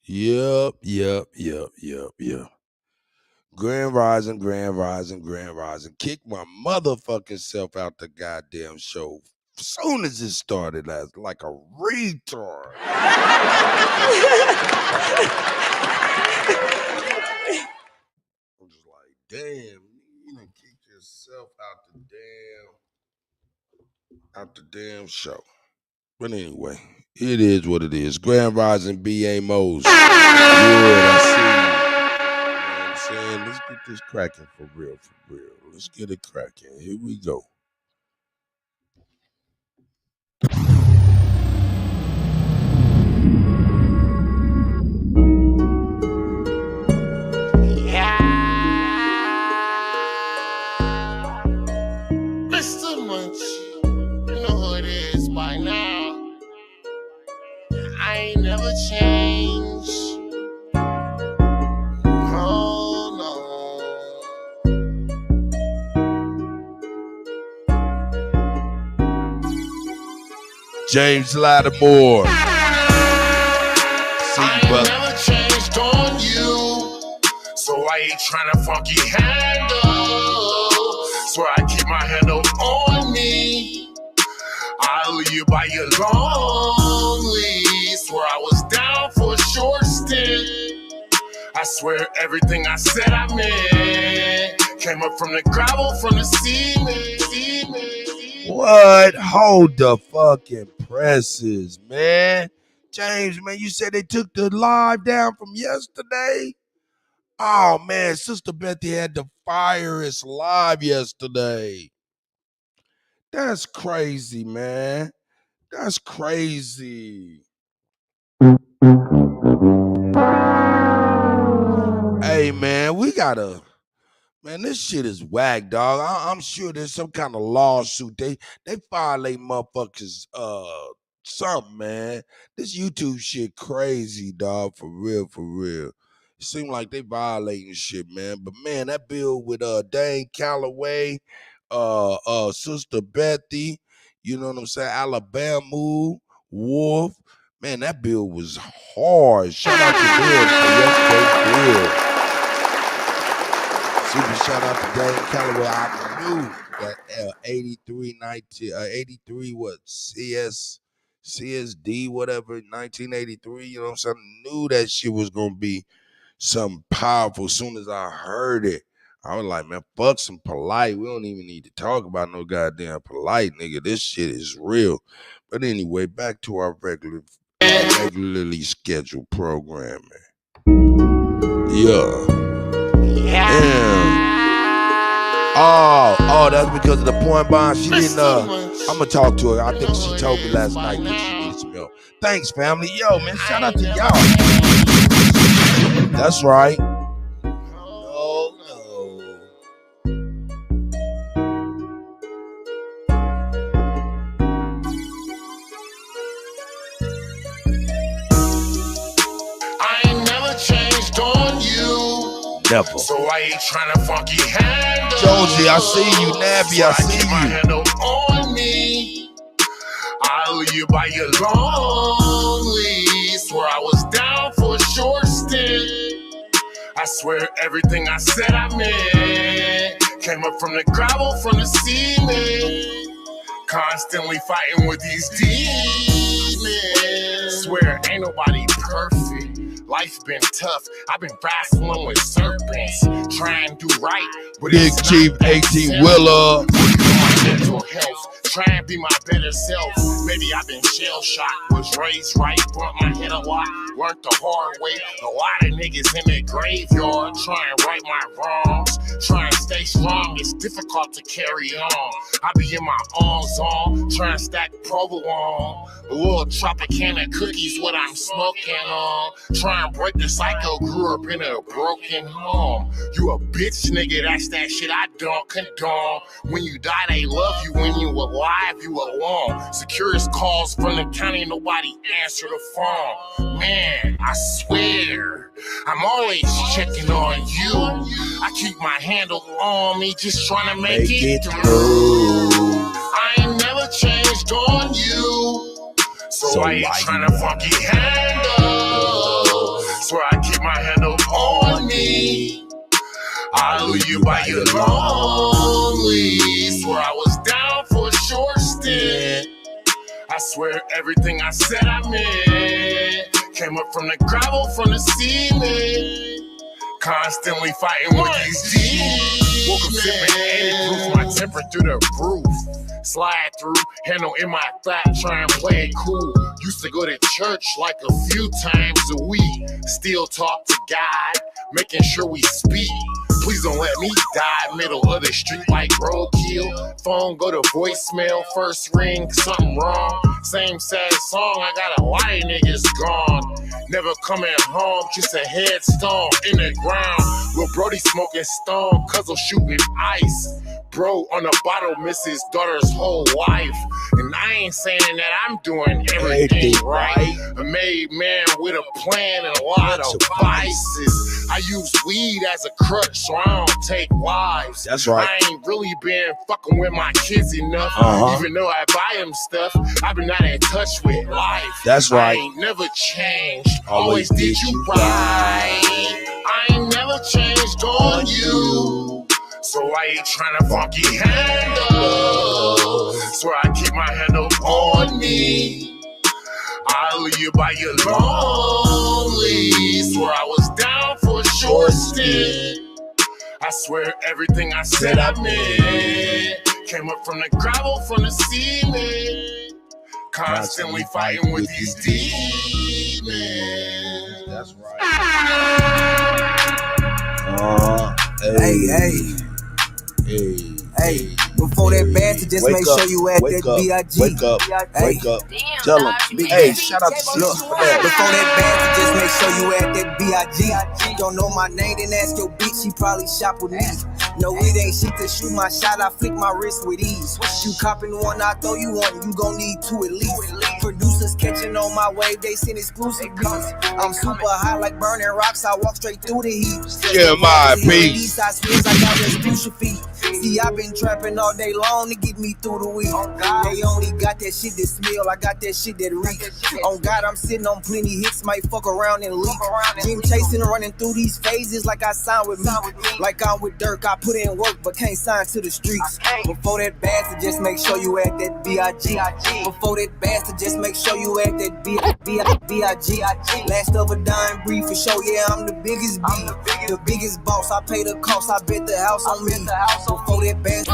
Yep. Grand rising, grand rising, grand rising. Kick my motherfucking self out the goddamn show. Soon as it started, like a retard. I'm just like, damn, you done kicked yourself out the damn show. But anyway, it is what it is. Grand rising, B.A. Mose. Good, I see you. I'm saying, let's get this cracking for real. Let's get it cracking. Here we go. Mr. Munchie, you know who it is by now. I ain't never changed. Oh no. James Lattimore. I ain't never changed on you, so I ain't tryna funky handle. Swear I keep my handle on me. I'll leave you by your lonely. Swear I was down for a short stint. I swear everything I said I meant. Came up from the gravel, from the cement. What? Hold the fucking presses, man. James, man, you said they took the live down from yesterday? Oh, man, Sister Betty had to fire us live yesterday. That's crazy, man. That's crazy. Hey, man, we gotta... Man, this shit is whack, dog. I'm sure there's some kind of lawsuit. They violate motherfuckers, something, man. This YouTube shit crazy, dog. For real. It seems like they violating shit, man. But man, that bill with Dane Calloway, Sister Bethy, you know what I'm saying? Alabama, Wolf. Man, that bill was hard. Shout out to them for yesterday's bill. Super shout out to Dane Calloway. I knew that 83 what CSD whatever 1983. You know what I'm saying? I knew that shit was gonna be something powerful. As soon as I heard it, I was like, man, fuck some polite. We don't even need to talk about no goddamn polite, nigga. This shit is real. But anyway, back to our regularly scheduled programming. Yeah. Oh, that's because of the point bond. She didn't, I'm gonna talk to her. I think she told me last night that she needed some help. Thanks, family. Yo, man, shout out to y'all. That's right. Oh, no. I ain't never changed on you. Never. So I ain't tryna funky handle. Josie, I see you. Nabby, I see my you. handle on me. I'll leave you by your lonely. Swear I was down for a short stint. I swear everything I said I meant. Came up from the gravel, from the cement. Constantly fighting with these demons. Swear ain't nobody perfect. Life been tough. I've been wrestling with serpents. Trying to do right, but Big Chief 18 Willer. Mental health. Try and be my better self. Maybe I've been shell-shocked. Was raised right, bumped my head a lot. Learned the hard way. A lot of niggas in the graveyard. Try and right my wrongs. Try and stay strong. It's difficult to carry on. I be in my own zone. Try and stack provolone. A little Tropicana cookies, what I'm smoking on. Try and break the cycle. Grew up in a broken home. You a bitch, nigga. That's that shit I don't condone. When you die, they love you. When you alive, you alone. Security calls from the county, nobody answer the phone. Man, I swear, I'm always checking on you. I keep my handle on me, just trying to make it through. I ain't never changed on you, so I ain't trying to funky handle. you by your lonely. Swear I was down for a short stint. I swear everything I said I meant. Came up from the gravel, from the cement. Constantly fighting with these demons. Woke up sipping 80 proof, my temper through the roof. Slide through, handle in my thigh, try and play it cool. Used to go to church like a few times a week. Still talk to God, making sure we speak. Please don't let me die, middle of the street like roadkill. Phone go to voicemail, first ring, something wrong. Same sad song, I got a lot of niggas gone. Never coming home, just a headstone in the ground. Lil' Brody smoking stone, Cuzzle shooting ice. Bro on a bottle, miss his daughter's whole life. And I ain't saying that I'm doing everything right. A made man with a plan and a lot of vices. I use weed as a crutch, so I don't take wives. That's right. I ain't really been fucking with my kids enough. Even though I buy them stuff, I've been not in touch with life. That's right. I ain't never changed, always did you right. I ain't never changed on you. So I ain't tryna funky handle. So I keep my handle on me. I'll leave you by your lonely. Swear I was down for a short stint. I swear everything I said I meant. Came up from the gravel, from the cement. Constantly fighting with these demons. That's right. Hey, before that bastard, just make sure you at that B.I.G. Wake up. Damn, Tell him. dog, Hey, shout out to Look, before that bastard, just make sure you at that B.I.G. Don't know my name, then ask your bitch, she probably shop with me. No, it ain't shit to shoot my shot, I flick my wrist with ease. You copping one, I throw you one, you gon' need two at least. Producers catching on my wave, they send exclusive beats. I'm super high like burning rocks, I walk straight through the heat. Yeah, my peace. I swears I got Respucia feet. See, I've been trapping all day long to get me through the week. They only got that shit that smell, I got that shit that reek. On God, I'm sitting on plenty hits, might fuck around and leak. Dream chasing, running through these phases like I signed with me. Like I'm with Dirk, I put in work but can't sign to the streets. Before that bastard, just make sure you at that B.I.G. Before that bastard, just make sure you at that B.I.G. Last of a dying breed for sure, yeah, I'm the biggest B. The biggest boss, I pay the cost, I bet the house on me. Before that bastard.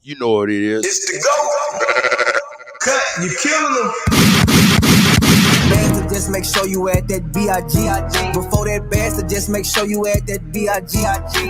You know what it is. It's the GOAT. Cut, you killing them. Bastard, just make sure you at that B.I.G. Before that bastard, just make sure you at that B.I.G.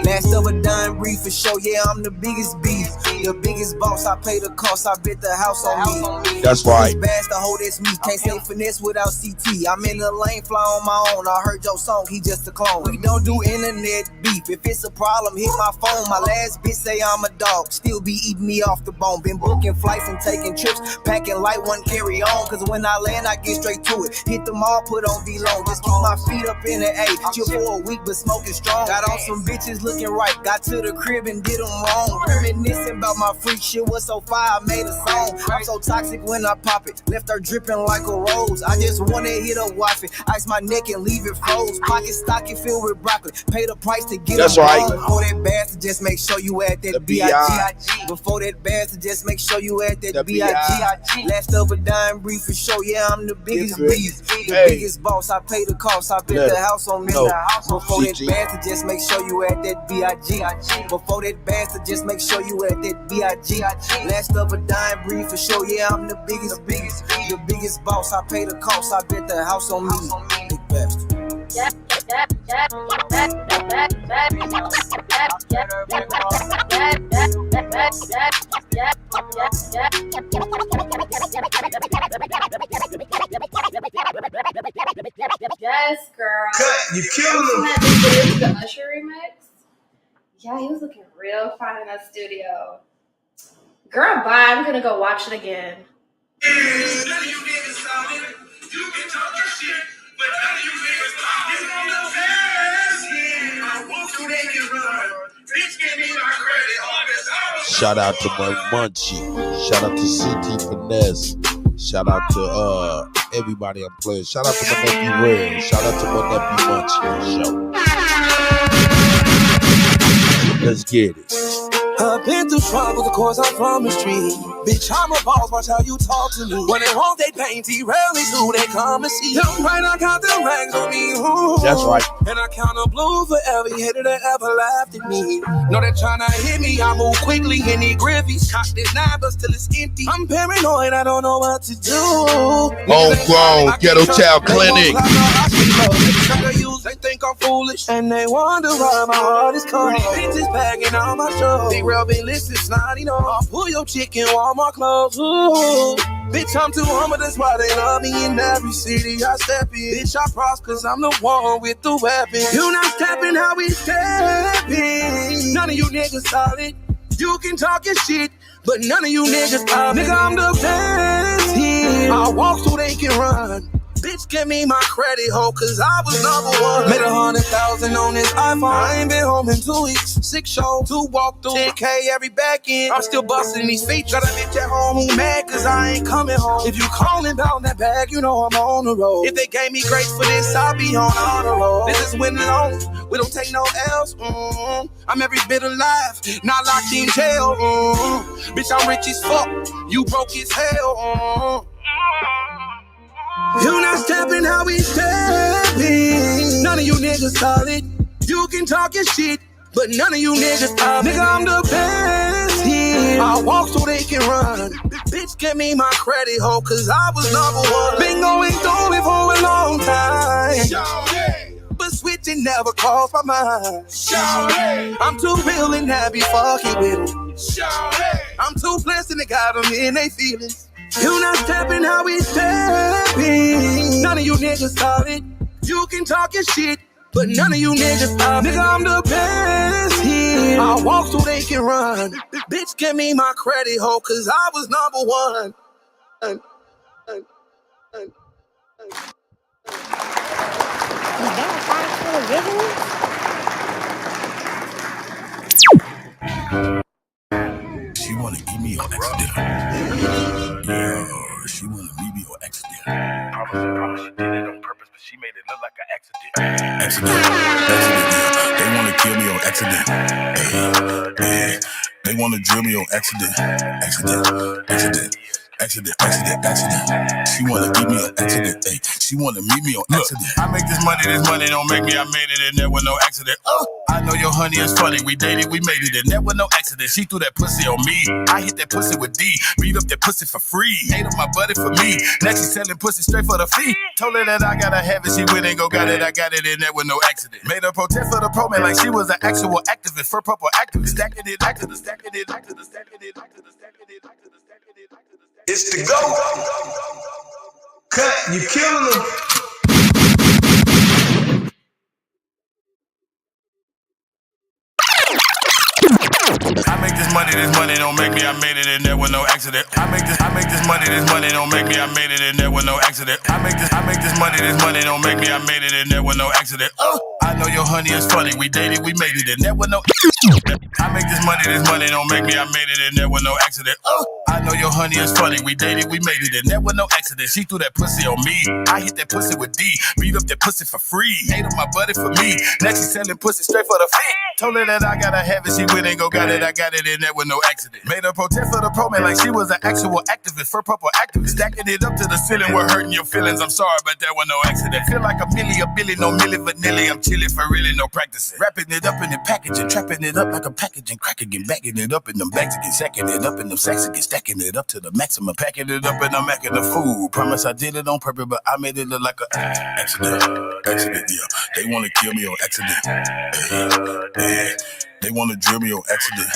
Last of a dying breed for sure, yeah, I'm the biggest beast. The biggest boss, I pay the cost, I bet the house on me. That's right. Bastard, hold this me, can't say finesse without CT. I'm in the lane, fly on my own, I heard your song, he just a clone. We don't do internet beef, if it's a problem, hit my phone. My last bitch say I'm a dog, still be eating me off the bone. Been booking flights and taking trips, packing light, one carry on. Cause when I land, I get straight to it. Hit the mall, put on D-Long, just keep my feet up in the A. Chill for a week, but smoking strong. Got on some bitches looking right, got to the crib and did them wrong. Reminiscing about my freak shit was so fire, I made a song. I'm so toxic when I pop it, left her dripping like a rose. I just wanna hit her wife it, ice my neck and leave it froze. Pocket stocking filled with broccoli, pay the price to get That's them right. wrong. Before that bastard, just make sure you at that B.I.G. Before that bastard, just make sure you at that B.I.G. Last of a dying breed for sure, yeah, I'm the biggest beast. The biggest boss, I pay the cost, I bet the house on me. Before that bastard, just make sure you at that B.I.G. Before that bastard, just make sure you at that B.I.G. Last of a dying breed for sure, yeah, I'm the biggest. The biggest boss, I pay the cost, I bet the house on me. Big bastard. Yes, girl. Cut, you killing them. The Usher remix? Yeah, he was looking real fine in that studio. Girl, bye. I'm gonna go watch it again. Shout out to my Munchie. Shout out to CT Finesse. Shout out to everybody I'm playing. Shout out to my nephew Red. Shout out to my nephew Munchie on the show. Let's get it. I've been through trouble, of course I'm from the street. Bitch, I'm a boss, watch how you talk to me. When they want they painty, rarely do they come and see. Them right, I count them rags on me. Ooh. That's right. And I count a blue for every hater that ever laughed at me. Know they tryna hit me, I move quickly in these griffies. Cocked it 9 bucks till it's empty. I'm paranoid, I don't know what to do. Homegrown Ghetto Child Clinic. They think I'm foolish, and they wonder why my heart is cold. Bitches bagging on my show. They real been listening, snotty, no. I'll pull your chicken, Walmart clothes. Ooh. Bitch, I'm too humble, that's why they love me in every city I step in. Bitch, I prosper, cause I'm the one with the weapon. You not stepping how we stepping. None of you niggas solid. You can talk your shit, but none of you niggas pop. Nigga, I'm the best here. I walk so they can run. Bitch, give me my credit, ho, cause I was #1. Made 100,000 on this iPhone. I ain't been home in 2 weeks. 6 shows, 2 walk through, 10K every back end. I'm still busting these feet. Got a bitch at home who mad cause I ain't coming home. If you calling about that bag, you know I'm on the road. If they gave me grace for this, I'll be on the road. This is winning only. We don't take no L's. I'm every bit alive, not locked in jail. Bitch, I'm rich as fuck. You broke as hell. You not stepping how we stepping. None of you niggas solid. You can talk your shit, but none of you niggas pop. Nigga, I'm the best here. I walk so they can run. Bitch, give me my credit, ho, cause I was #1. Been going through it for a long time. But switching never crossed my mind. I'm too real and happy fucking with them. I'm too blessed and they got them in they feelings. You not stepping how we stepping. None of you niggas solid. You can talk your shit, but none of you niggas pop. Nigga, I'm the best here. I walk so they can run. Bitch, give me my credit, ho, cause I was #1. She wanna eat me on accident. Yeah, she wanna meet me on accident. Promise she did it on purpose, but she made it look like an accident. Accident, yeah. They wanna kill me on accident. Hey. They wanna drill me on accident. Accident. She wanna eat me on accident. Hey, she wanna meet me on accident. I make this money don't make me. I made it and there was no accident. I know your honey is funny. We dated, we made it, and there was no accident. She threw that pussy on me. I hit that pussy with D. Beat up that pussy for free. Ate up my buddy for me. Now she selling pussy straight for the fee. Told her that I gotta have it. She went and go got it. I got it, and there was no accident. Made her protest for the pro man like she was an actual activist. For purple activist. Stacking it. It's the GOAT. Cut, you killing them. I make this money don't make me. I made it and there was no accident. I make this money don't make me. I made it and there was no accident. I make this money don't make me. I made it and there was no accident. I know your honey is funny. We dated, we made it, and there was no. I make this money don't make me. I made it and there was no accident. I know your honey is funny. We dated, we made it, and there was no accident. She threw that pussy on me. I hit that pussy with D. Beat up that pussy for free. Ate up my buddy for me. Now she selling pussy straight for the fee. Told her that I gotta have it. She went and go got it. I got it, and there was no accident. Made her protest for the pro man like she was an actual activist. For purple activist. Stacking it up to the ceiling. We're hurting your feelings. I'm sorry, but there was no accident. Feel like a billy, no milli vanilli. I'm chilling for really, no practicing. Wrapping it up in the packaging, trapping it up like a packaging, cracking and bagging it up in them bags again, sacking it up in them sacks again, stacking it up to the maximum, packing it up and I'm macking the food. Promise I did it on purpose, but I made it look like a accident, yeah. They wanna kill me on accident. They wanna drill me on accident.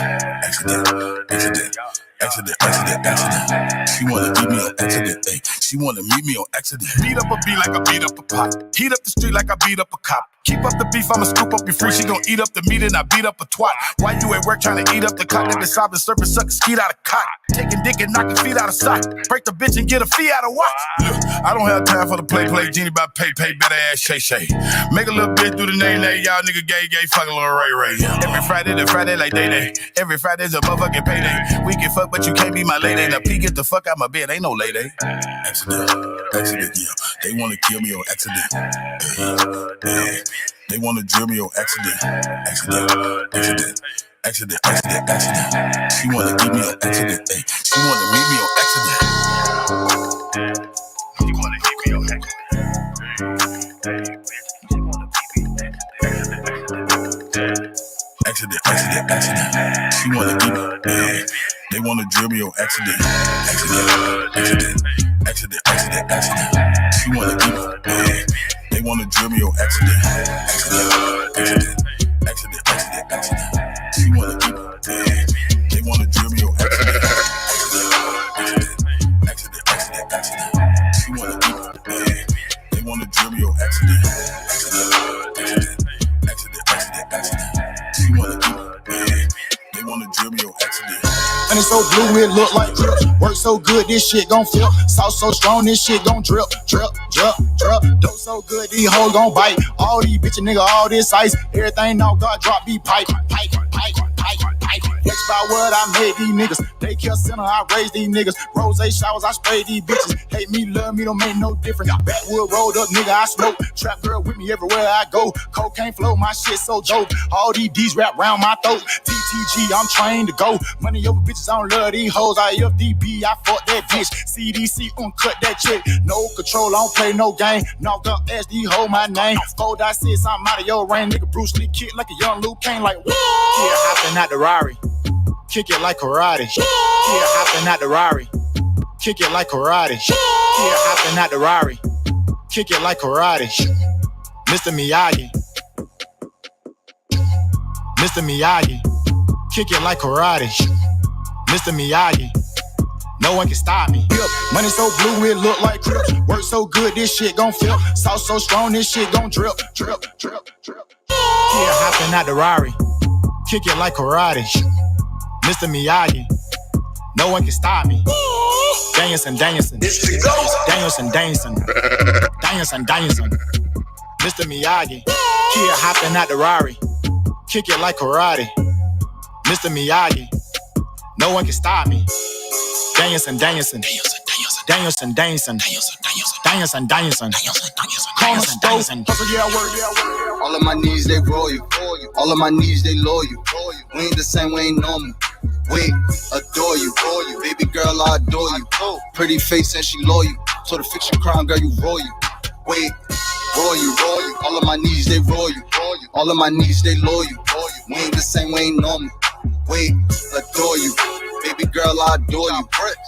She wanna eat me on accident. Ay. She wanna meet me on accident. Beat up a beat like I beat up a pot. Heat up the street like I beat up a cop. Keep up the beef, I'ma scoop up your free. She gon' eat up the meat and I beat up a twat. Why you at work trying to eat up the cock? Let the sobbing serpent suck a skeet out of cock. Taking dick and knocking feet out of sock. Break the bitch and get a fee out of watch. Look, I don't have time for the play. Genie by pay, better ass Shay. Make a little bitch do the nay, y'all nigga gay, fuck a little Ray. Every Friday Friday to Friday like day. Every Friday's a motherfucking payday. We can fuck, but you can't be my lady. Now P, get the fuck out my bed, ain't no lady. Accident, yeah. They wanna kill me on accident. Yeah. They wanna drill me on accident. Accident. She wanna give me an accident. Ay. She wanna meet me on accident. She wanna give me on accident. Accident. She wanna give me. They wanna drill me on accident. Accident. She wanna give me. They wanna drill me on accident. Accident. She wanna give me. They wanna drill me on accident. Accident. She wanna give me. They wanna drill me on accident. Accident. She wanna give me. They wanna drill me on accident. And it's so blue, it look like drip. Work so good, this shit gon' flip. Sauce so strong, this shit gon' drip. Dope so good, these hoes gon' bite. All these bitches, nigga, all this ice. Everything now God drop, be pipe. Next by what I made these niggas. Daycare center, I raised these niggas. Rose showers, I spray these bitches. Hate me, love me, don't make no difference. Backwood rolled up, nigga, I smoke. Trap girl with me everywhere I go. Cocaine flow, my shit so dope. All these D's wrap round my throat. TTG, I'm trained to go. Money over bitches, I don't love these hoes. IFDB, I fuck that bitch. CDC, uncut that chick. No control, I don't play no game. Knocked up SD, hold my name. 4.6, I'm out of your range. Nigga Bruce Lee kick like a young Luke Kane. Like, what? Yeah, hopping out the Rari. Kick it like karate. Yeah, hopping out the Rari. Kick it like karate. Yeah, hopping out the Rari. Kick it like karate. Mr. Miyagi. Kick it like karate. Mr. Miyagi. No one can stop me. Money so blue, it look like drip. Work so good, this shit gon' flip. Sauce so strong, this shit gon' drip. Yeah, hopping out the Rari. Kick it like karate. Mr. Miyagi, no one can stop me. Dancing. It's the ghost. Dancing. Mr. Miyagi, kid hopping out the Rari. Kick it like karate. Mr. Miyagi, no one can stop me. Dancing. All of my needs, they royal. All of my needs, they loyal. We ain't the same, we ain't normal. Wait, adore you. Baby girl, I adore you. Pretty face and she loyal. So the fiction crown, girl, you royal. Wait, royal. All of my needs, they royal. All of my needs, they loyal. We ain't the same, we ain't normal. Wait, adore you. Baby girl, I adore you.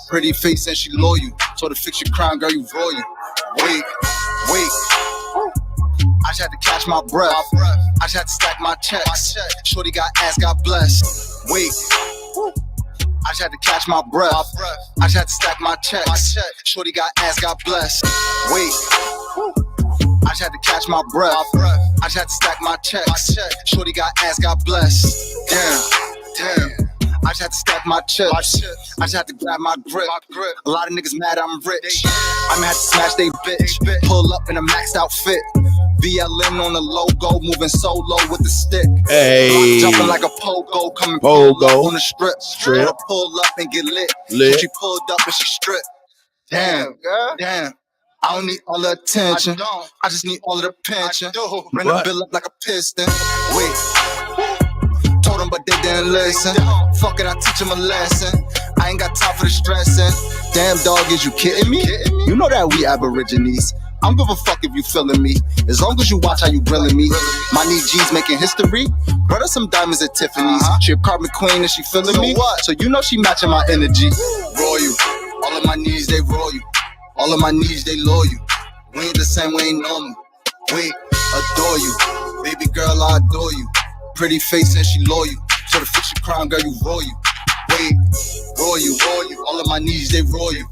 Pretty face and she loyal. So the fiction crown, girl, you royal. Wait. I just had to catch my breath. I just had to stack my checks. Shorty got ass, God bless. Wait. I just had to catch my breath. I just had to stack my checks. Shorty got ass, God bless. Wait. I just had to catch my breath. I just had to stack my checks. Shorty got ass, God bless. Damn. I just had to stack my chips. I just had to grab my grip. A lot of niggas mad I'm rich. I'ma have to smash they bitch. Pull up in a maxed out fit. VLN on the logo, moving solo with the stick. Hey. Jumping like a pogo, coming Pogo. on the strip. Pull up and get lit. So she pulled up and she stripped. Damn. I don't need all the attention. I just need all of the pension. Ran the bill up like a piston. Wait. Told them, but they didn't listen. Fuck it, I teach them a lesson. I ain't got time for the stressing. Damn dog, is you kidding me? You know that we Aborigines. I don't give a fuck if you feeling me. As long as you watch how you grilling me. My knee G's making history. Brother, some diamonds at Tiffany's. She a carbon queen and she feeling me. So you know she matching my energy. Royal. All of my needs, they royal. All of my needs, they loyal. We ain't the same, we ain't normal. Wait, adore you. Baby girl, I adore you. Pretty face and she loyal. So the fiction crown, girl, you royal. Wait, royal. All of my needs, they royal.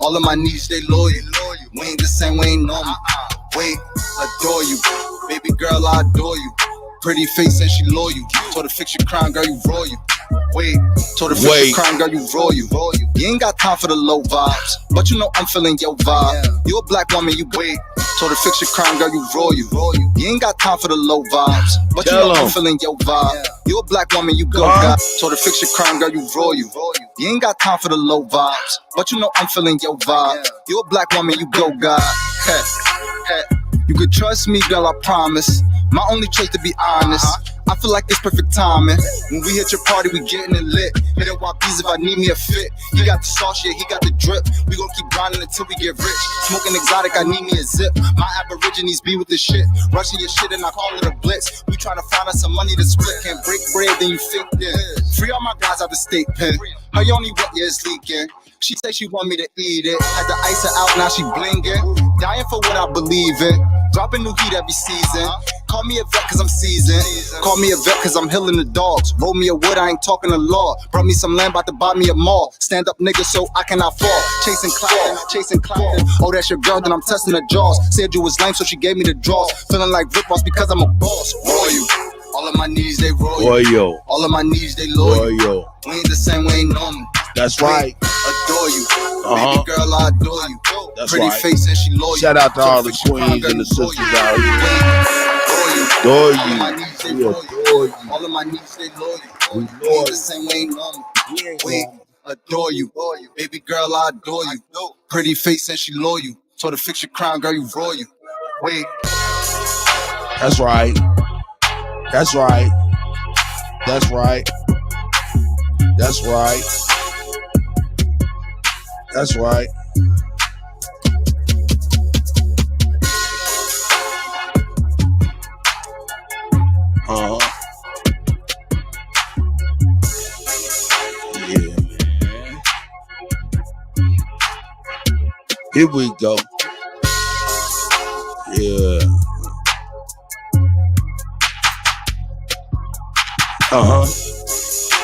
All of my needs, they loyal. We ain't the same, we ain't normal. Wait, adore you. Baby girl, I adore you. Pretty face and she loyal. So the fiction crown, girl, you royal. Wait, so the fiction crown, girl, you royal. You ain't got time for the low vibes, but you know I'm feeling your vibe. You a black woman, you wait. So the fiction crown, girl, you royal. You ain't got time for the low vibes, but you know I'm feeling your vibe. You a black woman, you go God. Told her fix your crown, girl, you royal. You ain't got time for the low vibes, but you know I'm feeling your vibe. You a black woman, you go God. You could trust me, girl, I promise. My only trait to be honest. I feel like it's perfect timing. When we hit your party, we getting it lit. Hit it YBs if I need me a fit. He got the sauce, yeah, he got the drip. We gon' keep grinding until we get rich. Smoking exotic, I need me a zip. My aborigines be with the shit. Rushing your shit and I call it a blitz. We tryna find us some money to split. Can't break bread, then you think this. Free all my guys out the state pen. Her only wet, yeah, it's leaking. She say she want me to eat it. Had to ice her out, now she blinging. Dying for what I believe in. Dropping new heat every season. Call me a vet cause I'm seasoned. Call me a vet cause I'm healing the dogs. Roll me a wood, I ain't talking the law. Brought me some land, about to buy me a mall. Stand up nigga so I cannot fall. Chasing clapping. Oh, that's your girl, then I'm testing her jaws. Said you was lame, so she gave me the draws. Feeling like Rick Ross because I'm a boss. Royal. All of my needs, they royal. All of my needs, they loyal. We ain't the same, we ain't normal. That's right. Adore you. Baby girl, I adore you. That's pretty right. Face and she loyal. Shout out to all the queens and the sisters out here. Adore you. We adore you. All of my needs, they loyal. We ain't loyal. the same, we ain't normal. We adore you. Baby girl, I adore you. Pretty face and she loyal. Told her fix your crown, girl, you royal. Wait. That's right. That's right. That's right. That's right. That's right. Yeah, man. Here we go. Yeah.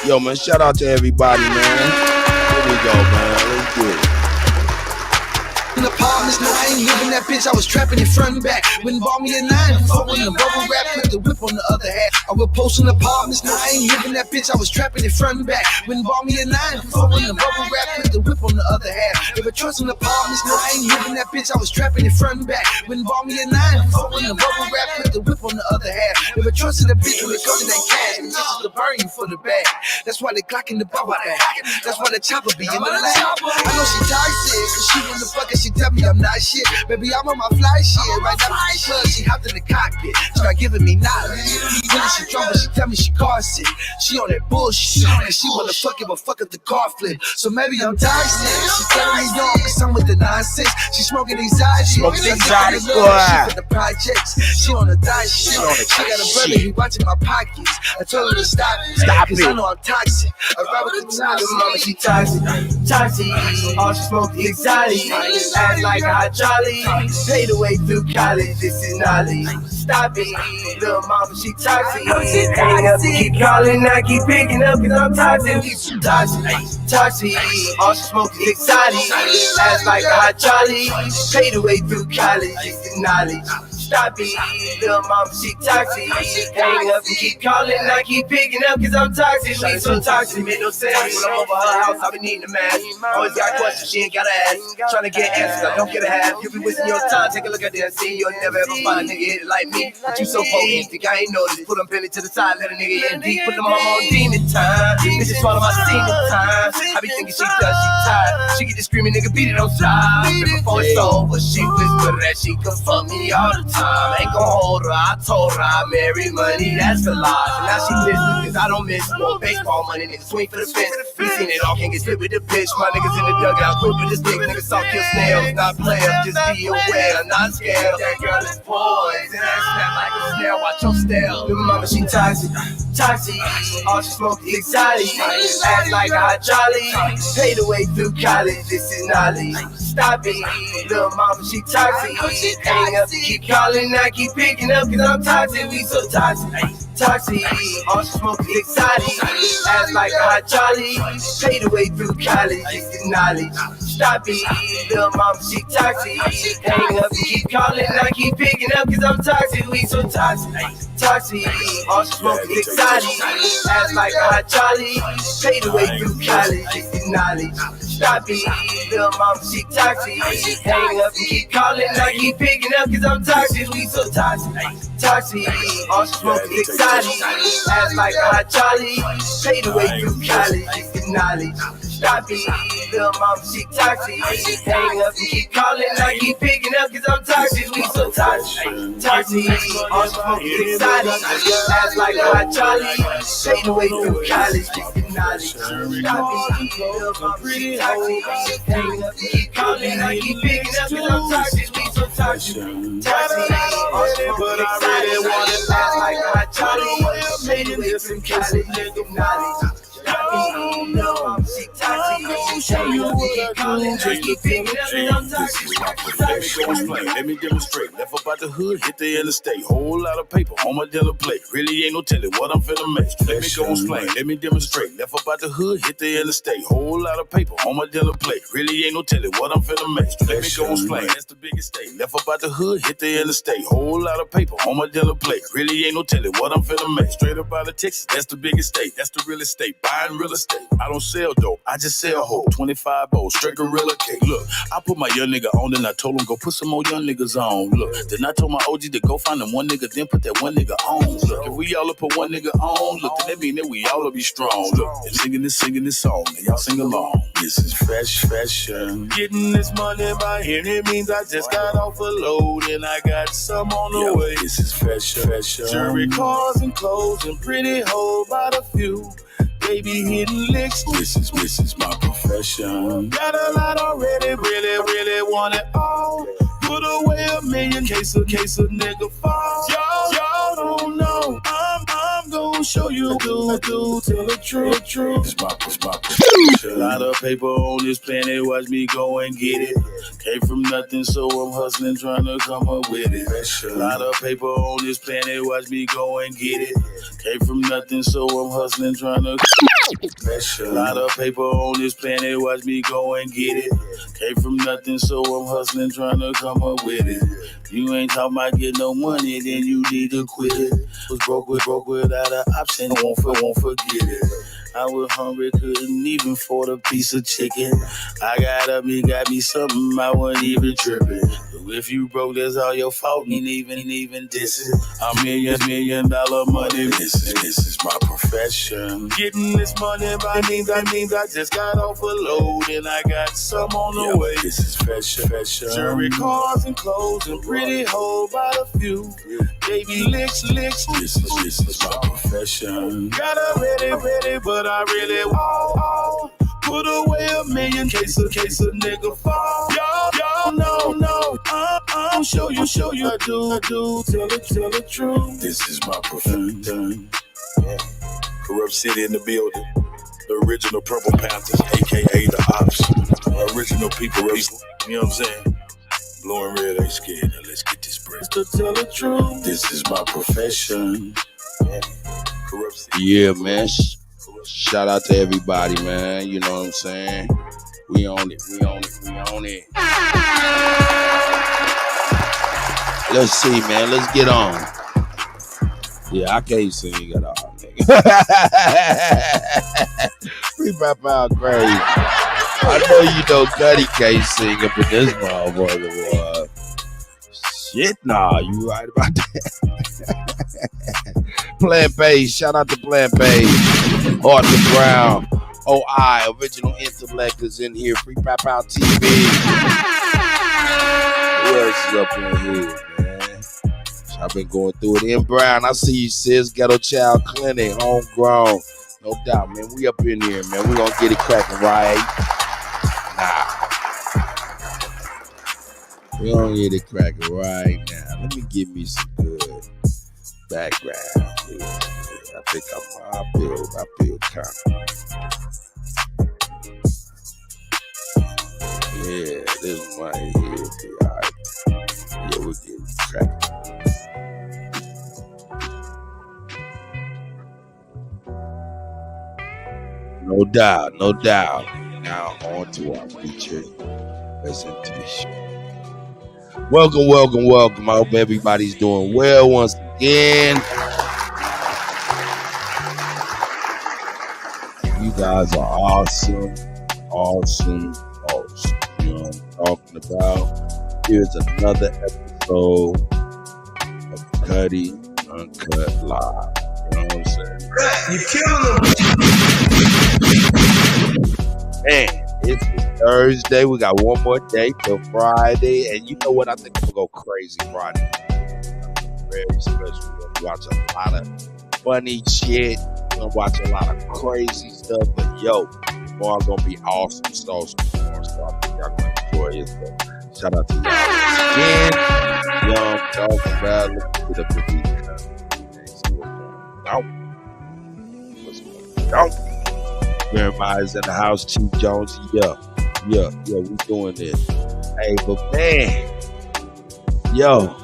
Yo, man, shout out to everybody, man. Here we go, man. Let's get it. In apartments, no, I ain't living that bitch. I was trapping it front and back. Wouldn't bought me a 9 before when the bubble wrap put the whip on the other half. I would post in apartments, no, I ain't living that bitch. I was trapping it front and back. Wouldn't bought me a 9 before when the bubble wrap put the whip on the other half. If I trust in apartments, no, I ain't living that bitch. I was trapping it front and back. Wouldn't bought me a 9 before when the bubble wrap put the whip on the other half. If I trust in a bitch when it comes to that cash, and this is to burn you for the bag. That's why they Glock in the bar at. That's why the chopper be in the lab. I know she toxic, cause she wanna fuck and she tell me I'm not shit. Baby, I'm on my fly shit. Right after the club, she hopped in the cockpit. Start giving me knowledge. When she drunk, but she tell me she car sick. She on that bullshit. And she wanna fuck it, but fuck if the car flip. So maybe I'm toxic. She telling me young, cause I'm with the 9-6. She smoking exotic. Smoking exotic, boy. She for the projects. She on the diet shit. She got a brother, he watching my pockets. I told her to stop it. Cause I know I'm toxic. I ride with the toxic. Mama, she toxic. Toxic. All she smoke the exotic. Act like a hot jolly. Paid the way through college. This is knowledge. Stop it. Little mama, she toxic. Hang up, keep calling, I keep picking up cause I'm toxic. Toxic. Toxic. All she smoke is exotic. Act like a hot jolly. Paid the way through college. This is knowledge. Stop it, little mama, she toxic. Hang up and keep calling, I keep picking up cause I'm toxic. She so toxic, made no sense. When I'm over her house, I been needing a man. Always got questions, she ain't gotta ask. Tryna get answers, I don't get a half. You been wasting your time, take a look at that scene. You'll never ever find a nigga hit it like me. But you so potent, think I ain't noticed. Put them Billy to the side, let a nigga in deep. Put them mama on demon time. This is swallow my semen time. I be thinking she does, she tired. She get the screaming, nigga, beat it on stop. And before it's over, she whisper that she can fuck me all the time. I ain't gon' hold her, I told her I marry money, that's a lie. And now she listening, cause I don't miss more baseball money, niggas swing for the fence. We seen it all, can't get split with the pitch. My niggas in the dugout, quick with the stick, niggas soft kill snails. Not players, just be aware, not scared. That girl is poison, that snap like a snail, watch your stare. Little mama, she toxic, toxic. All she smoke is exotic. Act like a hot jolly. Pay the way through college, this is knowledge. Stop it, little mama, she toxic. Hang up, keep calling, I keep picking up cause I'm toxic. We so toxic, toxic. All she smoke is exotic. Act like a hot jolly. Pay the way through college, this is knowledge. Stop it, little mama, she toxic. Hang up and keep calling, I keep picking up cause I'm toxic. We so toxic, toxic. All she smoke is exotic. Act like a hot jolly. Pay the way through college, this is knowledge. Stop it, little mama, she toxic. Hang up and keep calling, I keep picking up cause I'm toxic. We so toxic, toxic. All she smoke is exotic. Ass like a hot Charlie. Fade away through college, get knowledge. Stop it, little mama, she toxic. Hang up and keep calling, I keep picking up cause I'm toxic. We so toxic, toxic. All she smoke is exotic. Ass like a hot Charlie. Fade away through college, get knowledge. Stop it, little mama, she toxic. Hang up and keep calling, I keep picking up cause I'm toxic. We so toxic, toxic. All she smoke is exotic. Ass like a hot Charlie. Fade away through college, get knowledge. Let me demonstrate. Left up out the hood, hit the interstate. Whole lot of paper on my dinner plate. Really ain't no telling what I'm finna make. Let me go explain. Let me demonstrate. Left up out the hood, hit the interstate. Whole lot of paper on my dinner plate. Really ain't no telling what I'm finna make. Let me go explain. That's the biggest state. Left up out the hood, hit the interstate. Whole lot of paper on my dinner plate. Really ain't no telling what I'm finna make. Straight up out of Texas, that's the biggest state. That's the real estate. Buying real estate. I don't sell dope, I just sell hope. 25 bowls, straight gorilla cake. Look, I put my young nigga on, then I told him go put some more young niggas on. Look, then I told my OG to go find them one nigga, then put that one nigga on. Look, if we all up put one nigga on, look, then that mean that we all will be strong. Look, and singing this song, and y'all sing along. This is fresh fashion. Getting this money by any means, I just got off a load, and I got some on the way. This is fresh fashion. Jewelry, cars, and clothes, and pretty hoes by the few. Baby hitting licks, this is my profession. Got a lot already, really want it all. Put away $1 million, case a nigga fall. Y'all don't know, I'm gonna show you, do, tell the truth. It's my profession. A lot of paper on this planet, watch me go and get it. Came from nothing, so I'm hustling, trying to come up with it. A lot of paper on this planet, watch me go and get it. Came from nothing, so I'm hustling, trying to. A lot of paper on this planet, watch me go and get it. Came from nothing, so I'm hustling, trying to come up with it. You ain't talking about get no money, then you need to quit it. Was broke without an option, won't forget it. I was hungry, couldn't even afford a piece of chicken. I got me something, I wasn't even tripping. If you broke, that's all your fault, ain't even dissing. I'm $1 million money, this is my profession. Getting this money by means, I just got off a load, and I got some on the way. This is fashion. Jewelry, cars, and clothes, and pretty hoes by the few. Baby licks, this is my profession. Got a ready, but I really want. Put away $1 million, case a nigga fall. Y'all know, I'll show you, I do, tell the truth. This is my profession. Corrupt City in the building. The original Purple Panthers, aka the Ops. Original people, you know what I'm saying? Blue and red ain't scared, now let's get this bread. To tell the truth, this is my profession. Corrupt City. Yeah, man. Shout out to everybody, man. You know what I'm saying? We on it. Let's see, man. Let's get on. Yeah, I can't sing at all, nigga. Free rap out crazy. I know you know Kutty can't sing up in this motherfucker, boy. Shit, nah, you right about that. Plant Page, shout out to Plant Page. Arthur Brown, OI, Original Intellect is in here. Free Rap Out TV. Who else is up in here, man? I've been going through it. M. Brown, I see you, sis. Ghetto Child Clinic, homegrown. No doubt, man. We up in here, man. We gonna get it cracking right now. We gonna get it cracking right now. Let me give me some good background. Yeah. I think I feel kind of. Yeah, this one right here. All right. Yeah, we're getting cracking. No doubt. Now on to our feature presentation. Welcome. I hope everybody's doing well once again. You guys are awesome. awesome sauce. You know what I'm talking about? Here's another episode of Kutty UnKutt Live. You know what I'm saying? You killing them. Man, it's Thursday. We got one more day till Friday. And you know what? I think I'm going to go crazy Friday. Very special. We're going to watch a lot of funny shit. We're going to watch a lot of crazy stuff. But yo, tomorrow going to be awesome sauce tomorrow. So I think y'all going to enjoy it. So shout out to y'all again. Yo, I'm talking about. Let's get up the weekend. See what's going on. What's going on? Everybody's in the house. Chief Jones. Yeah, we doing this. Hey, but man, yo,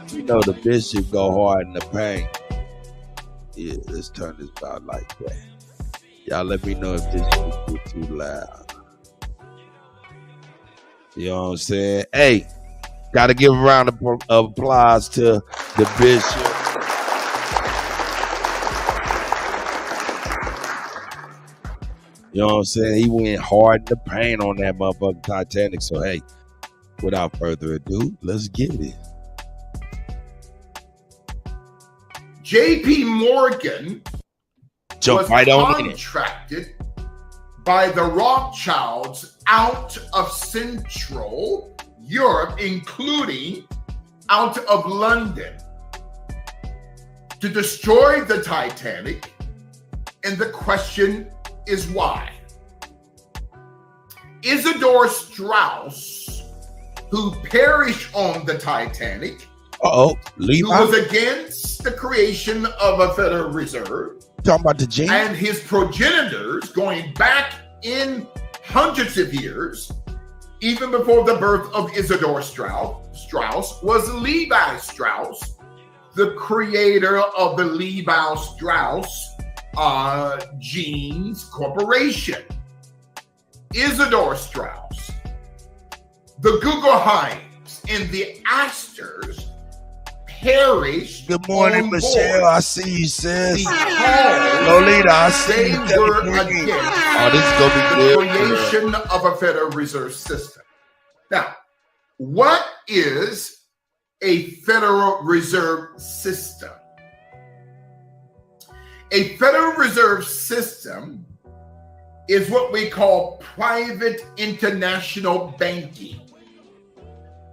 you know the bishop go hard in the paint. Yeah, let's turn this about like that. Y'all let me know if this shit get too loud. You know what I'm saying? Hey, gotta give a round of applause to the bishop. You know what I'm saying? He went hard in the paint on that motherfucking Titanic. So, hey, without further ado, let's get it. J.P. Morgan was contracted by the Rothschilds out of Central Europe, including out of London, to destroy the Titanic. And the question is why? Isidor Straus, who perished on the Titanic, who was against the creation of a Federal Reserve, talking about the James, and his progenitors going back in hundreds of years, even before the birth of Isidor Straus, was Levi Strauss, the creator of the Levi Strauss Jeans Corporation. Isidor Straus, the Guggenheims, and the Astors perished. Good morning, on Michelle. board. I see you, sis. Because Lolita, I see they you. were against this is gonna be the good. creation of a Federal Reserve System. Now, what is a Federal Reserve System? A Federal Reserve System is what we call private international banking.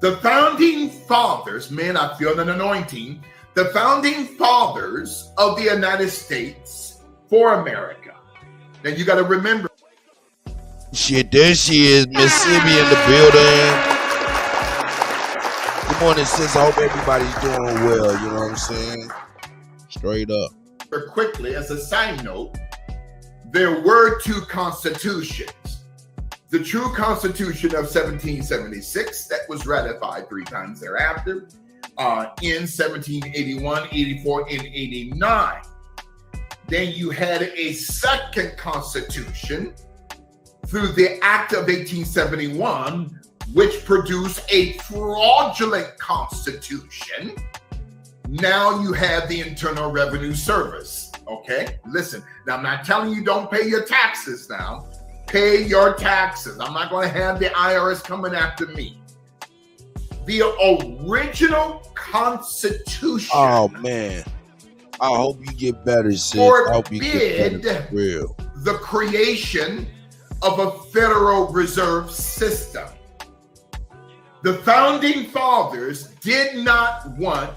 The founding fathers, man, I feel an anointing, the founding fathers of the United States for America. Now you got to remember. Shit, there she is, Miss Sibby in the building. Good morning, sis. I hope everybody's doing well. You know what I'm saying? Straight up. Quickly, as a side note, there were two constitutions. The true Constitution of 1776 that was ratified 3 times thereafter in 1781, 84, and 89. Then you had a second Constitution through the Act of 1871, which produced a fraudulent Constitution. Now you have the Internal Revenue Service. Okay, listen. Now I'm not telling you don't pay your taxes now. Pay your taxes. I'm not going to have the IRS coming after me. The original Constitution. Oh man, I hope you get better, sis. I hope you get better for real. The creation of a Federal Reserve System. The founding fathers did not want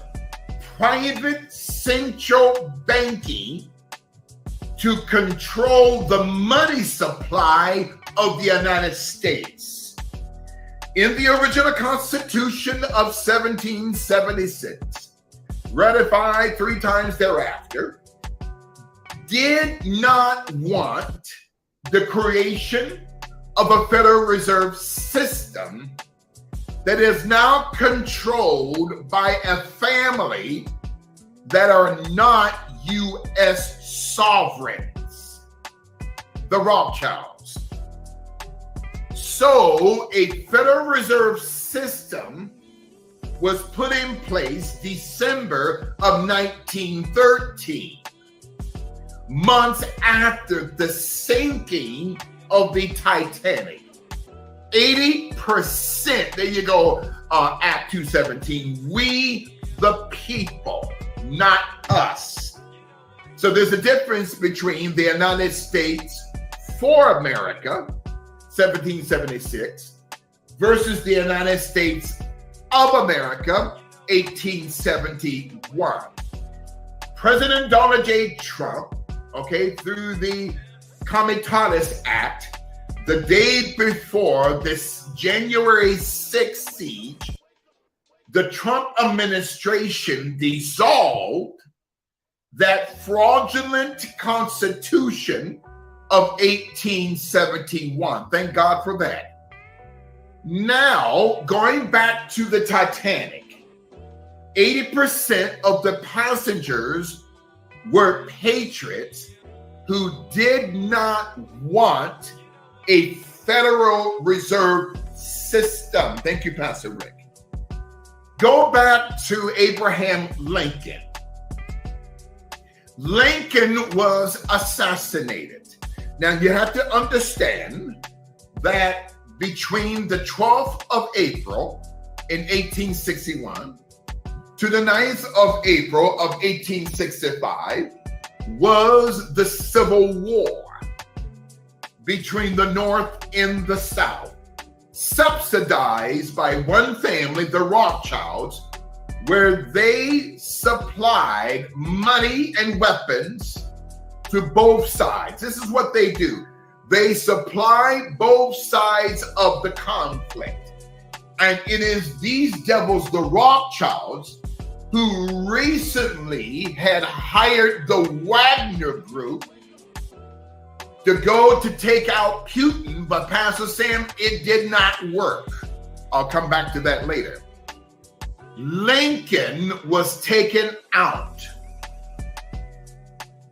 private central banking to control the money supply of the United States. In the original Constitution of 1776, ratified 3 times thereafter, did not want the creation of a Federal Reserve System that is now controlled by a family that are not U.S. sovereigns, the Rothschilds. So a Federal Reserve System was put in place December of 1913, months after the sinking of the Titanic. 80%. There you go, Act 217. We the people, not us. So there's a difference between the United States for America, 1776, versus the United States of America, 1871. President Donald J. Trump, okay, through the Comitatus Act, the day before this January 6th siege, the Trump administration dissolved that fraudulent Constitution of 1871. Thank God for that. Now, going back to the Titanic, 80% of the passengers were patriots who did not want a Federal Reserve System. Thank you, Pastor Rick. Go back to Abraham Lincoln. Lincoln was assassinated. Now, you have to understand that between the 12th of April in 1861 to the 9th of April of 1865 was the Civil War between the North and the South, subsidized by one family, the Rothschilds, where they supplied money and weapons to both sides. This is what they do. They supply both sides of the conflict. And it is these devils, the Rothschilds, who recently had hired the Wagner Group to go to take out Putin, but Pastor Sam, it did not work. I'll come back to that later. Lincoln was taken out.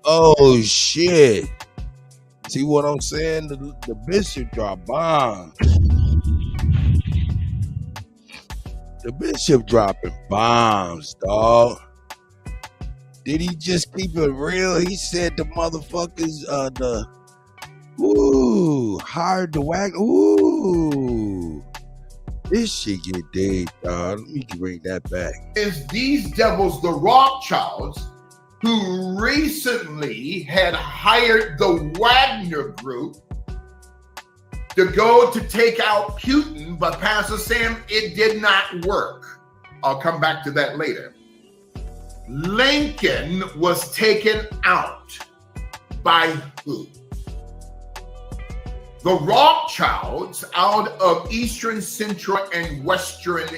Oh shit. See what I'm saying? The bishop dropped bombs. The bishop dropping bombs, dog. Did he just keep it real? He said the motherfuckers, hired the wagon. Ooh. This shit get dead, dog. Let me bring that back. Is these devils, the Rothschilds, who recently had hired the Wagner Group to go to take out Putin, but Pastor Sam, it did not work. I'll come back to that later. Lincoln was taken out by who? The Rothschilds out of Eastern, Central, and Western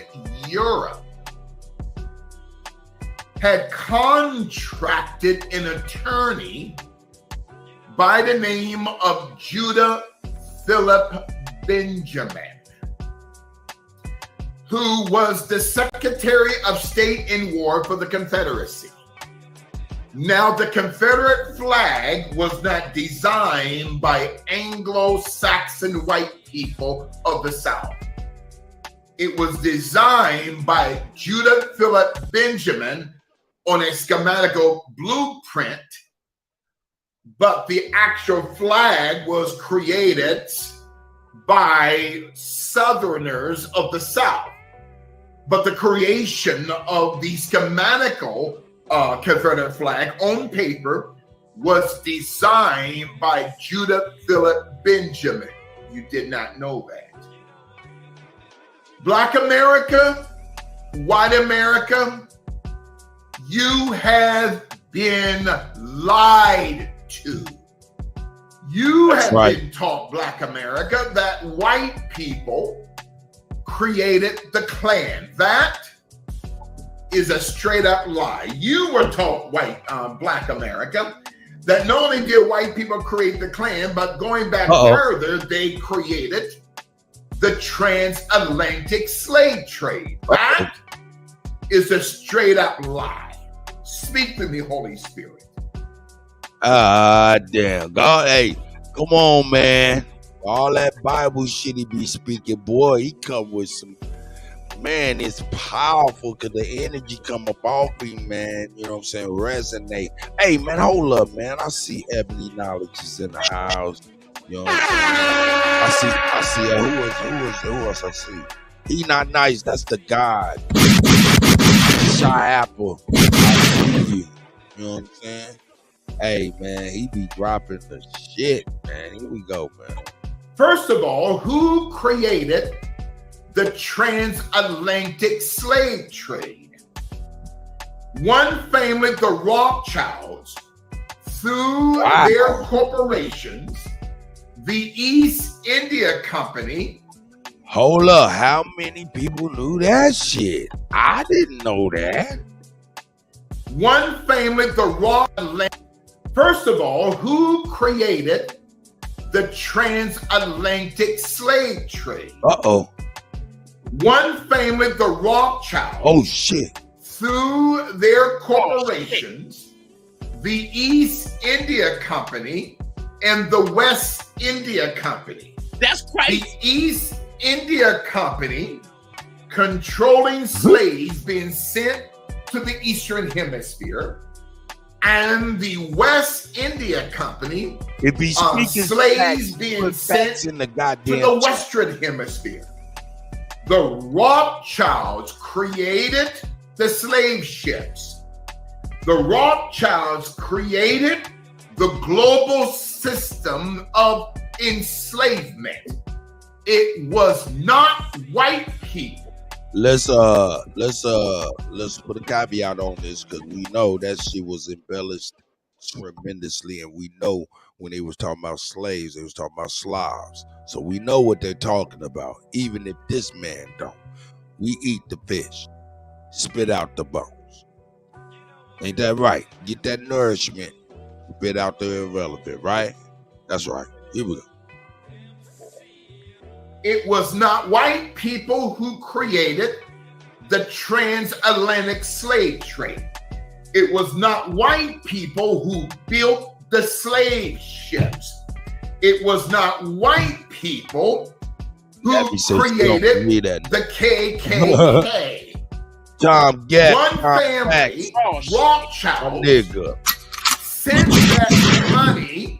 Europe had contracted an attorney by the name of Judah Philip Benjamin, who was the Secretary of State in War for the Confederacy. Now, the Confederate flag was not designed by Anglo-Saxon white people of the South. It was designed by Judah Philip Benjamin on a schematical blueprint, but the actual flag was created by Southerners of the South. But the creation of the schematical Confederate flag on paper was designed by Judah Philip Benjamin. You did not know that. Black America, white America, you have been lied to. You have been taught, Black America, that white people created the Klan. That is a straight up lie. You were taught, Black America, that not only did white people create the Klan, but going back further, they created the transatlantic slave trade. That is a straight up lie. Speak to me, Holy Spirit. Damn. God, hey, come on, man. All that Bible shit he be speaking, boy, he come with some, man, it's powerful because the energy come up off him, man. You know what I'm saying? Resonate. Hey, man, hold up, man. I see Ebony Knowledge is in the house. You know what I'm saying? I see. Who else I see? He Not Nice. That's the God. Shy Apple. I see you. You know what I'm saying? Hey man, he be dropping the shit, man. Here we go, man. First of all, who created the transatlantic slave trade? One family, the Rothschilds, through their corporations, the East India Company. Hold up, how many people knew that shit? I didn't know that. One family, the Rothschilds. First of all, who created the transatlantic slave trade? Uh-oh. One family, the Rothschilds. Oh, shit. Through their corporations, the East India Company and the West India Company. That's crazy. The East India Company controlling slaves being sent to the Eastern Hemisphere, and the West India Company, it be slaves being sent to the Western Hemisphere. The Rothschilds created the slave ships. The Rothschilds created the global system of enslavement. It was not white people. Let's put a caveat on this, because we know that shit was embellished tremendously, and we know when they was talking about slaves, they was talking about Slavs. So we know what they're talking about, even if this man don't. We eat the fish, spit out the bones. Ain't that right? Get that nourishment, spit out the irrelevant, right? That's right. Here we go. It was not white people who created the transatlantic slave trade. It was not white people who built the slave ships. It was not white people who created the KKK. Tom Gat, one family, Rothschild, sent that money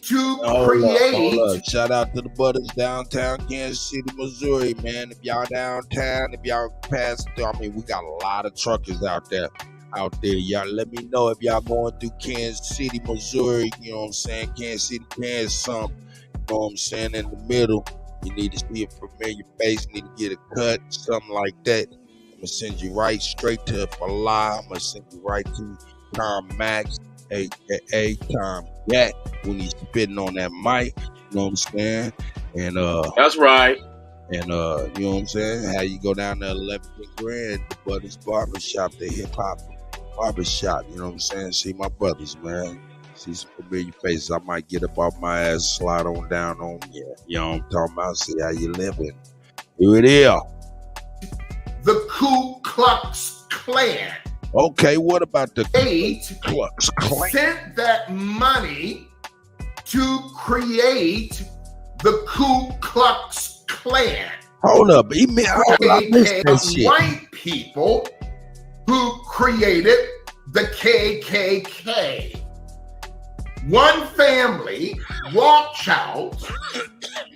to create. Shout out to the brothers downtown Kansas City, Missouri, man. If y'all downtown, if y'all pass through, I mean, we got a lot of truckers out there. Y'all let me know if y'all going through Kansas City, Missouri. You know what I'm saying? Kansas City, Kansas, something. You know what I'm saying? In the middle, you need to see a familiar face, need to get a cut, something like that. I'm gonna send you right straight to Fala. I'm gonna send you right to Tom Max, aka Tom Gat, when he's spitting on that mic. You know what I'm saying? And that's right. And you know what I'm saying? How you go down to 11th and Grand, the Brothers Barbershop, the hip hop barbershop. You know what I'm saying? See my brothers, man. See some familiar faces. I might get up off my ass, slide on down on me. You know what I'm talking about? See how you living. Here it is. The Ku Klux Klan. Okay, what about the Ku Klux Klan? Sent that money to create the Ku Klux Klan. Hold up, I missed that shit. White people who created the KKK. One family, Rothschilds,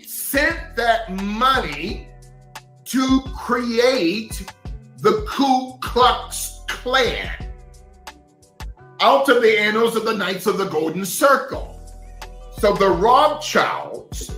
sent that money to create the Ku Klux Klan out of the annals of the Knights of the Golden Circle. So the Rothschilds,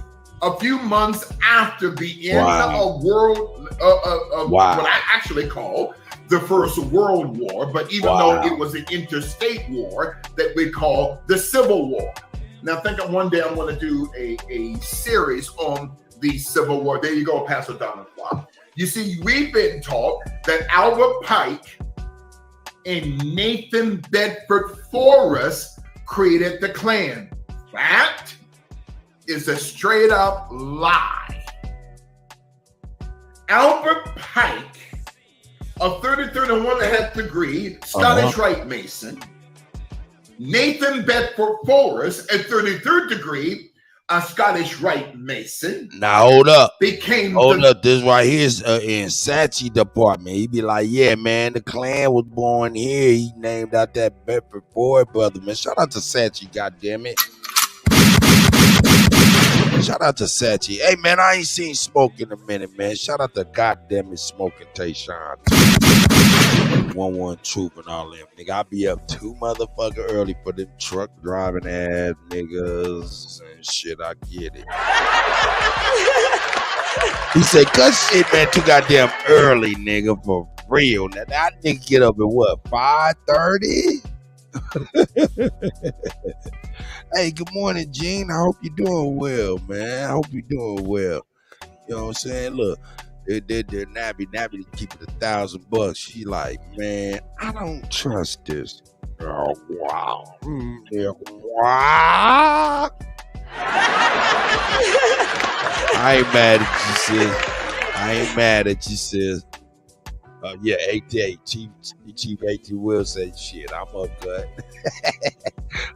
a few months after the end of what I actually call the First World War, but even though it was an interstate war that we call the Civil War. Now, I think one day I'm going to do a series on the Civil War. There you go, Pastor Donald Clark. You see, we've been taught that Albert Pike and Nathan Bedford Forrest created the Klan. That is a straight up lie. Albert Pike, a 33rd and 1.5 degree Scottish Rite Mason. Nathan Bedford Forrest, a 33rd degree Scottish Rite Mason. Now hold up. Hold up. This right here is in Saatchi department. He be like, yeah, man, the Klan was born here. He named out that Bedford Forrest brother, man. Shout out to Saatchi, goddammit. Shout out to Sachi. Hey, man, I ain't seen Smoke in a minute, man. Shout out to goddamn it, Smoke and Tayshawn. 11 Truth and all them. Nigga, I be up too motherfucker early for them truck driving ass niggas and shit. I get it. He said, cut shit, man, too goddamn early, nigga, for real. Now, that nigga get up at what, 5:30? Hey, good morning, Gene. I hope you're doing well, man. I hope you're doing well. You know what I'm saying? Look, they're Nabby to keep it $1,000. She like, man, I don't trust this. Oh, wow. Yeah, wow. I ain't mad at you, sis. I ain't mad at you, sis. Yeah, AT, Chief AT will say shit. I'm uncut.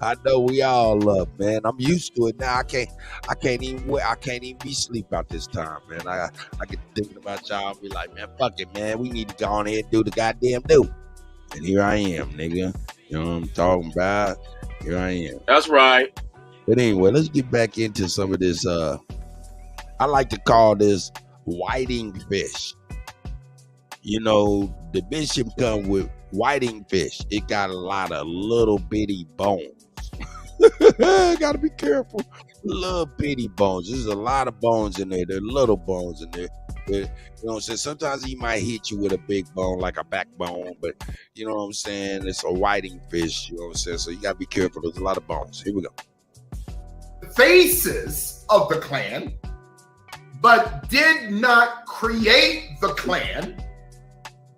I know we all up, man. I'm used to it now. I can't even be asleep out this time, man. I get thinking about y'all and be like, man, fuck it, man. We need to go on ahead and do the goddamn do. And here I am, nigga. You know what I'm talking about? Here I am. That's right. But anyway, let's get back into some of this. I like to call this whiting fish. You know, the bishop come with whiting fish. It got a lot of little bitty bones. Gotta be careful. Little bitty bones. There's a lot of bones in there. There are little bones in there. But, you know what I'm saying? Sometimes he might hit you with a big bone, like a backbone. But, you know what I'm saying? It's a whiting fish. You know what I'm saying? So you gotta be careful. There's a lot of bones. Here we go. The faces of the Klan, but did not create the Klan.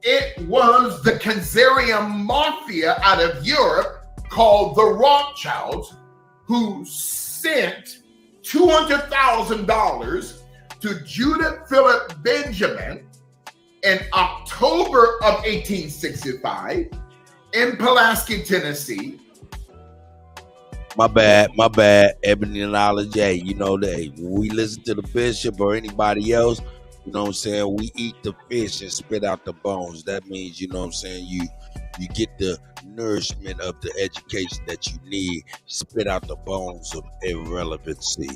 It was the Khazarian mafia out of Europe called the Rothschilds who sent $200,000 to Judah Philip Benjamin in October of 1865 in Pulaski, Tennessee. My bad, Ebony Knowledge. Hey, you know that when we listen to the bishop or anybody else, you know what I'm saying, we eat the fish and spit out the bones. That means, you know what I'm saying, you get the nourishment of the education that you need, spit out the bones of irrelevancy.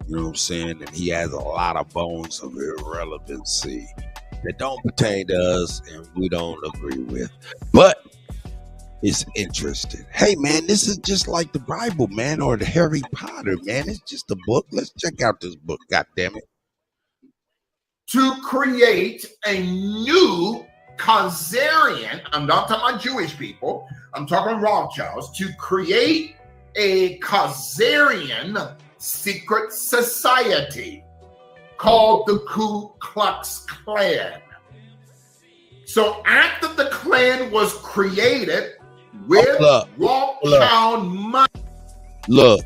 You know what I'm saying? And he has a lot of bones of irrelevancy that don't pertain to us and we don't agree with. But it's interesting. Hey, man, this is just like the Bible, man, or the Harry Potter, man. It's just a book. Let's check out this book, goddammit. To create a new Khazarian, I'm not talking about Jewish people, I'm talking Rothschilds, to create a Khazarian secret society called the Ku Klux Klan. So after the Klan was created with Rothschild money. Look,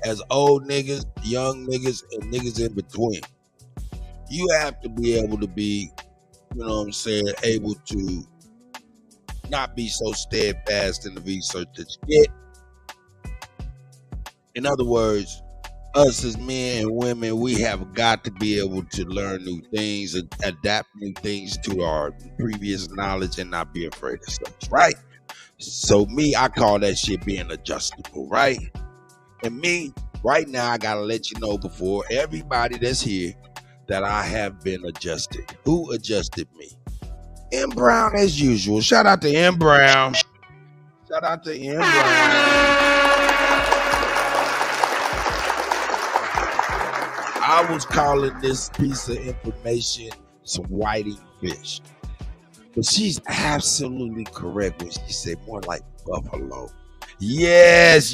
as old niggas, young niggas, and niggas in between, you have to be able to be, you know what I'm saying, able to not be so steadfast in the research that you get. In other words, us as men and women, we have got to be able to learn new things and adapt new things to our previous knowledge and not be afraid of stuff, right? So me, I call that shit being adjustable, right? And me, right now, I gotta let you know before everybody that's here that I have been adjusted. Who adjusted me? M. Brown as usual. Shout out to M. Brown. Shout out to M. Brown. I was calling this piece of information some whiting fish. But she's absolutely correct when she said more like buffalo. Yes.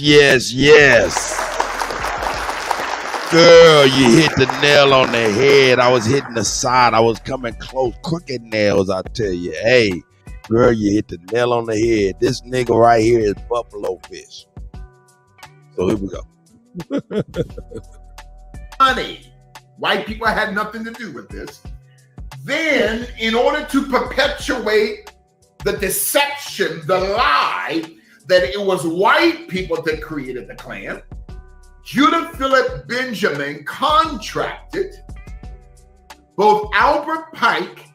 Girl, you hit the nail on the head. I was hitting the side. I was coming close. Crooked nails, I tell you. Hey, girl, you hit the nail on the head. This nigga right here is buffalo fish. So here we go. Money. White people had nothing to do with this. Then, in order to perpetuate the deception, the lie that it was white people that created the Klan, Judah Philip Benjamin contracted both Albert Pike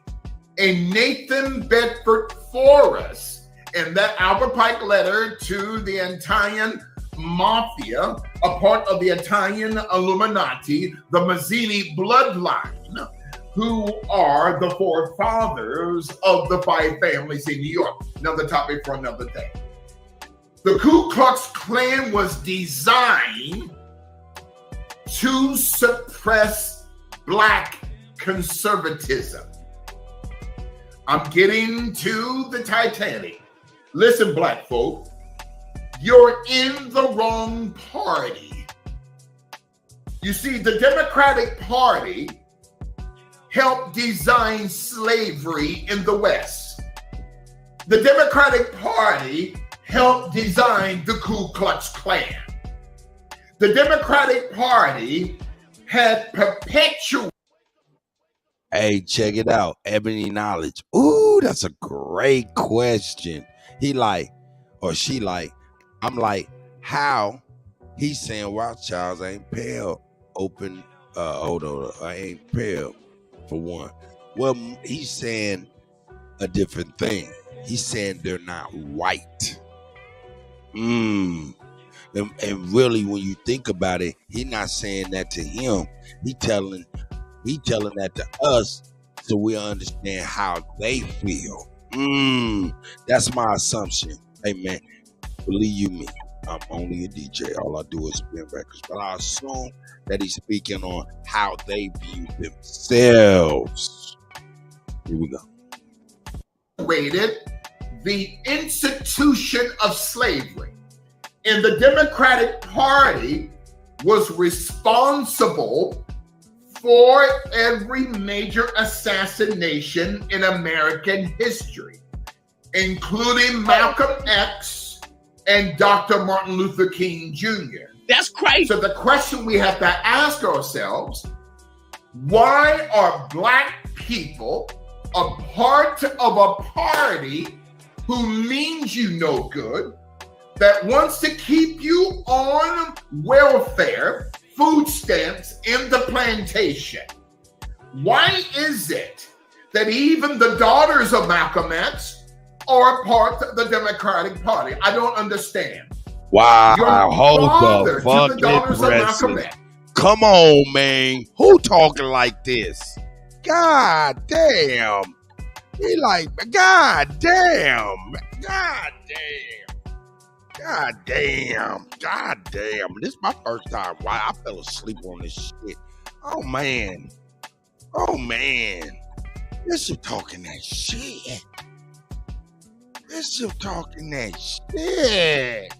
and Nathan Bedford Forrest in that Albert Pike letter to the Italian mafia, a part of the Italian Illuminati, the Mazzini bloodline, who are the forefathers of the 5 families in New York. Another topic for another day. The Ku Klux Klan was designed to suppress Black conservatism. I'm getting to the Titanic. Listen, Black folk, you're in the wrong party. You see, the Democratic Party helped design slavery in the West. The Democratic Party helped design the Ku Klux Klan. The Democratic Party had perpetuated. Hey, check it out. Ebony Knowledge. Ooh, that's a great question. He like, or she like, I'm like, how? He's saying Rothschilds ain't pale. Open, hold on, I ain't pale for one. Well, he's saying a different thing. He's saying they're not white. And really, when you think about it, he's not saying that to him. He telling that to us so we understand how they feel. That's my assumption. Hey man, believe you me, I'm only a DJ. All I do is spin records. But I assume that he's speaking on how they view themselves. Here we go. The institution of slavery. And the Democratic Party was responsible for every major assassination in American history, including Malcolm X and Dr. Martin Luther King Jr. That's crazy. So the question we have to ask ourselves, why are Black people a part of a party who means you no good, that wants to keep you on welfare, food stamps in the plantation? Why is it that even the daughters of Malcolm X are part of the Democratic Party? I don't understand. Wow, hold the fucking daughters of Malcolm breath. X. Come on, man. Who talking like this? God damn. He like, God damn. God damn. God damn. God damn. This is my first time. Wow, I fell asleep on this shit. Oh, man. Oh, man. This you talking that shit. This you talking that shit.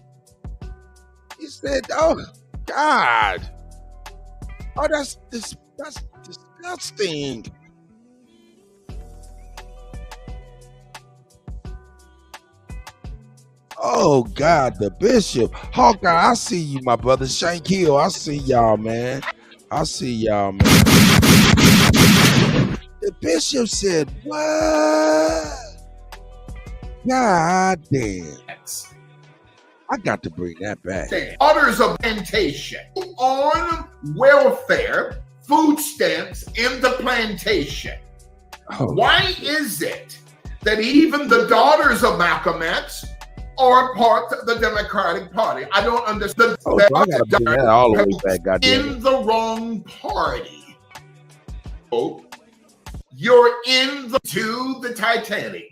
He said, oh, God. Oh, that's disgusting. Oh, God, the bishop. Hawkeye, I see you, my brother. Shank Hill, I see y'all, man. I see y'all, man. The bishop said, what? God damn. I got to bring that back. Daughters of plantation on welfare, food stamps in the plantation. Oh, why is it that even the daughters of Malcolm X are part of the Democratic Party? I don't understand. Oh, so I gotta bring that all the way back, goddamn. In the wrong party. Oh, you're to the Titanic.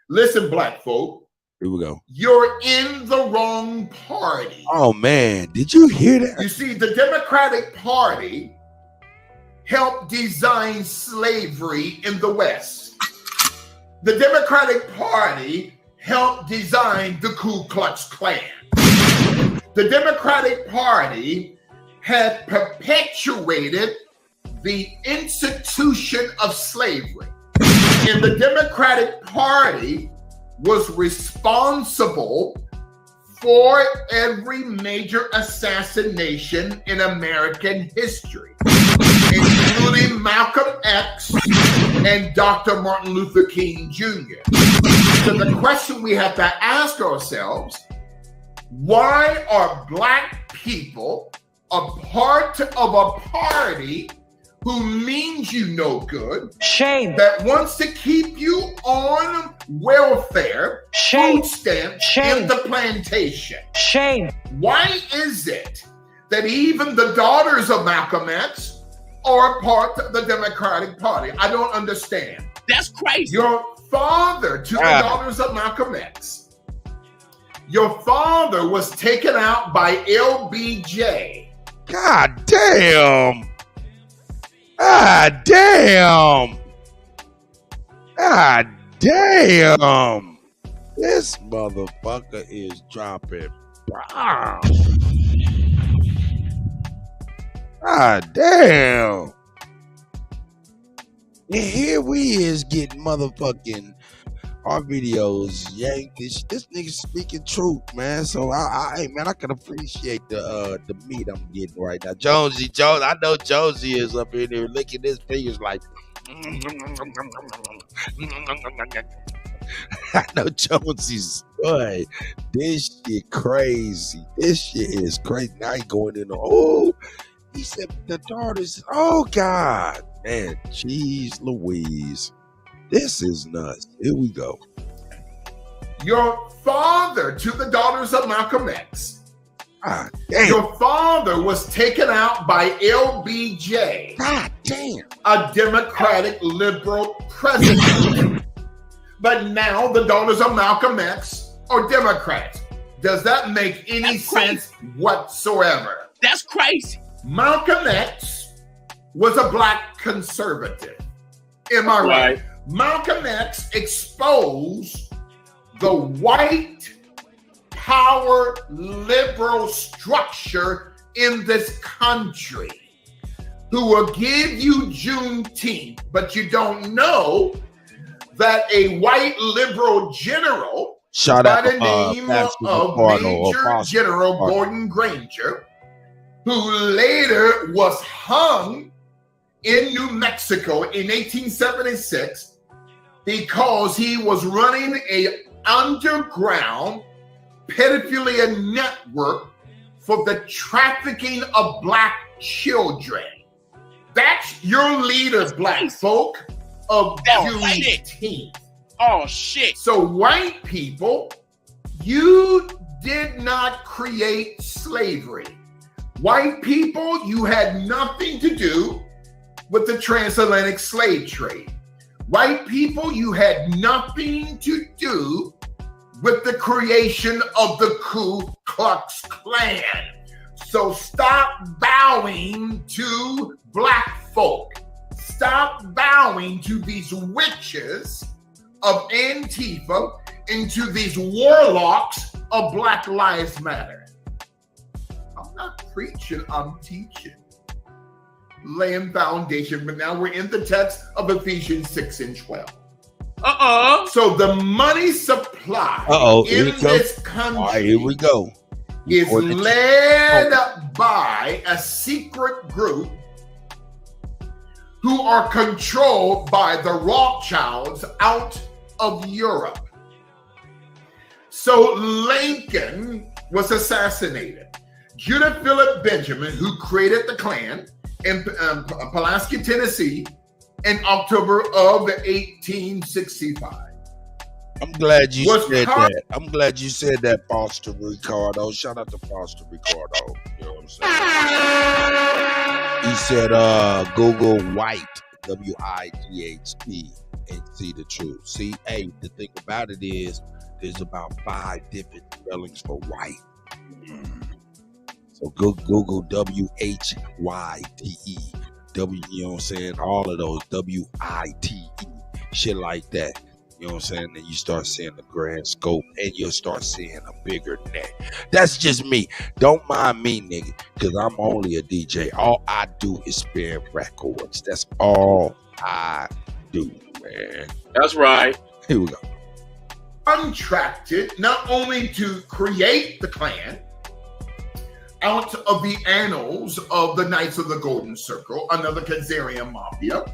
Listen, Black folk. Here we go. You're in the wrong party. Oh, man. Did you hear that? You see, the Democratic Party helped design slavery in the West. The Democratic Party helped design the Ku Klux Klan. The Democratic Party had perpetuated the institution of slavery. And the Democratic Party was responsible for every major assassination in American history, including Malcolm X and Dr. Martin Luther King Jr. So the question we have to ask ourselves, why are Black people a part of a party who means you no good, shame, that wants to keep you on welfare, food stamps in the plantation. Shame. Why is it that even the daughters of Malcolm X are part of the Democratic Party? I don't understand. That's crazy. Your father to the daughters of Malcolm X. Your father was taken out by LBJ. God damn. God damn. God damn. This motherfucker is dropping bombs. God damn. And here we is getting motherfucking our videos yanked. This nigga speaking truth, man. So I can appreciate the meat I'm getting right now. Jones, I know Jonesy is up in there licking his fingers like I know Jonesy's boy. This shit crazy. This shit is crazy. Now he going in he said the daughters. Oh God, man, jeez Louise. This is nuts. Here we go. Your father to the daughters of Malcolm X. God damn. Your father was taken out by LBJ. God damn. A Democratic liberal president. But now the daughters of Malcolm X are Democrats. Does that make any sense whatsoever? That's crazy. Malcolm X was a black conservative. Am I right? Malcolm X exposed the white power liberal structure in this country who will give you Juneteenth, but you don't know that a white liberal general by the name of Major General Gordon Granger, who later was hung in New Mexico in 1876 because he was running a underground pedophilia network for the trafficking of black children. That's your leader, black folk, of Juneteenth. Oh, shit. So white people, you did not create slavery. White people, you had nothing to do with the transatlantic slave trade. White people, you had nothing to do with the creation of the Ku Klux Klan. So stop bowing to black folk. Stop bowing to these witches of Antifa and to these warlocks of Black Lives Matter. I'm not preaching, I'm teaching. Laying foundation, but now we're in the text of Ephesians 6 and 12. So the money supply in this country here we go. Is led by a secret group who are controlled by the Rothschilds out of Europe. So Lincoln was assassinated. Judah Philip Benjamin, who created the Klan in Pulaski, Tennessee, in October of 1865. I'm glad you said that. I'm glad you said that, Foster Ricardo. Shout out to Foster Ricardo. You know what I'm saying? He said, Google white, WIGHT, and see the truth. See, hey, the thing about it is, there's about 5 different spellings for white. So Google WHYTE, you know what I'm saying? All of those WITE, shit like that. You know what I'm saying? Then you start seeing the grand scope and you'll start seeing a bigger net. That's just me. Don't mind me, nigga, because I'm only a DJ. All I do is spin records. That's all I do, man. That's right. Here we go. Contracted not only to create the Klan out of the annals of the Knights of the Golden Circle, another Khazarian mafia,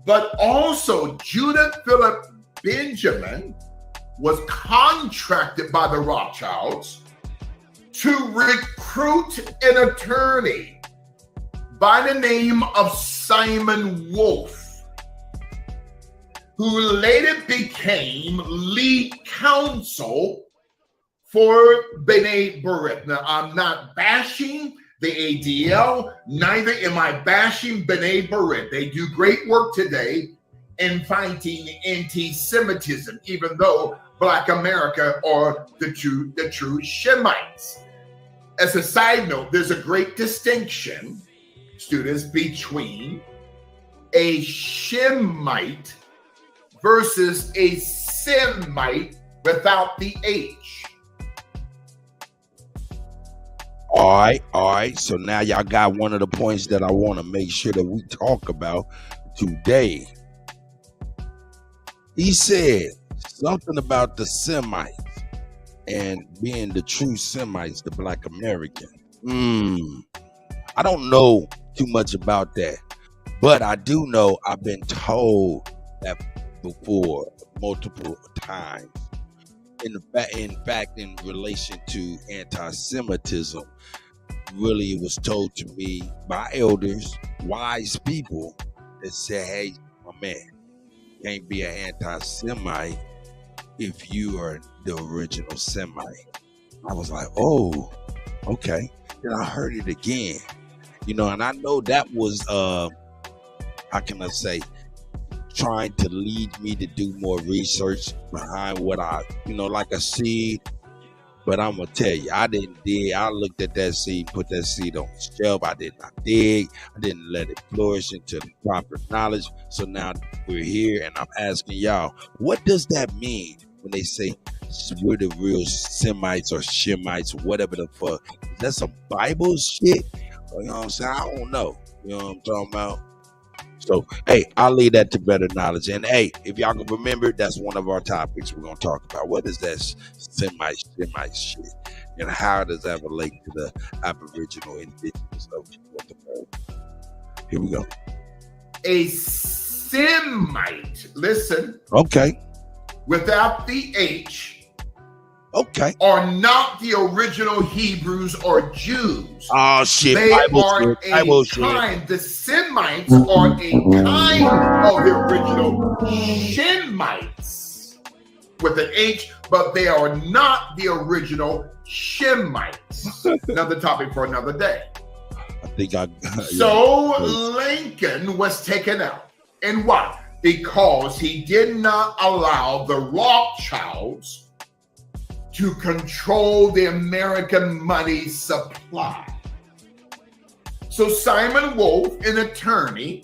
but also Judah Philip Benjamin was contracted by the Rothschilds to recruit an attorney by the name of Simon Wolf, who later became lead counsel for B'nai B'rith. Now, I'm not bashing the ADL, neither am I bashing B'nai B'rith. They do great work today in fighting anti-Semitism, even though Black America are the true Shemites. As a side note, there's a great distinction, students, between a Shemite versus a Semite without the H. All right. So now y'all got one of the points that I want to make sure that we talk about today. He said something about the Semites and being the true Semites, the Black American. I don't know too much about that, but I do know I've been told that before multiple times. In fact, in relation to anti-Semitism, really it was told to me by elders, wise people, that said, hey, my man, you can't be an anti-Semite if you are the original Semite. I was like, oh, okay. Then I heard it again, and I know that was, how can I say, trying to lead me to do more research behind what I, like a seed. But I'm gonna tell you, I didn't dig. I looked at that seed, put that seed on the shelf. I did not dig. I didn't let it flourish into the proper knowledge. So now we're here, and I'm asking y'all, what does that mean when they say we're the real Semites or Shemites, whatever the fuck? Is that some Bible shit? You know what I'm saying? I don't know. You know what I'm talking about? So, hey, I'll leave that to better knowledge. And, hey, if y'all can remember, that's one of our topics we're going to talk about. What is that Semite shit? And how does that relate to the Aboriginal indigenous of North America? Here we go. A Semite, listen. Okay. Without the H. Okay. Are not the original Hebrews or Jews. Oh, shit. They Bible are shit. Bible a kind. Shit. The Semites are a kind of the original Shemites with an H, but they are not the original Shemites. Another topic for another day. I think So Lincoln was taken out. And why? Because he did not allow the Rothschilds to control the American money supply. So Simon Wolf, an attorney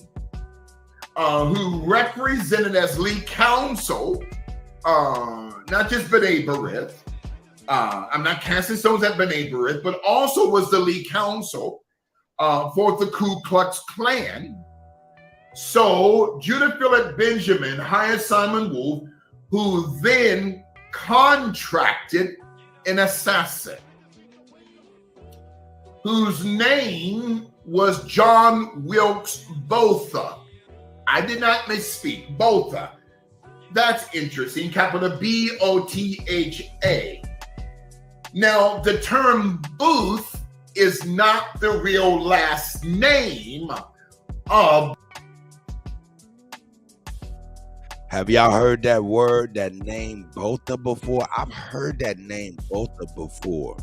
who represented as lead counsel, not just B'nai B'rith, I'm not casting stones at B'nai B'rith, but also was the lead counsel for the Ku Klux Klan. So Judah Philip Benjamin hired Simon Wolf, who then contracted an assassin whose name was John Wilkes Botha. I did not misspeak. Botha. That's interesting. Capital B-O-T-H-A. Now, the term Booth is not the real last name of. Have y'all heard that word, that name Botha before? I've heard that name Botha before.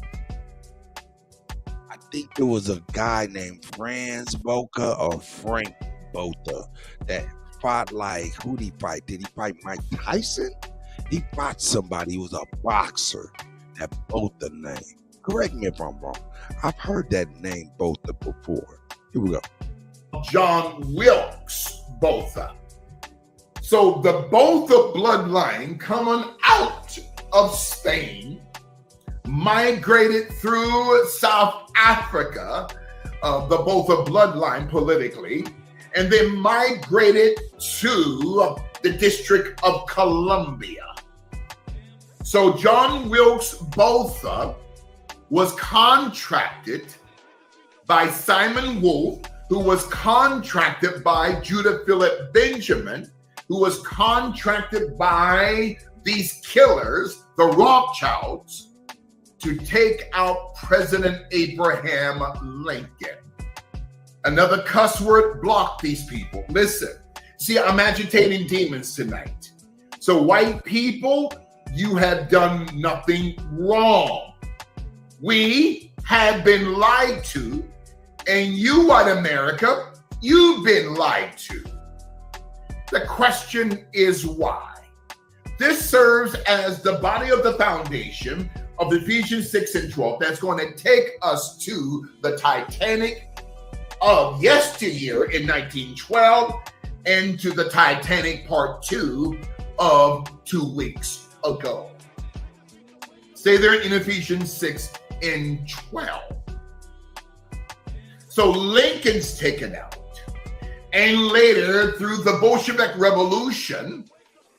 I think there was a guy named Franz Botha or Frank Botha that fought who did he fight? Did he fight Mike Tyson? He fought somebody who was a boxer, that Botha name. Correct me if I'm wrong. I've heard that name Botha before. Here we go. John Wilkes Botha. So the Botha bloodline coming out of Spain, migrated through South Africa, the Botha bloodline politically, and then migrated to the District of Columbia. So John Wilkes Botha was contracted by Simon Wolf, who was contracted by Judah Philip Benjamin, who was contracted by these killers, the Rothschilds, to take out President Abraham Lincoln. Another cuss word, block these people. Listen, see, I'm agitating demons tonight. So white people, you have done nothing wrong. We have been lied to, and you, white America, you've been lied to. The question is why? This serves as the body of the foundation of Ephesians 6 and 12 that's going to take us to the Titanic of yesteryear in 1912 and to the Titanic Part 2 of 2 weeks ago. Stay there in Ephesians 6 and 12. So Lincoln's taken out. And later, through the Bolshevik Revolution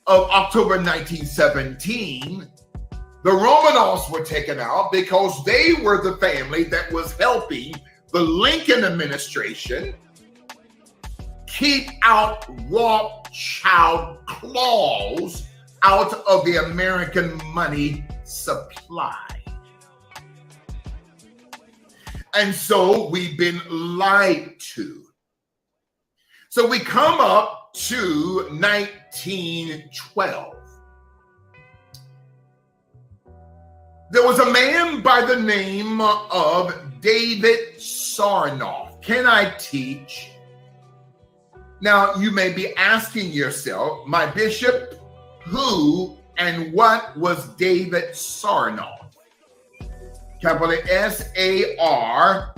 of October 1917, the Romanovs were taken out because they were the family that was helping the Lincoln administration keep out Rothschild claws out of the American money supply. And so we've been lied to. So we come up to 1912. There was a man by the name of David Sarnoff. Can I teach? Now, you may be asking yourself, my bishop, who and what was David Sarnoff? Capital S-A-R-N-O-F-F.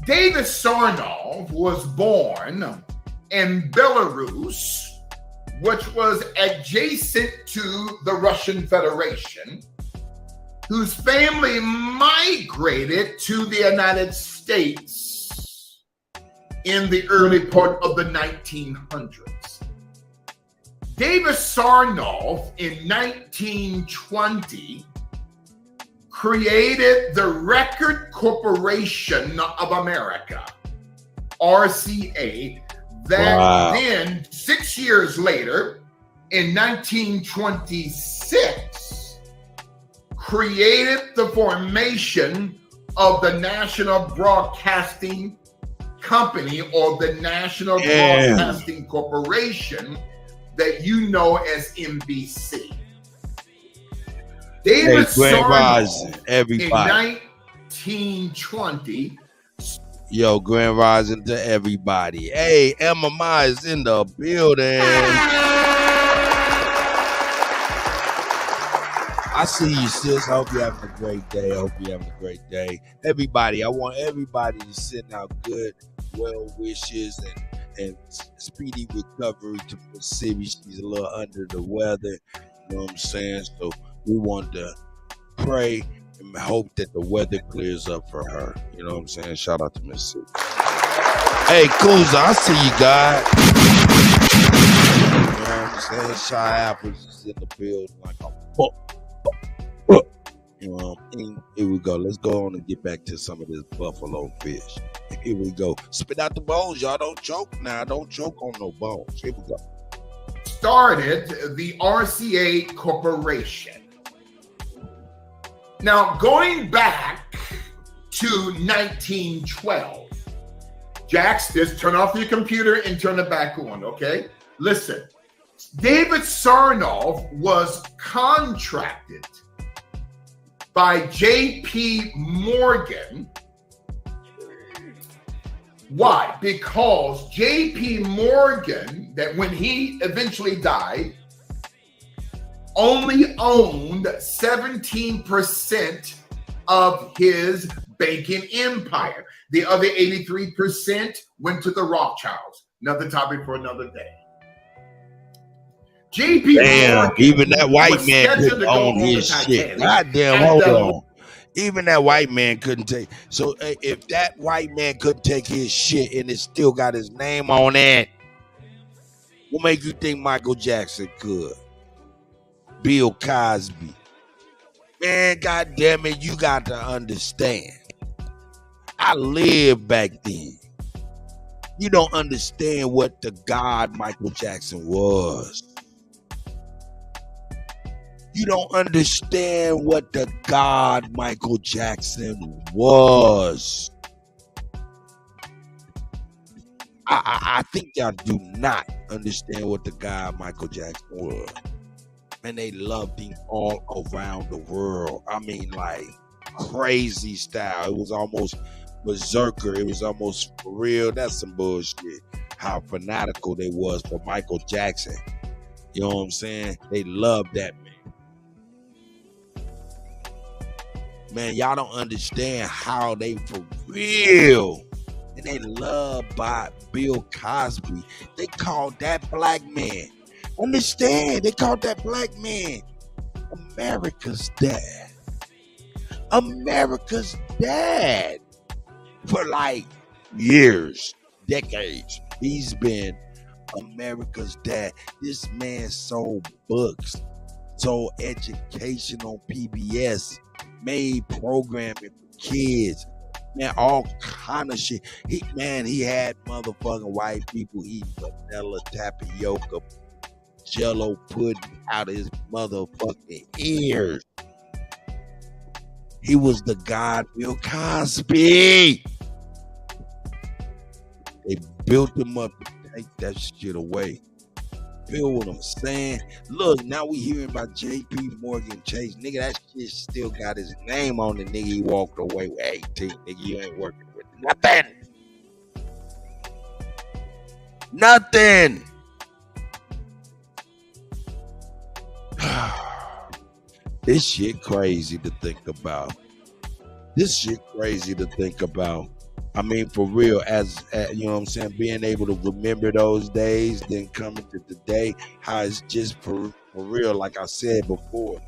David Sarnoff was born in Belarus, which was adjacent to the Russian Federation, whose family migrated to the United States in the early part of the 1900s. David Sarnoff in 1920 created the Record Corporation of America, RCA, that then 6 years later, in 1926, created the formation of the National Broadcasting Company, or the National Broadcasting Corporation, that you know as NBC. David Sarnoff everybody. In 1920. Yo, Grand Rising to everybody. Hey, Emma Ma is in the building. I see you, sis. I hope you're having a great day. Everybody, I want everybody to send out good well wishes and speedy recovery to Miss Siri. She's a little under the weather. You know what I'm saying? So we want to pray and hope that the weather clears up for her. You know what I'm saying? Shout out to Miss Siri. Hey, Kuzma, I see you, God. You know what I'm saying? Shy Apples is in the building like a fuck. You know, here we go. Let's go on and get back to some of this buffalo fish. Here we go. Spit out the bones, y'all. Don't choke now. Don't choke on no bones. Here we go. Started the RCA Corporation. Now, going back to 1912, Jax, just turn off your computer and turn it back on, okay? Listen, David Sarnoff was contracted by J.P. Morgan. Why? Because J.P. Morgan, that when he eventually died, only owned 17% of his banking empire. The other 83% went to the Rothschilds. Another topic for another day. J.P. Morgan, even that white man couldn't own his shit. Goddamn, hold on. Even that white man couldn't take. So if that white man couldn't take his shit and it still got his name on it, what make you think Michael Jackson could? Bill Cosby. Man, goddamn it, you got to understand. I lived back then. You don't understand what the God Michael Jackson was. You don't understand what the God Michael Jackson was. I think y'all do not. understand what the guy Michael Jackson was. And they loved him all around the world. I mean, like, crazy style. It was almost berserker. It was almost for real. That's some bullshit. How fanatical they was for Michael Jackson. You know what I'm saying? They loved that man. Man, y'all don't understand how they for real. And they loved by Bill Cosby. They called that black man. Understand? They called that black man America's dad. America's dad. For like years, decades. He's been America's dad. This man sold books, sold education on PBS, made programming for kids, man, all kind of shit. He had motherfucking white people eating vanilla tapioca, Jello pudding out of his motherfucking ears. He was the God Bill Cosby. They built him up to take that shit away. Feel what I'm saying? Look, now we hearing about J.P. Morgan Chase. Nigga, that shit still got his name on the nigga. He walked away with 18. Nigga, you ain't working with nothing. Nothing. This shit crazy to think about. I mean, for real, as you know what I'm saying, being able to remember those days, then coming to today, how it's just for real, like I said before.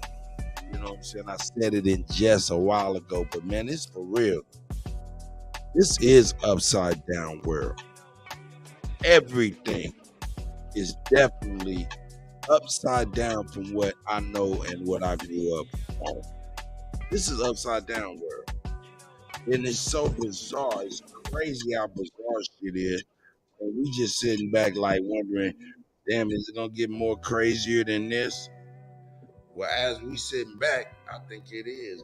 You know what I'm saying? I said it in jest a while ago, but man, it's for real. This is upside down world. Everything is definitely upside down from what I know and what I grew up on. This is upside down world. And it's so bizarre. It's crazy how bizarre shit is. And we just sitting back like wondering, damn, is it gonna get more crazier than this? Well, as we sitting back, I think it is.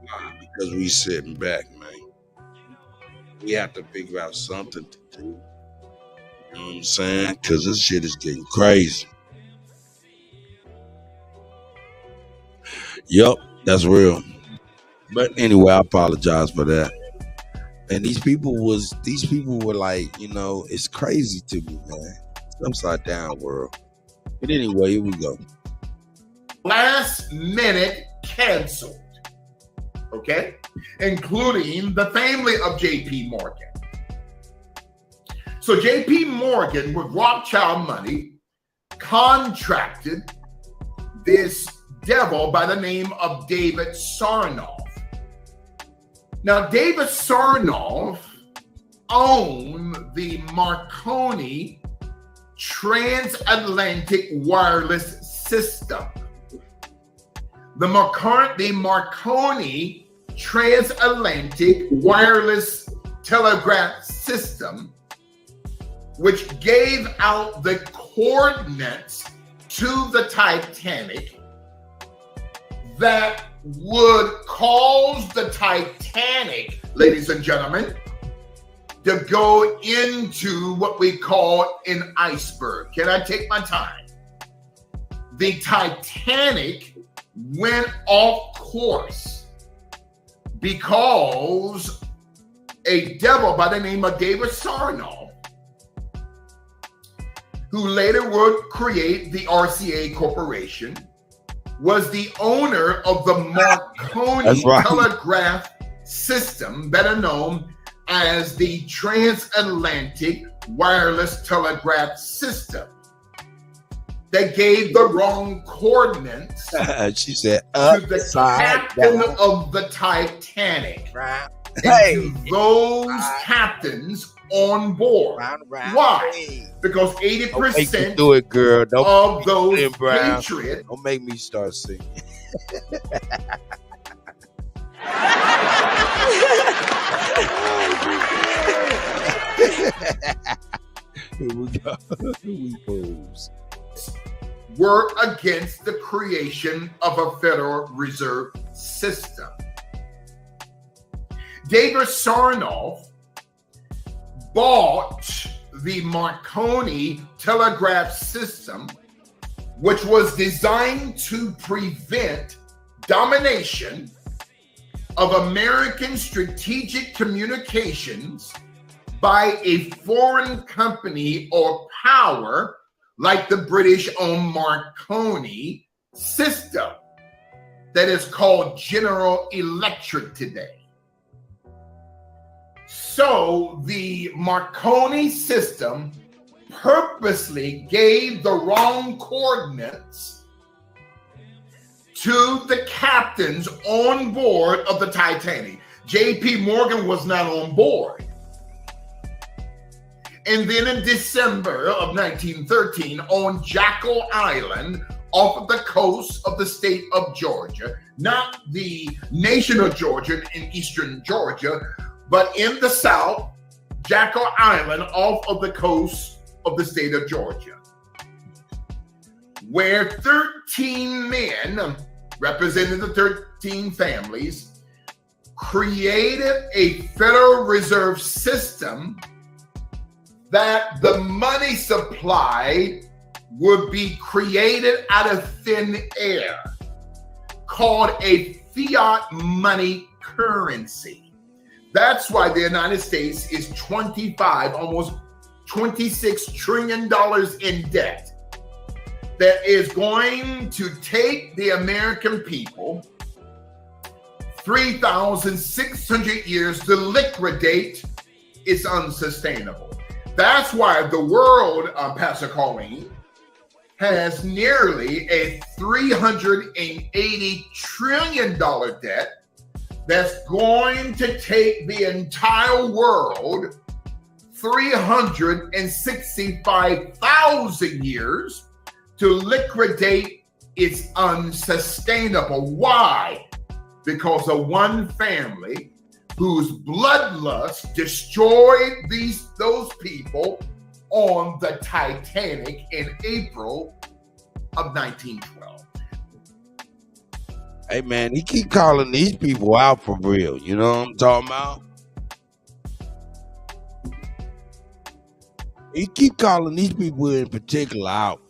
Because we sitting back, man. We have to figure out something to do. You know what I'm saying? Because this shit is getting crazy. Yup, that's real. But anyway, I apologize for that. And these people were like, you know, it's crazy to me, man. It's upside down world. But anyway, here we go. Last minute canceled. Okay? Including the family of J.P. Morgan. So J.P. Morgan, with Rothschild money, contracted this devil by the name of David Sarnoff. Now, David Sarnoff owned the Marconi transatlantic wireless system. The Marconi transatlantic wireless telegraph system, which gave out the coordinates to the Titanic that would cause the Titanic, ladies and gentlemen, to go into what we call an iceberg. Can I take my time? The Titanic went off course because a devil by the name of David Sarnoff, who later would create the RCA Corporation, was the owner of the Marconi telegraph system, better known as the transatlantic wireless telegraph system. They gave the wrong coordinates she said, to the captain of the Titanic. And to those captains on board. Why? Because 80% do it, girl. of those patriots. Don't make me start singing. Here we go. We pose. Were against the creation of a Federal Reserve System. David Sarnoff bought the Marconi telegraph system, which was designed to prevent domination of American strategic communications by a foreign company or power like the British-owned Marconi system that is called General Electric today. So the Marconi system purposely gave the wrong coordinates to the captains on board of the Titanic. J.P. Morgan was not on board. And then in December of 1913, on Jekyll Island, off of the coast of the state of Georgia, not the nation of Georgia in eastern Georgia, but in the south, Jekyll Island off of the coast of the state of Georgia, where 13 men representing the 13 families created a Federal Reserve System that the money supply would be created out of thin air, called a fiat money currency. That's why the United States is almost $26 trillion in debt. That is going to take the American people 3,600 years to liquidate. It's unsustainable. That's why the world, Pastor Colleen, has nearly a $380 trillion debt that's going to take the entire world 365,000 years to liquidate. It's unsustainable. Why? Because of one family whose bloodlust destroyed those people on the Titanic in April of 1912. Hey man, he keep calling these people out for real. You know what I'm talking about? He keep calling these people in particular out.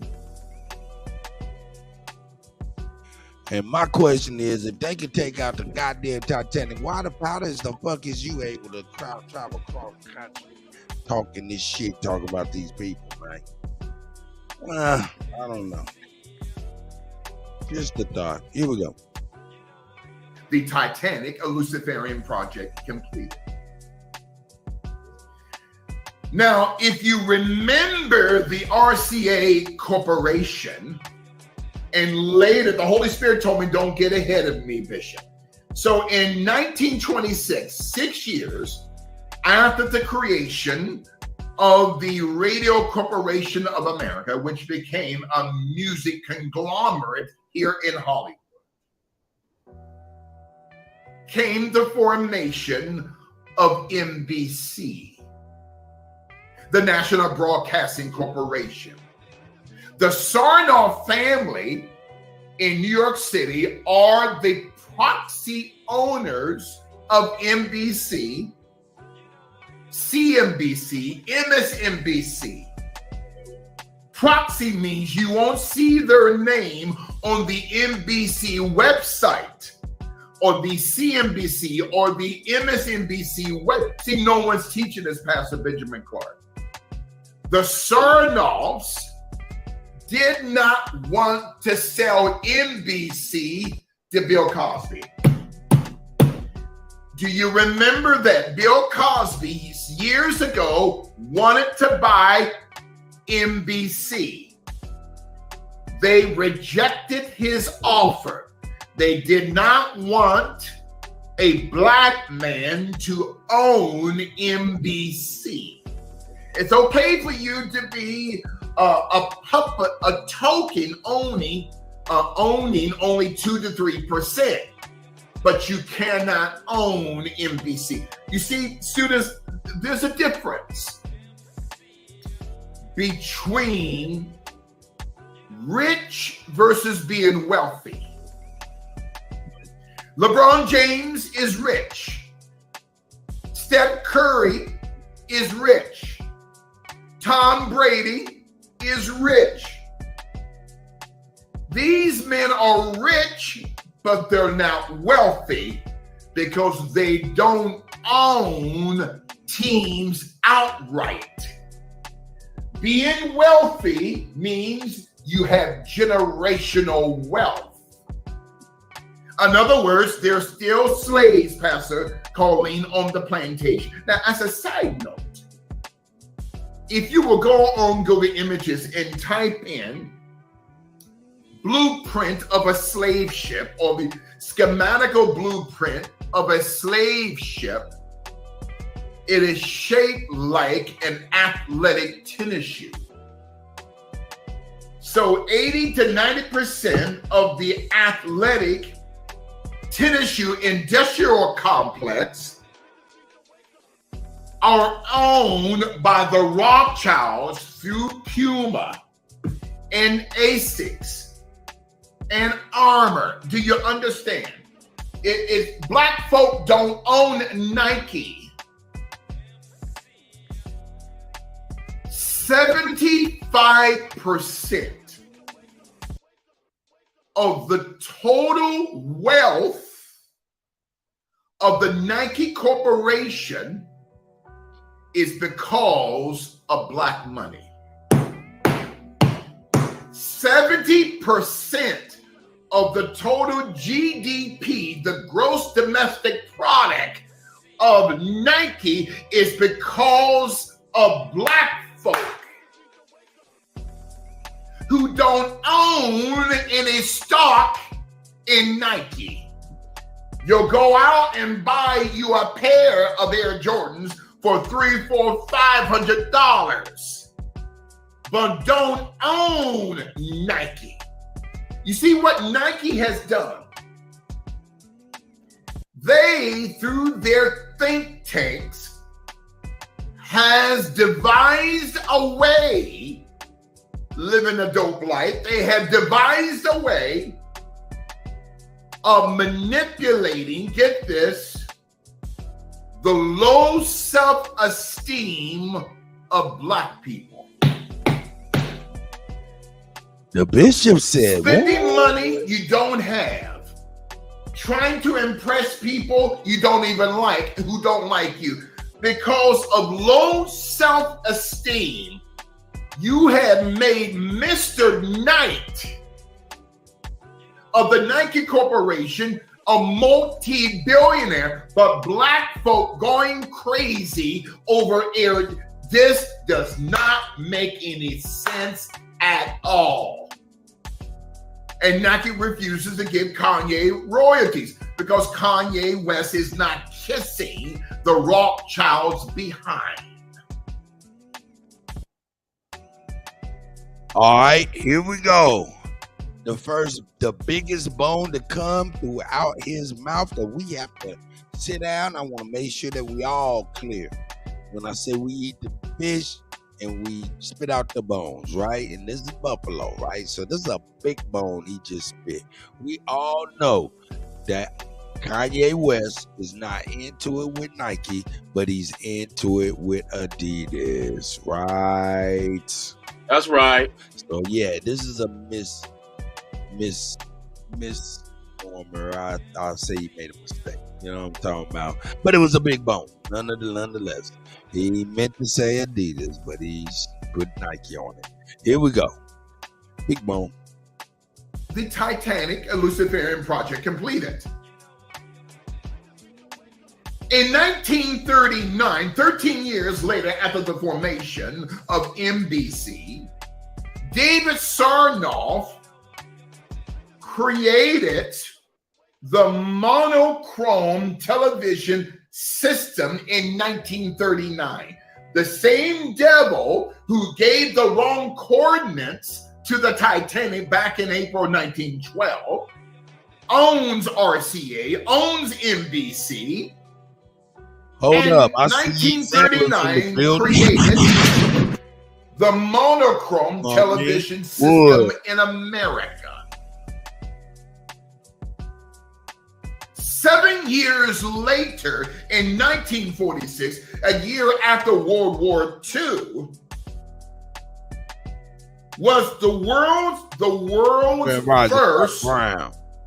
And my question is, if they can take out the goddamn Titanic, how the fuck is you able to travel across the country talking this shit, talking about these people, man? I don't know. Just a thought. Here we go. The Titanic, a Luciferian project, complete. Now, if you remember the RCA Corporation, and later the Holy Spirit told me, don't get ahead of me, Bishop. So in 1926, 6 years after the creation of the Radio Corporation of America, which became a music conglomerate here in Hollywood, came the formation of NBC, the National Broadcasting Corporation. The Sarnoff family in New York City are the proxy owners of NBC, CNBC, MSNBC. Proxy means you won't see their name on the NBC website or the CNBC or the MSNBC web. See, no one's teaching this, Pastor Benjamin Clark. The Sarnoffs did not want to sell NBC to Bill Cosby. Do you remember that Bill Cosby years ago wanted to buy NBC? They rejected his offer. They did not want a black man to own NBC. It's okay for you to be a puppet, a token owning only 2 to 3%, but you cannot own NBC. You see, students, there's a difference between rich versus being wealthy. LeBron James is rich. Steph Curry is rich. Tom Brady is rich. These men are rich, but they're not wealthy because they don't own teams outright. Being wealthy means you have generational wealth. In other words, they're still slaves, Pastor Colleen, on the plantation. Now, as a side note, if you will go on Google Images and type in blueprint of a slave ship or the schematical blueprint of a slave ship, it is shaped like an athletic tennis shoe. So 80 to 90% of the athletic tennis shoe industrial complex are owned by the Rothschilds through Puma and Asics and Armour. Do you understand? Black folk don't own Nike. 75% of the total wealth of the Nike Corporation is because of black money. 70% of the total GDP, the gross domestic product of Nike, is because of black folk who don't own any stock in Nike. You'll go out and buy you a pair of Air Jordans for $300, $400, $500, but don't own Nike. You see what Nike has done? They, through their think tanks, has devised a way, living a dope life, they have devised a way of manipulating, get this, the low self-esteem of black people. The bishop said, spending money you don't have, trying to impress people you don't even like, who don't like you. Because of low self-esteem, you have made Mr. Knight of the Nike Corporation a multi-billionaire, but black folk going crazy over Air. This does not make any sense at all. And Nike refuses to give Kanye royalties because Kanye West is not kissing the Rothschilds behind. All right, here we go. The biggest bone to come throughout his mouth that we have to sit down. I want to make sure that we all clear. When I say we eat the fish and we spit out the bones, right? And this is buffalo, right? So this is a big bone he just spit. We all know that Kanye West is not into it with Nike, but he's into it with Adidas, right? That's right. So yeah, this is a misnomer. I'll say he made a mistake. You know what I'm talking about? But it was a big bone, nonetheless. He meant to say Adidas, but he's put Nike on it. Here we go. Big bone. The Titanic, a Luciferian project, completed. In 1939, 13 years later after the formation of NBC, David Sarnoff created the monochrome television system in 1939. The same devil who gave the wrong coordinates to the Titanic back in April 1912 owns RCA, owns NBC. Hold up. I 1939 created the monochrome television system in America. 7 years later, in 1946, a year after World War II, was the world's first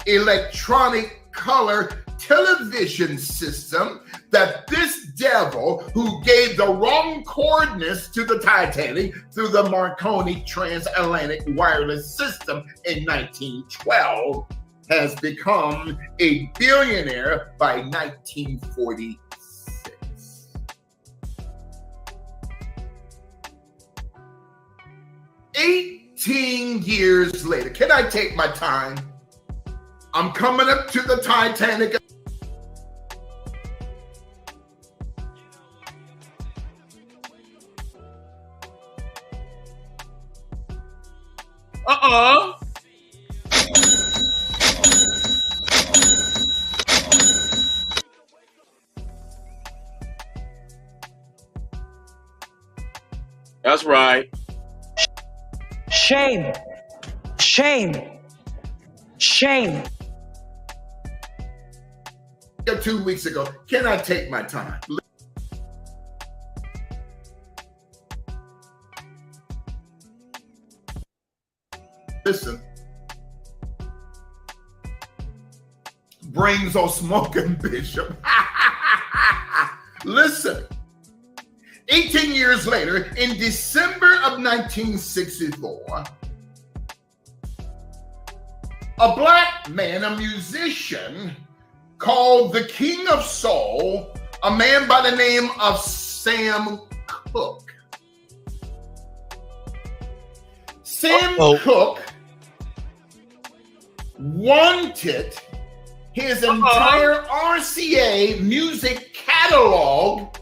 electronic color television system that this devil who gave the wrong coordinates to the Titanic through the Marconi transatlantic wireless system in 1912 has become a billionaire by 1946. 18 years later, can I take my time? I'm coming up to the Titanic. That's right. Shame. Shame. Shame. 2 weeks ago, can I take my time? Listen. Brings on smoking bishop. Listen. 18 years later, in December of 1964, a black man, a musician, called the King of Soul, a man by the name of Sam Cooke. Sam Cooke wanted his entire RCA music catalog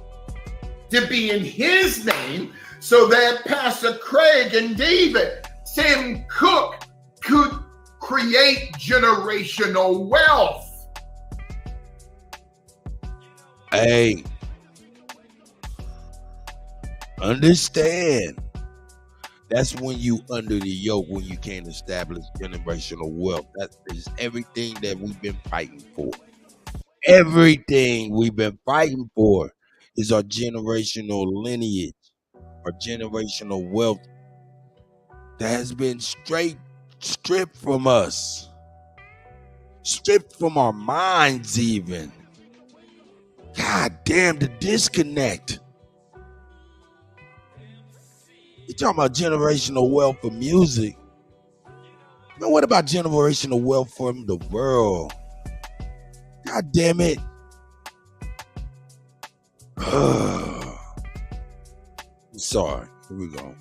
to be in his name so that Pastor Craig and David, Sam Cooke, could create generational wealth. Hey, understand, that's when you under the yoke, when you can't establish generational wealth. That is everything that we've been fighting for. Everything we've been fighting for is our generational lineage, our generational wealth that has been stripped from us, stripped from our minds even. God damn, the disconnect. You talking about generational wealth for music. Man, what about generational wealth from the world? God damn it. I'm sorry. Here we go.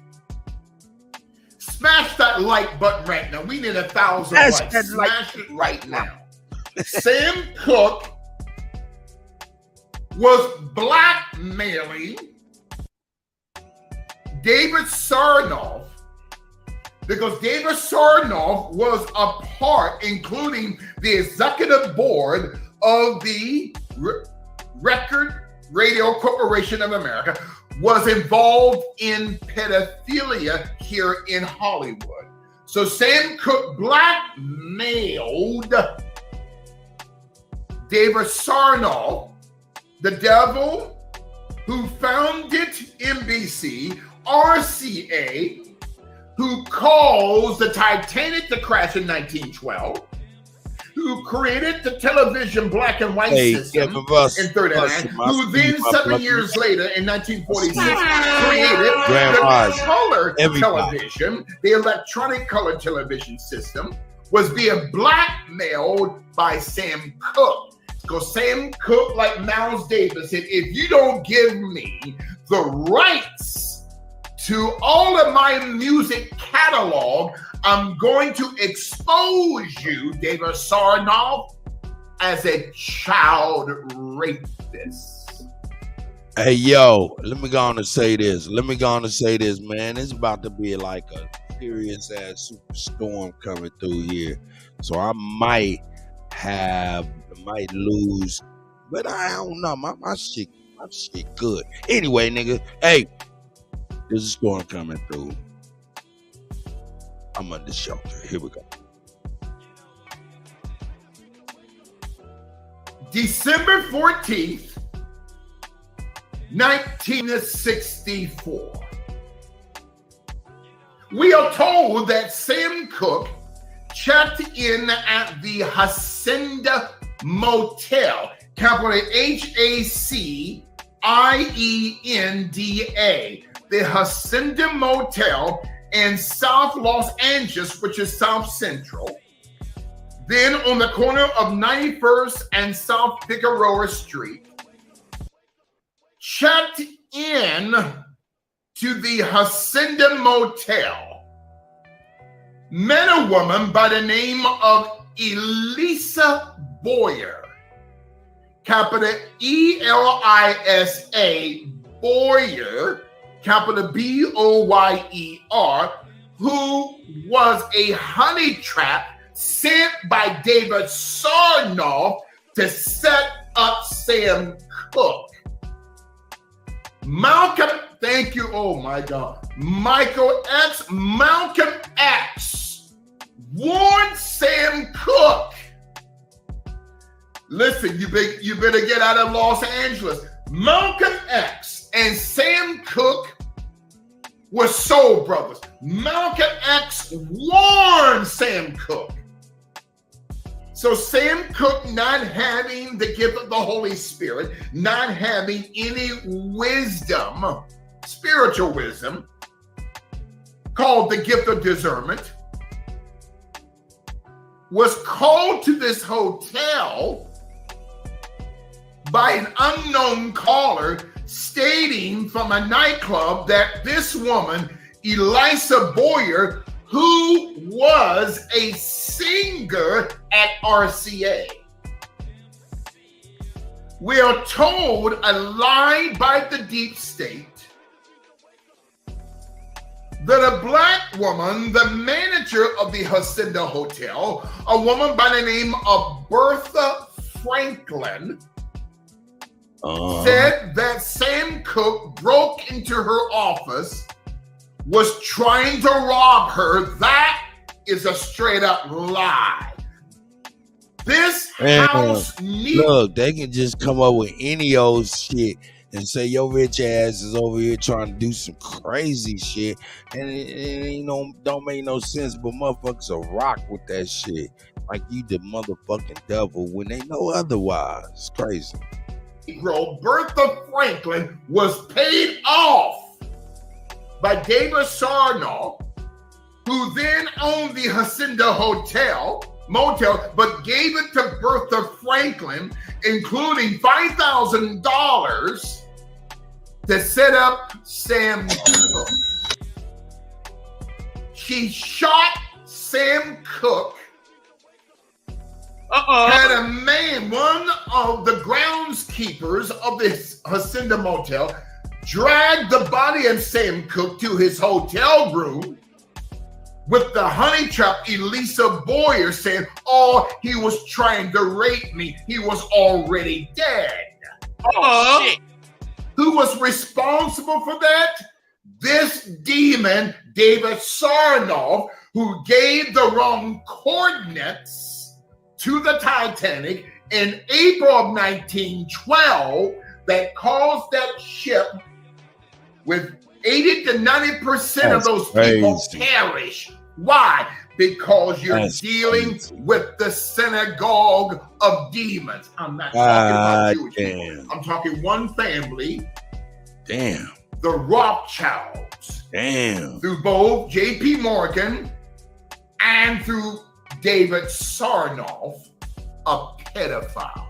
Smash that like button right now. We need 1,000 likes. Smash it right now. Sam Cooke was blackmailing David Sarnoff because David Sarnoff was a part, including the executive board of the Record Radio Corporation of America, was involved in pedophilia here in Hollywood. So Sam Cooke blackmailed David Sarnoff, the devil who founded NBC, RCA, who caused the Titanic to crash in 1912, who created the television black and white system in 1939, who then 7 years later in 1946 created the color television, the electronic color television system, was being blackmailed by Sam Cooke. Because Sam Cooke, like Miles Davis, said, if you don't give me the rights to all of my music catalog, I'm going to expose you, David Sarnoff, as a child rapist. Hey, yo, let me go on and say this. Man. It's about to be like a serious ass superstorm coming through here. So I might lose, but I don't know. My shit good. Anyway, nigga, hey, there's a storm coming through. I'm under shelter. Here we go. December 14th, 1964. We are told that Sam Cooke checked in at the Hacienda Motel, capital Hacienda, the Hacienda Motel in South Los Angeles, which is South Central. Then on the corner of 91st and South Figueroa Street, checked in to the Hacienda Motel, met a woman by the name of Elisa Boyer, capital Elisa Boyer, capital Boyer, who was a honey trap sent by David Sarnoff to set up Sam Cooke. Malcolm, thank you, oh my God. Malcolm X warned Sam Cooke. Listen, you better get out of Los Angeles. Malcolm X and Sam Cooke were soul brothers. Malcolm X warned Sam Cooke. So Sam Cooke, not having the gift of the Holy Spirit, not having any wisdom, spiritual wisdom, called the gift of discernment, was called to this hotel by an unknown caller stating from a nightclub that this woman, Elisa Boyer, who was a singer at RCA. We are told a lie by the deep state that a black woman, the manager of the Hacienda Hotel, a woman by the name of Bertha Franklin, said that Sam Cooke broke into her office, was trying to rob her. That is a straight up lie. This house needs... Look, they can just come up with any old shit and say your rich ass is over here trying to do some crazy shit, and it don't make no sense, but motherfuckers will rock with that shit like you the motherfucking devil when they know otherwise. It's crazy. Bertha Franklin was paid off by David Sarnoff, who then owned the Hacienda Motel, but gave it to Bertha Franklin, including $5,000 to set up Sam Cooke. She shot Sam Cooke. Had a man, one of the groundskeepers of this Hacienda Motel, dragged the body of Sam Cooke to his hotel room with the honey trap Elisa Boyer saying, oh, he was trying to rape me. He was already dead. Oh, shit. Who was responsible for that? This demon, David Sarnoff, who gave the wrong coordinates to the Titanic in April of 1912 that caused that ship with 80 to 90% of those people perish. Why? Because you're dealing with the synagogue of demons. I'm not talking about Jewish people. I'm talking one family. Damn. The Rothschilds. Damn. Through both J.P. Morgan and through David Sarnoff, a pedophile.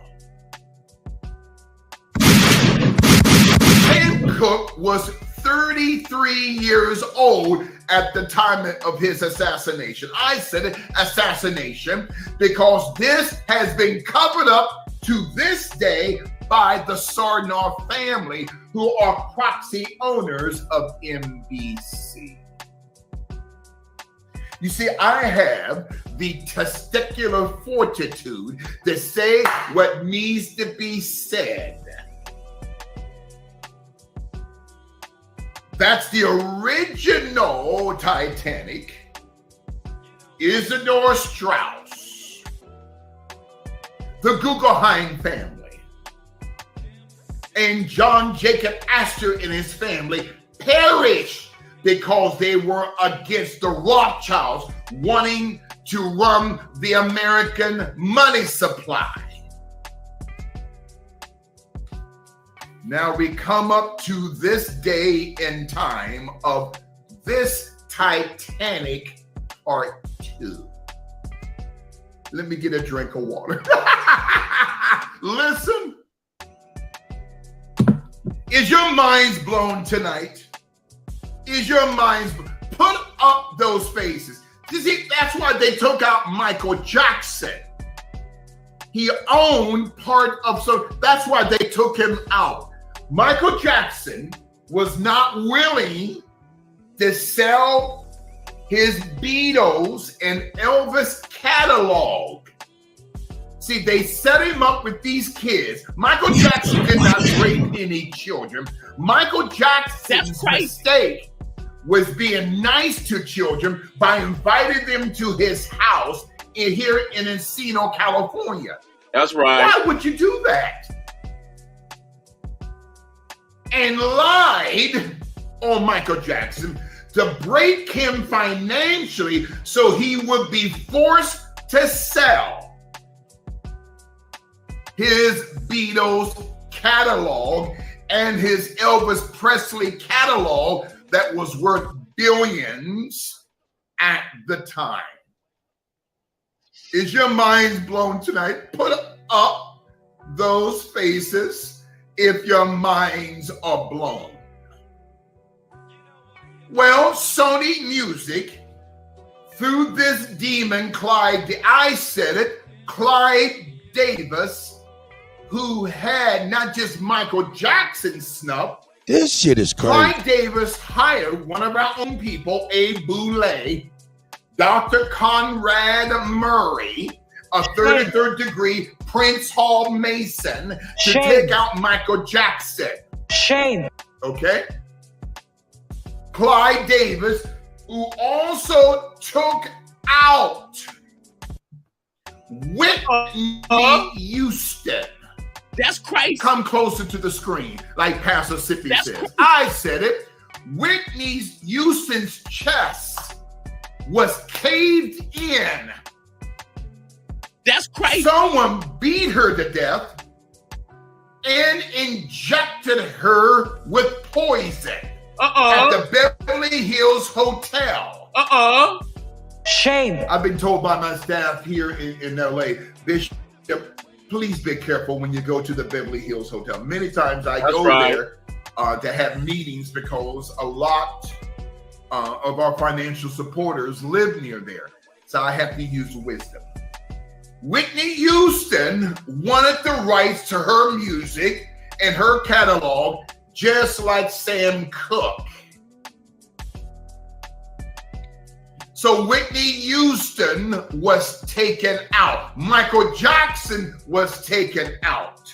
Sam Cooke was 33 years old at the time of his assassination. I said assassination because this has been covered up to this day by the Sarnoff family, who are proxy owners of NBC. You see, I have the testicular fortitude to say what needs to be said. That's the original Titanic. Isidor Straus, the Guggenheim family, and John Jacob Astor and his family perished because they were against the Rothschilds wanting to run the American money supply. Now we come up to this day and time of this Titanic Part 2. Let me get a drink of water. Listen. Is your minds blown tonight? Is your minds blown? Put up those faces. You see, that's why they took out Michael Jackson. He owned part of, so that's why they took him out. Michael Jackson was not willing to sell his Beatles and Elvis catalog. See, they set him up with these kids. Michael Jackson did not rape any children. Michael Jackson's mistake was being nice to children by inviting them to his house here in Encino, California. That's right. Why would you do that? And lied on Michael Jackson to break him financially so he would be forced to sell his Beatles catalog and his Elvis Presley catalog that was worth billions at the time. Is your mind blown tonight? Put up those faces if your minds are blown. Well, Sony Music, through this demon, Clyde Davis, who had not just Michael Jackson snubbed. This shit is crazy. Clyde Davis hired one of our own people, Abe Boulay, Dr. Conrad Murray, a 33rd degree Prince Hall Mason, to take out Michael Jackson. Shame. Okay? Clyde Davis, who also took out Whitney Houston. That's crazy. Come closer to the screen, like Pastor Sippy says. Crazy. I said it. Whitney Houston's chest was caved in. That's crazy. Someone beat her to death and injected her with poison at the Beverly Hills Hotel. Shame. I've been told by my staff here in LA, Bishop, please be careful when you go to the Beverly Hills Hotel. Many times I go there to have meetings because a lot of our financial supporters live near there. So I have to use wisdom. Whitney Houston wanted the rights to her music and her catalog just like Sam Cooke. So Whitney Houston was taken out. Michael Jackson was taken out.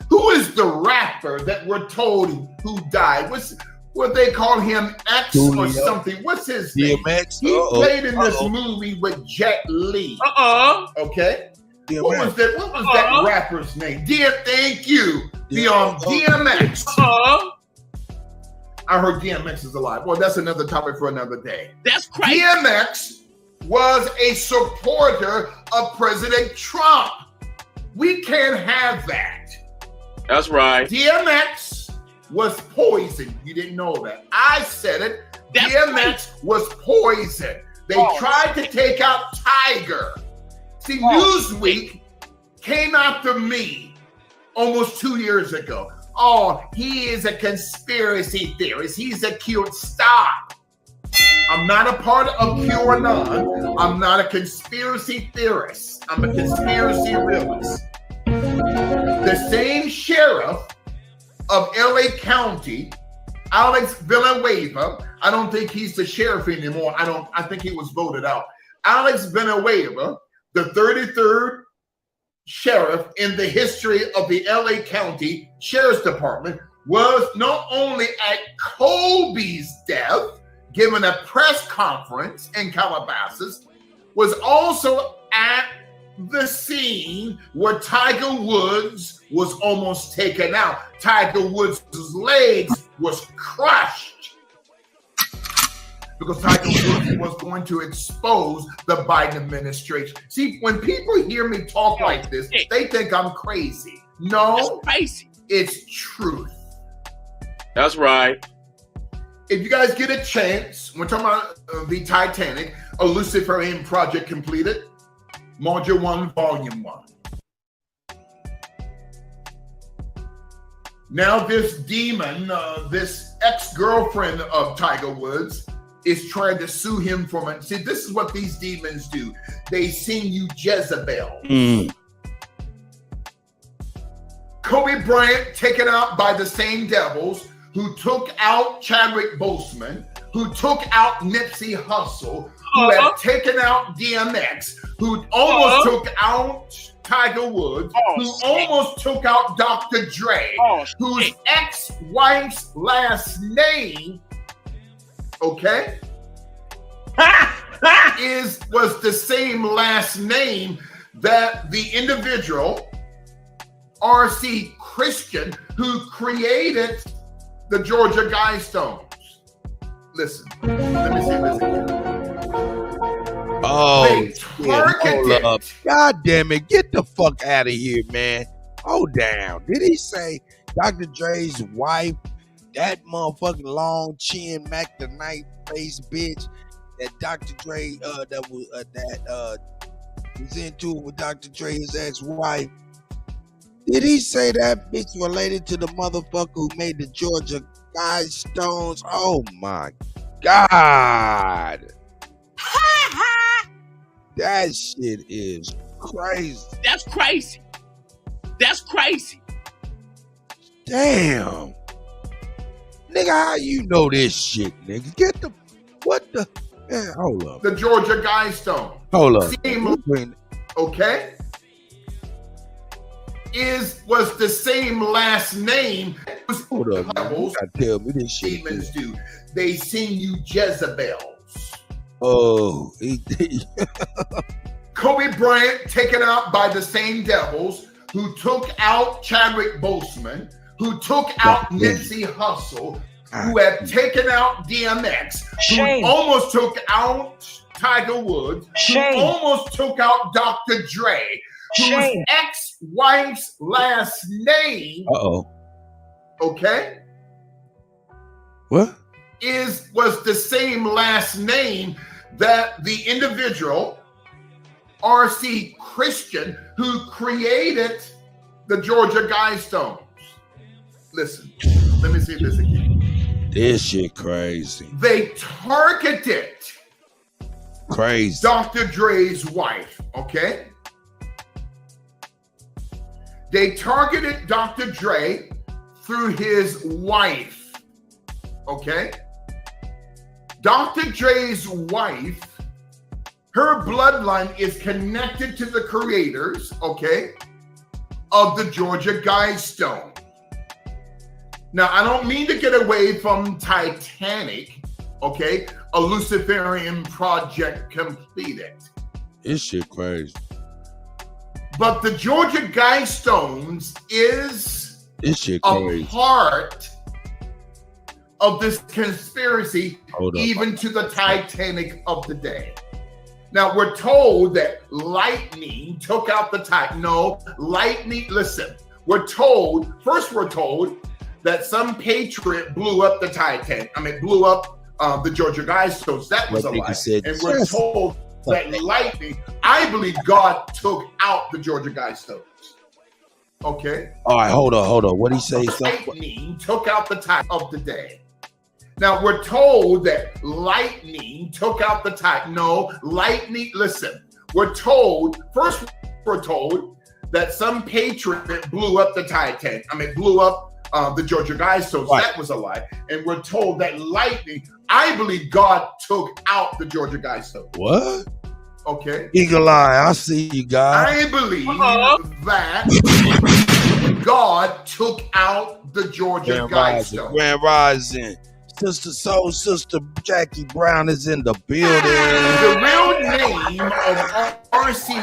Who is the rapper that we're told who died? What they call him, X or something? What's his name? DMX. He played in this movie with Jet Li. Okay. DMX. What was that rapper's name? Thank you. DMX. I heard DMX is alive. Well, that's another topic for another day. That's crazy. DMX was a supporter of President Trump. We can't have that. That's right. DMX was poisoned. You didn't know that. I said it. DMX was poisoned. They tried to take out Tiger. See, Newsweek came after me almost 2 years ago. Oh, he is a conspiracy theorist. He's a cute. Stop. I'm not a part of QAnon. I'm not a conspiracy theorist. I'm a conspiracy realist. The same sheriff of LA County, Alex Villanueva, I don't think he's the sheriff anymore. I think he was voted out. Alex Villanueva, the 33rd sheriff in the history of the LA County Sheriff's Department, was not only at Kobe's death, given a press conference in Calabasas, was also at the scene where Tiger Woods was almost taken out. Tiger Woods' legs was crushed. because Tiger Woods was going to expose the Biden administration. See, when people hear me talk like this, they think I'm crazy. No, That's crazy. it's truth. That's right. If you guys get a chance, we're talking about the Titanic, a Luciferian project completed, Module 1, Volume 1. Now this demon, this ex-girlfriend of Tiger Woods, is trying to sue him from it. See, this is what these demons do. They sing you Jezebel. Kobe Bryant taken out by the same devils who took out Chadwick Boseman, who took out Nipsey Hussle, who have taken out DMX, who almost took out Tiger Woods, who almost took out Dr. Dre, whose ex-wife's last name, okay, was the same last name that the individual, R.C. Christian, who created the Georgia Guidestones. Listen, let me see this again. Oh, Hold up. God damn it. Get the fuck out of here, man. Hold down. Did he say Dr. Dre's wife, that motherfucking long chin, Mac the Night face bitch, that Dr. Dre was into it with Dr. Dre, his ex-wife? Did he say that bitch related to the motherfucker who made the Georgia Guidestones? Oh my God. That shit is crazy. That's crazy. That's crazy. Damn. Nigga, how you know this shit, nigga? Get the, what the, man, hold up. The Georgia Guidestone. Hold up. Okay? Was the same last name. Hold up, man. You gotta tell me this shit. Demons do. They sing you Jezebels. Oh. Kobe Bryant taken out by the same devils who took out Chadwick Boseman, who took out Nipsey Hussle, who have taken out DMX, who almost took out Tiger Woods, who almost took out Dr. Dre, whose ex-wife's last name, okay, what? Was the same last name that the individual, R.C. Christian, who created the Georgia Guidestones. Listen, let me see this again. This shit crazy. They targeted crazy Dr. Dre's wife, okay? They targeted Dr. Dre through his wife, okay? Dr. Dre's wife, her bloodline is connected to the creators, okay, of the Georgia Guidestone. Now, I don't mean to get away from Titanic, okay, a Luciferian project completed. This shit crazy. But the Georgia Guidestones is this shit crazy. A part of this conspiracy, even to the Titanic of the day. Now, we're told that lightning took out the Titanic. No, lightning, listen, we're told that some patriot blew up the Titanic. I mean, blew up the Georgia Guidestones. That was a lie. And we're told that lightning, I believe God took out the Georgia Guidestones. Okay? All right, hold on. What did he say? Lightning took out the Titanic of the day. Now, we're told that lightning took out the Titanic. No, lightning, listen, we're told that some patriot blew up the Titanic. I mean, blew up the Georgia Guidestones. Right. That was a lie. And we're told that lightning, I believe God took out the Georgia Guidestones. What? Okay. Eagle Eye, I see you guys. I believe that God took out the Georgia Guidestones. Grand Rising. Sister Soul, Sister Jackie Brown is in the building. The real name of R.C.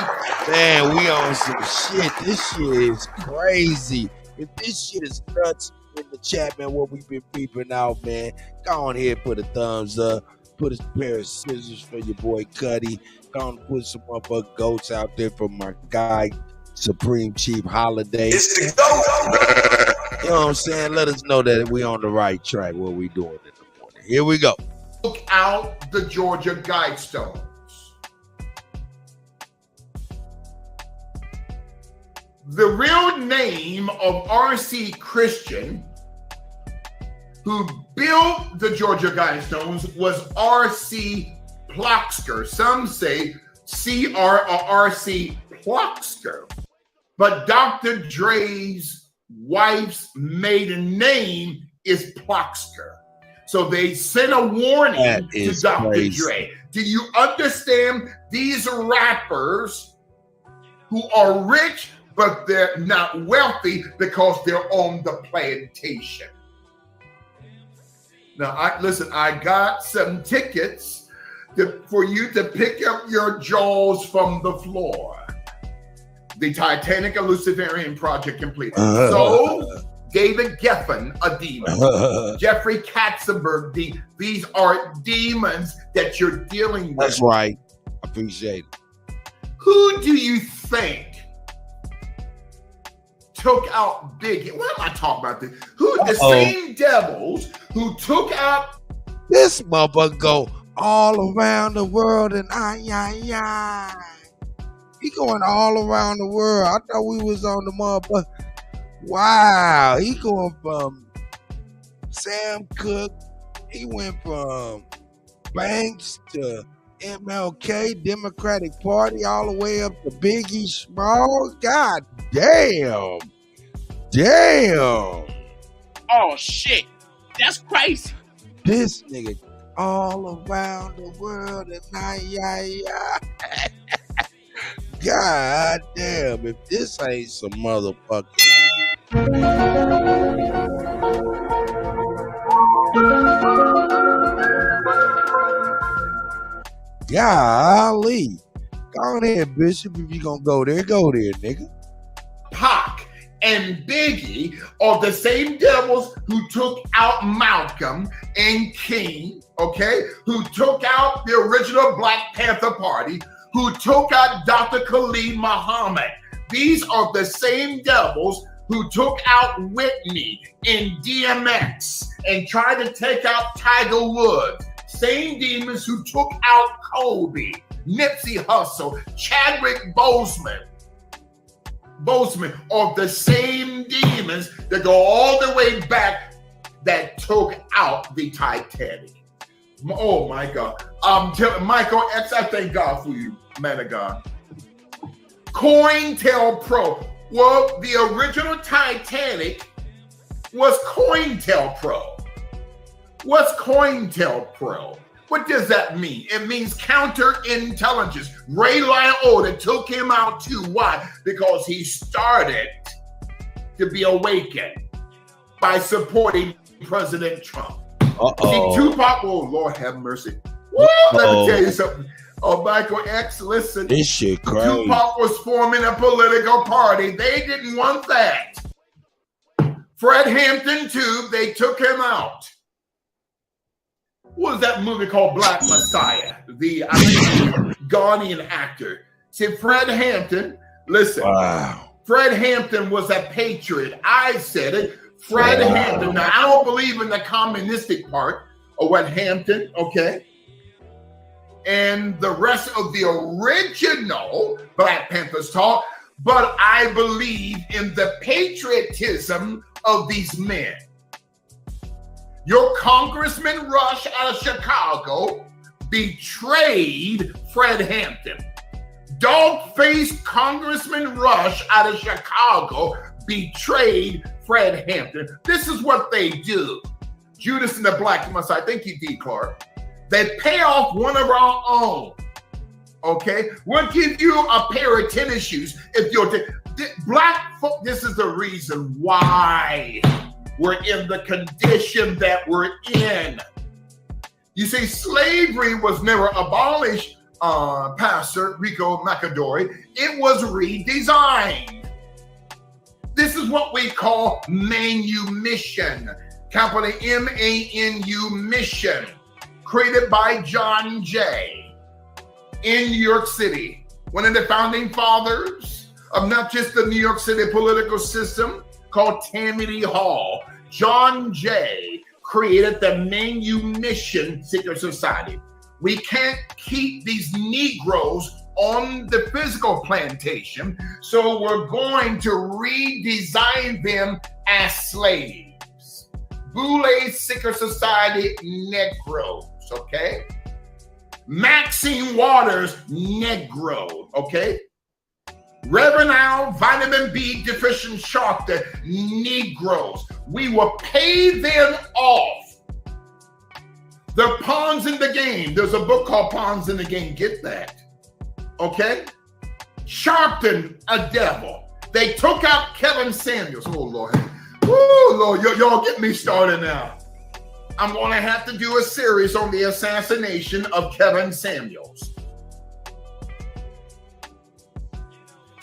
Man, we on some shit. This shit is crazy. If this shit is nuts in the chat, man, what we've been peeping out, man, go on here, put a thumbs up. put a pair of scissors for your boy Kutty. Gonna put some motherfucking goats out there for my guy, Supreme Chief Holiday. It's the GOAT. You know what I'm saying? Let us know that we on the right track, what we doing in the morning. Here we go. Look out the Georgia Guidestones. The real name of R.C. Christian, who built the Georgia Guidestones, was R.C. Ploxker. Some say C.R. or R.C. Ploxker. But Dr. Dre's wife's maiden name is Ploxker. So they sent a warning to Dr. crazy. Dre. Do you understand? These rappers who are rich, but they're not wealthy because they're on the plantation. Now, I got some tickets for you to pick up your jaws from the floor. The Titanic and Luciferian project completed. So, David Geffen, a demon. Jeffrey Katzenberg, these are demons that you're dealing with. That's right. Appreciate it. Who do you think took out Biggie? Why am I talking about this? Who the same devils who took out this motherfucker go all around the world and he going all around the world. I thought we was on the motherfucker. Wow, he going from Sam Cooke. He went from Banks to MLK, Democratic Party, all the way up to Biggie Small. God damn. Damn. Oh shit. That's crazy. This nigga all around the world and God damn, if this ain't some motherfucker. Golly. Go ahead, Bishop. If you gonna go there, nigga. Pac and Biggie are the same devils who took out Malcolm and King, okay? Who took out the original Black Panther Party, who took out Dr. Khalid Muhammad. These are the same devils who took out Whitney and DMX and tried to take out Tiger Woods. Same demons who took out Kobe, Nipsey Hussle, Chadwick Boseman are the same demons that go all the way back that took out the Titanic. Oh my God. Michael X, I thank God for you, man of God. COINTELPRO. Well, the original Titanic was COINTELPRO. What's COINTELPRO? What does that mean? It means counterintelligence. Ray Liotta took him out too. Why? Because he started to be awakened by supporting President Trump. See, Tupac, oh Lord have mercy. Woo, let me tell you something. Oh, Michael X, listen. This shit crazy. Tupac was forming a political party. They didn't want that. Fred Hampton, too, they took him out. What was that movie called Black Messiah? The Ghanaian actor. See, Fred Hampton, listen. Wow. Fred Hampton was a patriot. I said it. Fred Hampton. Now, I don't believe in the communistic part of what Hampton, okay? And the rest of the original Black Panthers taught, but I believe in the patriotism of these men. Your Congressman Rush out of Chicago betrayed Fred Hampton. Dog-faced Congressman Rush out of Chicago betrayed Fred Hampton. This is what they do. Judas and the Black Messiah. Thank you, D. Clark. They pay off one of our own. Okay? We'll give you a pair of tennis shoes if you're black folk. This is the reason why we're in the condition that we're in. You see, slavery was never abolished, Pastor Rico Macadori. It was redesigned. This is what we call manumission. Capital M-A-N-U mission. created by John Jay in New York City, one of the founding fathers of not just the New York City political system, called Tammany Hall. John Jay created the Manumission Secret Society. We can't keep these Negroes on the physical plantation, so we're going to redesign them as slaves. Boule Secret Society Negroes, okay? Maxine Waters Negro, okay? Reverend Al Vitamin B Deficient Shark, the Negroes. We will pay them off. The pawns in the game. There's a book called Pawns in the Game. Get that. Okay? Sharpton, a devil. They took out Kevin Samuels. Oh, Lord. Woo, Lord. Y'all get me started now. I'm going to have to do a series on the assassination of Kevin Samuels.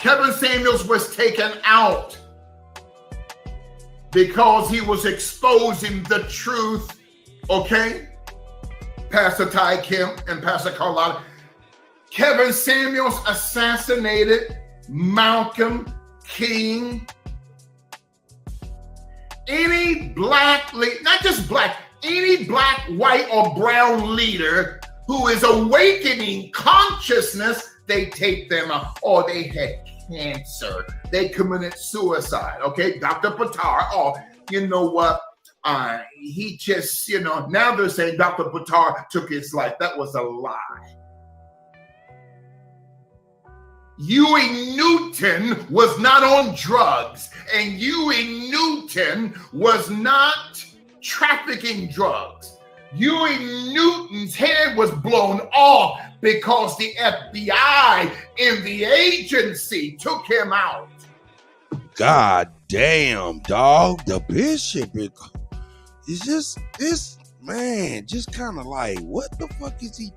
Kevin Samuels was taken out because he was exposing the truth, okay? Pastor Ty Kemp and Pastor Carlotta. Kevin Samuels assassinated Malcolm King. Any black, not just black, any black, white, or brown leader who is awakening consciousness, they take them out. Or they had cancer. They committed suicide. Okay, Dr. Patar. Oh, you know what? He just, now they're saying Dr. Patar took his life. That was a lie. Huey Newton was not on drugs, and Huey Newton was not trafficking drugs. Huey Newton's head was blown off because the FBI and the agency took him out. God damn, dog. The bishop is just this man, just kind of like, what the fuck is he?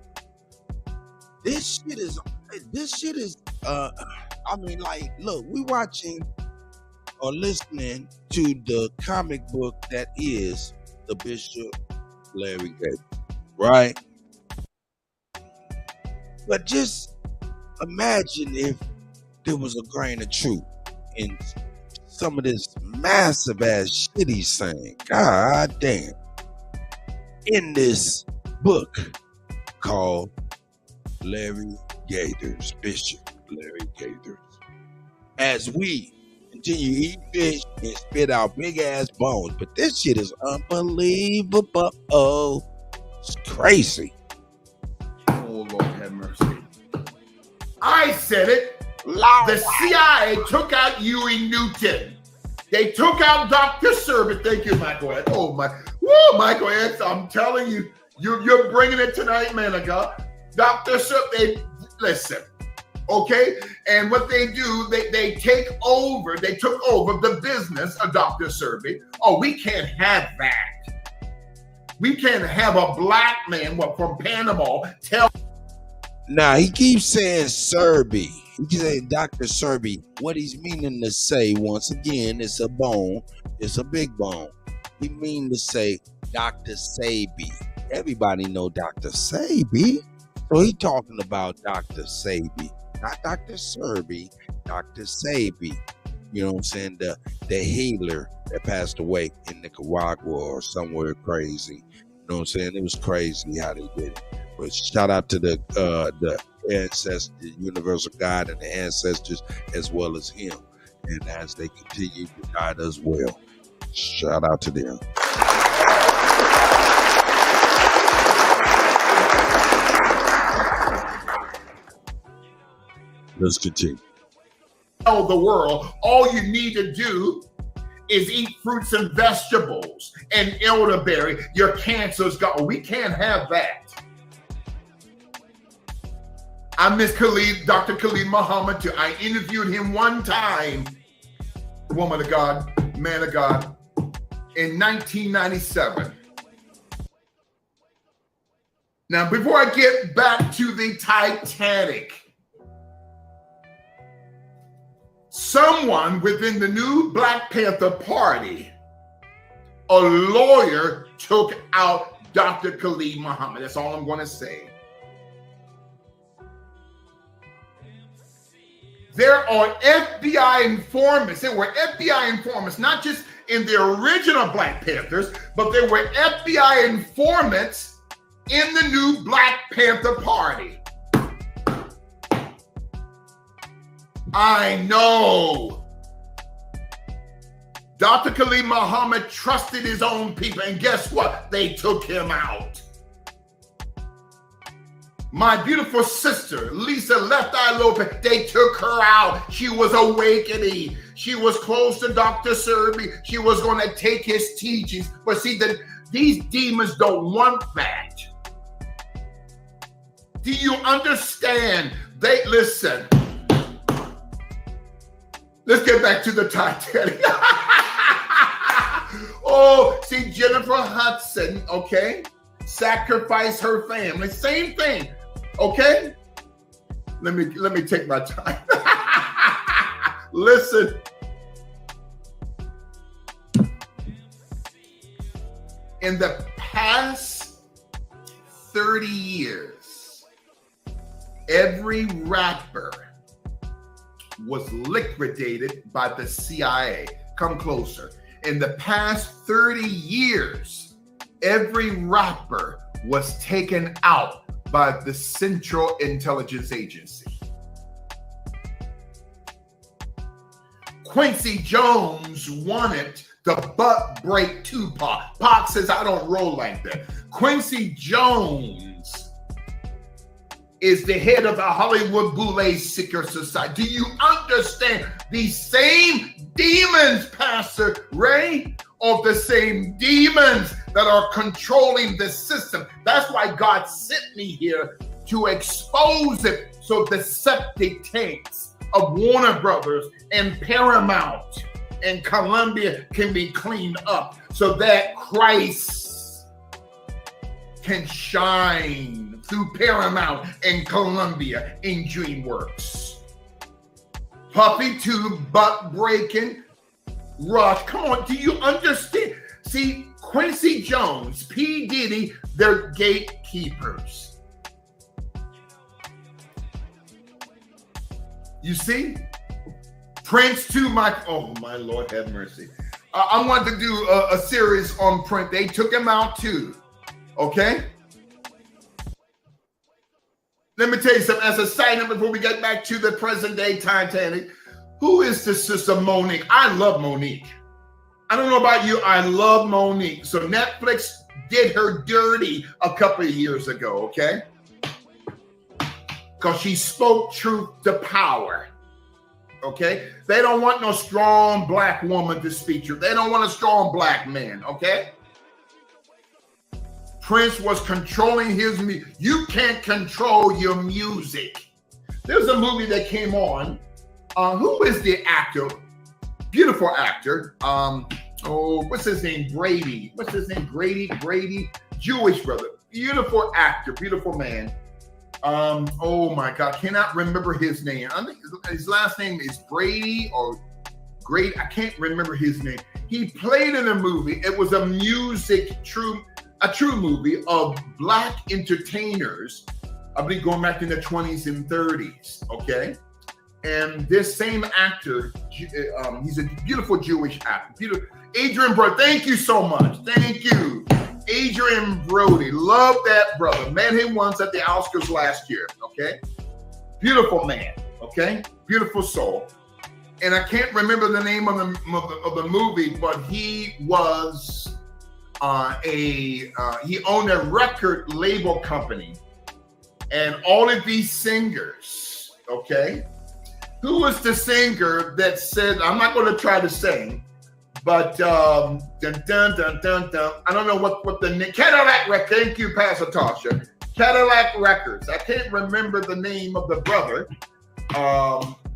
This shit is I mean, like, look, we watching or listening to the comic book that is the Bishop Larry Gator, right? But just imagine if there was a grain of truth in some of this massive ass shit he's saying. God damn. In this book called Larry Gator's, Bishop Larry Gator's. As we continue to eat fish and spit out big ass bones, but this shit is unbelievable. Oh, it's crazy. Oh, Lord have mercy. I said it. Lord. The CIA took out Huey Newton. They took out Dr. Serbit. Thank you, Michael. Oh, my. Woo, Michael X, I'm telling you, you're bringing it tonight, man of God. Dr. Serbit, listen, okay? And what they do, they took over the business of Dr. Serbit. Oh, we can't have that. We can't have a black man from Panama tell. Now, he keeps saying Serby. He keeps saying Dr. Serby. What he's meaning to say, once again, it's a bone. It's a big bone. He mean to say Dr. Sabi. Everybody know Dr. Sabi. So he talking about Dr. Sabi. Not Dr. Serby, Dr. Sabi. You know what I'm saying? The healer that passed away in Nicaragua or somewhere crazy. You know what I'm saying? It was crazy how they did it. But shout out to the ancestors, the universal God and the ancestors as well as him. And as they continue to guide us well. Shout out to them. Let's continue. Tell the world all you need to do is eat fruits and vegetables and elderberry. Your cancer's gone. We can't have that. I miss Dr. Khalid Muhammad too. I interviewed him one time, woman of God, man of God, in 1997. Now, before I get back to the Titanic, someone within the new Black Panther Party, a lawyer, took out Dr. Khalid Muhammad. That's all I'm going to say. There are FBI informants. There were FBI informants, not just in the original Black Panthers, but there were FBI informants in the new Black Panther Party. I know. Dr. Khalid Muhammad trusted his own people, and guess what? They took him out. My beautiful sister, Lisa Left Eye Lopez, they took her out. She was awakening. She was close to Dr. Serby. She was going to take his teachings. But see, these demons don't want that. Do you understand? Listen. Let's get back to the Titanic. Oh, see, Jennifer Hudson, okay? Sacrifice her family. Same thing. Okay? Let me take my time. Listen. In the past 30 years, every rapper was liquidated by the CIA. Come closer. In the past 30 years, every rapper was taken out by the Central Intelligence Agency. Quincy Jones wanted to butt break Tupac. Pac says, I don't roll like that. Quincy Jones is the head of the Hollywood Boule Seeker Society. Do you understand? These same demons, Pastor Ray, are the same demons that are controlling the system. That's why God sent me here to expose it so the septic tanks of Warner Brothers and Paramount and Columbia can be cleaned up so that Christ can shine through Paramount and Columbia in DreamWorks. Puppy Tube, butt breaking, Rush. Come on, do you understand? See, Quincy Jones, P. Diddy, they're gatekeepers. You see? Prince too, oh my Lord, have mercy. I wanted to do a series on Prince. They took him out too. Okay? Let me tell you something. As a side note, before we get back to the present day Titanic, who is this sister Monique? I love Monique. I don't know about you. I love Monique. So Netflix did her dirty a couple of years ago, okay? Because she spoke truth to power. Okay? They don't want no strong black woman to speak truth. They don't want a strong black man, okay? Prince was controlling his music. You can't control your music. There's a movie that came on. Who is the actor? Beautiful actor. What's his name? Brady. What's his name? Brady. Jewish brother. Beautiful actor. Beautiful man. Oh my God. Cannot remember his name. I think his last name is Brady or Great. I can't remember his name. He played in a movie. It was a true movie of black entertainers, I believe going back in the 20s and 30s, okay? And this same actor, he's a beautiful Jewish actor. Beautiful. Adrian Brody, thank you so much. Thank you. Adrian Brody, love that brother. Met him once at the Oscars last year, okay? Beautiful man, okay? Beautiful soul. And I can't remember the name of the movie, but he was he owned a record label company, and all of these singers, okay? Who was the singer that said, I'm not going to try to sing, but dun, dun, dun, dun, dun. I don't know what the name, Cadillac Records, thank you, Pastor Tasha. Cadillac Records. I can't remember the name of the brother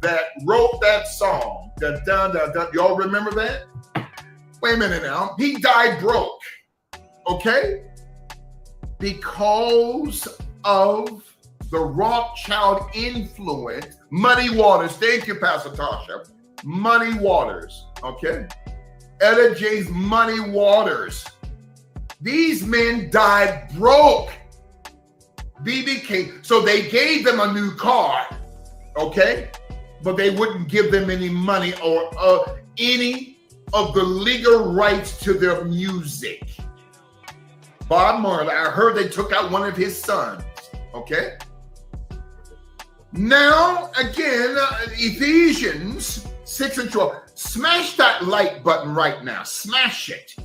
that wrote that song. Dun, dun, dun, dun. Y'all remember that? Wait a minute now. He died broke, okay? Because of the Rothschild influence. Muddy Waters. Thank you, Pastor Tasha. Muddy Waters, okay? Etta James Muddy Waters These men died broke. BB King. So they gave them a new car, okay? But they wouldn't give them any money or any of the legal rights to their music. Bob Marley, I heard they took out one of his sons, okay? Now, again, Ephesians 6 and 12. Smash that like button right now. Smash it.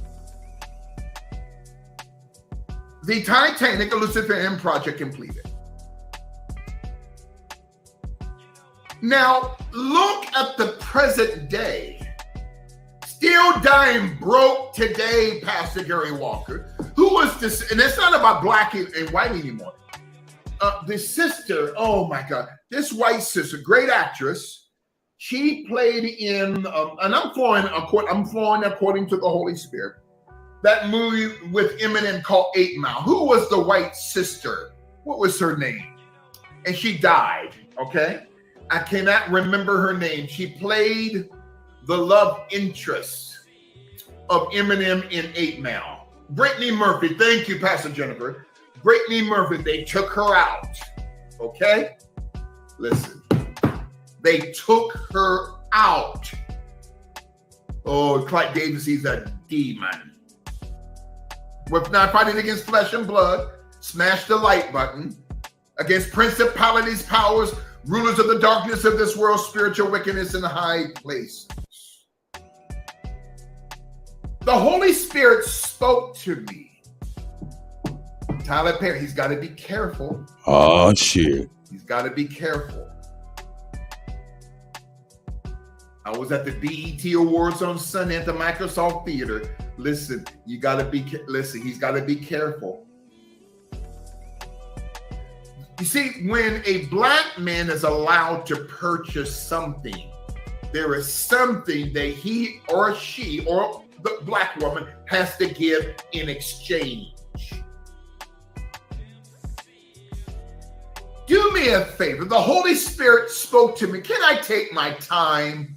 The Titanic, a Luciferian project completed. Now, look at the present day. Still dying broke today, Pastor Gary Walker. Who was this? And it's not about black and white anymore. The sister, oh my God, this white sister, great actress. She played in, and I'm flowing according to the Holy Spirit. That movie with Eminem called 8 Mile. Who was the white sister? What was her name? And she died, okay? I cannot remember her name. She played the love interest of Eminem in 8 Mile. Brittany Murphy. Thank you, Pastor Jennifer. Brittany Murphy. They took her out, okay? Listen. They took her out. Oh, Clyde Davis, he's a demon. We're not fighting against flesh and blood. Smash the like button. Against principalities, powers, rulers of the darkness of this world, spiritual wickedness in the high places. The Holy Spirit spoke to me. Tyler Perry, he's got to be careful. Oh, shit. He's got to be careful. I was at the BET Awards on Sunday at the Microsoft Theater. Listen, you got to be, he's got to be careful. You see, when a black man is allowed to purchase something, there is something that he or she or the black woman has to give in exchange. Do me a favor. The Holy Spirit spoke to me. Can I take my time?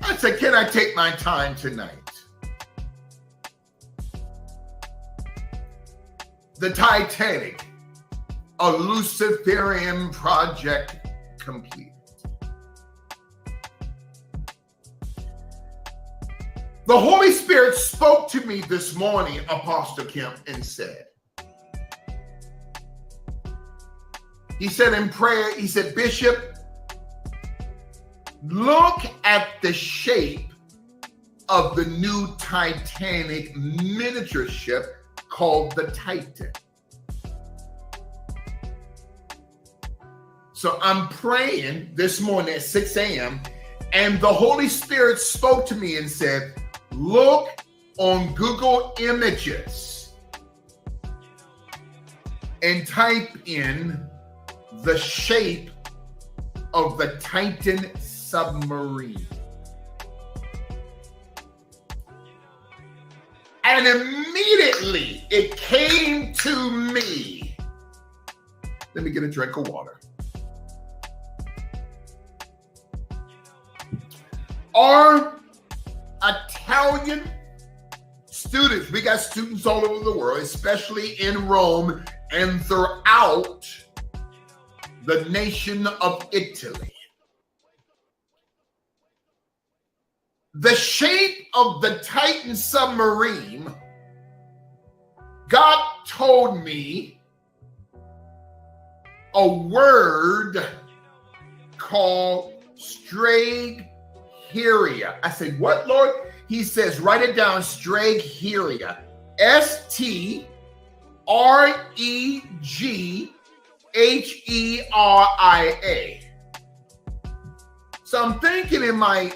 I said, can I take my time tonight? The Titanic, a Luciferian project complete. The Holy Spirit spoke to me this morning, Apostle Kemp, and said, he said in prayer, he said, Bishop, look at the shape of the new Titanic miniature ship called the Titan. So I'm praying this morning at 6 a.m. and the Holy Spirit spoke to me and said, look on Google Images and type in the shape of the Titan submarine. And immediately it came to me. Let me get a drink of water. Our Italian students, we got students all over the world, especially in Rome and throughout the nation of Italy. The shape of the Titan submarine, God told me a word called Stragheria. I said, what, Lord? He says, write it down, Stragheria. Stregheria. So I'm thinking in my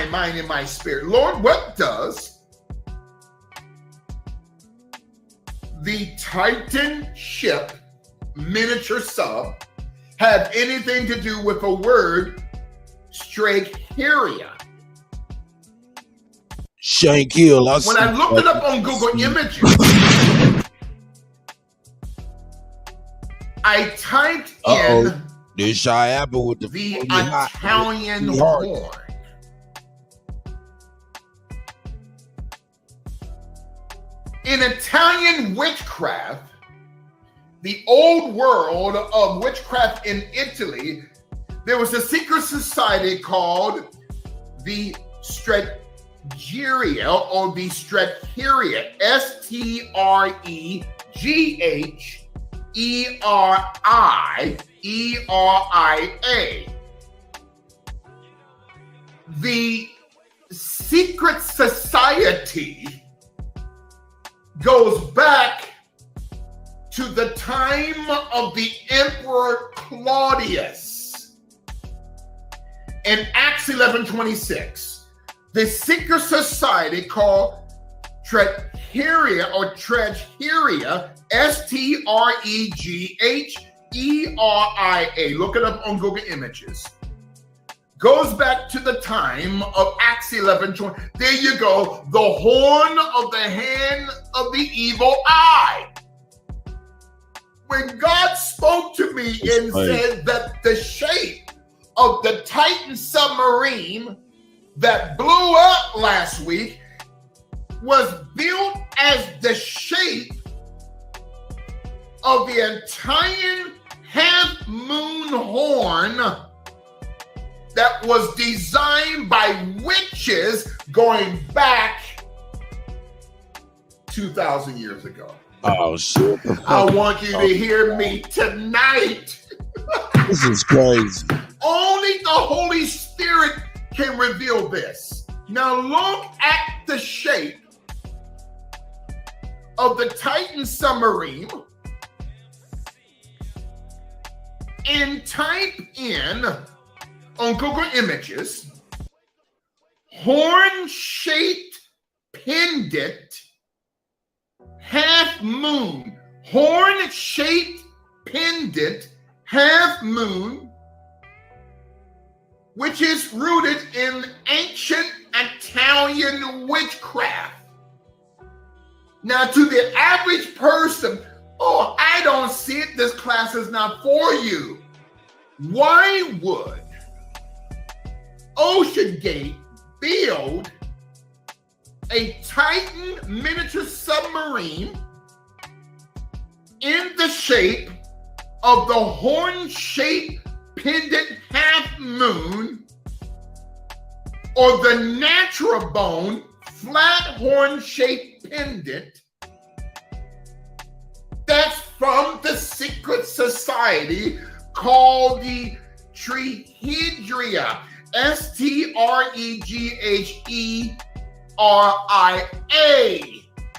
mind, in my spirit, Lord, what does the Titan ship, miniature sub, have anything to do with a word, Stragheria? Shankill. When I looked it up on Google Images, I typed in this shy apple with the Italian horn. In Italian witchcraft, the old world of witchcraft in Italy, there was a secret society called the Stregheria or the Stregheria, Stregheria. The secret society goes back to the time of the Emperor Claudius. In Acts 11:26, the secret society called Stregheria or Stregheria, Stregheria, look it up on Google Images, goes back to the time of Acts 11:20. There you go, the horn of the hand of the evil eye. When God spoke to me and said that the shape of the Titan submarine that blew up last week was built as the shape of the Italian half-moon horn that was designed by witches going back 2,000 years ago. Oh, shit. I want you to hear me tonight. This is crazy. Only the Holy Spirit can reveal this. Now look at the shape of the Titan submarine and type in on Google Images, horn-shaped pendant, half moon, horn-shaped pendant, half moon, which is rooted in ancient Italian witchcraft. Now, to the average person, oh, I don't see it. This class is not for you. Why would OceanGate build a Titan miniature submarine in the shape of the horn-shaped pendant half moon or the natural bone flat horn-shaped pendant that's from the secret society called the Stregheria, Stregheria.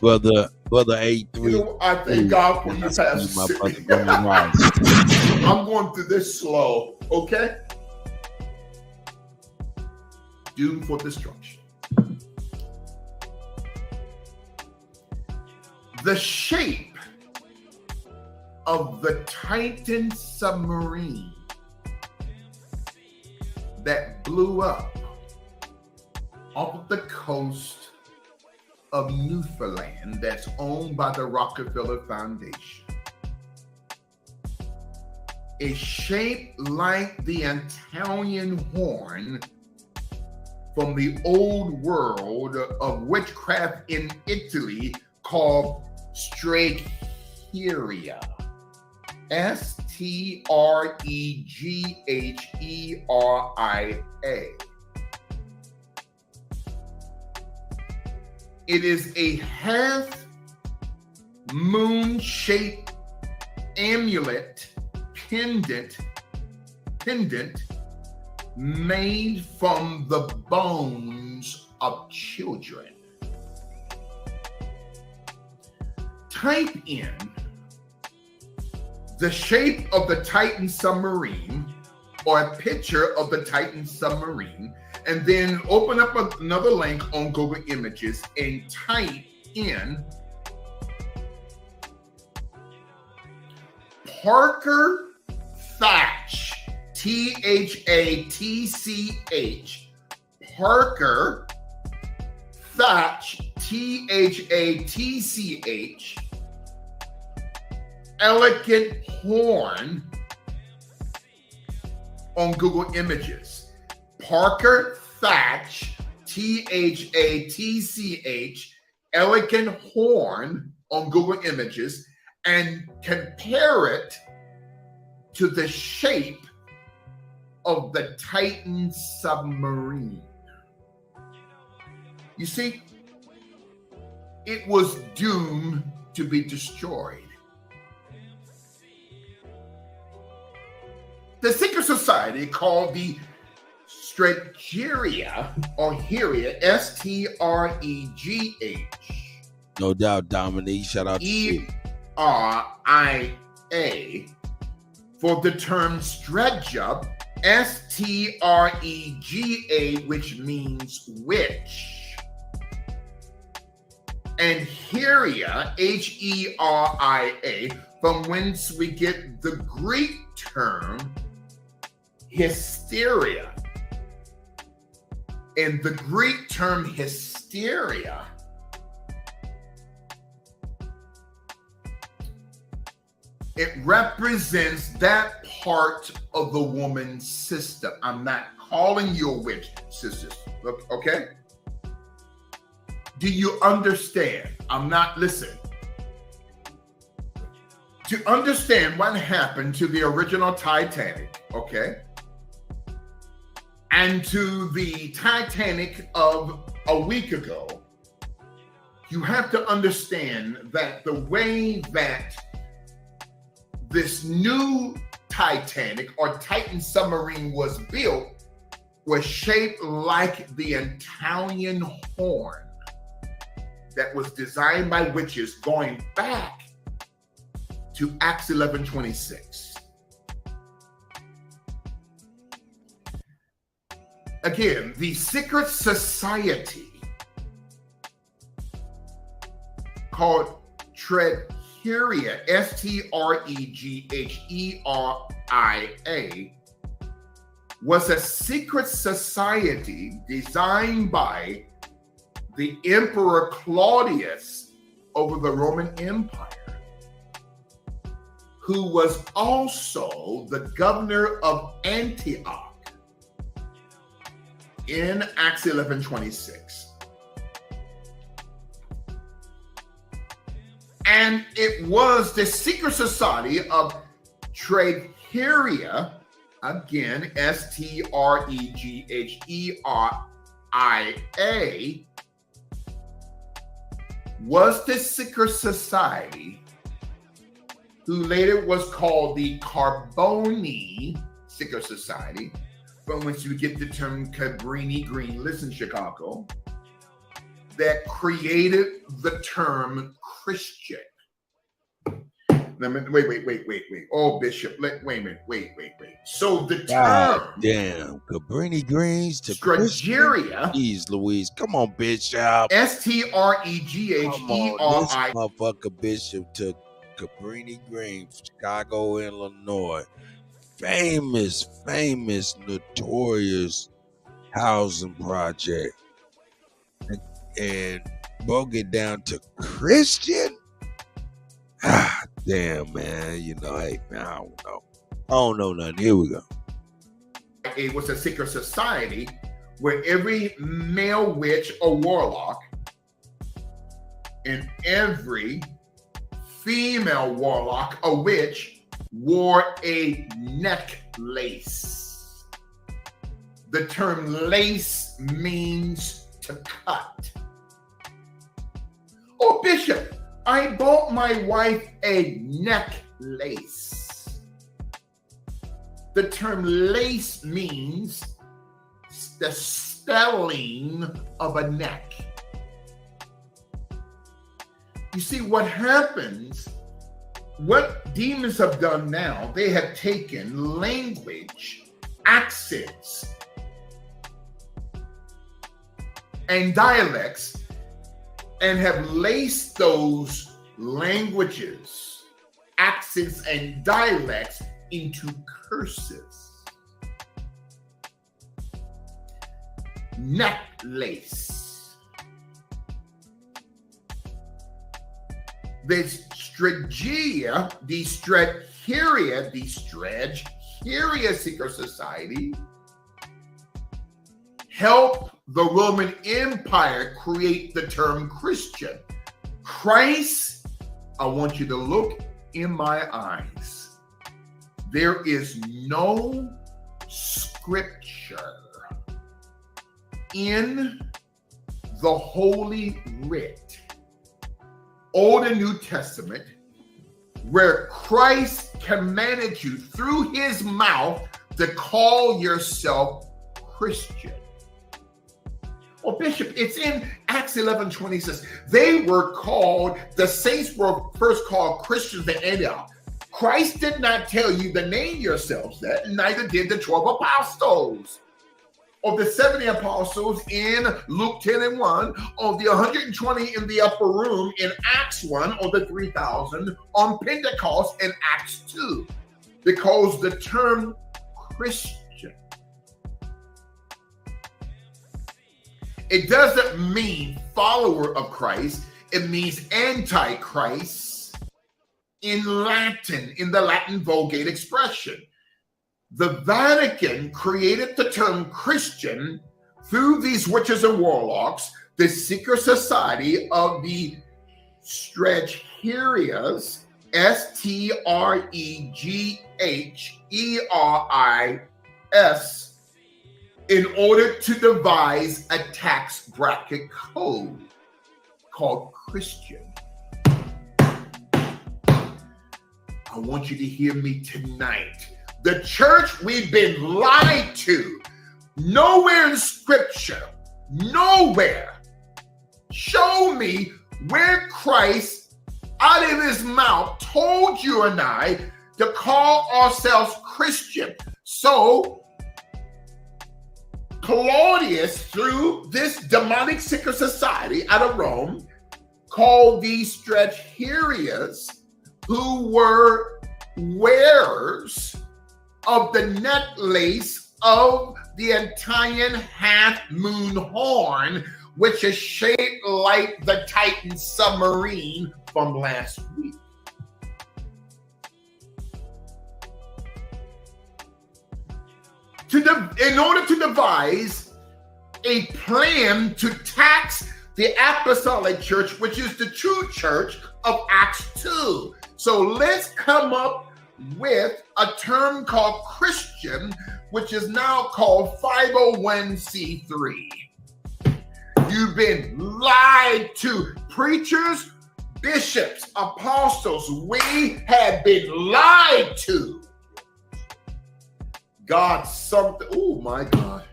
Brother 83. You know, I thank God for you, Pastor. I'm going through this slow, okay? Doomed for destruction. The shape of the Titan submarine that blew up off of the coast of Newfoundland that's owned by the Rockefeller Foundation is shaped like the Italian horn from the old world of witchcraft in Italy called Stregheria. Stregheria. It is a half moon shaped amulet pendant made from the bones of children. Type in the shape of the Titan submarine or a picture of the Titan submarine, and then open up another link on Google Images and type in Parker Thatch, T-H-A-T-C-H, Parker Thatch, T-H-A-T-C-H, elegant horn on Google Images. Parker Thatch, T-H-A-T-C-H, elegant horn on Google Images and compare it to the shape of the Titan submarine. You see, it was doomed to be destroyed. The secret society called the Stregheria, or Heria, S-T-R-E-G-H. No doubt, Dominique. Shout out to you. E-R-I-A, for the term Stregja, S-T-R-E-G-A, which means witch. And Heria, H-E-R-I-A, from whence we get the Greek term hysteria. And the Greek term hysteria it represents that part of the woman's system. I'm not calling you a witch, sisters. Look, okay? Do you understand? Listen. To understand what happened to the original Titanic, okay? And to the Titanic of a week ago, you have to understand that the way that this new Titanic or Titan submarine was built was shaped like the Italian horn that was designed by witches going back to Acts 11:26. Again, the secret society called Stregheria, S-T-R-E-G-H-E-R-I-A, was a secret society designed by the Emperor Claudius over the Roman Empire, who was also the governor of Antioch in Acts 11:26. And it was the secret society of Stregheria, again, S-T-R-E-G-H-E-R-I-A, was the secret society who later was called the Carboni Secret Society, from which you get the term Cabrini Green. Listen, Chicago, that created the term Christian. Wait. Oh, Bishop, wait a minute. So the term. Damn, Cabrini Greens to Stregheria. Jeez Louise. Come on, Bishop. S-T-R-E-G-H-E-R-I. Motherfucker Bishop to Cabrini Green, Chicago, Illinois. Famous, notorious housing project. And broke it down to Christian? Ah, damn, man. You know, hey, man, I don't know nothing. Here we go. It was a secret society where every male witch or warlock and every female warlock or witch wore a necklace. The term lace means to cut. Oh, Bishop, I bought my wife a necklace. The term lace means the spelling of a neck. You see, what happens, what demons have done now, they have taken language, accents, and dialects and have laced those languages, accents, and dialects into curses. Necklace. The Stregheria, the Stregheria secret society helped the Roman Empire create the term Christian. Christ, I want you to look in my eyes. There is no scripture in the Holy Writ, Old and New Testament, where Christ commanded you through his mouth to call yourself Christian. Well, Bishop, it's in Acts 11:26. They were called, the saints were first called Christians at Antioch. Christ did not tell you to name yourselves that, neither did the 12 apostles. Or the 70 apostles in Luke 10:1, or the 120 in the upper room in Acts 1, or the 3,000 on Pentecost in Acts 2. Because the term Christian, it doesn't mean follower of Christ. It means antichrist in Latin, in the Latin Vulgate expression. The Vatican created the term Christian through these witches and warlocks, the secret society of the Stregheris, Stregheris, in order to devise a tax bracket code called Christian. I want you to hear me tonight. The church, we've been lied to. Nowhere in scripture, nowhere, show me where Christ, out of his mouth, told you and I to call ourselves Christian. So, Claudius, through this demonic secret society out of Rome, called these Stregheris, who were wearers of the necklace of the Italian half-moon horn, which is shaped like the Titan submarine from last week. In order to devise a plan to tax the apostolic church, which is the true church of Acts 2. So let's come up with a term called Christian, which is now called 501c3. You've been lied to. Preachers, bishops, apostles, we have been lied to. God, something. Oh my God.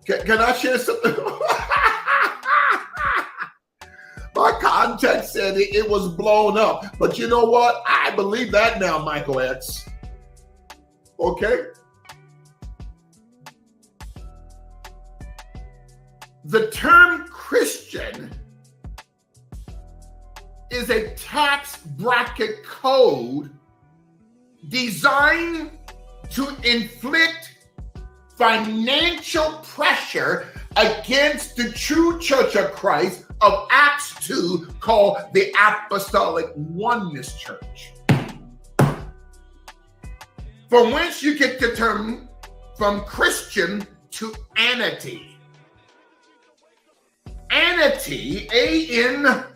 Can I share something? My context said it was blown up. But you know what? I believe that now, Michael X. Okay? The term Christian is a tax bracket code designed to inflict financial pressure against the true church of Christ of Acts 2, called the Apostolic Oneness Church. From whence you get the term from Christian to anity. Anity, A-N-I-T-Y,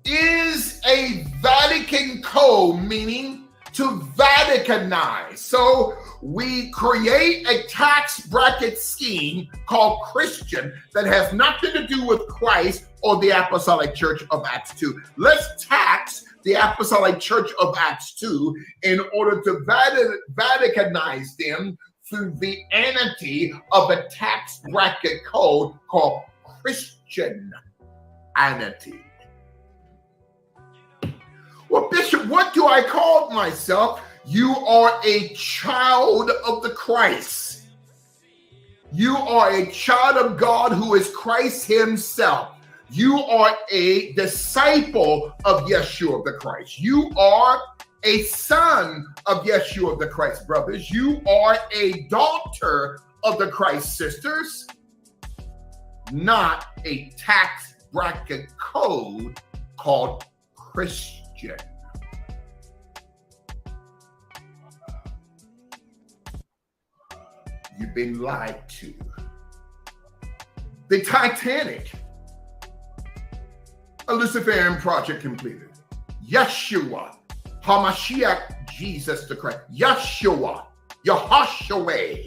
is a Vatican code, meaning to Vaticanize. So we create a tax bracket scheme called Christian that has nothing to do with Christ or the Apostolic Church of Acts 2. Let's tax the Apostolic Church of Acts 2 in order to Vaticanize them through the anity of a tax bracket code called Christian anity. Well, Bishop, what do I call myself? You are a child of the Christ. You are a child of God who is Christ himself. You are a disciple of Yeshua the Christ. You are a son of Yeshua the Christ, brothers. You are a daughter of the Christ, sisters. Not a tax bracket code called Christian. You've been lied to. The Titanic, a Luciferian project completed. Yeshua, Hamashiach, Jesus the Christ. Yeshua, Yahashua,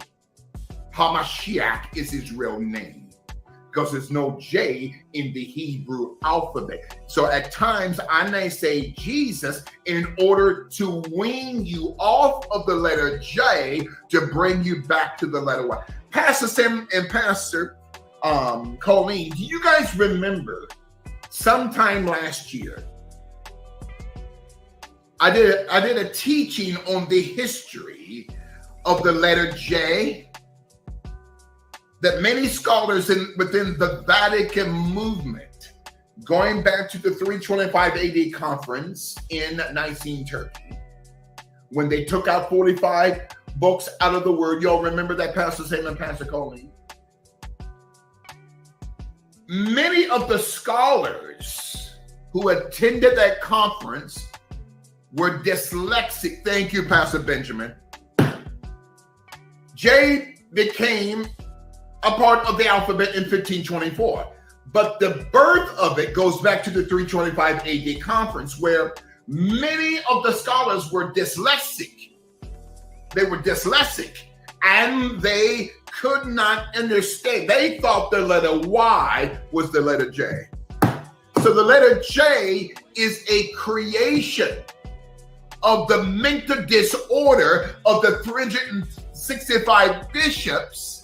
Hamashiach is his real name because there's no J in the Hebrew alphabet. So at times I may say Jesus in order to wean you off of the letter J to bring you back to the letter Y. Pastor Sam and Pastor Colleen, do you guys remember sometime last year I did a teaching on the history of the letter J that many scholars within the Vatican movement, going back to the 325 AD conference in Nicene, Turkey, when they took out 45 books out of the word. Y'all remember that, Pastor Sam and Pastor Colleen? Many of the scholars who attended that conference were dyslexic. Thank you, Pastor Benjamin. J became a part of the alphabet in 1524. But the birth of it goes back to the 325 AD conference, where many of the scholars were dyslexic. They were dyslexic, and they could not understand. They thought the letter Y was the letter J. So the letter J is a creation of the mental disorder of the 365 bishops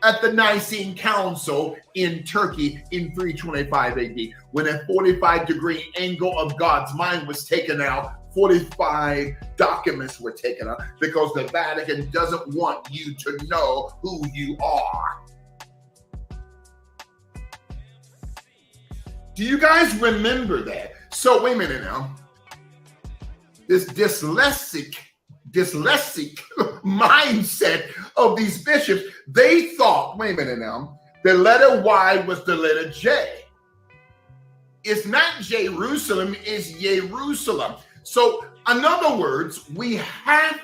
at the Nicene Council in Turkey in 325 AD, when a 45-degree angle of God's mind was taken out. 45 documents were taken out because the Vatican doesn't want you to know who you are. Do you guys remember that? So wait a minute now. This dyslexic mindset of these bishops, they thought, wait a minute now, the letter Y was the letter J. It's not Jerusalem, it's Jerusalem. So in other words, we have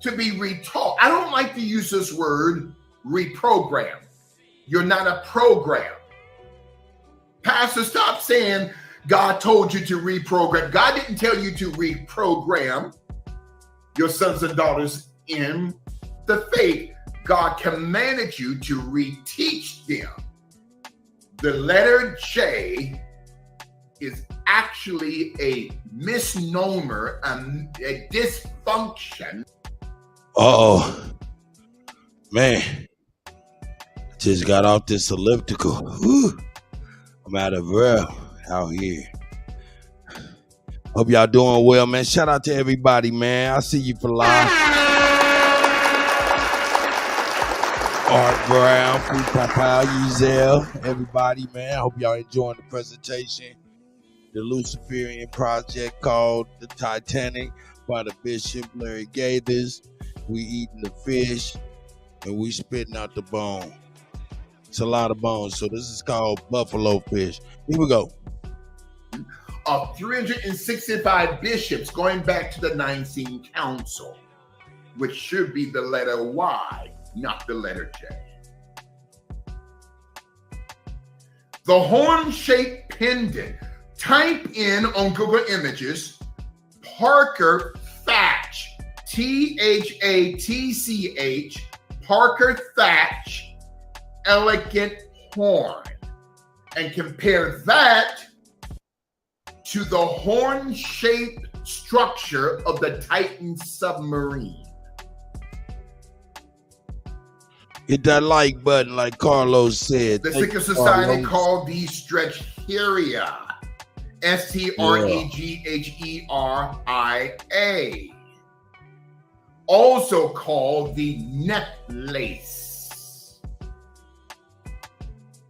to be retaught. I don't like to use this word reprogram. You're not a program. Pastor, stop saying God told you to reprogram. God didn't tell you to reprogram your sons and daughters in the faith. God commanded you to reteach them. The letter J is actually a misnomer, a dysfunction. Uh-oh. Man, just got off this elliptical. Whew. I'm out of breath out here. Hope y'all doing well, man. Shout out to everybody, man. I see you for live. Art Brown, Free Papa, Uzel, everybody, man. Hope y'all enjoying the presentation. The Luciferian project called The Titanic by the Bishop Larry Gaithers. We eating the fish and we spitting out the bone. It's a lot of bones, so this is called buffalo fish. Here we go. Of 365 bishops going back to the Nicene Council, which should be the letter Y, not the letter J. The horn-shaped pendant. Type in on Google Images, Parker Thatch, Thatch, Parker Thatch, elegant horn, and compare that to the horn-shaped structure of the Titan submarine. Hit that like button like Carlos said. The Secret Society called these Stretcheria. Stregheria. Also called the necklace.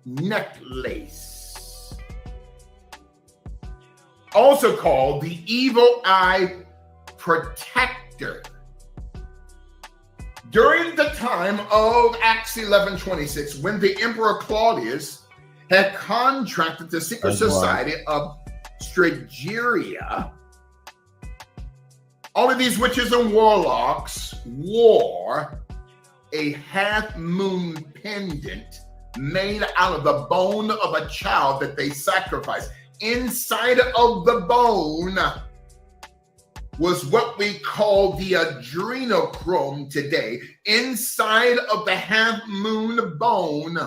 Necklace. Also called the evil eye protector. During the time of Acts 11:26, when the Emperor Claudius had contracted the Secret Society of Stregheria, all of these witches and warlocks wore a half-moon pendant made out of the bone of a child that they sacrificed. Inside of the bone was what we call the adrenochrome today. Inside of the half-moon bone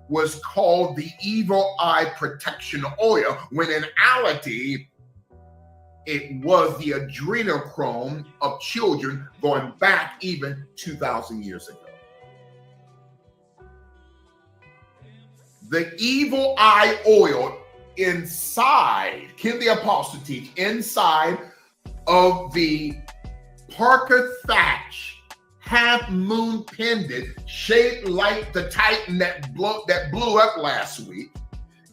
was called the evil eye protection oil, when in reality, it was the adrenochrome of children going back even 2,000 years ago. The evil eye oil inside, can the apostle teach, inside of the Parker Thatch half-moon pendant shaped like the Titan that blew up last week.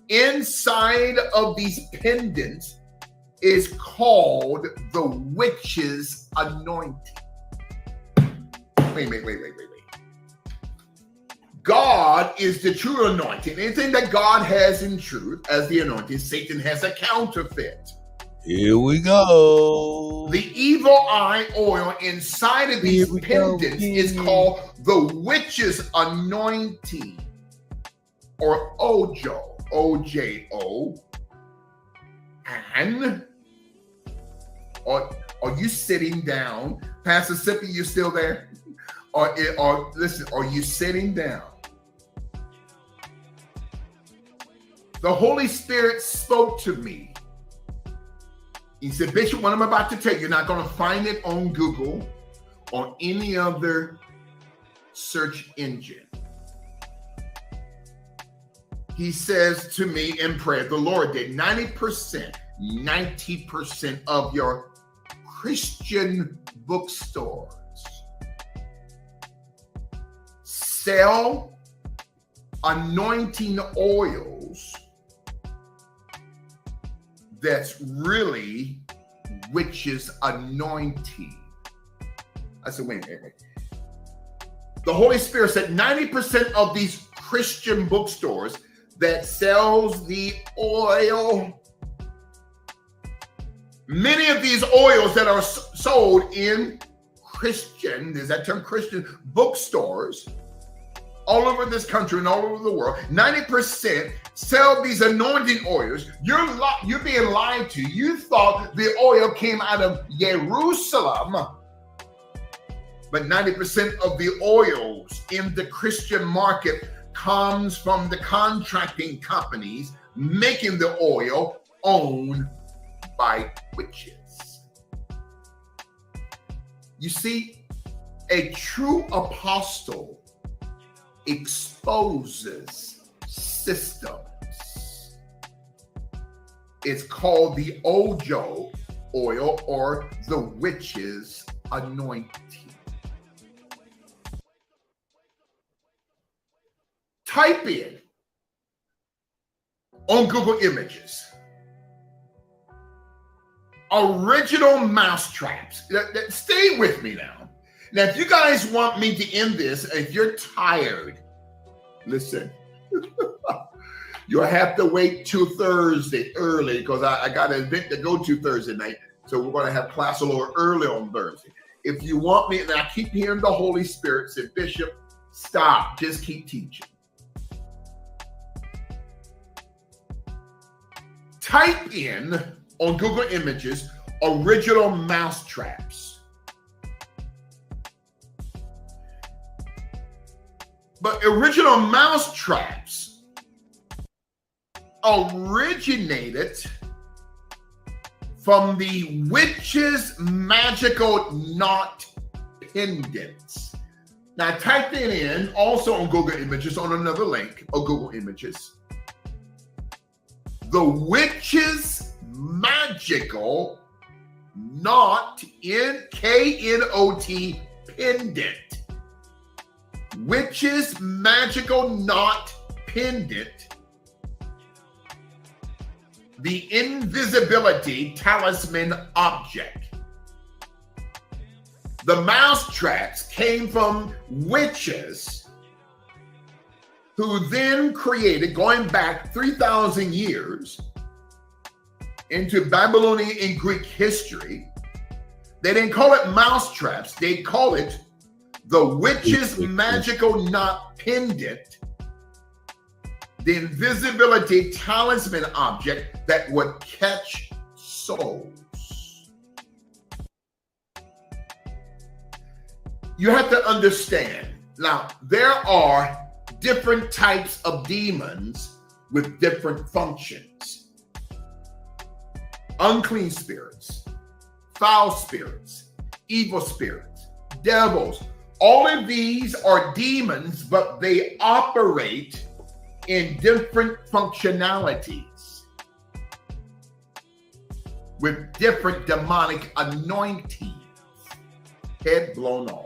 Inside of these pendants is called the witch's anointing. Wait. God is the true anointing. Anything that God has in truth as the anointing, Satan has a counterfeit. Here we go. The evil eye oil inside of these pendants is called the witch's anointing, or Ojo, O-J-O. And are you sitting down? Pastor Sippy, you still there? Or listen, are you sitting down? The Holy Spirit spoke to me. He said, Bishop, what I'm about to tell you, you're not going to find it on Google or any other search engine. He says to me in prayer, the Lord did 90% of your Christian bookstores sell anointing oils that's really witch's anointing. I said, wait. The Holy Spirit said 90% of these Christian bookstores that sells the oil, many of these oils that are sold in Christian, there's that term, Christian bookstores all over this country and all over the world, 90% sell these anointing oils. You're being lied to. You thought the oil came out of Jerusalem, but 90% of the oils in the Christian market comes from the contracting companies making the oil owned by witches. You see, a true apostle exposes systems. It's called the Ojo oil, or the witch's anointing. Type in on Google Images original mousetraps. Stay with me now. Now, if you guys want me to end this, if you're tired, listen, you'll have to wait till Thursday early, because I got an event to go to Thursday night. So we're going to have class a little early on Thursday. If you want me, and I keep hearing the Holy Spirit say, Bishop, stop, just keep teaching. Type in on Google Images original mousetraps. But original mousetraps originated from the witch's magical knot pendants. Now type that in also on Google Images, on another link of Google Images. The witch's magical knot, K-N-O-T, pendant. Witch's magical knot pendant. The invisibility talisman object. The mousetraps came from witches who then created, going back 3,000 years into Babylonian and Greek history. They didn't call it mousetraps. They call it The witch's magical knot pendant, the invisibility talisman object that would catch souls. You have to understand, now, there are different types of demons with different functions. Unclean spirits, foul spirits, evil spirits, devils. All of these are demons, but they operate in different functionalities with different demonic anointings. Head blown off.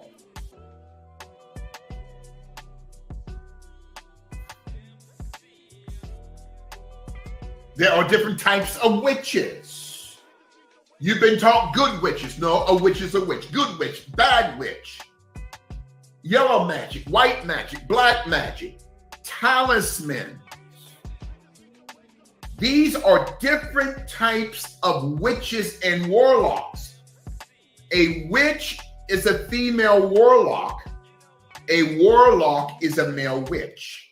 There are different types of witches. You've been taught good witches. No, a witch is a witch. Good witch, bad witch. Yellow magic, white magic, black magic, talisman. These are different types of witches and warlocks. A witch is a female warlock. A warlock is a male witch.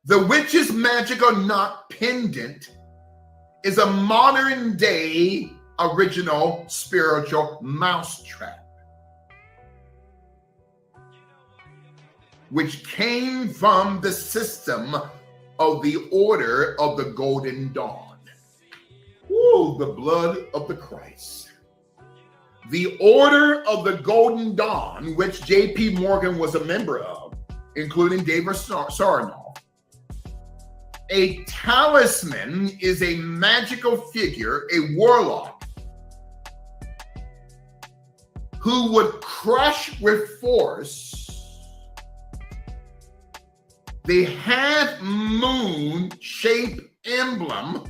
The witch's magical knot pendant is a modern day original spiritual mousetrap, which came from the system of the Order of the Golden Dawn. Ooh, the blood of the Christ. The Order of the Golden Dawn, which J.P. Morgan was a member of, including David Sarnoff. A talisman is a magical figure, a warlock, who would crush with force the half-moon shape emblem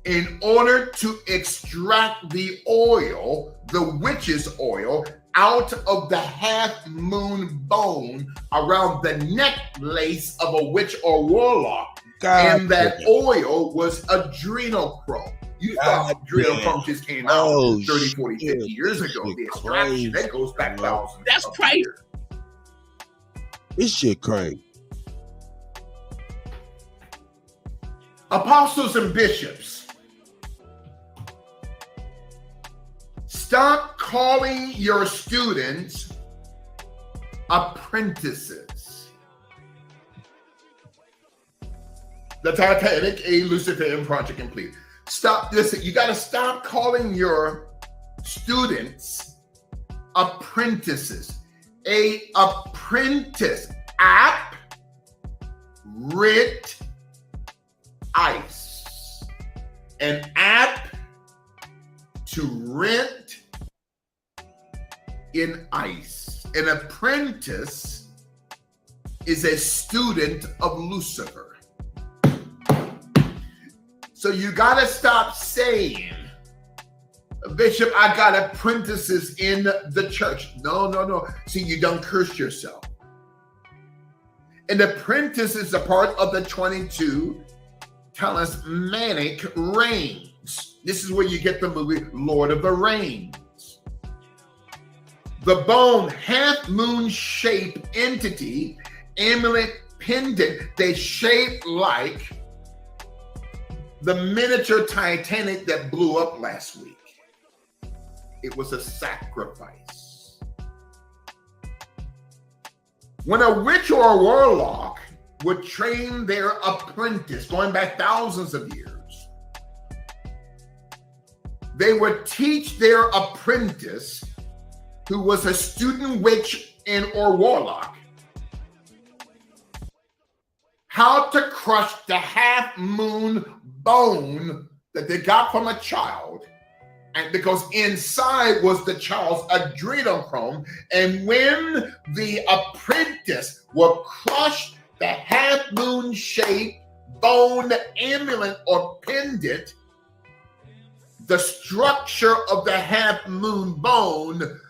in order to extract the oil, the witch's oil, out of the half-moon bone around the necklace of a witch or warlock. And that oil was adrenochrome. You thought adrenochrome just came out 30, 40, 50 years ago. The extraction, that goes back thousands. That's crazy. This shit crazy. Apostles and bishops, stop calling your students apprentices. The Titanic, a Luciferian project complete. Stop, listen, you got to stop calling your students apprentices. A apprentice, app, writ, ice. An app to rent in ice. An apprentice is a student of Lucifer. So you got to stop saying, Bishop, I got apprentices in the church. No. See, you done cursed yourself. An apprentice is a part of the 22 talismanic rings. This is where you get the movie Lord of the Rings. The bone, half-moon shape entity, amulet pendant, they shape like the miniature Titanic that blew up last week. It was a sacrifice. When a witch or a warlock would train their apprentice, going back thousands of years, they would teach their apprentice, who was a student witch and or warlock, how to crush the half-moon bone that they got from a child, and because inside was the child's adrenochrome, and when the apprentice would crush the half-moon shaped bone amulet or pendant, the structure of the half-moon bone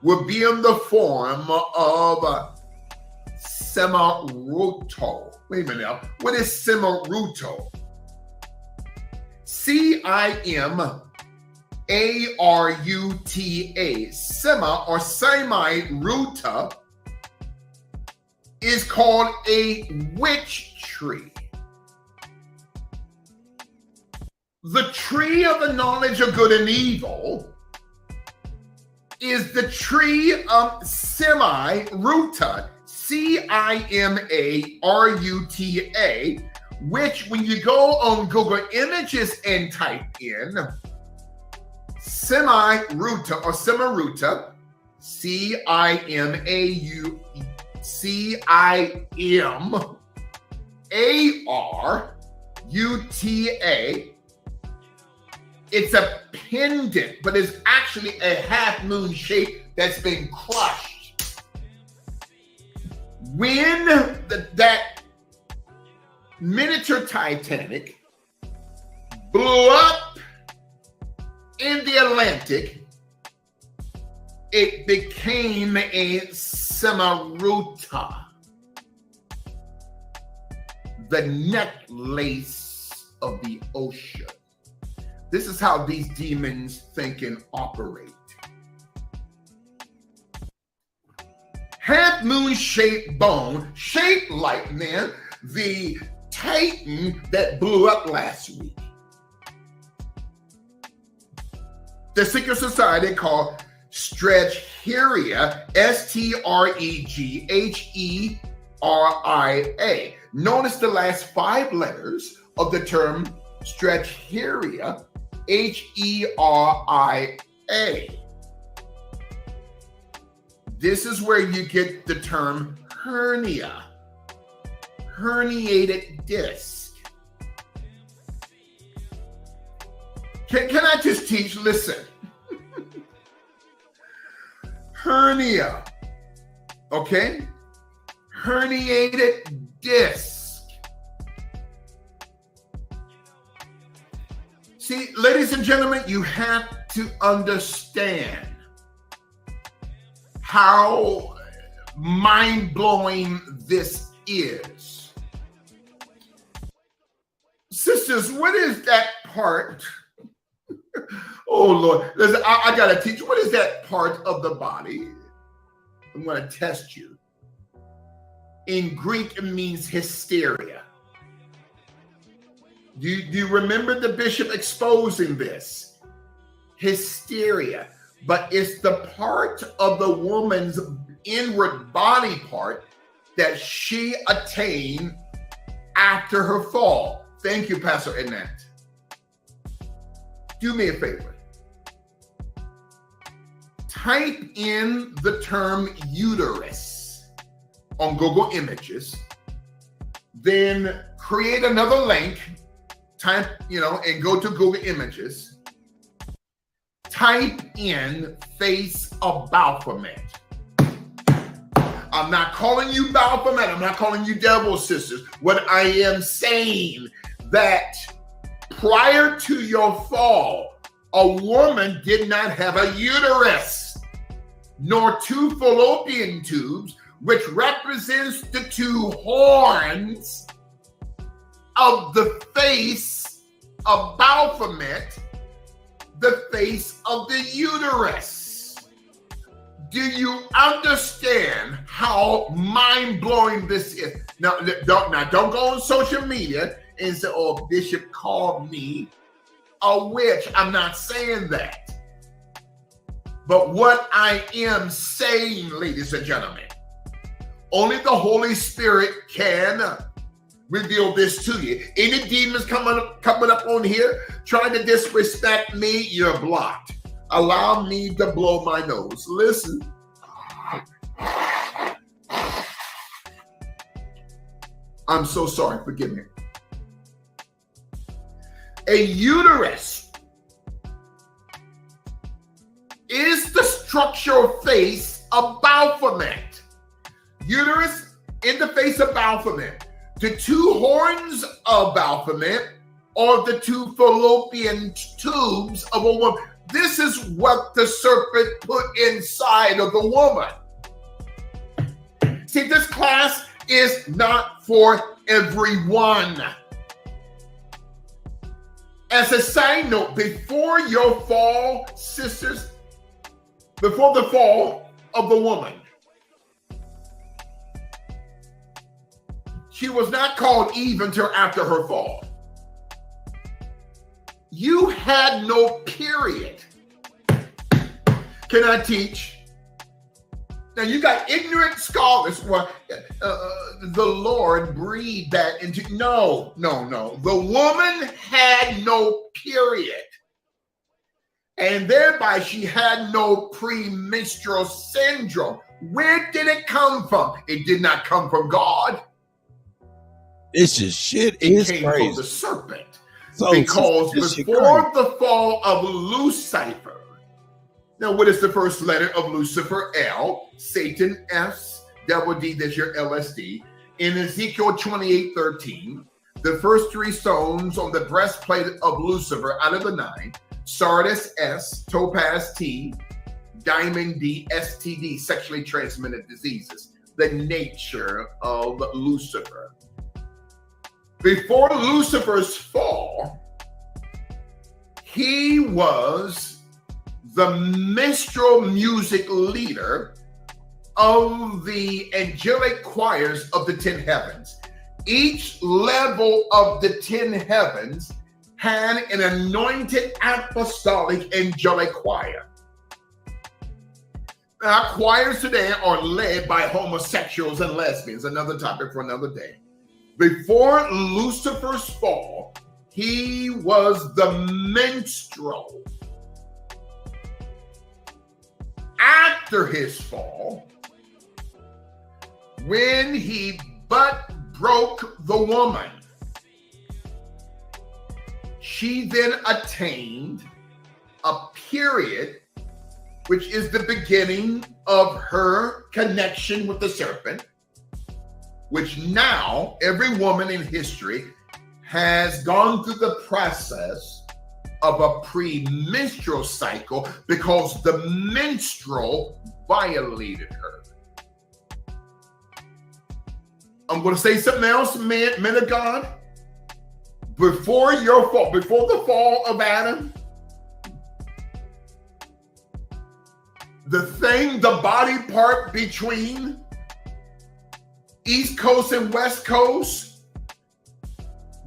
would be in the form of Semaruto. Wait a minute now. What is Semaruto? A-R-U-T-A. Sema or semi-ruta is called a witch tree. The tree of the knowledge of good and evil is the tree of semi-ruta, C-I-M-A-R-U-T-A, which when you go on Google Images and type in semi-ruta or semi-ruta, C-I-M-A-U-C-I-M-A-R-U-T-A. It's a pendant, but it's actually a half moon shape that's been crushed. When that miniature Titanic blew up in the Atlantic, it became a semi-ruta, the necklace of the ocean. This is how these demons think and operate. Half moon shaped bone, shaped like, man, the Titan that blew up last week. The secret society called Stretcheria, S-T-R-E-G-H-E-R-I-A. Notice the last 5 letters of the term Stretcheria, H-E-R-I-A. This is where you get the term hernia, herniated disc. Can I just teach? Listen. Hernia, okay? Herniated disc. See, ladies and gentlemen, you have to understand how mind-blowing this is. Sisters, what is that part? Oh, Lord. Listen, I got to teach you. What is that part of the body? I'm going to test you. In Greek, it means hysteria. Do you remember the bishop exposing this? Hysteria. But it's the part of the woman's inward body part that she attained after her fall. Thank you, Pastor Annette. Do me a favor. Type in the term uterus on Google Images, then create another link, type, and go to Google Images. Type in face of Baphomet. I'm not calling you Baphomet. I'm not calling you devil sisters. What I am saying that prior to your fall, a woman did not have a uterus, nor 2 fallopian tubes, which represents the 2 horns of the face of Baphomet, the face of the uterus. Do you understand how mind-blowing this is? Now, don't go on social media and say, oh, Bishop called me a witch. I'm not saying that. But what I am saying, ladies and gentlemen, only the Holy Spirit can reveal this to you. Any demons coming up on here trying to disrespect me, you're blocked. Allow me to blow my nose. Listen. I'm so sorry. Forgive me. A uterus is the structural face of Baphomet. Uterus in the face of Baphomet. The 2 horns of Baphomet are the 2 fallopian tubes of a woman. This is what the serpent put inside of the woman. See, this class is not for everyone. As a side note, before your fall, sisters, before the fall of the woman, she was not called Eve until after her fall. You had no period. Can I teach? Now you got ignorant scholars. Well, the Lord breathed that into. No. The woman had no period. And thereby she had no premenstrual syndrome. Where did it come from? It did not come from God. This is shit. It came from the serpent. So, because before the fall of Lucifer, now what is the first letter of Lucifer? L. Satan, S. Devil, D. That's your LSD. In Ezekiel 28:13, the first three stones on the breastplate of Lucifer out of the 9, Sardis, S. Topaz, T. Diamond, D. STD, sexually transmitted diseases. The nature of Lucifer. Before Lucifer's fall, he was the minstrel music leader of the angelic choirs of the 10 heavens. Each level of the 10 heavens had an anointed apostolic angelic choir. Now, choirs today are led by homosexuals and lesbians, another topic for another day. Before Lucifer's fall, he was the minstrel. After his fall, when he but broke the woman, she then attained a period, which is the beginning of her connection with the serpent, which now every woman in history has gone through the process of a premenstrual cycle because the minstrel violated her. I'm going to say something else, men of God. Before your fall, before the fall of Adam, the body part between East Coast and West Coast,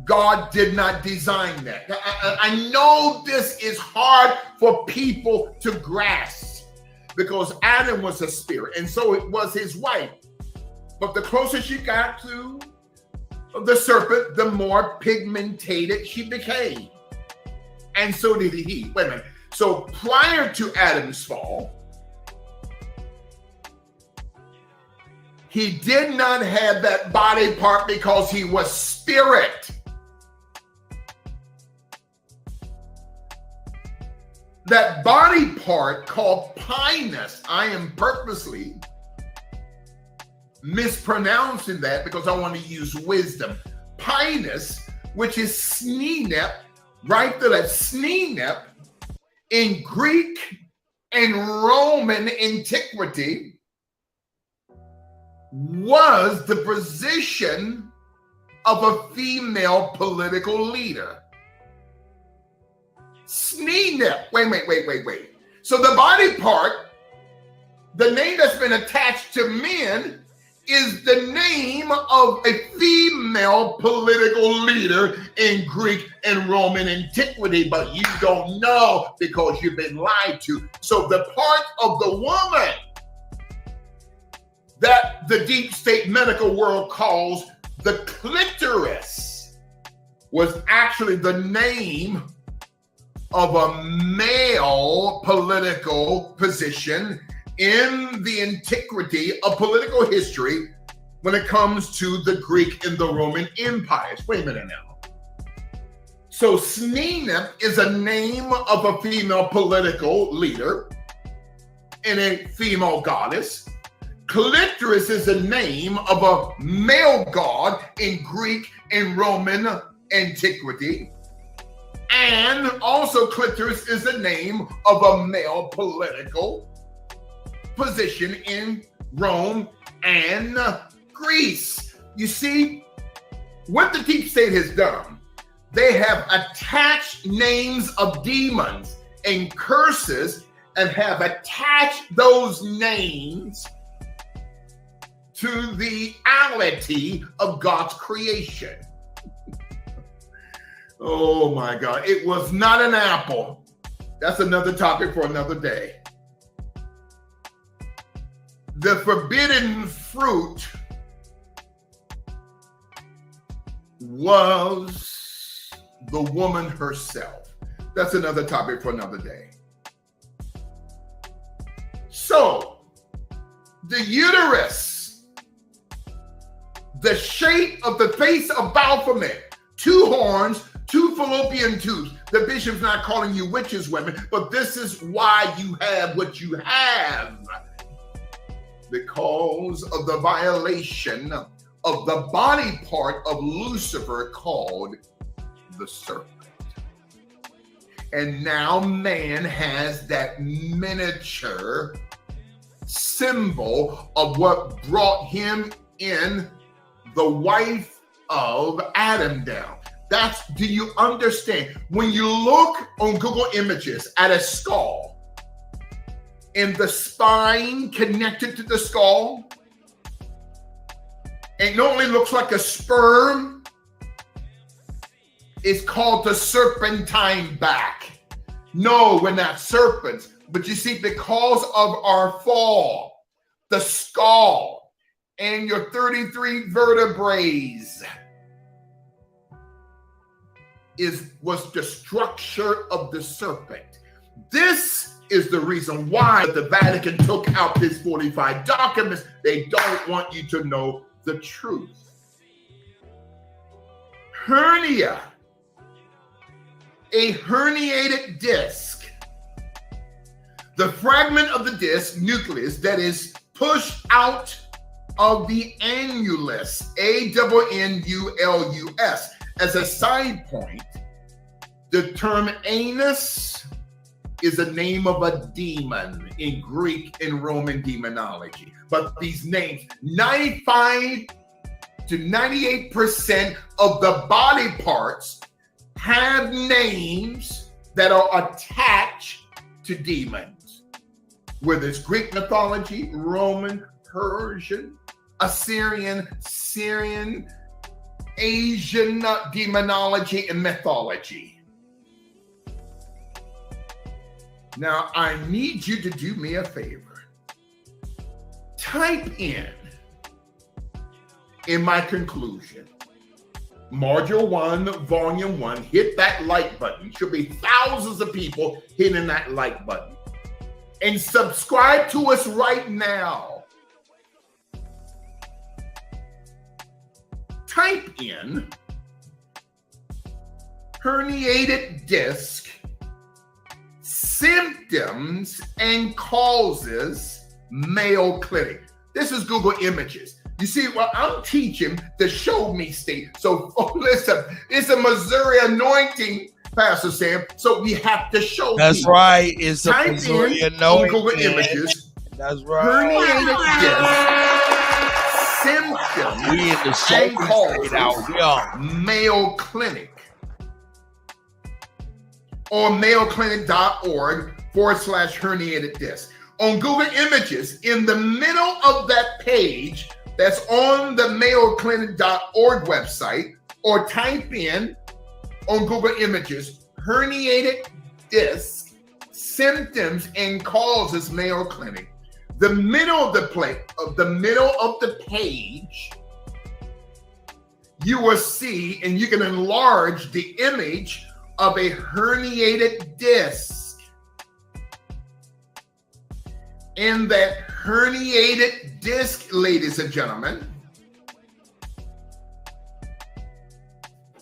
God did not design that. I know this is hard for people to grasp because Adam was a spirit and so it was his wife. But the closer she got to the serpent, the more pigmented she became. And so did he. Wait a minute. So prior to Adam's fall, he did not have that body part because he was spirit. That body part called pinus, I am purposely mispronouncing that because I want to use wisdom. Pinus, which is snenep, right there, that snenep in Greek and Roman antiquity was the position of a female political leader. Snenep. Wait. So the body part, the name that's been attached to men, is the name of a female political leader in Greek and Roman antiquity, but you don't know because you've been lied to. So the part of the woman that the deep state medical world calls the clitoris was actually the name of a male political position in the antiquity of political history when it comes to the Greek and the Roman empires. Wait a minute now. So Snenep is a name of a female political leader and a female goddess. Clitoris is a name of a male god in Greek and Roman antiquity. And also clitoris is the name of a male political position in Rome and Greece. You see, what the deep state has done, They have attached names of demons and curses and have attached those names to the reality of God's creation. Oh my God. It was not an apple. That's another topic for another day. The forbidden fruit was the woman herself. That's another topic for another day. So, the uterus, the shape of the face of Baphomet, 2 horns, 2 fallopian tubes. The bishop's not calling you witches, women, but this is why you have what you have. Because of the violation of the body part of Lucifer called the serpent. And now man has that miniature symbol of what brought him in, the wife of Adam down. Do you understand? When you look on Google Images at a skull and the spine connected to the skull, it normally looks like a sperm. It's called the serpentine back. No, we're not serpents. But you see, because of our fall, the skull and your 33 vertebrae was the structure of the serpent. This is the reason why the Vatican took out this 45 documents. They don't want you to know the truth. Hernia, a herniated disc, the fragment of the disc nucleus that is pushed out of the annulus, A-N-N-U-L-U-S. As a side point, the term anus is a name of a demon in Greek and Roman demonology. But these names, 95 to 98% of the body parts have names that are attached to demons. Whether it's Greek mythology, Roman, Persian, Assyrian, Syrian, Asian demonology and mythology. Now, I need you to do me a favor. Type in my conclusion, Module 1, Volume 1, hit that like button. Should be thousands of people hitting that like button. And subscribe to us right now. Type in herniated disc, symptoms and causes, Mayo Clinic. This is Google Images. You see, well, I'm teaching the show me state. So listen, it's a Missouri anointing, Pastor Sam. So we have to show. That's people. right. It's a Type Missouri in anointing. Google Images. That's right. Herniated disc, symptoms We in the and causes, out here. Mayo Clinic. Or mayoclinic.org/herniated disc. On Google Images, in the middle of that page that's on the mayoclinic.org website, or type in on Google Images, herniated disc, symptoms and causes, Mayo Clinic. The middle of the page, you will see, and you can enlarge the image of a herniated disc. In that herniated disc, ladies and gentlemen,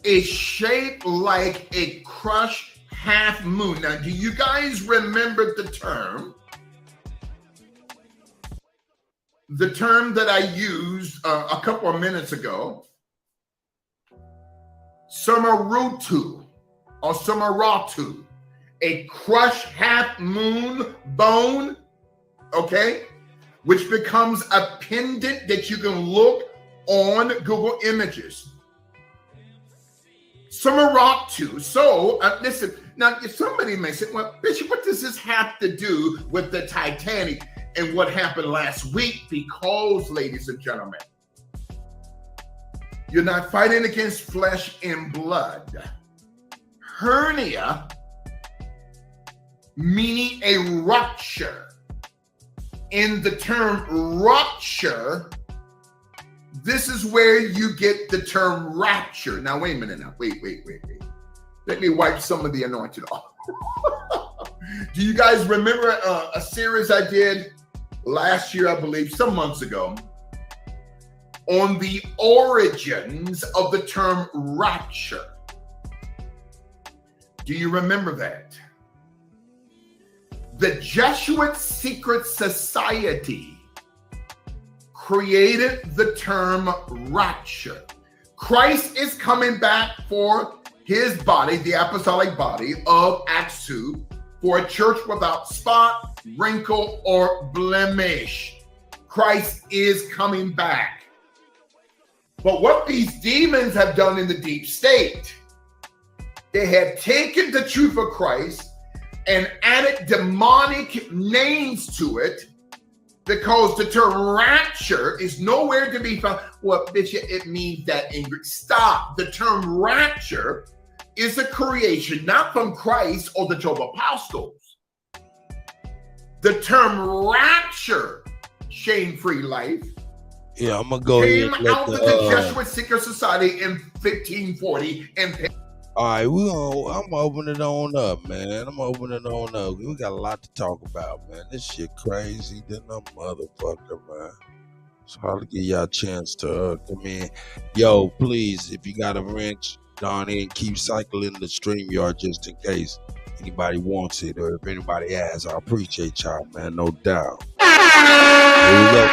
is shaped like a crushed half moon. Now, do you guys remember the term? The term that I used a couple of minutes ago, Samarutu or Samaratu, a crushed half moon bone, okay, which becomes a pendant that you can look on Google Images. Sumeratu. So, listen, now somebody may say, well, Bishop, what does this have to do with the Titanic and what happened last week? Because, ladies and gentlemen, you're not fighting against flesh and blood. Hernia, meaning a rupture. In the term rupture, this is where you get the term rapture. Now, wait a minute now. Wait. Let me wipe some of the anointing off. Do you guys remember a series I did last year, I believe, some months ago, on the origins of the term rapture? Do you remember that? The Jesuit Secret Society created the term rapture. Christ is coming back for his body, the apostolic body of Acts 2, for a church without spot, wrinkle, or blemish. Christ is coming back. But what these demons have done in the deep state, they had taken the truth of Christ and added demonic names to it, because the term rapture is nowhere to be found. Well, Bishop, it means that in Greek. Stop. The term rapture is a creation not from Christ or the 12 apostles. The term rapture, shame-free life, I'm gonna go came ahead out of the Jesuit Secret Society in 1540. And all right, I'm opening it on up, man. I'm opening it on up. We got a lot to talk about, man. This shit crazy than a motherfucker, man. So I'll give y'all a chance to come in. Yo, please, if you got a wrench, darn it, keep cycling the StreamYard just in case anybody wants it, or if anybody asks. I appreciate y'all, man, no doubt. Here we go.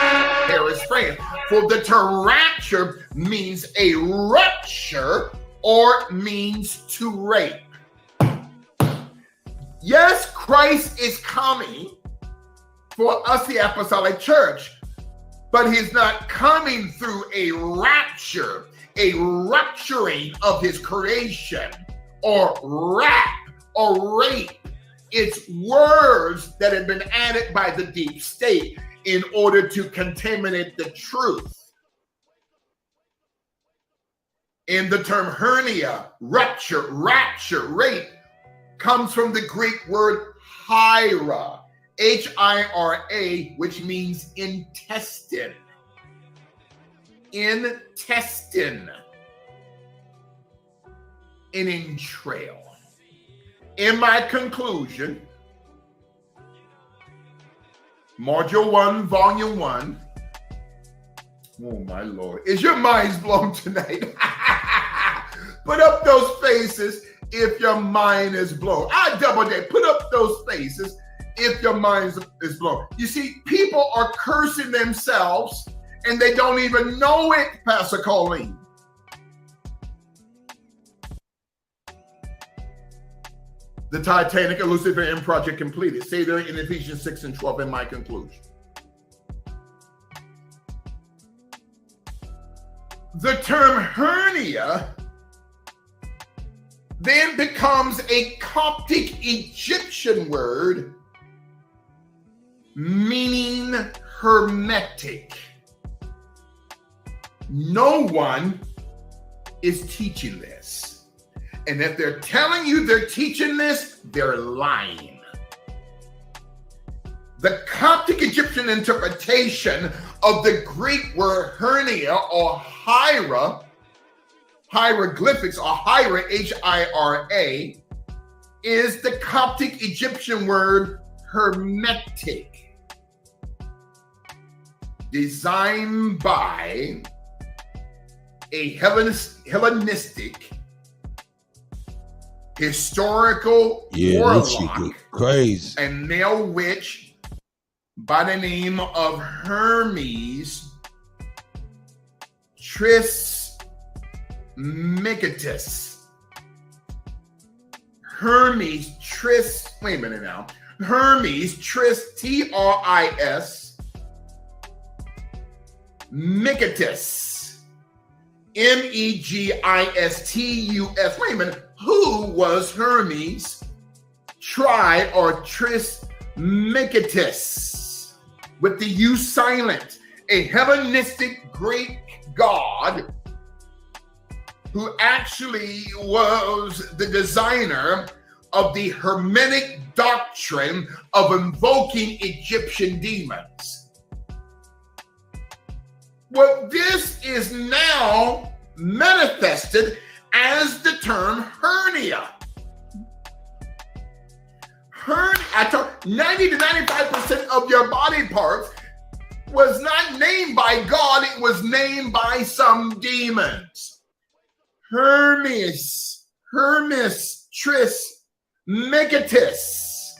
Harris friend. For the term rapture means a rupture or means to rape. Yes, Christ is coming for us, the apostolic church, but he's not coming through a rapture, a rupturing of his creation, or rap, or rape. It's words that have been added by the deep state in order to contaminate the truth. In the term hernia, rupture, rapture, rape, comes from the Greek word hira, H-I-R-A, which means intestine. Intestine. An entrail. In my conclusion, Module 1, Volume 1. Oh, my Lord. Is your minds blown tonight? Put up those faces if your mind is blown. I double dare. Put up those faces if your mind is blown. You see, people are cursing themselves and they don't even know it, Pastor Colleen. The Titanic and Luciferian project completed. Say there in Ephesians 6 and 12 in my conclusion. The term hernia then becomes a Coptic Egyptian word meaning hermetic. No one is teaching this. And if they're telling you they're teaching this, they're lying. The Coptic Egyptian interpretation of the Greek word hernia or hira, hieroglyphics or hira, H-I-R-A, is the Coptic Egyptian word hermetic, designed by a Hellenistic historical warlock crazy and male witch by the name of Hermes Trismegistus. Hermes Tris, wait a minute now. Hermes Tris, T-R-I-S, Megistus Megistus. Wait a minute. Who was Hermes or Trismegistus? With the U silent. A Hellenistic Greek god who actually was the designer of the Hermetic doctrine of invoking Egyptian demons. Well, this is now manifested as the term hernia. I told 90 to 95% of your body parts was not named by God, it was named by some demons. Hermes, Trismegistus,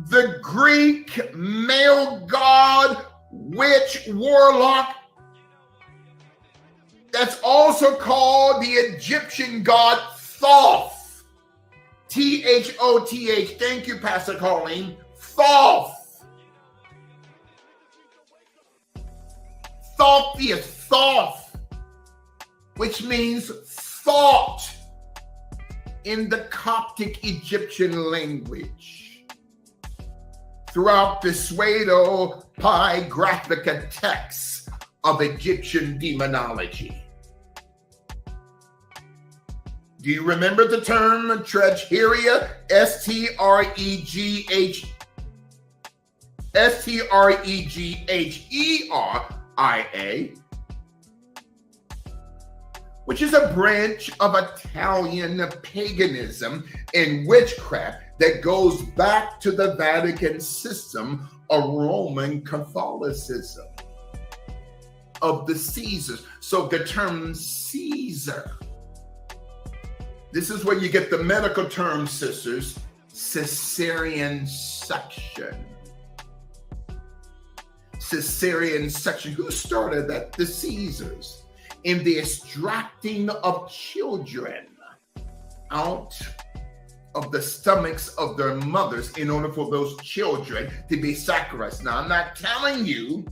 the Greek male god, witch, warlock, that's also called the Egyptian god Thoth. Thoth. Thank you, Pastor Colleen. Thoth. Thoth, which means thought in the Coptic Egyptian language. Throughout the pseudo-pigraphica texts of Egyptian demonology. Do you remember the term Tregheria? Stregheria, which is a branch of Italian paganism and witchcraft that goes back to the Vatican system of Roman Catholicism of the Caesars. So the term Caesar, this is where you get the medical term, sisters, cesarean section. Cesarean section. Who started that? The Caesars. In the extracting of children out of the stomachs of their mothers in order for those children to be sacrificed. Now, I'm not telling you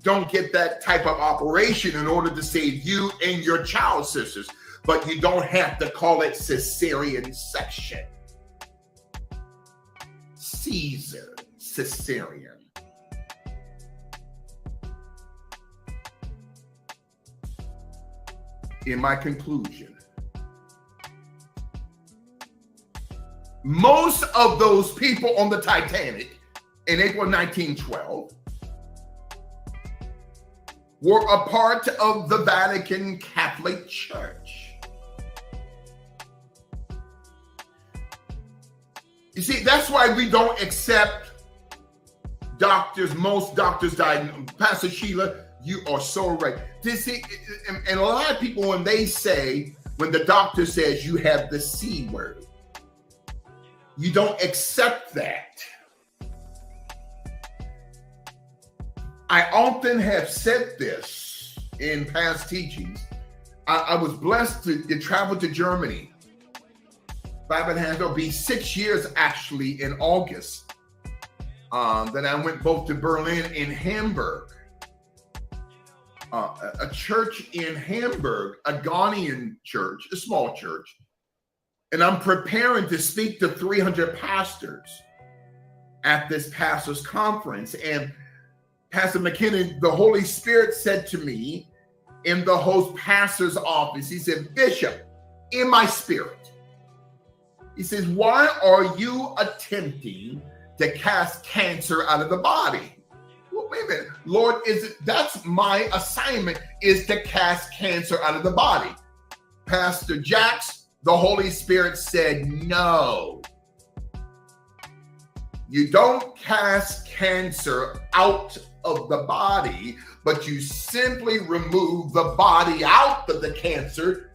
don't get that type of operation in order to save you and your child, sisters, but you don't have to call it cesarean section. Caesar, cesarean. In my conclusion, most of those people on the Titanic in April 1912 were a part of the Vatican Catholic Church. You see, that's why we don't accept doctors. Most doctors died. Pastor Sheila, you are so right. And a lot of people, when the doctor says you have the C word, you don't accept that. I often have said this in past teachings. I was blessed to travel to Germany. 5.5, it'll be 6 years actually in August. Then I went both to Berlin and Hamburg. A church in Hamburg, a Ghanaian church, a small church. And I'm preparing to speak to 300 pastors at this pastors conference. And Pastor McKinnon, the Holy Spirit said to me in the host pastor's office, he said, Bishop, in my spirit, he says, why are you attempting to cast cancer out of the body? Well, wait a minute, Lord, that's my assignment, is to cast cancer out of the body. Pastor Jax, the Holy Spirit said, no. You don't cast cancer out of the body, but you simply remove the body out of the cancer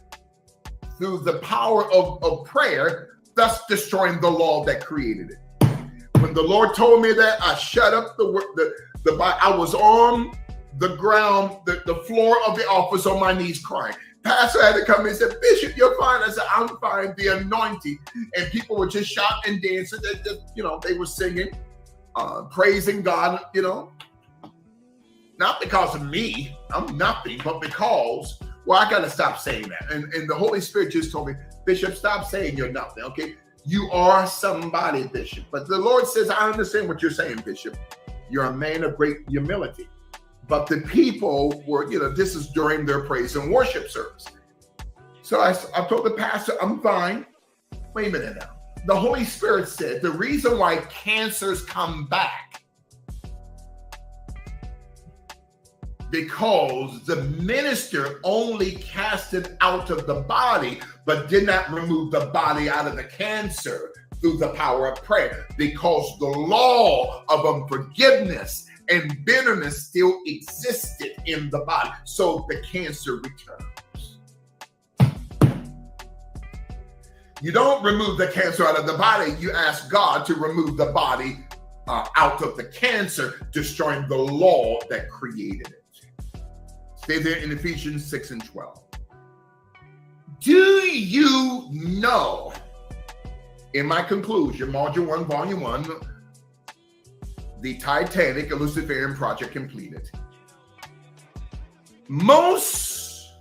through the power of prayer, thus destroying the law that created it. When the Lord told me that, I shut up I was on the ground, the floor of the office on my knees crying. Pastor had to come in and said, Bishop, you're fine. I said, I'm fine. The anointing. And people were just shouting and dancing. They were singing, praising God, Now not because of me, I'm nothing, but because, well, I got to stop saying that. And the Holy Spirit just told me, Bishop, stop saying you're nothing, okay? You are somebody, Bishop. But the Lord says, I understand what you're saying, Bishop. You're a man of great humility. But the people were, this is during their praise and worship service. So I told the pastor, I'm fine. Wait a minute now. The Holy Spirit said the reason why cancers come back because the minister only cast it out of the body, but did not remove the body out of the cancer through the power of prayer, because the law of unforgiveness and bitterness still existed in the body. So the cancer returns. You don't remove the cancer out of the body. You ask God to remove the body out of the cancer, destroying the law that created it. Stay there in Ephesians 6 and 12. Do you know, in my conclusion, Module 1, Volume 1, the Titanic, a Luciferian project completed. Most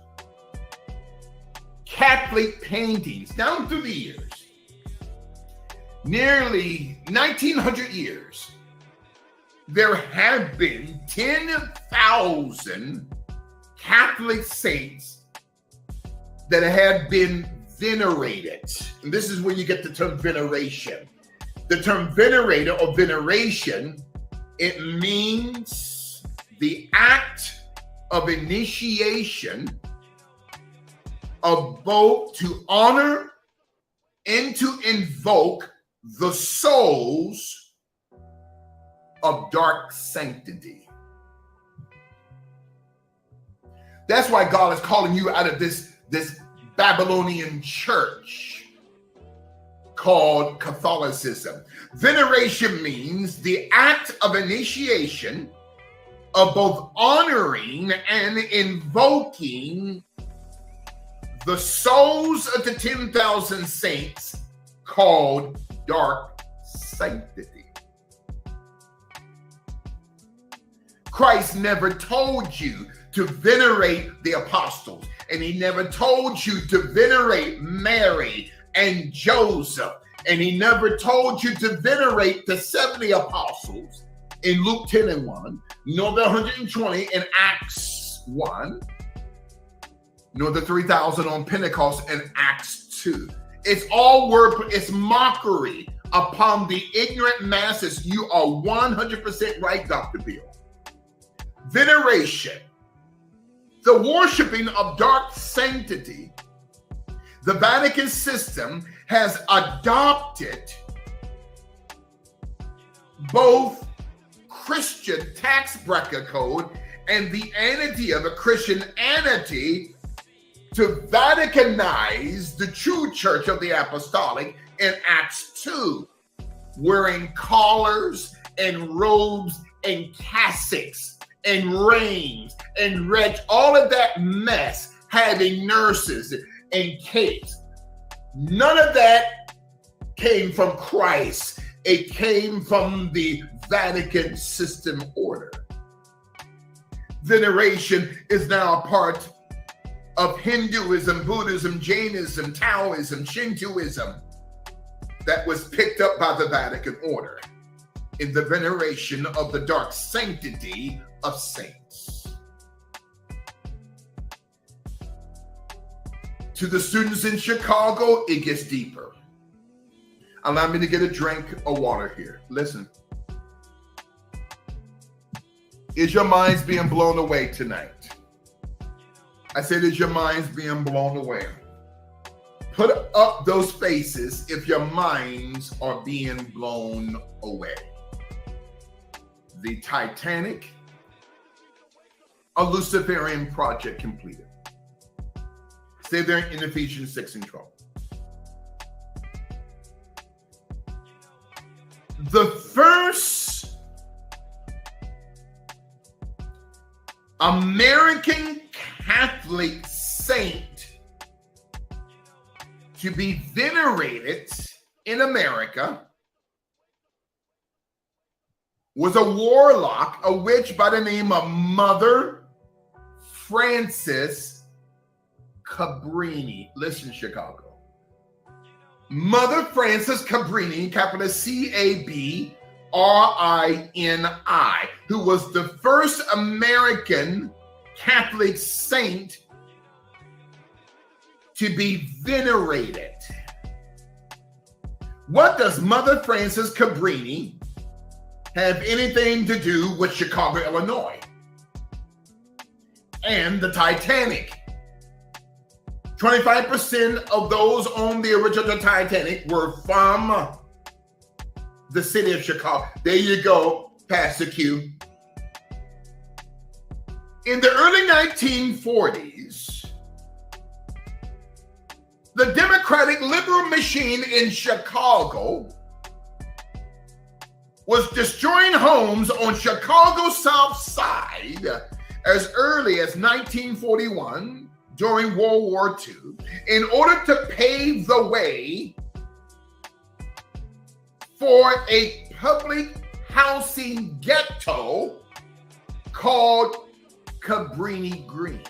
Catholic paintings down through the years, nearly 1900 years, there have been 10,000 Catholic saints that have been venerated. And this is where you get the term veneration. The term venerator or veneration, it means the act of initiation of both to honor and to invoke the souls of dark sanctity. That's why God is calling you out of this Babylonian church called Catholicism. Veneration means the act of initiation of both honoring and invoking the souls of the 10,000 saints called dark sanctity. Christ never told you to venerate the apostles, and he never told you to venerate Mary and Joseph, and he never told you to venerate the 70 apostles in Luke 10 and 1, nor the 120 in Acts 1, nor the 3,000 on Pentecost in Acts 2. It's all word, it's mockery upon the ignorant masses. You are 100% right, Dr. Bill. Veneration, the worshiping of dark sanctity, the Vatican system has adopted both Christian tax bracket code and the entity of a Christianity to Vaticanize the true church of the apostolic in Acts 2, wearing collars and robes and cassocks and reins and red, all of that mess, having nurses and capes. None of that came from Christ. It came from the Vatican system order. Veneration is now a part of Hinduism, Buddhism, Jainism, Taoism, Shintoism that was picked up by the Vatican order in the veneration of the dark sanctity of saints. To the students in Chicago, it gets deeper. Allow me to get a drink of water here. Listen. Is your minds being blown away tonight? I said, is your minds being blown away? Put up those faces if your minds are being blown away. The Titanic, a Luciferian project completed. Stay there in Ephesians 6 and 12. The first American Catholic saint to be venerated in America was a warlock, a witch by the name of Mother Frances Cabrini. Listen, Chicago. Mother Frances Cabrini, capital C-A-B-R-I-N-I, who was the first American Catholic saint to be venerated. What does Mother Frances Cabrini have anything to do with Chicago, Illinois? And the Titanic? 25% of those on the original Titanic were from the city of Chicago. There you go, Pastor Q. In the early 1940s, the Democratic liberal machine in Chicago was destroying homes on Chicago's South Side as early as 1941 during World War II in order to pave the way for a public housing ghetto called Cabrini Green.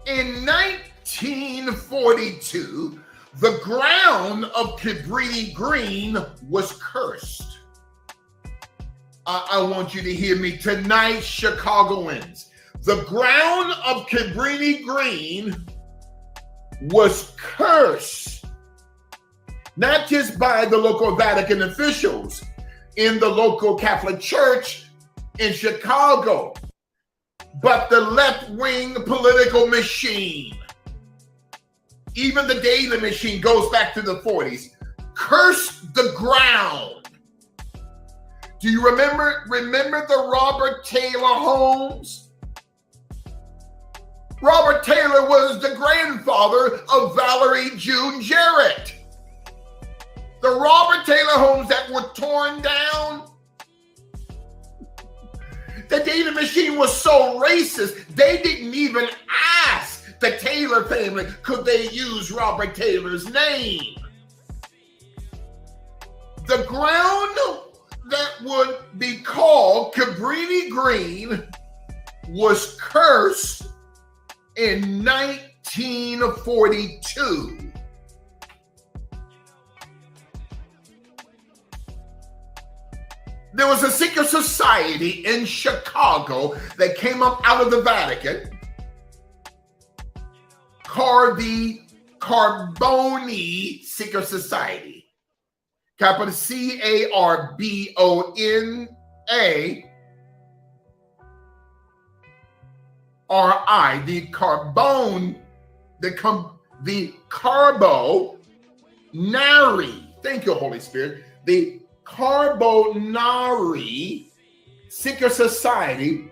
In 1942, the ground of Cabrini Green was cursed. I want you to hear me tonight, Chicagoans. The ground of Cabrini Green was cursed, not just by the local Vatican officials in the local Catholic Church in Chicago, but the left-wing political machine. Even the Daily Machine goes back to the 40s. Cursed the ground. Do you remember the Robert Taylor homes? Robert Taylor was the grandfather of Valerie June Jarrett. The Robert Taylor homes that were torn down. The Daily Machine was so racist, they didn't even ask the Taylor family, could they use Robert Taylor's name? The ground that would be called Cabrini Green was cursed in 1942. There was a secret society in Chicago that came up out of the Vatican called the Carboni Secret Society. Capital C-A-R-B-O-N-A-R-I. The Carbonari. Thank you, Holy Spirit. The Carbonari Secret Society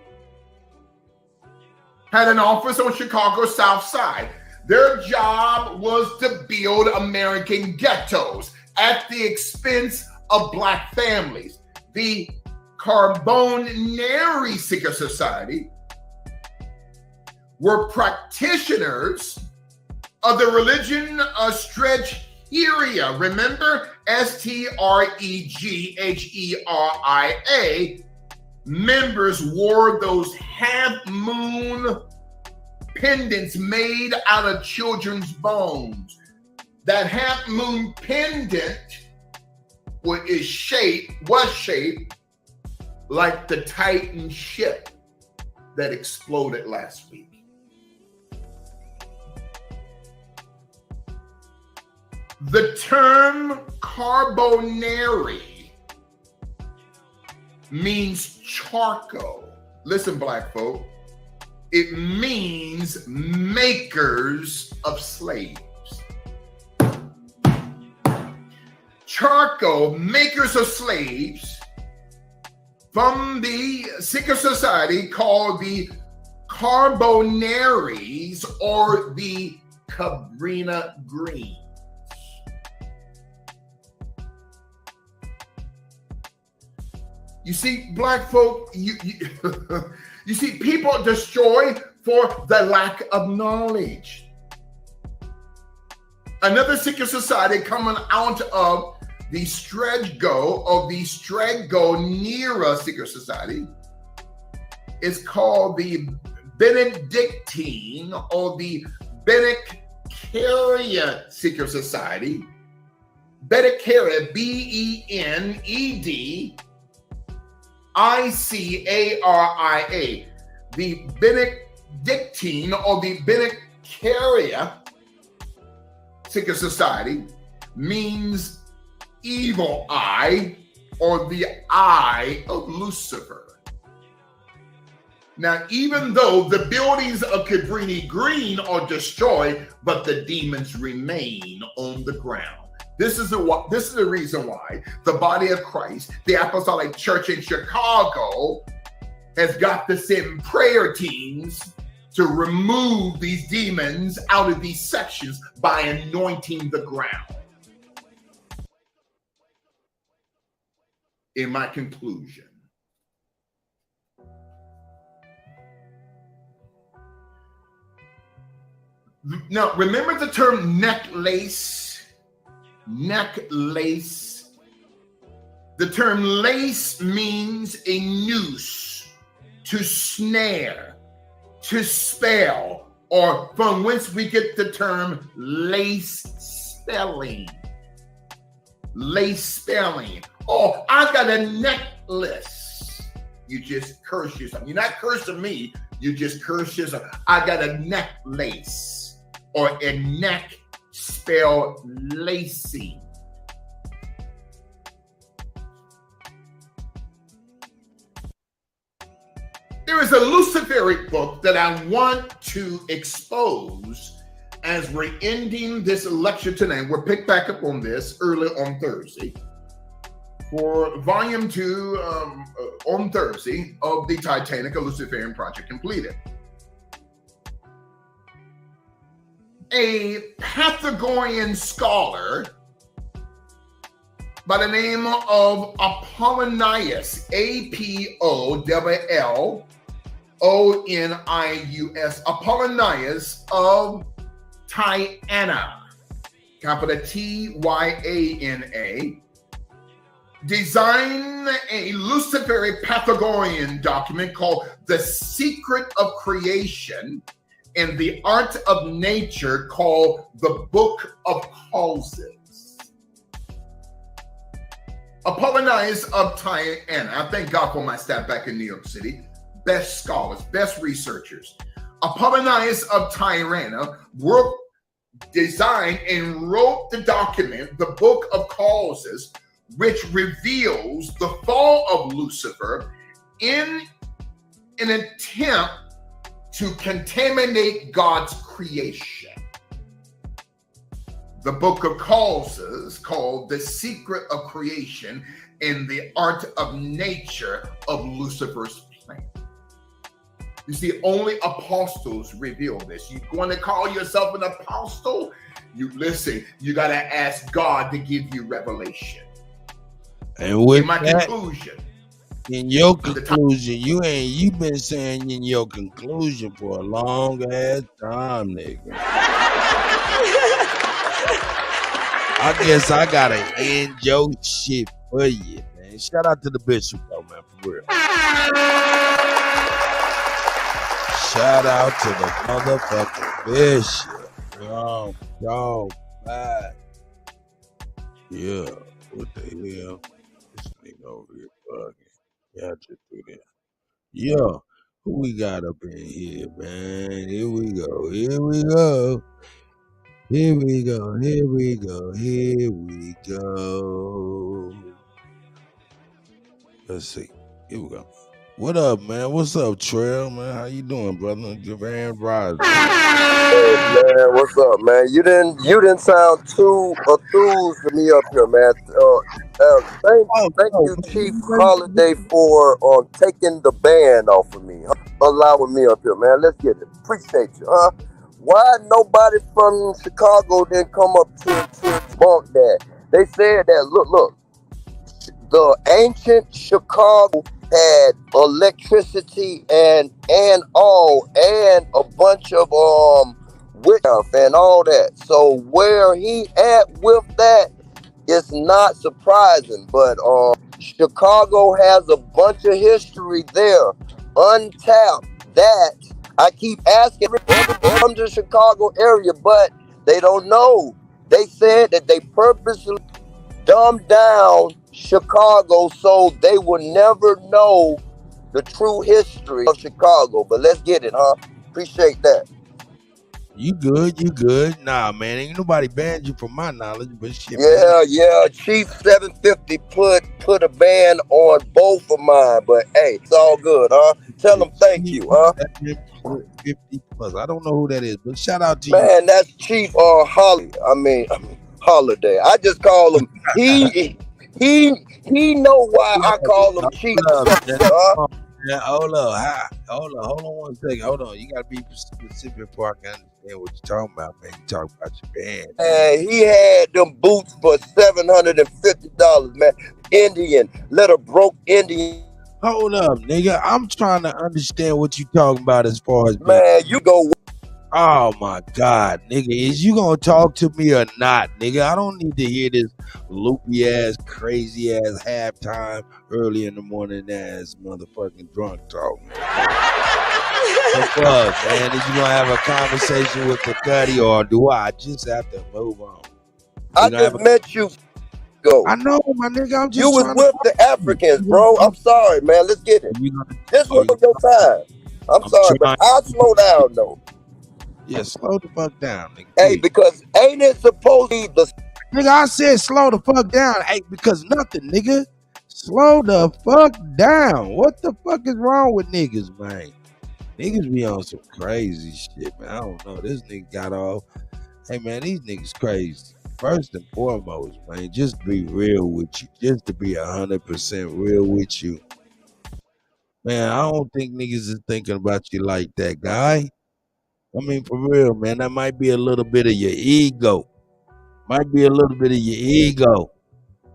had an office on Chicago's South Side. Their job was to build American ghettos at the expense of Black families. The Carbonari Secret Society were practitioners of the religion of Stretcheria. Remember? S-T-R-E-G-H-E-R-I-A. Members wore those half-moon pendants made out of children's bones. That half-moon pendant was shaped like the Titan ship that exploded last week. The term Carbonari means charcoal. Listen, Black folk, it means makers of slaves. Charcoal, makers of slaves, from the secret society called the Carbonaries or the Cabrini Greens. You see, Black folk, you see, people are destroyed for the lack of knowledge. Another secret society coming out of the Stregoniera secret society is called the Benedictine or the Benedictaria secret society. Benedictaria, Benedictaria. The Benedictine or the Benedictaria secret society means evil eye or the eye of Lucifer. Now, even though the buildings of Cabrini Green are destroyed, but the demons remain on the ground. This is the reason why the body of Christ, the Apostolic Church in Chicago, has got to send prayer teams to remove these demons out of these sections by anointing the ground. In my conclusion, now remember the term necklace? Necklace. The term lace means a noose, to snare, to spell, or from whence we get the term lace spelling. Lace spelling. Oh, I got a necklace. You just curse yourself. You're not cursing me. You just curse yourself. I got a necklace, or a neck spelled lacy. There is a Luciferic book that I want to expose as we're ending this lecture tonight. We'll pick back up on this early on Thursday for volume 2 on Thursday of the Titanic, a Luciferian Project Completed. A Pythagorean scholar by the name of Apollonius, Apollonius, Apollonius of Tyana, capital Tyana, designed a Luciferic Pythagorean document called The Secret of Creation and the Art of Nature, called the Book of Causes. Apollonius of Tyana, I thank God for my staff back in New York City, best scholars, best researchers. Apollonius of Tyana designed and wrote the document, the Book of Causes, which reveals the fall of Lucifer in an attempt to contaminate God's creation. The Book of Causes, called The Secret of Creation and the Art of Nature of Lucifer's plan. You see, only apostles reveal this. You want to call yourself an apostle? You listen, you got to ask God to give you revelation. And with in my that, conclusion, in your conclusion, you've been saying in your conclusion for a long ass time, nigga. I guess I gotta end your shit for you, man. Shout out to the bishop, though, man, for real. Shout out to the motherfucking bishop. Yo, bye. Yeah, what the hell? This nigga over here bugging. Yeah, just do that. Yeah, who we got up in here, man? Here we go. Here we go. Here we go. Here we go. Here we go. Let's see. Here we go. What up, man? What's up, Trail, man? How you doing, brother? Grand Rising. Hey, man, what's up, man? You didn't sound too enthused to me up here, man. Thank you, Chief Holiday, for taking the band off of me, allowing me up here, man. Let's get it. Appreciate you, huh? Why nobody from Chicago didn't come up to debunk that? They said that, look, the ancient Chicago had electricity and a bunch of with and all that. So where he at with that, it's not surprising. But Chicago has a bunch of history there, untapped. That I keep asking everybody from the Chicago area, but they don't know. They said that they purposely dumbed down Chicago so they will never know the true history of Chicago. But let's get it, huh? Appreciate that. You good, you good. Nah, man, ain't nobody banned you from my knowledge, but shit, Yeah, yeah. Chief 750 put a ban on both of mine, but hey, it's all good, huh? Tell them thank you, huh? 50 plus. I don't know who that is, but shout out to you. Man, that's Chief Holiday. I just call him. He know why I call him Chief. Huh? Yeah, hold on 1 second. Hold on. You gotta be specific before I can understand what you're talking about, man. You talking about your band. And he had them boots for $750, man. Indian, little broke Indian. Hold up, nigga. I'm trying to understand what you talking about as far as man. You go. Oh my God, nigga, is you gonna talk to me or not, nigga? I don't need to hear this loopy ass, crazy ass halftime, early in the morning ass motherfucking drunk talk. What's up, man? Is you gonna have a conversation with the Kutty, or do I just have to move on? I just met you. Go. I know, my nigga. I'm just you was with the Africans, bro. I'm sorry, man. Let's get it. This was your time. I'm sorry, but I'll slow down though. Yeah, slow the fuck down, nigga. Hey, because ain't it supposed to be the nigga? I said slow the fuck down. Hey, because nothing, nigga. Slow the fuck down. What the fuck is wrong with niggas, man? Niggas be on some crazy shit, man. I don't know. This nigga got off. Hey, man, these niggas crazy. First and foremost, man, just be real with you. Just to be 100% real with you. Man, I don't think niggas is thinking about you like that, guy. I mean, for real, man, that might be a little bit of your ego. Might be a little bit of your ego.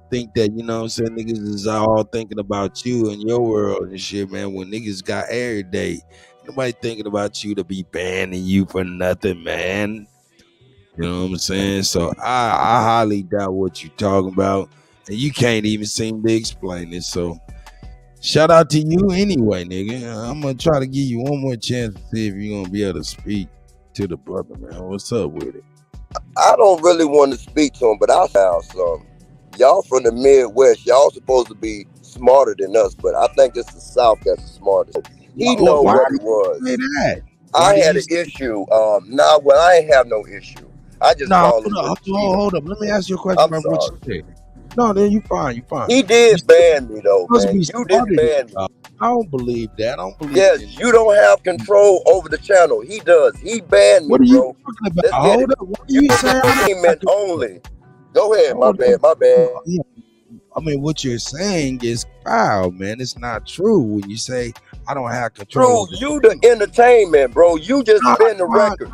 Think that, you know what I'm saying, niggas is all thinking about you and your world and shit, man. When niggas got every day, nobody thinking about you to be banning you for nothing, man. You know what I'm saying? So I highly doubt what you talking about. And you can't even seem to explain it. So shout out to you anyway, nigga. I'm gonna try to give you one more chance to see if you're gonna be able to speak to the brother, man. What's up with it? I don't really want to speak to him, but I'll sound some. Y'all from the Midwest, y'all supposed to be smarter than us, but I think it's the South that's the smartest. He know what it was. I had an issue. I ain't have no issue. I just called him. Hold up. Let me ask you a question about what you said. No, then you fine. He did ban me though, man. You didn't ban me. I don't believe that. I don't believe yes, that. You don't have control over the channel. He does. He banned me, what are you bro. Talking about? Hold up. What are you saying? Only. Go ahead. My bad. Yeah. I mean, what you're saying is foul, man. It's not true when you say I don't have control. True, you the entertainment, bro. You just spin the records.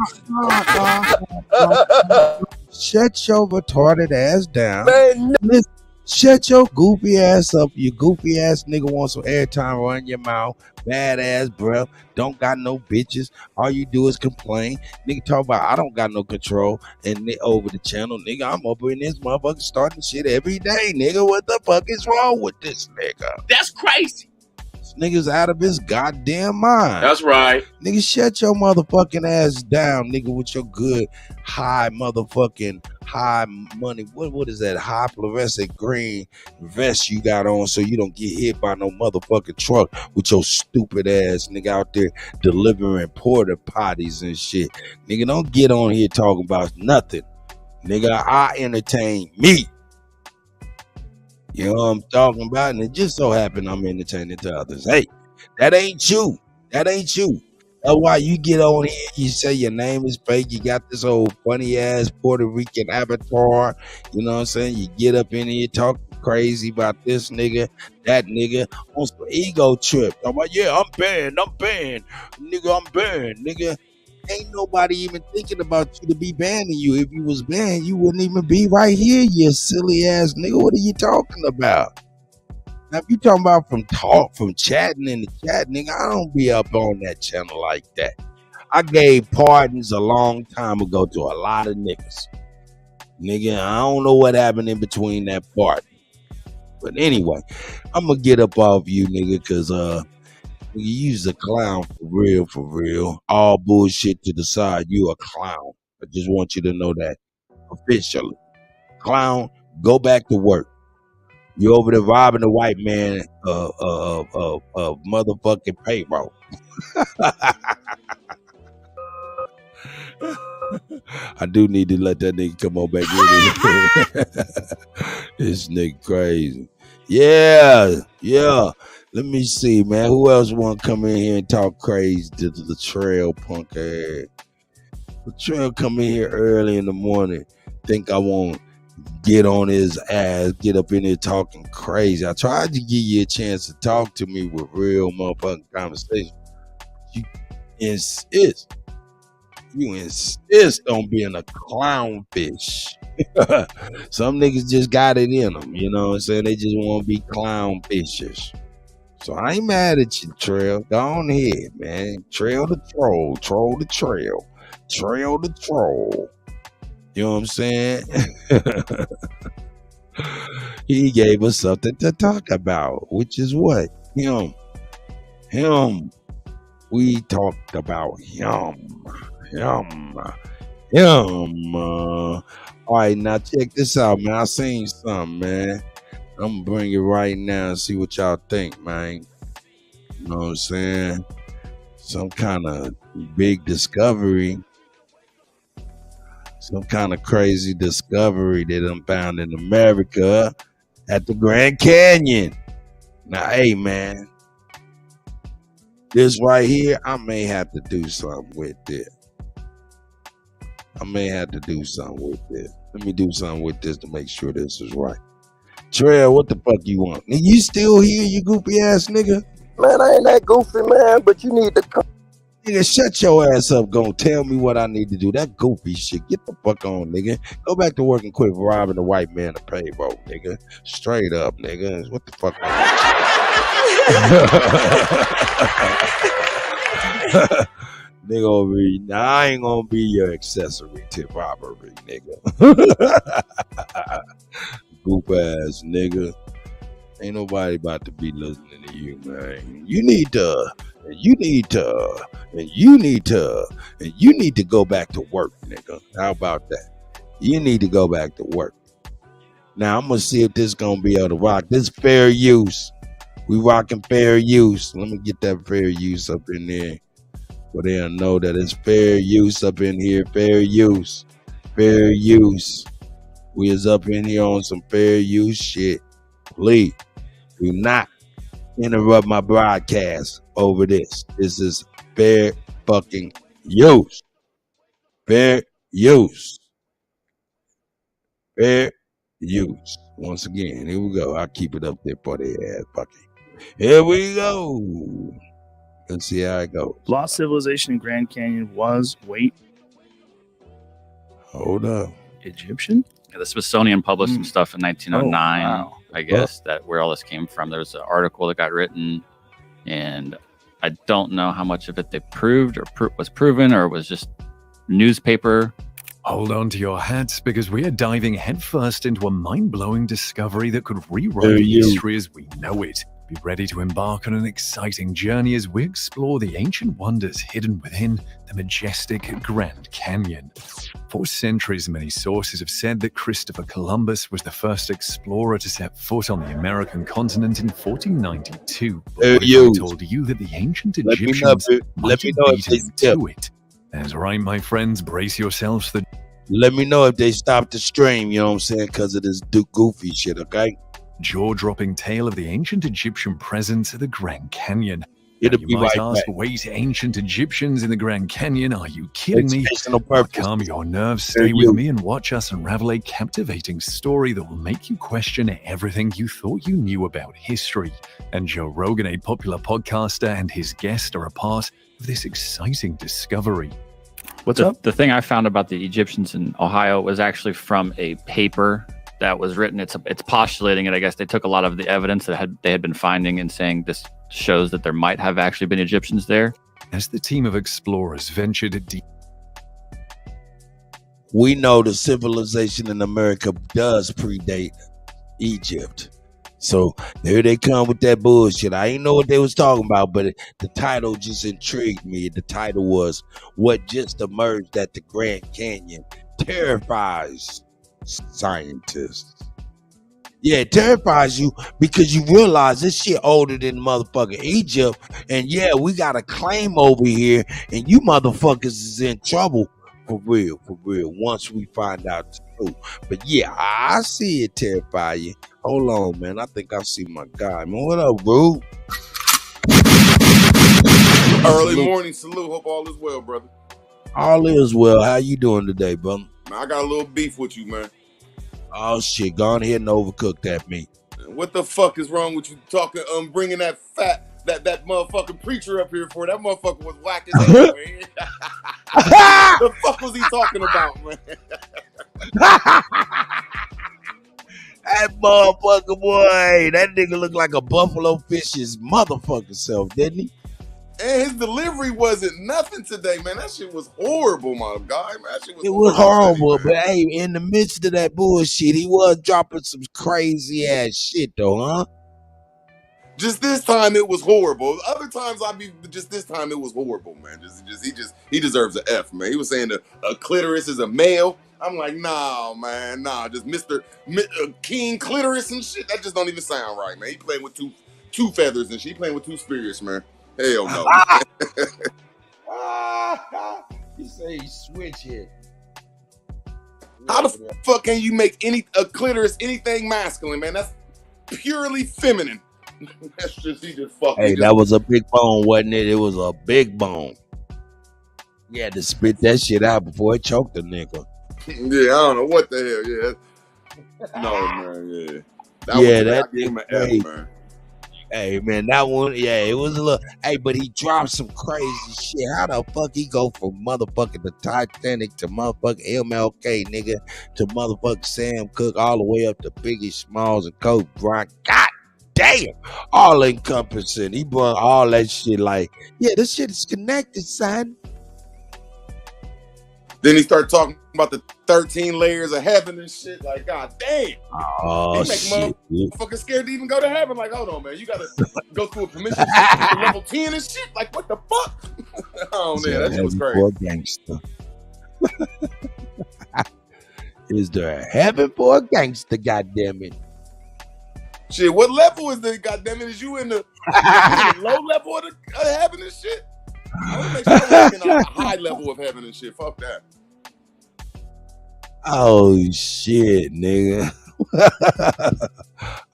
Shut your retarded ass down. Man, listen, shut your goofy ass up. You goofy ass nigga want some airtime run your mouth. Bad ass breath. Don't got no bitches. All you do is complain. Nigga talk about I don't got no control. And over the channel, nigga, I'm up in this motherfucker starting shit every day, nigga. What the fuck is wrong with this nigga? That's crazy. This nigga's out of his goddamn mind. That's right. Nigga, shut your motherfucking ass down, nigga, with your good high motherfucking high money. What is that? High fluorescent green vest you got on so you don't get hit by no motherfucking truck with your stupid ass nigga out there delivering porta potties and shit. Nigga, don't get on here talking about nothing. Nigga, I entertain me. You know what I'm talking about? And it just so happened I'm entertaining to others. Hey, that ain't you. That ain't you. That's why you get on here, you say your name is fake, you got this old funny ass Puerto Rican avatar, you know what I'm saying? You get up in here talking crazy about this nigga, that nigga, on some ego trip. I'm like, yeah, I'm banned, nigga, I'm banned, nigga. Ain't nobody even thinking about you to be banning you. If you was banned, you wouldn't even be right here, you silly ass nigga. What are you talking about? Now, if you talking about from chatting in the chat, nigga, I don't be up on that channel like that. I gave pardons a long time ago to a lot of niggas. Nigga, I don't know what happened in between that part. But anyway, I'm gonna get up off you, nigga, cause you use a clown for real. All bullshit to the side, you a clown. I just want you to know that officially. Clown, go back to work. You over there robbing the white man of motherfucking payroll. I do need to let that nigga come on back in. This nigga crazy. Yeah. Let me see, man. Who else want to come in here and talk crazy to the trail punk ass? The trail come in here early in the morning. Think I won't get on his ass, get up in here talking crazy. I tried to give you a chance to talk to me with real motherfucking conversation. You insist on being a clownfish. Some niggas just got it in them, you know what I'm saying? They just want to be clownfishers. So I ain't mad at you, Trail. Go on ahead, man. Trail the troll. Troll the trail. Trail the troll. You know what I'm saying? He gave us something to talk about, which is what? Him. We talked about him. All right, now check this out, man. I seen something, man. I'm gonna bring it right now and see what y'all think, man. You know what I'm saying? Some kind of big discovery. Some kind of crazy discovery that I'm found in America at the Grand Canyon. Now, hey, man. This right here, I may have to do something with this. Let me do something with this to make sure this is right. Trail, what the fuck you want? You still here, you goofy ass nigga? Man, I ain't that goofy, man, but you need to come. Nigga, shut your ass up. Gonna tell me what I need to do. That goofy shit. Get the fuck on, nigga. Go back to work and quit robbing the white man to payroll, nigga. Straight up, nigga. What the fuck? Nigga over here. Nah, I ain't gonna be your accessory to robbery, nigga. Goof ass nigga. Ain't nobody about to be listening to you, man. You need to go back to work, nigga. How about that? You need to go back to work. Now I'm gonna see if this gonna be able to rock. This fair use. We rocking fair use. Let me get that fair use up in there. But they'll know that it's fair use up in here. Fair use. We is up in here on some fair use shit. Please do not interrupt my broadcast over this. This is fair fucking use. Fair use. Once again, here we go. I'll keep it up there for their ass fucking. Here we go. Let's see how it goes. Lost civilization in Grand Canyon was, hold up, Egyptian? Yeah, the Smithsonian published some stuff in 1909, I guess, that where all this came from. There was an article that got written, and I don't know how much of it they proved or was proven or was just newspaper. Hold on to your hats, because we are diving headfirst into a mind-blowing discovery that could rewrite history as we know it. Be ready to embark on an exciting journey as we explore the ancient wonders hidden within the majestic Grand Canyon. For centuries, many sources have said that Christopher Columbus was the first explorer to set foot on the American continent in 1492. But what if I told you that the ancient Egyptians might have beaten to it? That's right, my friends, brace yourselves for... Let me know if they stop the stream, you know what I'm saying, because of this goofy shit, okay? Jaw-dropping tale of the ancient Egyptian presence at the Grand Canyon. It'll you be might right ask, back. wait, ancient Egyptians in the Grand Canyon? Are you kidding me? Educational purpose. Calm your nerves, stay with me and watch us unravel a captivating story that will make you question everything you thought you knew about history. And Joe Rogan, a popular podcaster, and his guest are a part of this exciting discovery. What's up? The thing I found about the Egyptians in Ohio was actually from a paper that was written. It's postulating it. I guess they took a lot of the evidence that they had been finding and saying this shows that there might have actually been Egyptians there. as the team of explorers ventured deep. We know the civilization in America does predate Egypt. So here they come with that bullshit. I ain't know what they was talking about, but the title just intrigued me. The title was "What Just Emerged at the Grand Canyon Terrifies Scientists." Yeah, it terrifies you because you realize this shit older than motherfucking Egypt. And yeah, we got a claim over here, and you motherfuckers is in trouble for real, once we find out the truth. But yeah, I see it terrify you. Hold on, man. I think I see my guy. Man, what up, Rude? Early morning salute. Hope all is well, brother. All is well. How you doing today, brother? Man, I got a little beef with you, man. Oh shit, go on ahead and overcook that meat. What the fuck is wrong with you talking? Bringing that that motherfucking preacher up here for that motherfucker was whack as hell, man. The fuck was he talking about, man? That motherfucker, boy, that nigga looked like a Buffalo Fish's motherfucking self, didn't he? And his delivery wasn't nothing today, man. That shit was horrible, my guy. Man, that shit was horrible, but hey, in the midst of that bullshit, he was dropping some crazy ass shit, though, huh? Just this time it was horrible. Other times just this time it was horrible, man. He deserves an F, man. He was saying a clitoris is a male. I'm like, nah, man, nah. Just Mr. King Clitoris and shit. That just don't even sound right, man. He playing with two feathers and shit. He playing with two spirits, man. Hell no. You say he switch it. How the fuck can you make a clitoris anything masculine, man? That's purely feminine. That's just he just fucking. Hey, that was a big bone, wasn't it? It was a big bone. You had to spit that shit out before it choked the nigga. Yeah, I don't know what the hell. Yeah. No, man. Yeah. That gave him an F, man. Hey, man, that one, yeah, it was a little. Hey, but he dropped some crazy shit. How the fuck he go from motherfucking the Titanic to motherfucking MLK, nigga, to motherfucking Sam Cooke, all the way up to Biggie Smalls and Kobe Bryant? God damn, all encompassing. He brought all that shit like, yeah, this shit is connected, son. Then he started talking about the 13 layers of heaven and shit. Like, god damn. Oh, he shit. Motherfucking scared to even go to heaven. Like, hold on, man. You gotta go through a permission to level 10 and shit. Like, what the fuck? Oh, man, that shit was crazy. For a gangster. Is there a heaven for a gangster, goddammit? Shit, what level is the goddammit? Is you in the low level of heaven and shit? I want to make sure I'm working on a high level of heaven and shit. Fuck that. Oh shit, nigga.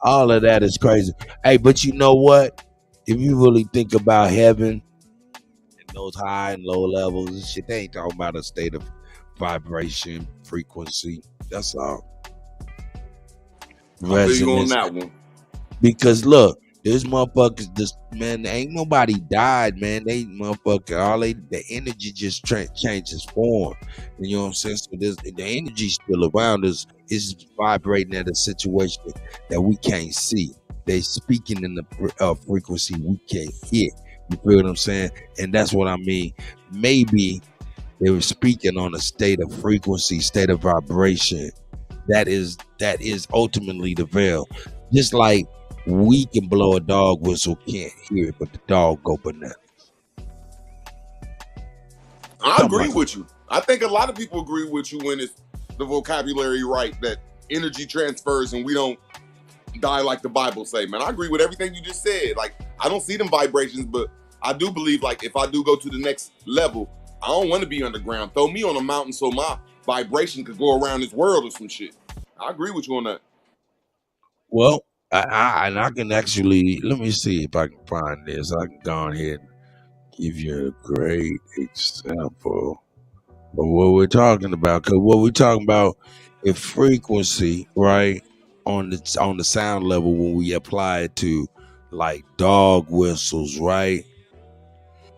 All of that is crazy. Hey, but you know what? If you really think about heaven and those high and low levels and shit, they ain't talking about a state of vibration, frequency. That's all. I'll you on that one. Because look, this motherfuckers, man, ain't nobody died, man. They motherfucker, the energy just changes form. You know what I'm saying? So the energy's still around us. It's vibrating at a situation that we can't see. They speaking in the frequency we can't hear. You feel what I'm saying? And that's what I mean. Maybe they were speaking on a state of frequency, state of vibration. That is ultimately the veil. Just like we can blow a dog whistle, can't hear it, but the dog go bananas. I agree with you. I think a lot of people agree with you when it's the vocabulary right, that energy transfers and we don't die like the Bible say, man. I agree with everything you just said. Like, I don't see them vibrations, but I do believe, like, if I do go to the next level, I don't want to be underground. Throw me on a mountain so my vibration could go around this world or some shit. I agree with you on that. Well, I can actually, let me see if I can find this. I can go ahead and give you a great example of what we're talking about. Because what we're talking about is frequency, right? On the sound level, when we apply it to like dog whistles, right?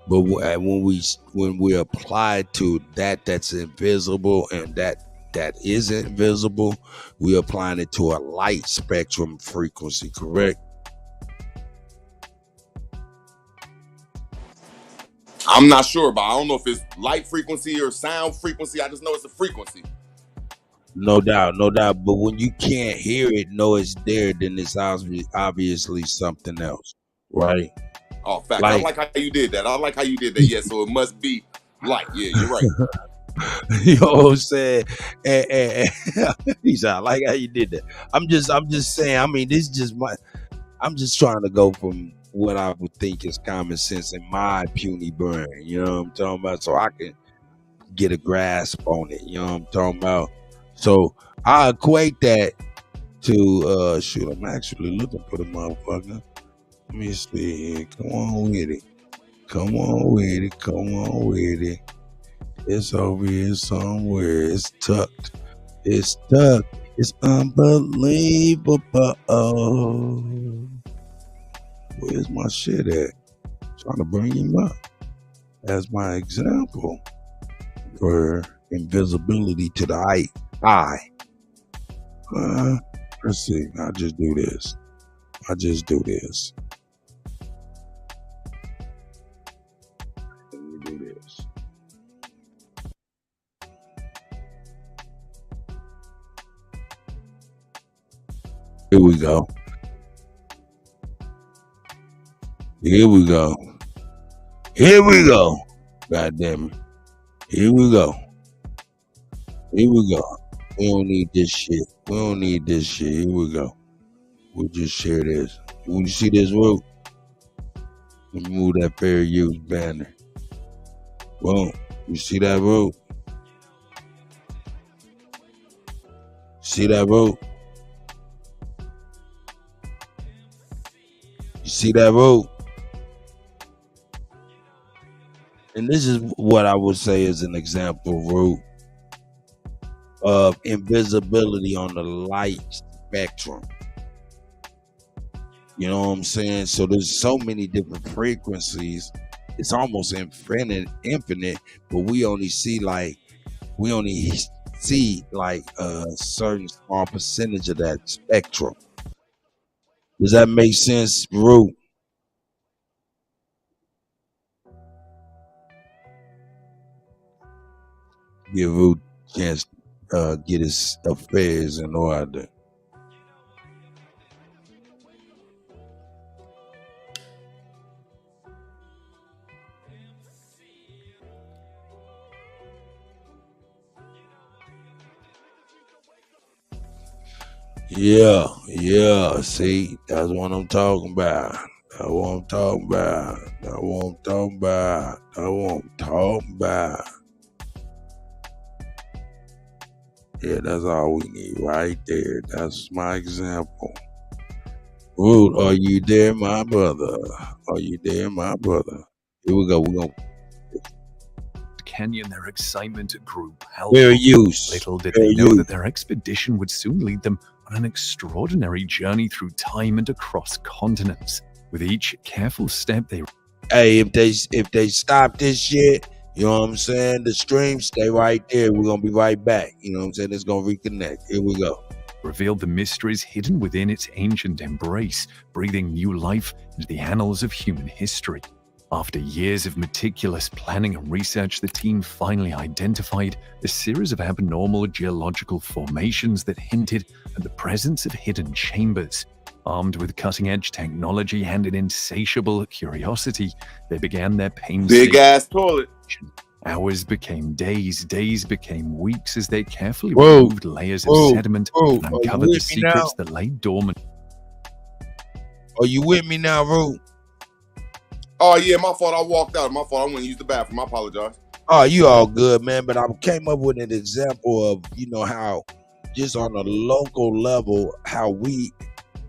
But when we apply it to that's invisible and that isn't visible, we're applying it to a light spectrum frequency, correct? I'm not sure, but I don't know if it's light frequency or sound frequency. I just know it's a frequency. No doubt, no doubt. But when you can't hear it, know it's there, then it's obviously something else, right? Oh, fact. I like how you did that. Yeah, so it must be light. Yeah, you're right. You know what I'm saying? And he's I like how you did that. I'm just saying. I mean, this is just I'm just trying to go from what I would think is common sense in my puny brain. You know what I'm talking about? So I can get a grasp on it. You know what I'm talking about? So I equate that to shoot. I'm actually looking for the motherfucker. Let me see. Come on with it. Come on with it. Come on with it. It's over here somewhere. It's tucked. It's tucked. It's unbelievable. Where's my shit at? Trying to bring him up as my example for invisibility to the eye. Let's see. I just do this. Let me do this. Here we go. Here we go. Here we go. God damn it. Here we go. Here we go. We don't need this shit. We don't need this shit. Here we go. We'll just share this. When you see this root, let me move that fair use banner. Boom. You see that root? See that root? You see that root? And this is what I would say is an example root of invisibility on the light spectrum. You know what I'm saying? So there's so many different frequencies. It's almost infinite, but we only see like a certain small percentage of that spectrum. Does that make sense, Root? Give Root a chance get his affairs in order. Yeah. See, that's what I'm talking about. That's what I'm talking about. That's what I'm talking about. That's what I'm talking about. Yeah, that's all we need right there. That's my example. Root, are you there, my brother? Are you there, my brother? Here we go. We're going to Kenyan, their excitement grew Fair palpable. use. Little did Fair they know use. that their expedition would soon lead them on an extraordinary journey through time and across continents. With each careful step they Hey, if they stop this shit, you know what I'm saying? The stream, stay right there. We're going to be right back. You know what I'm saying? It's going to reconnect. Here we go. revealed the mysteries hidden within its ancient embrace, breathing new life into the annals of human history. After years of meticulous planning and research, the team finally identified a series of abnormal geological formations that hinted at the presence of hidden chambers. Armed with cutting-edge technology and an insatiable curiosity, they began their painstaking big-ass toilet. Hours became days, days became weeks as they carefully Whoa. removed layers of Whoa. sediment Whoa. and Are you uncovered the with me now? secrets that lay dormant. Are you with me now, Ru? Oh, yeah, my fault. I walked out. My fault. I went and used the bathroom. I apologize. Oh, you all good, man. But I came up with an example of, how just on a local level, how we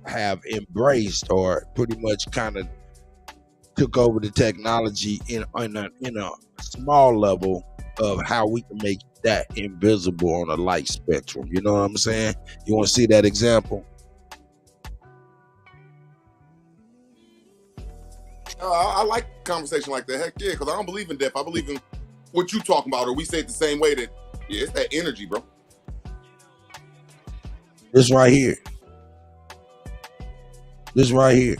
have embraced or pretty much kind of took over the technology in a small level of how we can make that invisible on a light spectrum. You know what I'm saying? You want to see that example? I like conversation like that. Heck yeah, because I don't believe in death. I believe in what you talking about, or we say it the same way that, yeah, it's that energy, bro. This right here. This right here.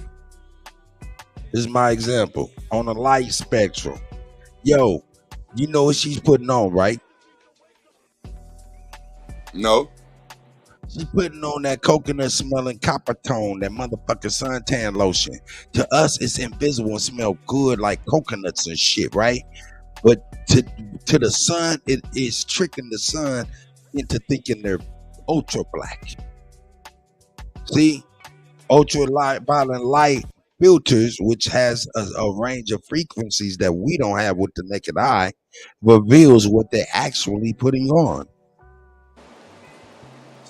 This is my example. On a light spectrum, Yo, you know what she's putting on, right? No. She's putting on that coconut smelling copper tone, that motherfucking suntan lotion. To us, it's invisible and smell good like coconuts and shit, right? But to the sun, it is tricking the sun into thinking they're ultra black. See, ultraviolet light filters, which has a range of frequencies that we don't have with the naked eye, reveals what they're actually putting on.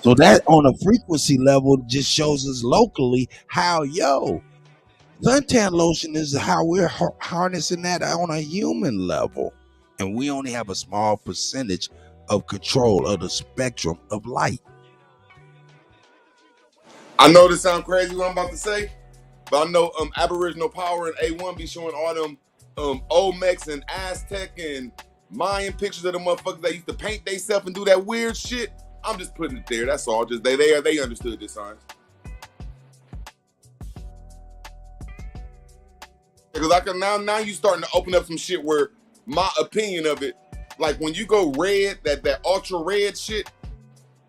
So that on a frequency level just shows us locally how, suntan lotion is how we're harnessing that on a human level. And we only have a small percentage of control of the spectrum of light. I know this sounds crazy what I'm about to say, but I know Aboriginal Power and A1 be showing all them Olmecs and Aztec and Mayan pictures of the motherfuckers that used to paint themselves and do that weird shit. I'm just putting it there. That's all. Just they understood this science. Because I can now you starting to open up some shit where my opinion of it, like when you go red, that ultra red shit,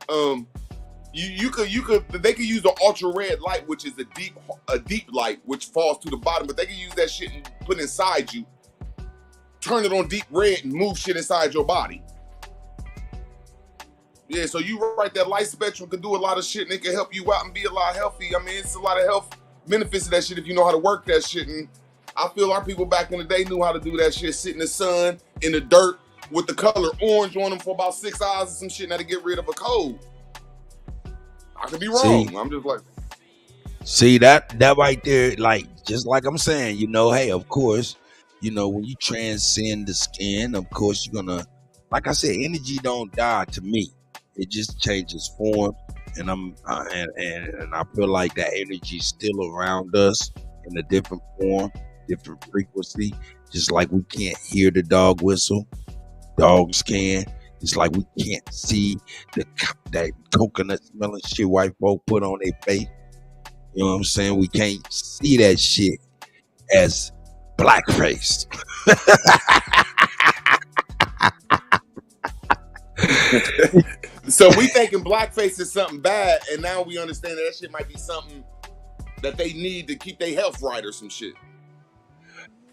they could use the ultra red light, which is a deep light which falls to the bottom, but they can use that shit and put inside you, turn it on deep red and move shit inside your body. Yeah, so you right, that light spectrum can do a lot of shit and it can help you out and be a lot healthy. I mean, it's a lot of health benefits to that shit if you know how to work that shit. And I feel our people back in the day knew how to do that shit, sit in the sun, in the dirt, with the color orange on them for about 6 hours or some shit, now to get rid of a cold. I could be wrong. I'm just like... See, that right there, like, just like I'm saying, hey, of course, when you transcend the skin, of course, you're gonna, like I said, energy don't die to me. It just changes form, and I feel like that energy is still around us in a different form, different frequency. Just like we can't hear the dog whistle, dogs can. It's like we can't see that coconut smelling shit white folk put on their face. You know what I'm saying? We can't see that shit as blackface. So we thinking blackface is something bad, and now we understand that shit might be something that they need to keep their health right or some shit.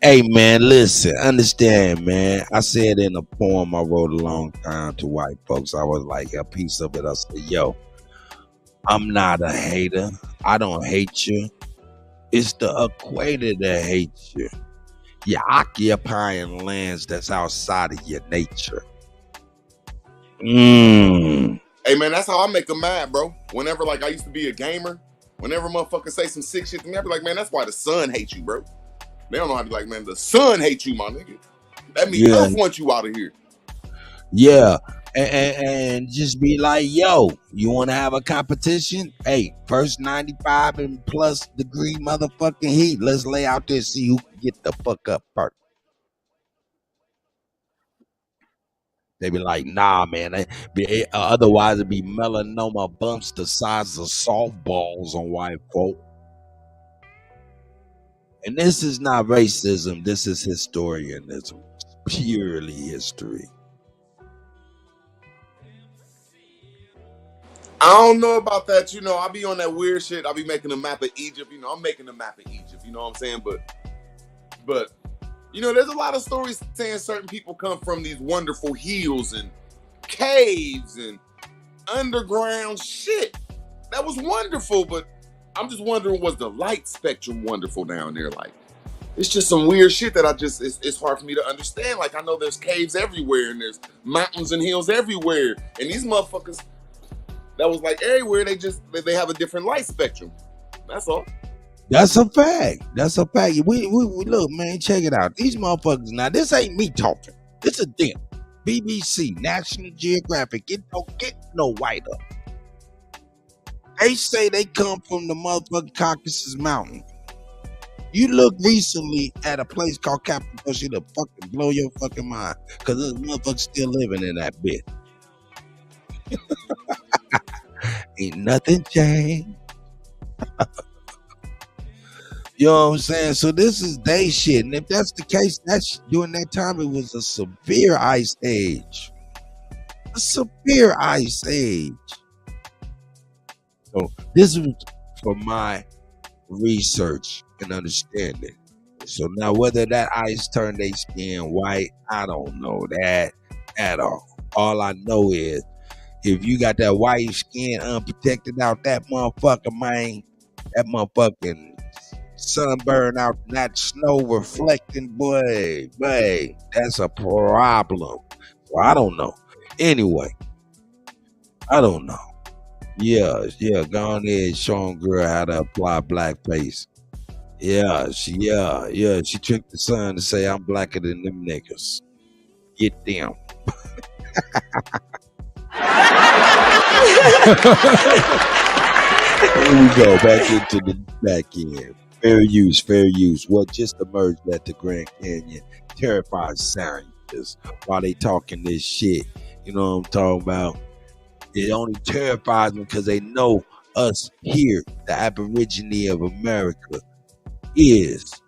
Hey man, listen, understand, man. I said in a poem I wrote a long time to white folks. I was like, a piece of it. I said, I'm not a hater. I don't hate you. It's the equator that hates you. You're occupying lands that's outside of your nature. Hey man, that's how I make them mad, bro. Whenever, like, I used to be a gamer, whenever motherfuckers say some sick shit to me, I be like, man, that's why the sun hates you, bro. They don't know how to be like, man, the sun hates you, my nigga. That means Earth wants you out of here. Yeah. And just be like, you want to have a competition? Hey, first 95 and plus degree motherfucking heat. Let's lay out there, see who can get the fuck up first. They be like, nah, man. Otherwise, it'd be melanoma bumps the size of softballs on white folk. And this is not racism. This is historianism. It's purely history. I don't know about that. I be on that weird shit. I be making a map of Egypt. I'm making a map of Egypt. You know what I'm saying? But there's a lot of stories saying certain people come from these wonderful hills and caves and underground shit. That was wonderful, but I'm just wondering, was the light spectrum wonderful down there? Like, it's just some weird shit that it's hard for me to understand. Like, I know there's caves everywhere and there's mountains and hills everywhere. And these motherfuckers, that was like everywhere, they have a different light spectrum. That's all. That's a fact. That's a fact. We look, man, check it out. These motherfuckers, now this ain't me talking. This is them. BBC, National Geographic. It don't get no whiter. They say they come from the motherfucking Caucasus Mountain. You look recently at a place called Cappadocia to fucking blow your fucking mind. Cause this motherfucker still living in that bit. Ain't nothing changed. You know what I'm saying? So this is day shit. And if that's the case, that's during that time it was a severe ice age. A severe ice age. So this was for my research and understanding. So now whether that ice turned their skin white, I don't know that at all. All I know is if you got that white skin unprotected out that motherfucker, man, that motherfucking sunburn out in that snow reflecting, boy, that's a problem. So I don't know. Anyway, I don't know. Yeah, go on there and show girl how to apply blackface. Yeah, she tricked the son to say I'm blacker than them niggas. Get them. Here we go back into the back end. Fair use. What just emerged at the Grand Canyon terrifies scientists while they talking this shit. You know what I'm talking about? It only terrifies them because they know us here, the Aborigine of America, is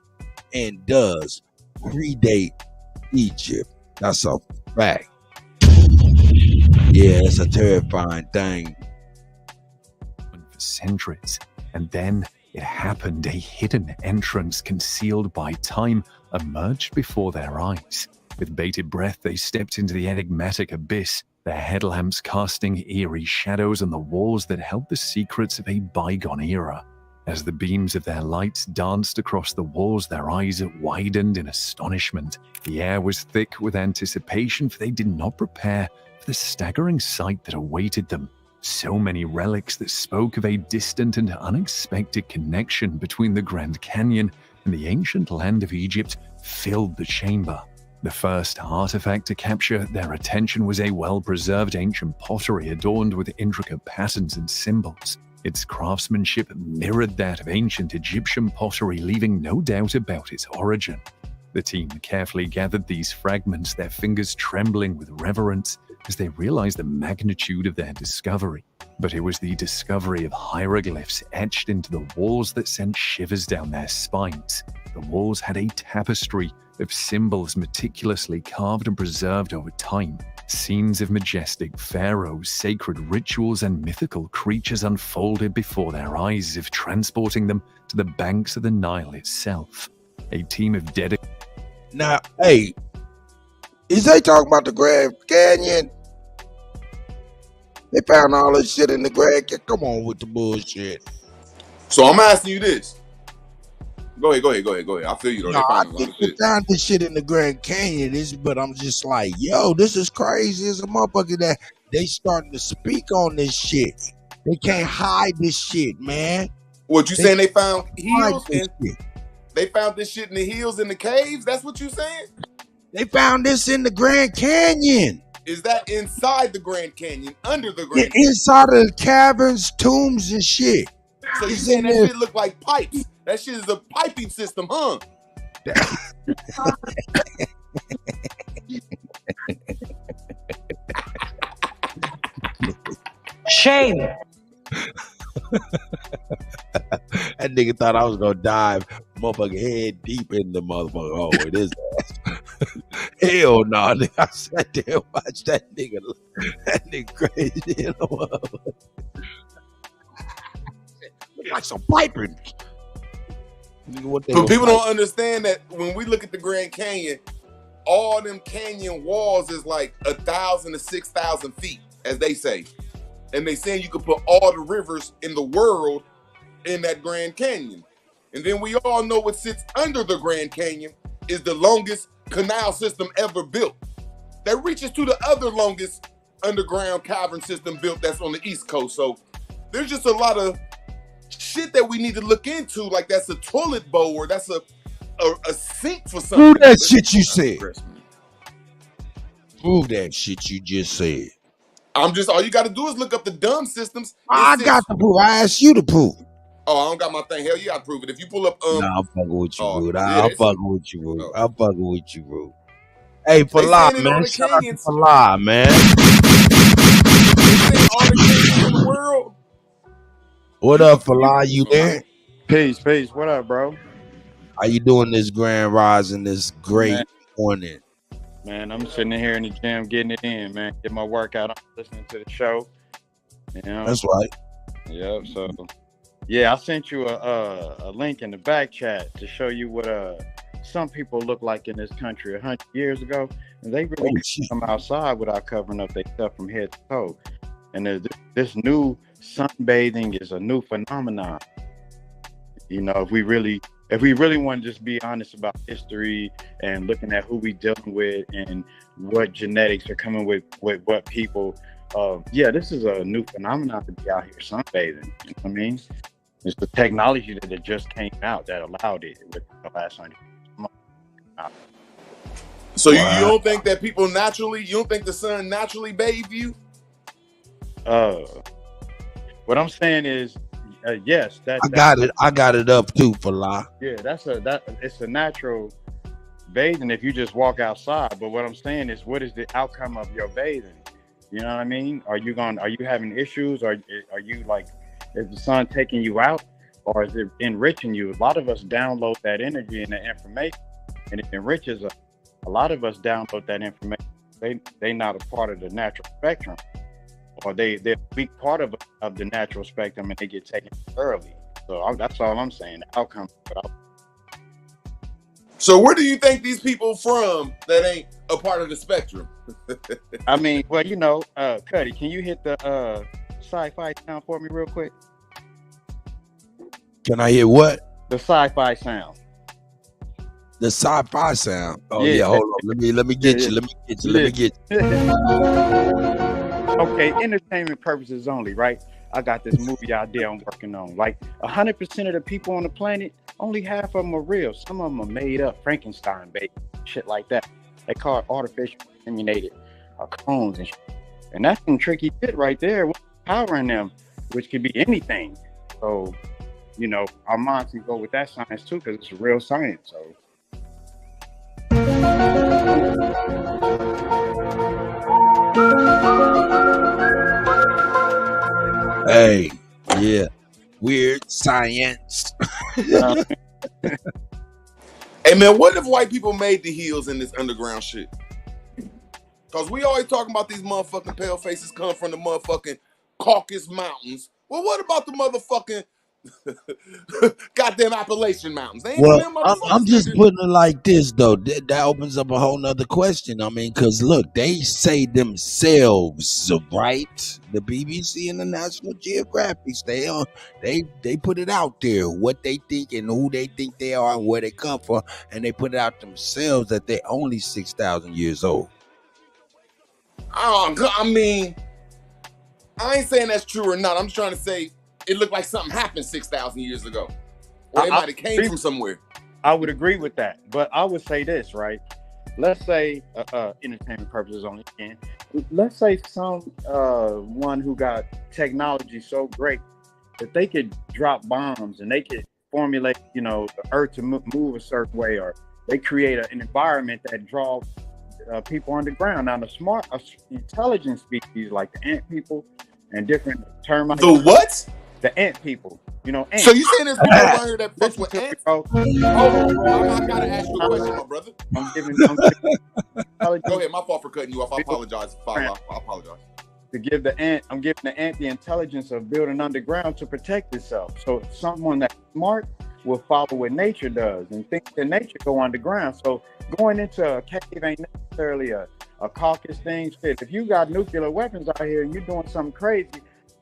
and does predate Egypt. That's a fact. Yeah, it's a terrifying thing. For centuries, and then it happened. A hidden entrance concealed by time emerged before their eyes. With bated breath, they stepped into the enigmatic abyss, their headlamps casting eerie shadows on the walls that held the secrets of a bygone era. As the beams of their lights danced across the walls, their eyes widened in astonishment. The air was thick with anticipation, for they did not prepare for the staggering sight that awaited them. So many relics that spoke of a distant and unexpected connection between the Grand Canyon and the ancient land of Egypt filled the chamber. The first artifact to capture their attention was a well-preserved ancient pottery adorned with intricate patterns and symbols. Its craftsmanship mirrored that of ancient Egyptian pottery, leaving no doubt about its origin. The team carefully gathered these fragments, their fingers trembling with reverence as they realized the magnitude of their discovery. But it was the discovery of hieroglyphs etched into the walls that sent shivers down their spines. The walls had a tapestry of symbols meticulously carved and preserved over time. Scenes of majestic pharaohs, sacred rituals, and mythical creatures unfolded before their eyes, as if transporting them to the banks of the Nile itself. A team of dedicated... Now, hey, is they talking about the Grand Canyon? They found all this shit in the Grand Canyon. Come on with the bullshit. So I'm asking you this. Go ahead. I feel you though. No, I think they found this shit in the Grand Canyon, but I'm just like, yo, this is crazy as a motherfucker that they starting to speak on this shit. They can't hide this shit, man. What you saying? They found heels they found this shit in the hills in the caves? That's what you saying? They found this in the Grand Canyon. Is that inside the Grand Canyon, under the Grand Canyon? Inside of the caverns, tombs, and shit. So you saying that shit look like pipes? That shit is a piping system, huh? Shame. That nigga thought I was gonna dive motherfucking head deep in the motherfucker hole with his ass. Hell no, nigga. I sat there and watched that nigga. That nigga crazy. Look like some piping. But people don't understand that when we look at the Grand Canyon, all them canyon walls is like 1,000 to 6,000 feet, as they say. And they saying you could put all the rivers in the world in that Grand Canyon. And then we all know what sits under the Grand Canyon is the longest canal system ever built. That reaches to the other longest underground cavern system built that's on the East Coast. So there's just a lot of shit that we need to look into, like that's a toilet bowl or that's a sink for something. Prove that shit you said. Prove that shit you just said. All you got to do is look up the dumb systems. I got to prove. I asked you to prove. Oh, I don't got my thing. Hell, you got to prove it. If you pull up, nah, I'm fucking with you, bro. I'm fucking with you, bro. I'm fucking with you, bro. Hey, Falah, man. Shout out to Falah, man. All the canyons in the world. What up, Falah? You there? Peace. What up, bro? How you doing this grand rising, this great morning? Man, I'm sitting here in the gym getting it in, man. Get my workout. I'm listening to the show. You know? That's right. Yep. So, yeah, I sent you a link in the back chat to show you what some people look like in this country 100 years ago, and they really come outside without covering up their stuff from head to toe. And this new sunbathing is a new phenomenon. You know, if we really want to just be honest about history and looking at who we dealing with and what genetics are coming with what people, this is a new phenomenon to be out here sunbathing. You know what I mean? It's the technology that just came out that allowed it with the last 100 years. So you don't think that you don't think the sun naturally bathe you? What I'm saying is, yes, I got it up too, for la. Yeah, it's a natural bathing if you just walk outside. But what I'm saying is, what is the outcome of your bathing? You know what I mean? Are you having issues? Are you like, is the sun taking you out, or is it enriching you? A lot of us download that energy and the information, and it enriches us. A lot of us download that information. They not a part of the natural spectrum, or they're a weak part of the natural spectrum, and they get taken early. So that's all I'm saying. The outcome. So where do you think these people from that ain't a part of the spectrum? I mean, well, you know, Kutty, can you hit the sci-fi sound for me real quick? Can I hear what? The sci-fi sound. The sci-fi sound. Oh yeah, hold on. Let me get you. Let me get you. Okay, entertainment purposes only, right? I got this movie idea I'm working on. Like 100% of the people on the planet, only half of them are real. Some of them are made up, Frankenstein baby, shit like that. They call it artificial simulated clones and shit. And that's some tricky shit right there with power in them, which could be anything. So, you know, our minds can go with that science too, because it's real science. So. Hey, yeah, weird science. Hey man, what if white people made the heels in this underground shit? Cause we always talking about these motherfucking pale faces come from the motherfucking Caucasus Mountains. Well, what about the motherfucking goddamn Appalachian Mountains? They ain't them motherfuckers. I'm just putting it like this though. That opens up a whole nother question. I mean, cause look, they say themselves, right? The BBC and the National Geographic, they put it out there, what they think and who they think they are and where they come from, and they put it out themselves that they're only 6,000 years old. I mean, I ain't saying that's true or not. I'm just trying to say it looked like something happened 6,000 years ago. Or it might have came from somewhere. I would agree with that. But I would say this, right? Let's say, entertainment purposes only again. Let's say one who got technology so great that they could drop bombs and they could formulate, you know, the earth to move a certain way, or they create an environment that draws people underground. Now, the intelligent species like the ant people and different termites. The what? The ant people. You know, ants. So you saying there's people around here that fucks with ants? Hold on, bro. I gotta ask you a question, my brother. Go ahead. My fault for cutting you off. I apologize. I apologize. I'm giving the ant the intelligence of building underground to protect itself. So someone that's smart will follow what nature does and think that nature go underground. So going into a cave ain't necessarily a caucus thing. Shit, if you got nuclear weapons out here and you're doing something crazy,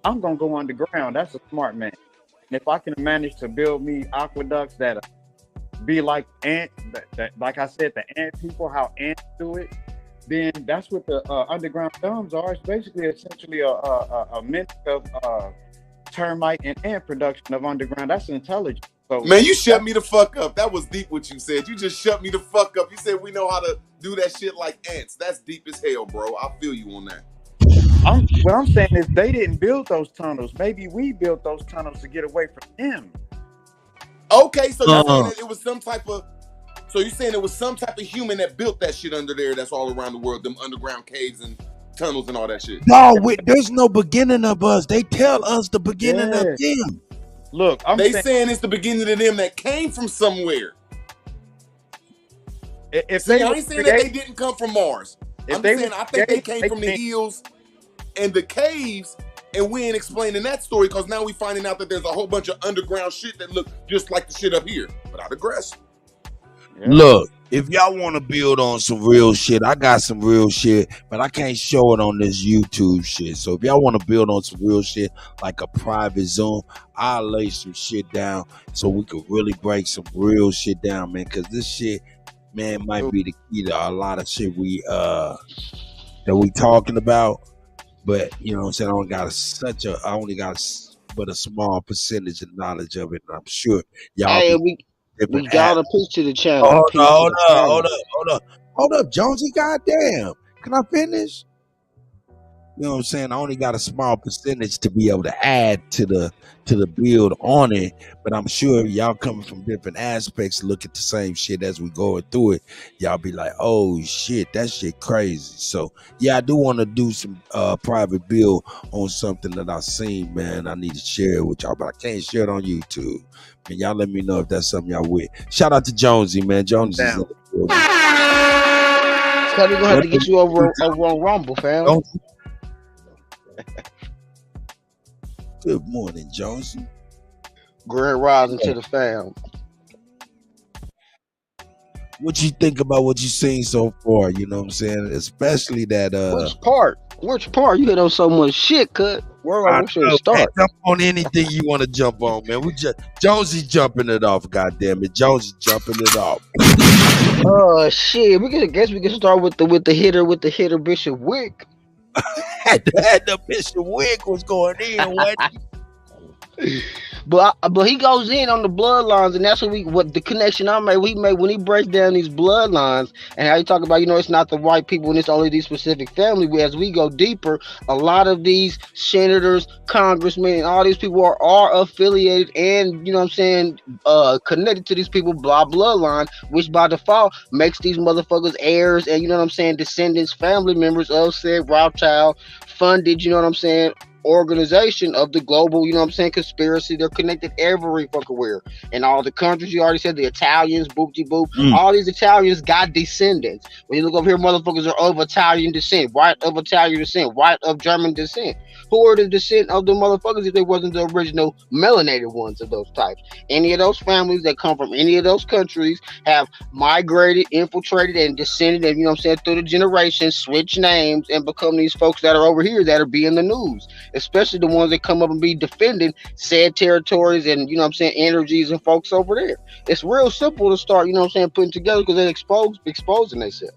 I'm gonna go underground. That's a smart man. And if I can manage to build me aqueducts that be like ant, that like I said, the ant people, how ants do it, then that's what the underground domes are. It's basically essentially a mix of termite and ant production of underground. That's intelligent. So, man, you shut me the fuck up. That was deep what you said. You just shut me the fuck up. You said we know how to do that shit like ants. That's deep as hell, bro. I feel you on that. What I'm saying is they didn't build those tunnels. Maybe we built those tunnels to get away from them. Okay, so you're saying that it was some type of. So you're saying it was some type of human that built that shit under there? That's all around the world, them underground caves and tunnels and all that shit. No, there's no beginning of us. They tell us the beginning of them. Look, they saying it's the beginning of them that came from somewhere. If I they ain't saying that they didn't come from Mars. I'm they saying were I think they created, came from the hills and the caves, and we ain't explaining that story because now we finding out that there's a whole bunch of underground shit that look just like the shit up here, but I digress. Yeah. Look, if y'all want to build on some real shit, I got some real shit, but I can't show it on this YouTube shit. So if y'all want to build on some real shit, like a private Zoom, I'll lay some shit down so we could really break some real shit down, man. Because this shit, man, might be the key to a lot of shit that we talking about. But you know what I'm saying? I only got but a small percentage of knowledge of it. And I'm sure y'all Hey, be we different. got a piece to the channel. Oh, Piece to the channel. hold up, Jonesy. Goddamn. Can I finish? You know what I'm saying? I only got a small percentage to be able to add to the build on it, but I'm sure y'all coming from different aspects, look at the same shit as we going through it. Y'all be like, oh shit, that shit crazy. So yeah, I do want to do some private build on something that I seen, man. I need to share it with y'all, but I can't share it on YouTube. Man, y'all let me know if that's something y'all with. Shout out to Jonesy, man. Jonesy is in the building. Cause we gonna have to get you over on Rumble, fam. Good morning, Jonesy. Grand rising to the fam. What you think about what you seen so far? You know what I'm saying? Especially that Which part? You hit on so much shit, cut. Where should we start? Jump on anything you want to jump on, man. Jonesy jumping it off, goddamn it. Jonesy jumping it off. Shit. We can start with the hitter Bishop Wick. Had the Bishop Wick was going in, what? But he goes in on the bloodlines, and that's what the connection we made when he breaks down these bloodlines and how you talk about, it's not the white people and it's only these specific family. As we go deeper, a lot of these senators, congressmen, and all these people are affiliated and connected to these people bloodline, which by default makes these motherfuckers heirs and descendants, family members of said Rothschild funded, organization of the global, conspiracy. They're connected every fucking where. In all the countries, you already said, the Italians, boopty boop. All these Italians got descendants. When you look over here, motherfuckers are of Italian descent, white of Italian descent, white of German descent. Who are the descent of the motherfuckers if they wasn't the original melanated ones of those types? Any of those families that come from any of those countries have migrated, infiltrated, and descended, and through the generations, switch names, and become these folks that are over here that are being the news. Especially the ones that come up and be defending said territories and energies and folks over there. It's real simple to start, putting together because they're exposing themselves.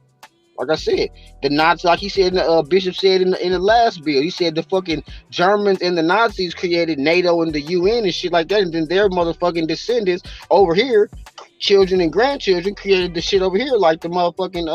Like I said, the Nazis, like he said, Bishop said in the last bill, he said the fucking Germans and the Nazis created NATO and the UN and shit like that, and then their motherfucking descendants over here, children and grandchildren, created the shit over here, like the motherfucking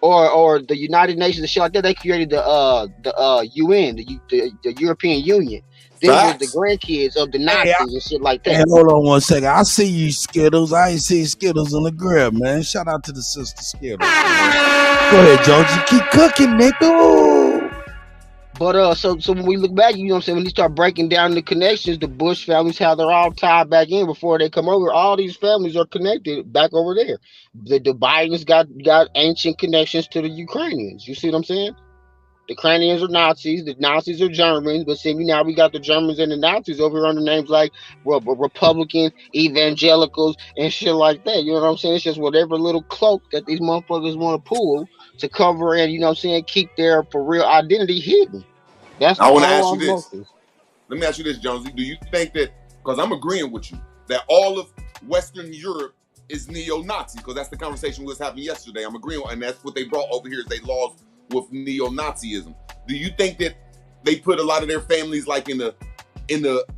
or the United Nations and shit like that. They created the UN, the European Union. These were the grandkids of the Nazis and shit like that. Hey, hold on one second. I see you, Skittles. I ain't seen Skittles on the grill, man. Shout out to the sister Skittles. Go ahead, Jonesy. Keep cooking, nigga. But so when we look back, when you start breaking down the connections, the Bush families, how they're all tied back in before they come over. All these families are connected back over there. The Bidens got ancient connections to the Ukrainians. You see what I'm saying? The Ukrainians are Nazis. The Nazis are Germans. But see, now we got the Germans and the Nazis over here under names like Republican, evangelicals, and shit like that. You know what I'm saying? It's just whatever little cloak that these motherfuckers want to pull to cover and, keep their for real identity hidden. That's I want to ask you this. Let me ask you this, Jonesy. Do you think that, because I'm agreeing with you, that all of Western Europe is neo-Nazi? Because that's the conversation we was having yesterday. I'm agreeing, and that's what they brought over here is they laws with neo-Nazism. Do you think that they put a lot of their families like in the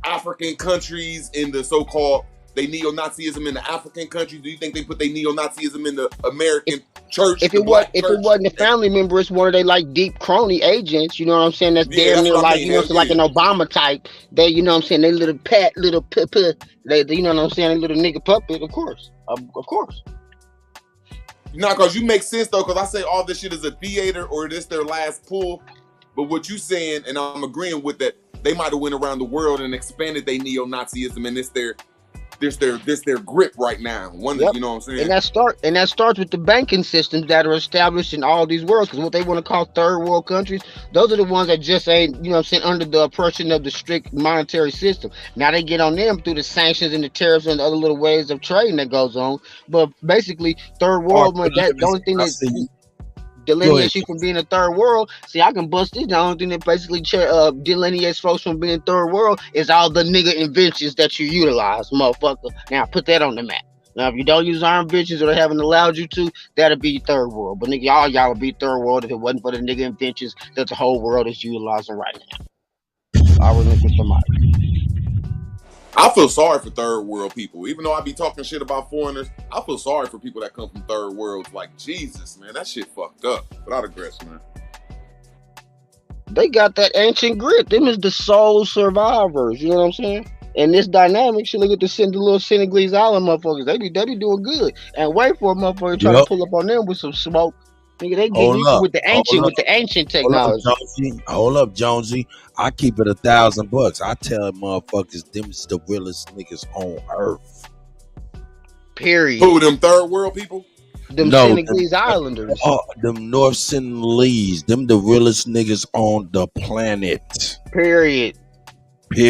African countries, in the so-called neo-Nazism in the African countries? Do you think they put their neo-Nazism in the American church? If it wasn't a family member, it's one of they like deep crony agents. You know what I'm saying? That's damn near like like an Obama type. They they little pet, little they you know what I'm saying? A little nigga puppet, of course. No, because you make sense though, because I say all this shit is a theater or this their last pull. But what you saying, and I'm agreeing with that, they might have went around the world and expanded their neo-Nazism, and it's their their grip right now. Yep. You know what I'm saying? And that starts with the banking systems that are established in all these worlds. Because what they want to call third world countries, those are the ones that just ain't, you know what I'm saying, under the oppression of the strict monetary system. Now they get on them through the sanctions and the tariffs and the other little ways of trading that goes on. But basically, third world, the only thing that delineates you from being a third world. See, I can bust this. The only thing that basically delineates folks from being third world is all the nigga inventions that you utilize, motherfucker. Now put that on the map. Now, if you don't use our inventions or they haven't allowed you to, that'll be third world. But nigga, y'all would be third world if it wasn't for the nigga inventions that the whole world is utilizing right now. I was looking for somebody. I feel sorry for third world people. Even though I be talking shit about foreigners, I feel sorry for people that come from third worlds. Like, Jesus, man, that shit fucked up. But I digress, man. They got that ancient grit. Them is the soul survivors. You know what I'm saying? And this dynamic, shit, look at the little Senegalese island motherfuckers. They be doing good. And wait for a motherfucker trying to pull up on them with some smoke. Nigga, they get you with the ancient technology. Hold up, Jonesy. I keep it $1,000. I tell motherfuckers, them's the realest niggas on earth. Period. Who, them third world people? Them Senegalese Islanders. Them North Senegalese. Them the realest niggas on the planet. Period. They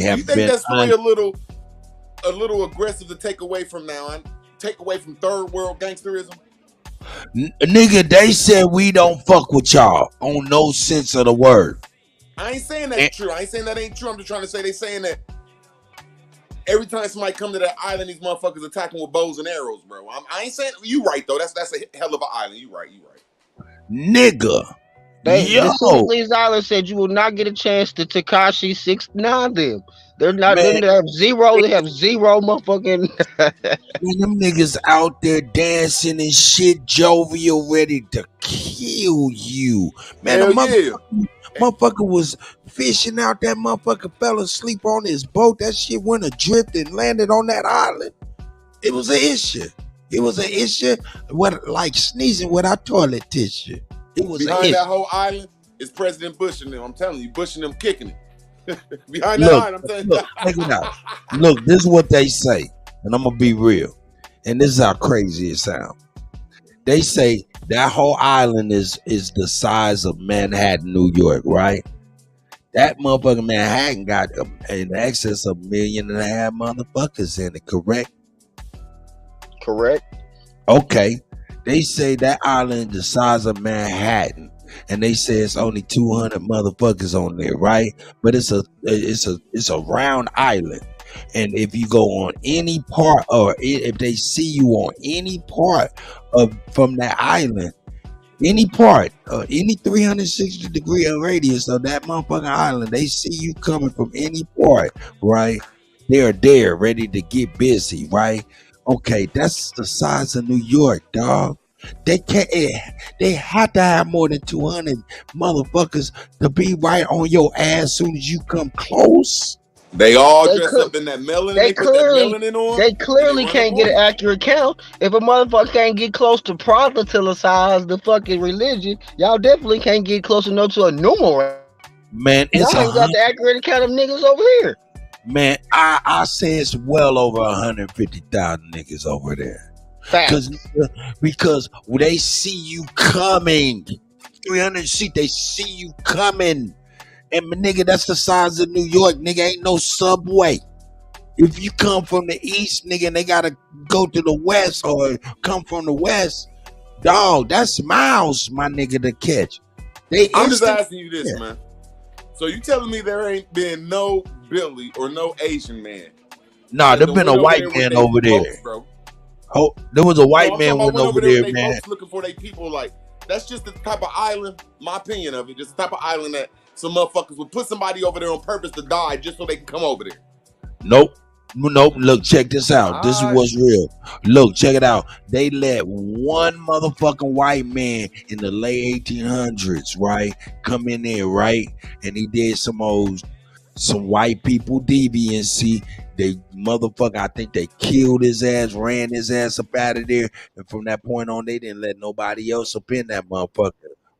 have you think been that's really a little aggressive to take away from third world gangsterism? Nigga, they said we don't fuck with y'all on no sense of the word. I ain't saying that's true. I ain't saying that ain't true. I'm just trying to say they saying that every time somebody come to that island, these motherfuckers attacking with bows and arrows, bro. I ain't saying you right though. That's a hell of an island. You right. Nigga. The Senegalese Island said you will not get a chance to Tekashi 6ix9ine them. They're not. They have zero. They have zero motherfucking. Man, them niggas out there dancing and shit, jovial, ready to kill you. Man, the motherfucker was fishing out. That motherfucker fell asleep on his boat. That shit went adrift and landed on that island. It was an issue. Like sneezing without toilet tissue. It was behind that whole island is President Bush and them. I'm telling you, Bush and them kicking it. Behind that island, I'm telling you. Check it out. Look, this is what they say, and I'm gonna be real. And this is how crazy it sounds. They say that whole island is the size of Manhattan, New York, right? That motherfucking Manhattan got in excess of 1.5 million motherfuckers in it, correct? Correct. Okay. They say that island the size of Manhattan, and they say it's only 200 motherfuckers on there, right? But it's a round island, and if you go on any part, or if they see you on any part from that island, any part, any 360-degree radius of that motherfucking island, they see you coming from any part, right? They're there, ready to get busy, right? Okay, that's the size of New York, dog. They can't. They have to have more than 200 motherfuckers to be right on your ass soon as you come close. They all dress up in that melanin. They put that melanin on. They clearly can't get an accurate count. If a motherfucker can't get close to proselytize the fucking religion, y'all definitely can't get close enough to a numeral. Man, y'all ain't got the accurate count of niggas over here. Man, I say it's well over 150,000 niggas over there. Because they see you coming. 300 seat, they see you coming. And nigga, that's the size of New York. Nigga, ain't no subway. If you come from the east, nigga, and they gotta go to the west or come from the west, dog, that's miles, my nigga, to catch. I'm just asking you this, man. So you telling me there ain't been no Billy or no Asian man? Nah, there been a white man over there. Bro. Oh, there was a white man went over there, man. Looking for their people, like that's just the type of island. My opinion of it, just the type of island that some motherfuckers would put somebody over there on purpose to die just so they can come over there. Nope. Look, check this out. This is what's real. Look, check it out. They let one motherfucking white man in the late 1800s, right, come in there, right, and he did some white people deviancy. They motherfucker, I think they killed his ass, ran his ass up out of there, and from that point on, they didn't let nobody else up in that motherfucker.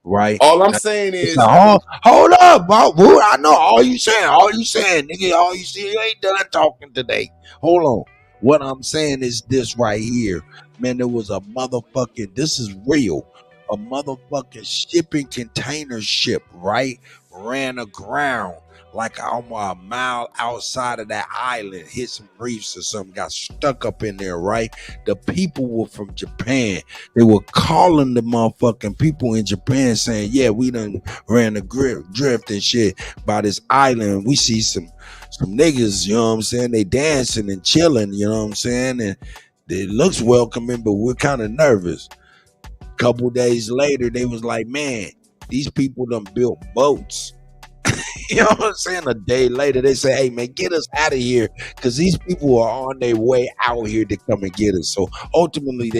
right? All I'm Now, saying it's is, a hold up, bro. I know all you saying, nigga. All you see, you ain't done talking today. Hold on. What I'm saying is this right here, man. There was a motherfucking. This is real. A motherfucking shipping container ship, right? Ran aground like almost a mile outside of that island, hit some reefs or something, got stuck up in there, right? The people were from Japan. They were calling the motherfucking people in Japan saying, yeah, we done ran a drift and shit by this island. We see some niggas, you know what I'm saying? They dancing and chilling, you know what I'm saying? And it looks welcoming, but we're kind of nervous. Couple days later, they was like, man, these people done built boats. You know what I'm saying? A day later, they say, hey, man, get us out of here because these people are on their way out here to come and get us. So ultimately,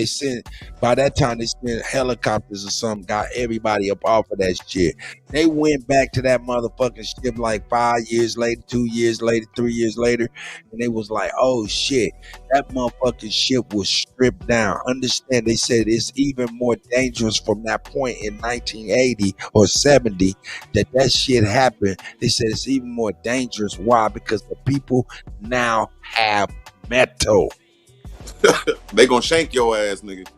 by that time, they sent helicopters or something, got everybody up off of that shit. They went back to that motherfucking ship like 5 years later, 2 years later, 3 years later, and they was like, oh, shit, that motherfucking ship was stripped down. Understand, they said it's even more dangerous from that point in 1980 or 70 that shit happened. They said it's even more dangerous. Why? Because the people now have metal. they gonna shank your ass, nigga.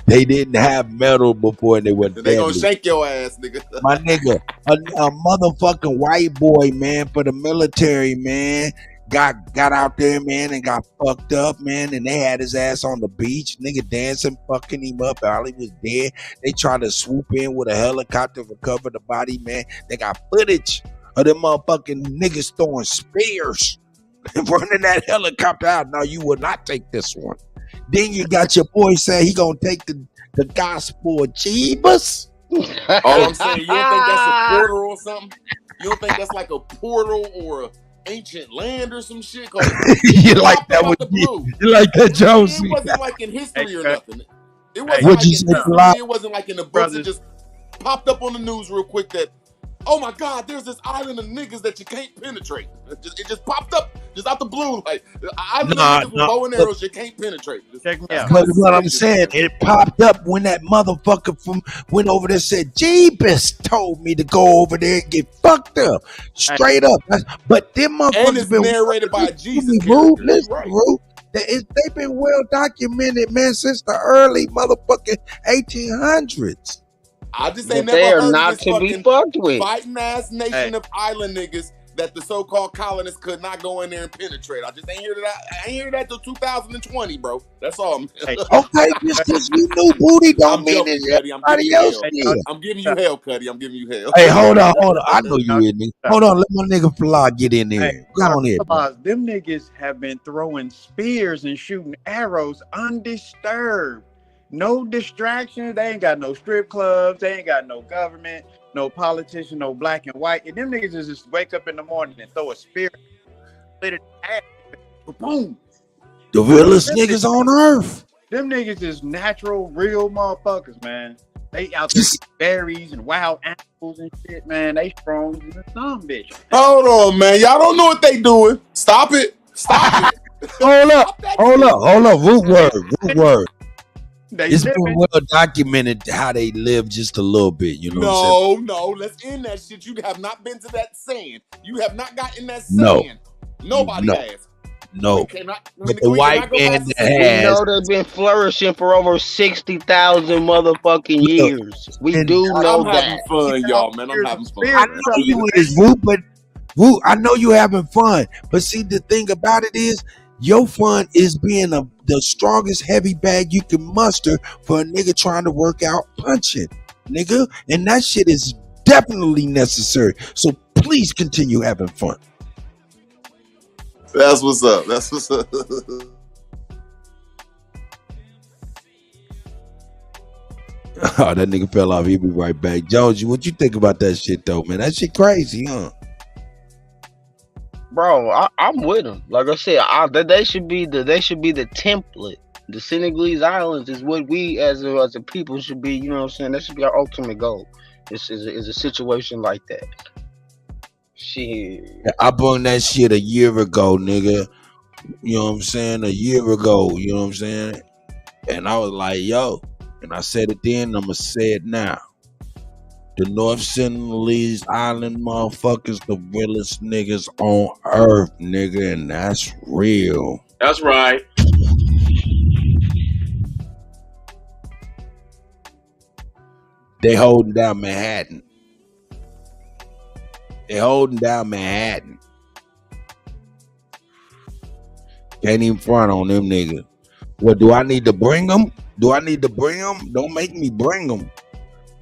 They didn't have metal before and they were They gonna shank your ass, nigga. My nigga, a motherfucking white boy, man, for the military, man, got out there, man, and got fucked up, man, and they had his ass on the beach, nigga dancing, fucking him up while he was dead. They tried to swoop in with a helicopter to recover the body, man. They got footage of them motherfucking niggas throwing spears and running that helicopter out. No, you will not take this one. Then you got your boy saying he gonna take the gospel of Jesus. All I'm saying, you don't think that's a portal or something? You don't think that's like a portal or a ancient land or some shit? You like that one? You like that, Josie? It wasn't like in history or nothing. It wasn't What'd like you in say, history. Lot? It wasn't like in the books. It just popped up on the news real quick that, oh my God, there's this island of niggas that you can't penetrate. It just popped up just out the blue. Like, island of niggas with bow and arrows you can't penetrate. Check me out. But what I'm saying, it popped up when that motherfucker went over there and said, Jeebus told me to go over there and get fucked up. Straight up. But them motherfuckers and it's been narrated by Jesus. Listen, Rude. They've been well documented, man, since the early motherfucking 1800s. I just ain't But never they are heard not of this to be fucking fucked with. fighting ass nation of island niggas that the so-called colonists could not go in there and penetrate. I just ain't hear that. I ain't hear that till 2020, bro. That's all. Okay, just because you knew booty don't I'm mean joking, it. Kutty. I'm giving you Else hell. did. I'm giving you hell, Kutty. I'm giving you hell. Hey, hold on. I know you with me. Hold on, let my nigga Fly get in there. Go on here. Them niggas have been throwing spears and shooting arrows undisturbed. No distractions. They ain't got no strip clubs. They ain't got no government, no politician, no black and white. And them niggas just wake up in the morning and throw a spear, split it in half, boom. The realest niggas on earth. Them niggas is natural, real motherfuckers, man. They out there eating berries and wild animals and shit, man. They strong as a son, bitch. Hold on, man. Y'all don't know what they doing. Stop it. Stop it. Hold up. Root word. It's been well documented how they live just a little bit, you know what I'm saying? No, let's end that shit. You have not been to that sand. You have not gotten that No. sand. Nobody has. No. But the we white man that We has. know they've been flourishing for over 60,000 motherfucking years. We do know I'm that. having fun, y'all, man. I'm having fun. I know you is, Root, but Root, I know you having fun. But see, the thing about it is, your fun is being the strongest heavy bag you can muster for a nigga trying to work out punching, nigga. And that shit is definitely necessary. So please continue having fun. That's what's up. That's what's up. Oh, that nigga fell off. He'll be right back. Jonesy, what you think about that shit though, man? That shit crazy, huh? Bro, I'm with them. Like I said, they should be the template. The Senegalese Islands is what we as a people should be. You know what I'm saying? That should be our ultimate goal. This is a situation like that. Shit. I brought that shit a year ago, nigga. You know what I'm saying? A year ago, you know what I'm saying? And I was like, yo, and I said it then, I'm gonna say it now. The North Sentinelese Island motherfuckers, the realest niggas on earth, nigga, and that's real. That's right. They holding down Manhattan. They holding down Manhattan. Can't even front on them niggas. What, do I need to bring them? Don't make me bring them.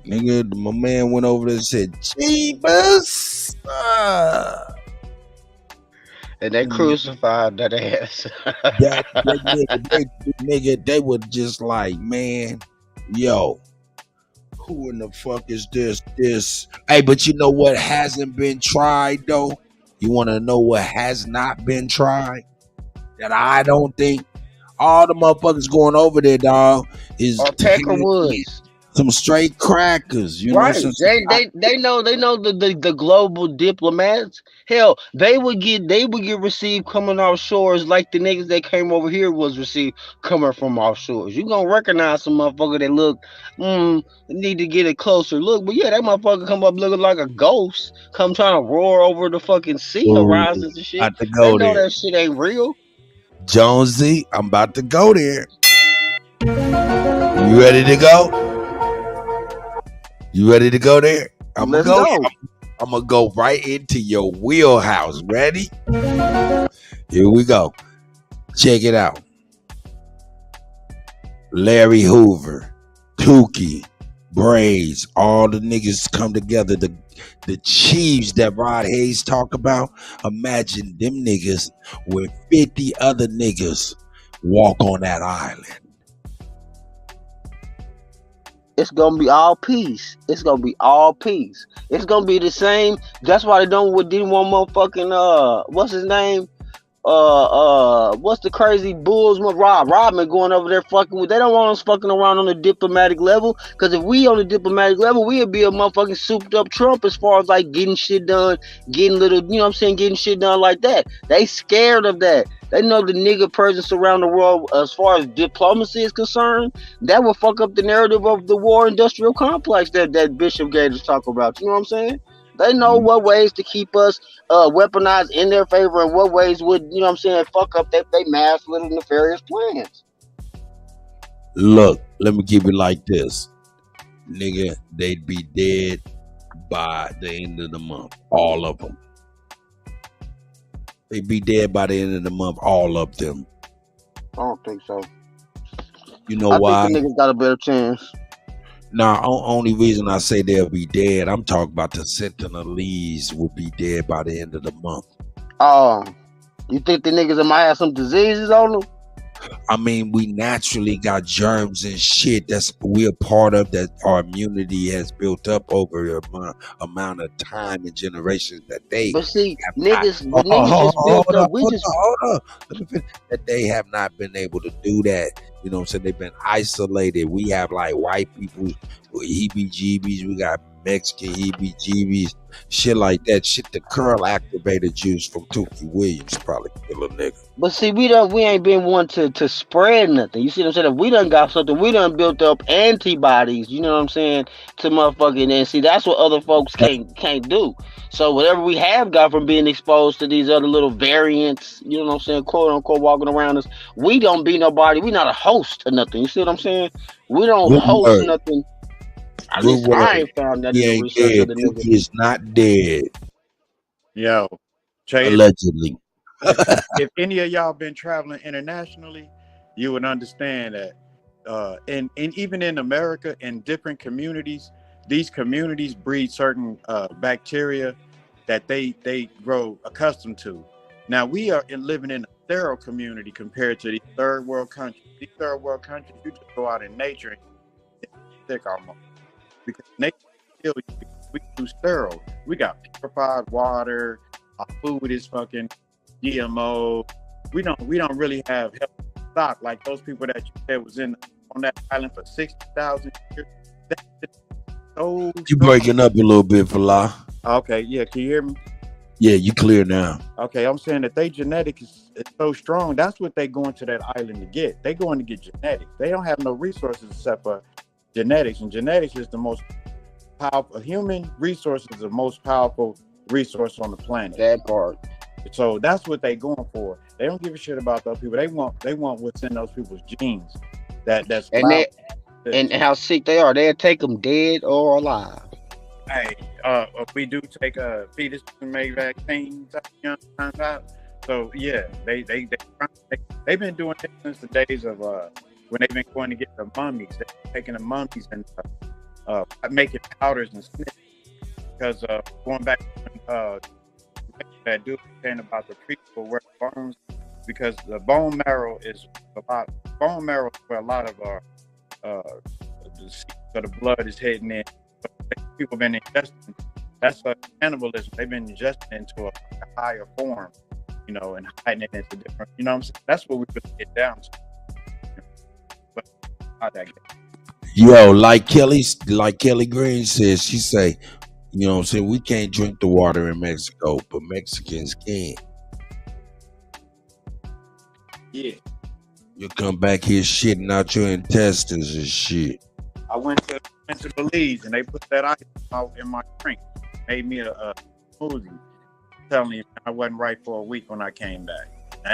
Nigga, my man went over there and said, Jeebus. And they crucified that ass. Nigga, they were just like, man, yo, who in the fuck is this? Hey, but you know what hasn't been tried, though? You want to know what has not been tried? That I don't think all the motherfuckers going over there, dog, is Peckerwoods. Some straight crackers, you right. know. They know the global diplomats. Hell, they would get received coming off shores like the niggas that came over here was received coming from off shores. You gonna recognize some motherfucker that look need to get a closer look. But yeah, that motherfucker come up looking like a ghost, come trying to roar over the fucking sea horizons and shit. They know that shit ain't real. Jonesy, I'm about to go there. You ready to go? You ready to go there? I'm gonna go right into your wheelhouse. Ready? Here we go. Check it out. Larry Hoover, Tukey, Braids, all the niggas come together. The chiefs that Rod Hayes talk about. Imagine them niggas with 50 other niggas walk on that island. It's gonna be all peace. It's gonna be all peace. It's gonna be the same. That's why they didn't want motherfucking what's his name? What's the crazy bulls? Rodman going over there fucking with. They don't want us fucking around on the diplomatic level. Because if we on the diplomatic level, we'd be a motherfucking souped up Trump as far as like getting shit done, getting shit done like that. They scared of that. They know the nigga presence around the world as far as diplomacy is concerned. That will fuck up the narrative of the war industrial complex that Bishop gave us talk about. You know what I'm saying? They know what ways to keep us weaponized in their favor and what ways would, you know what I'm saying, fuck up they mass little nefarious plans. Look, let me keep it like this. Nigga, they'd be dead by the end of the month. All of them. They'd be dead by the end of the month. All of them. I don't think so. You know why? I think the niggas got a better chance. Nah, only reason I say they'll be dead, I'm talking about the Sentinelese will be dead by the end of the month. Oh, you think the niggas might have some diseases on them? I mean, we naturally got germs and shit that's we're part of, that our immunity has built up over the amount of time and generations that they. But see, niggas just built up. That they have not been able to do that. You know what I'm saying? They've been isolated. We have like white people, heebie-jeebies. We got Mexican heebie-jeebies. Shit like that. Shit, the curl activator juice from Tukey Williams probably kill a nigga. But see, we ain't been one to spread nothing. You see what I'm saying? If we done got something, we done built up antibodies, you know what I'm saying, to motherfucking, and see, that's what other folks can't do. So whatever we have got from being exposed to these other little variants, you know what I'm saying, quote unquote, walking around us, we don't be nobody. We not a host or nothing. You see what I'm saying? We don't host nothing. At least I ain't found that in the research of the nigga. He is not dead. Yo, Chase, allegedly. if any of y'all been traveling internationally, you would understand that and even in America, in different communities, these communities breed certain bacteria that they grow accustomed to. Now we are living in a sterile community compared to these third world countries. These third world countries, you just go out in nature and sick almost. Because nature still we too sterile. We got purified water, our food is fucking GMO. We don't really have healthy stock like those people that you said was on that island for 60,000 years. So you breaking up a little bit, Fala. Okay, yeah, can you hear me? Yeah, you clear now. Okay, I'm saying that they genetics is so strong. That's what they going to that island to get. They going to get genetics. They don't have no resources except for genetics, and genetics is the most powerful. Human resource is the most powerful resource on the planet. That part. So that's what they going for. They don't give a shit about those people. They want what's in those people's genes. That's and how sick they are. They'll take them dead or alive. Hey, we do take a fetus to make vaccine times out. So yeah, they've been doing it since the days of when they've been going to get the mummies. They're taking the mummies and making powders and sniffs. Because going back to that dude saying about the people where bones, because the bone marrow is where a lot of the blood is heading in. People been ingesting. That's cannibalism. They've been ingesting into a higher form, and hiding it into different. You know what I'm saying? That's what we really get down to. But how that get? Yo, like Kelly Green says, she say, you know what I'm saying, we can't drink the water in Mexico, but Mexicans can. Yeah. You come back here shitting out your intestines and shit. I went to Belize and they put that ice out in my drink. Made me a smoothie. Telling you, I wasn't right for a week when I came back.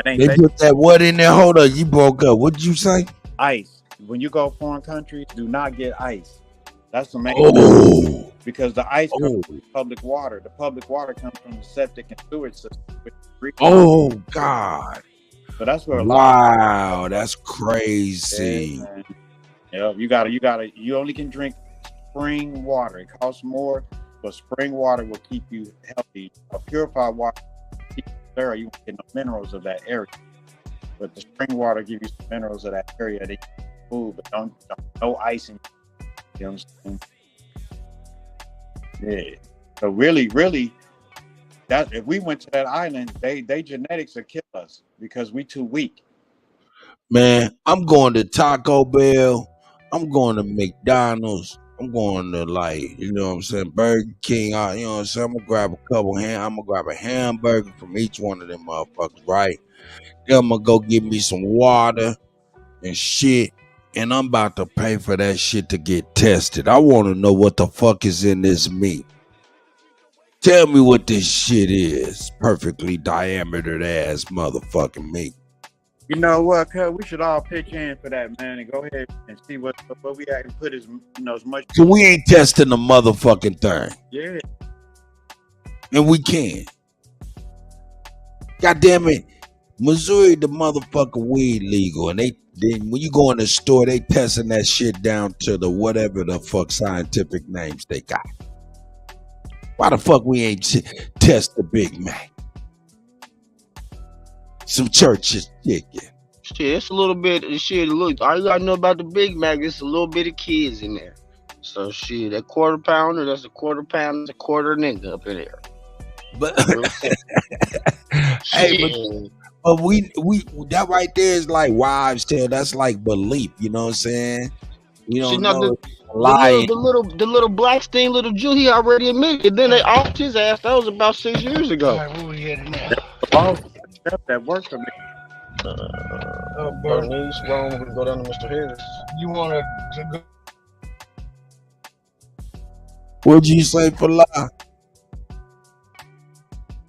They put that what in there? Hold up, you broke up. What did you say? Ice. When you go foreign countries, do not get ice. That's the main thing. Because the ice comes from public water. The public water comes from the septic and sewage system. Oh God. So that's where wow, that's crazy. Yeah, you only can drink spring water. It costs more, but spring water will keep you healthy. A purified water will keep you there. You won't get no minerals of that area. But the spring water gives you some minerals of that area that you can food, but don't no ice in. You know what I'm saying? Yeah. So really, that if we went to that island, they genetics would kill us because we too weak. Man, I'm going to Taco Bell. I'm going to McDonald's. I'm going to Burger King. You know what I'm saying? I'm gonna grab a hamburger from each one of them motherfuckers, right? Then I'm gonna go get me some water and shit. And I'm about to pay for that shit to get tested. I want to know what the fuck is in this meat. Tell me what this shit is. Perfectly diametered ass motherfucking meat. You know what, cuz we should all pitch in for that, man, and go ahead and see what we can put as much. So we ain't testing the motherfucking thing. Yeah. And we can. God damn it. Missouri, the motherfucking weed legal, and then when you go in the store, they testing that shit down to the whatever the fuck scientific names they got. Why the fuck we ain't test the Big Mac? Some churches chicken. Shit, it's a little bit of shit. Look, all you gotta know about the Big Mac is a little bit of kids in there. So shit, that quarter pounder, that's a quarter pound, that's a quarter nigga up in there. But hey, but we that right there is like wives' tale. That's like belief. You know what I'm saying? We don't know. The little Blackstein little Jew, he already admitted. Then they offed his ass. That was about 6 years ago. All right, where we headed now? That worked for me. Bernice, wrong. We go down to Mr. Harris. You want to go? What'd you say for lie?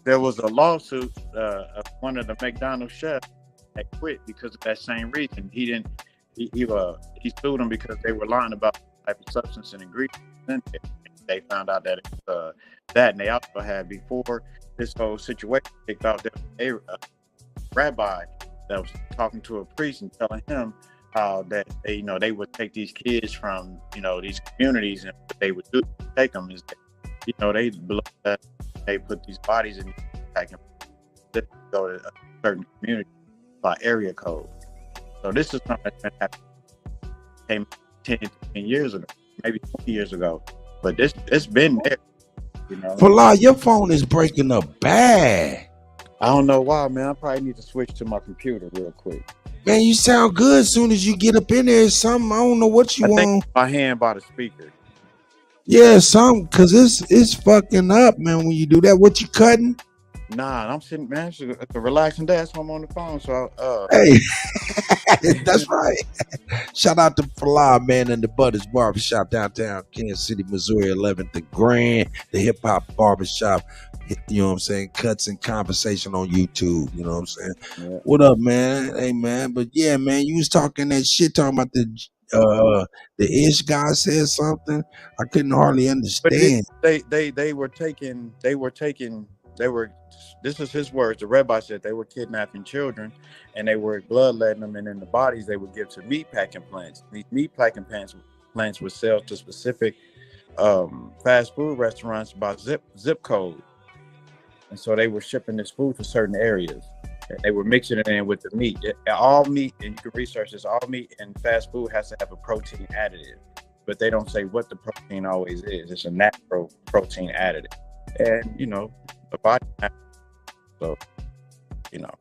There was a lawsuit of one of the McDonald's chefs that quit because of that same reason. He sued them because they were lying about the type of substance and ingredients in it. They found out that it was that, and they also had, before this whole situation kicked off, there was a rabbi that was talking to a priest and telling him how that they would take these kids from these communities, and what they would do to take them is they put these bodies in and go to a certain community by area code. So this is something that happened 10 years ago, maybe 20 years ago, but it's been there. Fala, your phone is breaking up bad. I don't know why, man. I probably need to switch to my computer real quick. Man, you sound good as soon as you get up in there. Something, I don't know what you want. Think my hand by the speaker. Yeah, cause it's fucking up, man, when you do that. What you cutting? Nah, I'm sitting, man. It's a relaxing day. That's why I'm on the phone. So, Hey, that's right. Shout out to Fly Man and the Butters Barbershop downtown Kansas City, Missouri, 11th and Grand, the hip hop barbershop. You know what I'm saying? Cuts and conversation on YouTube. You know what I'm saying? Yeah. What up, man? Hey, man. But yeah, man, you was talking that shit, talking about the Ish guy said something. I couldn't hardly understand. They were this is his words. The rabbi said they were kidnapping children and they were bloodletting them, and in the bodies they would give to meatpacking plants. These meatpacking plants would sell to specific fast food restaurants by zip code. And so they were shipping this food to certain areas. And they were mixing it in with the meat. All meat, and you can research this, all meat and fast food has to have a protein additive. But they don't say what the protein always is. It's a natural protein additive. And, you know, the body, so, you know.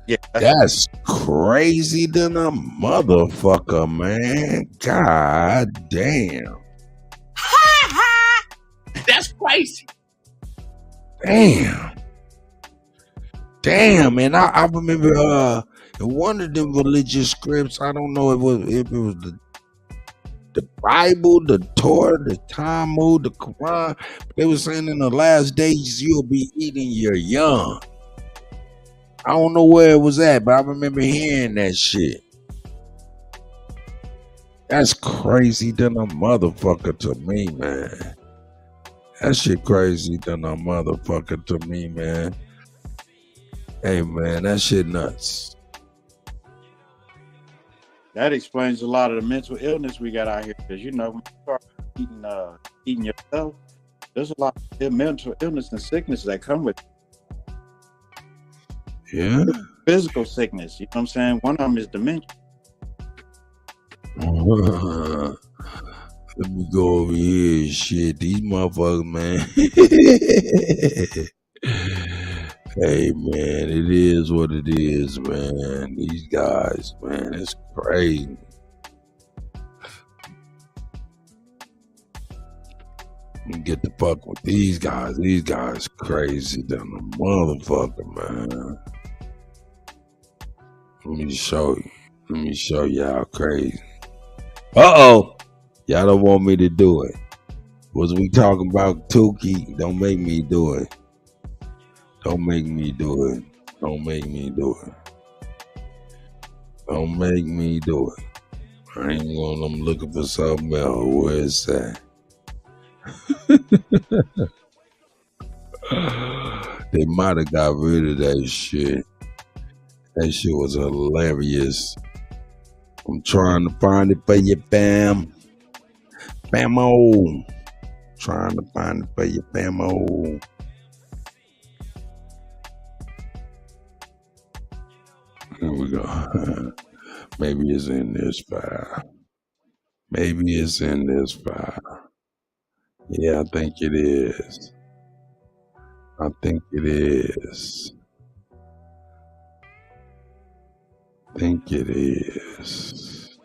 Yeah. That's crazy than a motherfucker, man. God damn. That's crazy. Damn, man. I remember in one of them religious scripts, I don't know if it was the Bible, the Torah, the Talmud, the Quran. They were saying in the last days you'll be eating your young. I don't know where it was at, but I remember hearing that shit. That's crazy than a motherfucker to me, man. That shit crazy than a motherfucker to me, man. Hey, man, that shit nuts. That explains a lot of the mental illness we got out here. Because, you know, when you start eating yourself, there's a lot of mental illness and sickness that come with it. Yeah. Physical sickness, you know what I'm saying? One of them is dementia. Let me go over here. Shit, these motherfuckers, man. Hey, man, it is what it is, man. These guys, man, it's crazy. Get the fuck with these guys. These guys crazy than a motherfucker, man. Let me show you. Let me show you how crazy. Uh-oh. Y'all don't want me to do it. Was we talking about Tukey? Don't make me do it. Don't make me do it. Don't make me do it. Don't make me do it. I ain't going. I'm looking for something else. Where is that? They might have got rid of that shit. That shit was hilarious. I'm trying to find it for you, Bam. Bamo. Trying to find it for you, Bamo. Here we go. Maybe it's in this file. Maybe it's in this file. Yeah, I think it is. I think it is. I think it is.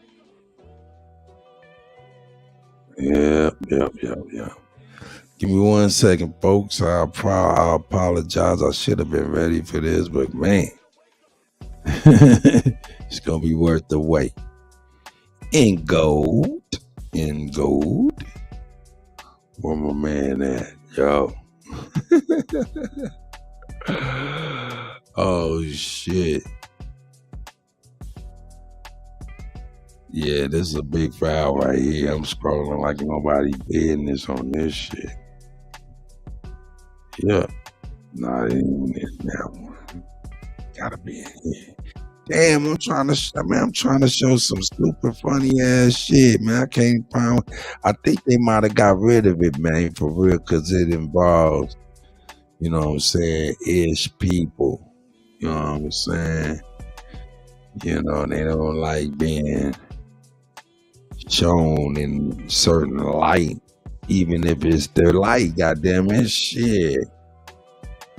Yep. Give me 1 second, folks. I apologize. I should have been ready for this, but man. It's gonna be worth the wait. In gold. Where my man at, yo? Oh shit. Yeah, this is a big file right here. I'm scrolling like nobody business on this shit. Yeah. Not even in that one. Gotta be in here. Damn, I'm trying to show some super funny ass shit, man. I can't find. I think they might have got rid of it, man, for real, because it involves, you know what I'm saying, ish people. You know what I'm saying? You know, they don't like being shown in certain light, even if it's their light. Goddamn it, shit.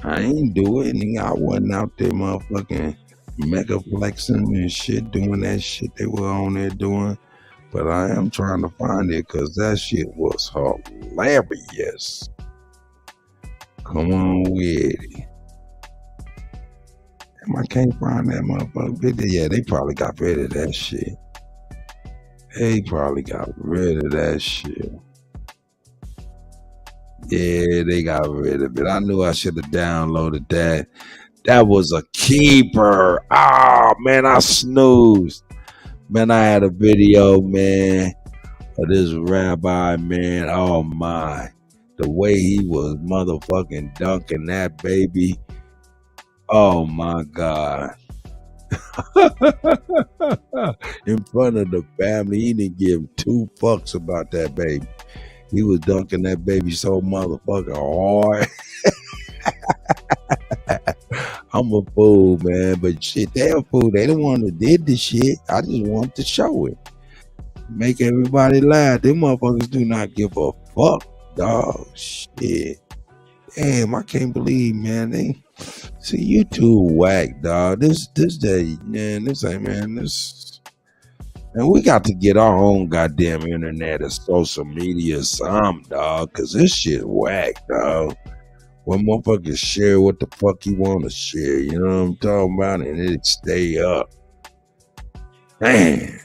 I ain't do it, nigga. I wasn't out there, motherfucking mega flexing and shit, doing that shit they were on there doing. But I am trying to find it because that shit was hilarious. Come on with it. I can't find that motherfucker video. Yeah, they probably got rid of that shit. They probably got rid of that shit. Yeah, they got rid of it. I knew I should have downloaded that. That was a keeper. Oh, man, I snoozed. Man, I had a video, man, of this rabbi, man. Oh, my. The way he was motherfucking dunking that baby. Oh, my God. In front of the family, he didn't give 2 fucks about that baby. He was dunking that baby so motherfucking hard. I'm a fool, man. But shit, they're a fool. They the one that did the shit. I just wanted to show it. Make everybody laugh. Them motherfuckers do not give a fuck, dog. Shit. Damn, I can't believe, man. They see you too whack, dog. This day, man, this ain't, man, this. And we got to get our own goddamn internet or social media or something, dog, because this shit whack, dog. When motherfuckers share what the fuck you want to share, you know what I'm talking about, and it stay up. Man,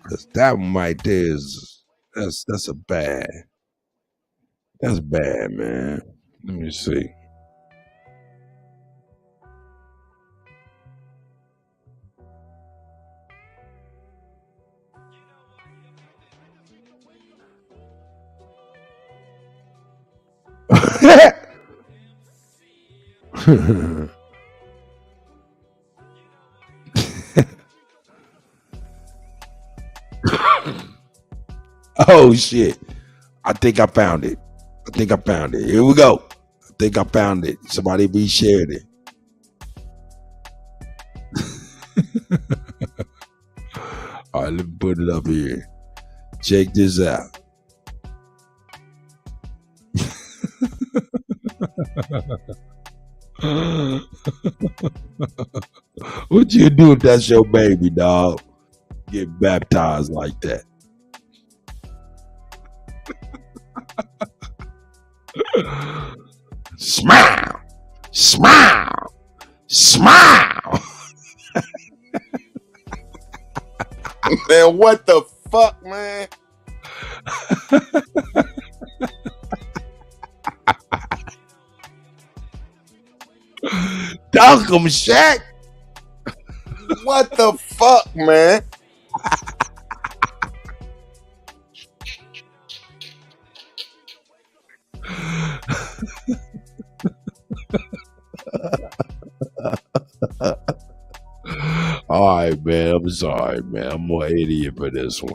because that one right there is, that's a bad. That's bad, man. Let me see. Oh shit. I think I found it. Here we go. I think I found it. Somebody reshared it. All right, let me put it up here. Check this out. What you do if that's your baby, dog? Get baptized like that. Smile, smile, smile. Man, what the fuck, man? Dunk 'em, Shaq. What the fuck, man? All right, man. I'm sorry, man. I'm more idiot for this one.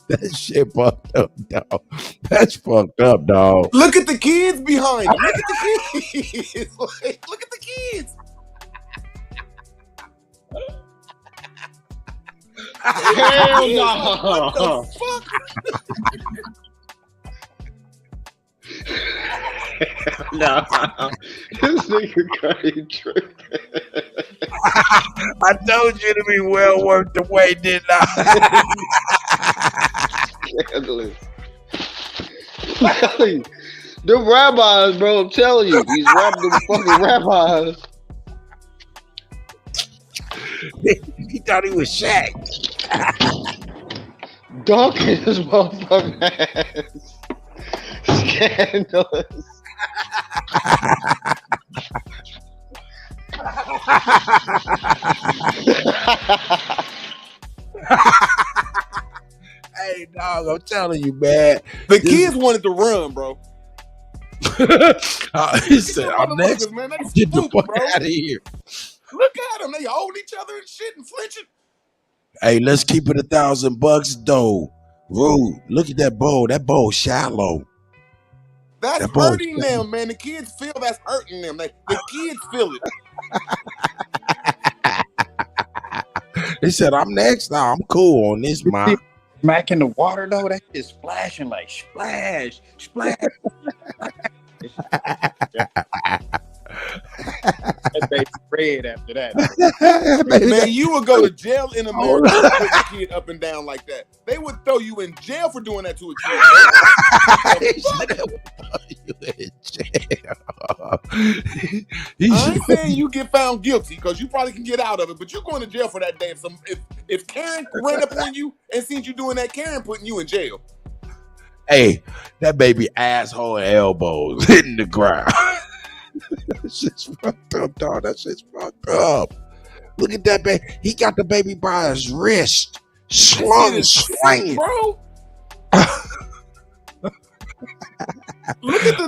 That shit fucked up, dog. That's fucked up, dog. Look at the kids behind him. Look at the kids. Like, look at the kids. Hell no. What the fuck? No, this nigga Kutty tripping. I told you to be well worth the wait, didn't I? Scandalous. The rabbis, bro, I'm telling you, these the fucking rabbis. He thought he was Shaq. Dunking his motherfucking ass. Scandalous. Hey, dog, I'm telling you, man. The kids wanted to run, bro. He said, I'm next. Man, that's Get the stupid, fuck bro. out of here. Look at them. They hold each other and shit and flinching. Hey, let's keep it $1,000 though. Rude. Look at that bowl. That bowl shallow. That's That bowl hurting them, man. The kids feel that's hurting them. The kids feel it. They said, I'm next. Nah, I'm cool on this, ma. Smack in the water though, that is splashing like splash, splash. That baby red after that. Man, you would go to jail in America to put the kid up and down like that. They would throw you in jail for doing that to a kid. I ain't saying you get found guilty because you probably can get out of it, but you're going to jail for that day. If Karen ran up on you and seen you doing that, Karen putting you in jail. Hey, that baby asshole and elbows hitting the ground. That shit's fucked up, dog. That shit's fucked up. Look at that baby. He got the baby by his wrist. Swinging. Bro. Look at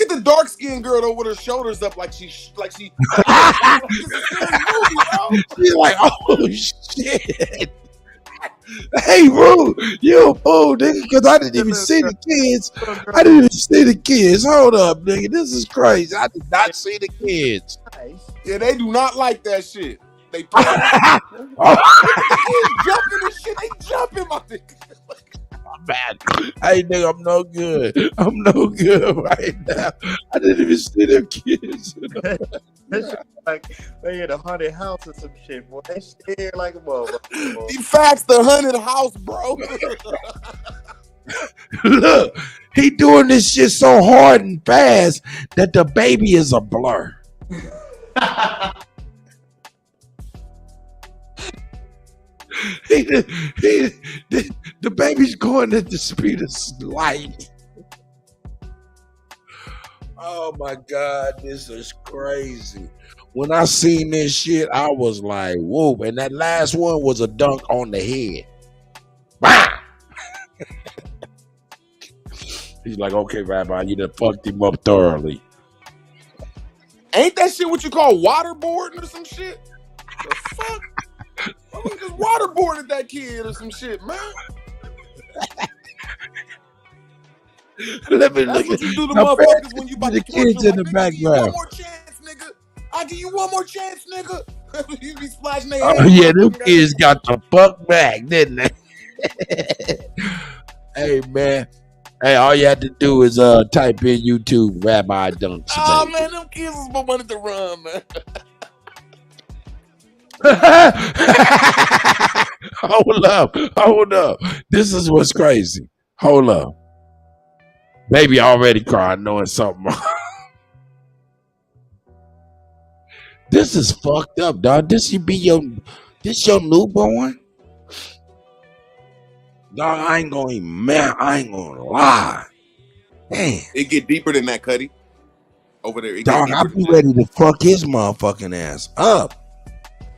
the dark skinned girl though with her shoulders up like she She's like, oh shit. Hey, bro, you a fool, nigga, because I didn't even see the kids. Hold up, nigga. This is crazy. I did not see the kids. Yeah, they do not like that shit. They jumping and shit. They jumping, my nigga. I'm bad. Hey, nigga, I'm no good. I'm no good right now. I didn't even see them kids. That shit like they in a haunted house or some shit, boy. They scared like a motherfucker. He facts the haunted house, bro. Look, he doing this shit so hard and fast that the baby is a blur. The baby's going at the speed of light. Oh my God, this is crazy. When I seen this shit, I was like, whoa. And that last one was a dunk on the head. Wow. He's like, okay, Rabbi, you done fucked him up thoroughly. Ain't that shit what you call waterboarding or some shit? The fuck? I was just waterboarded that kid or some shit, man. Let me That's look what you do to now, motherfuckers when you about the to torture kids in them. the Like, background. one more chance, nigga. I'll give you one more chance, nigga. You be splashing their Oh head. yeah, them kids got the fuck back, didn't they? Hey man. Hey, all you had to do is type in YouTube Rabbi Dunks. Oh man, them kids was wanted to run, man. Hold up. This is what's crazy. Hold up. Baby already crying knowing something wrong. This is fucked up, dog. This your newborn? Dog, I ain't gonna lie. Damn. It get deeper than that, Kutty. Over there. Dog, I be ready to fuck his motherfucking ass up.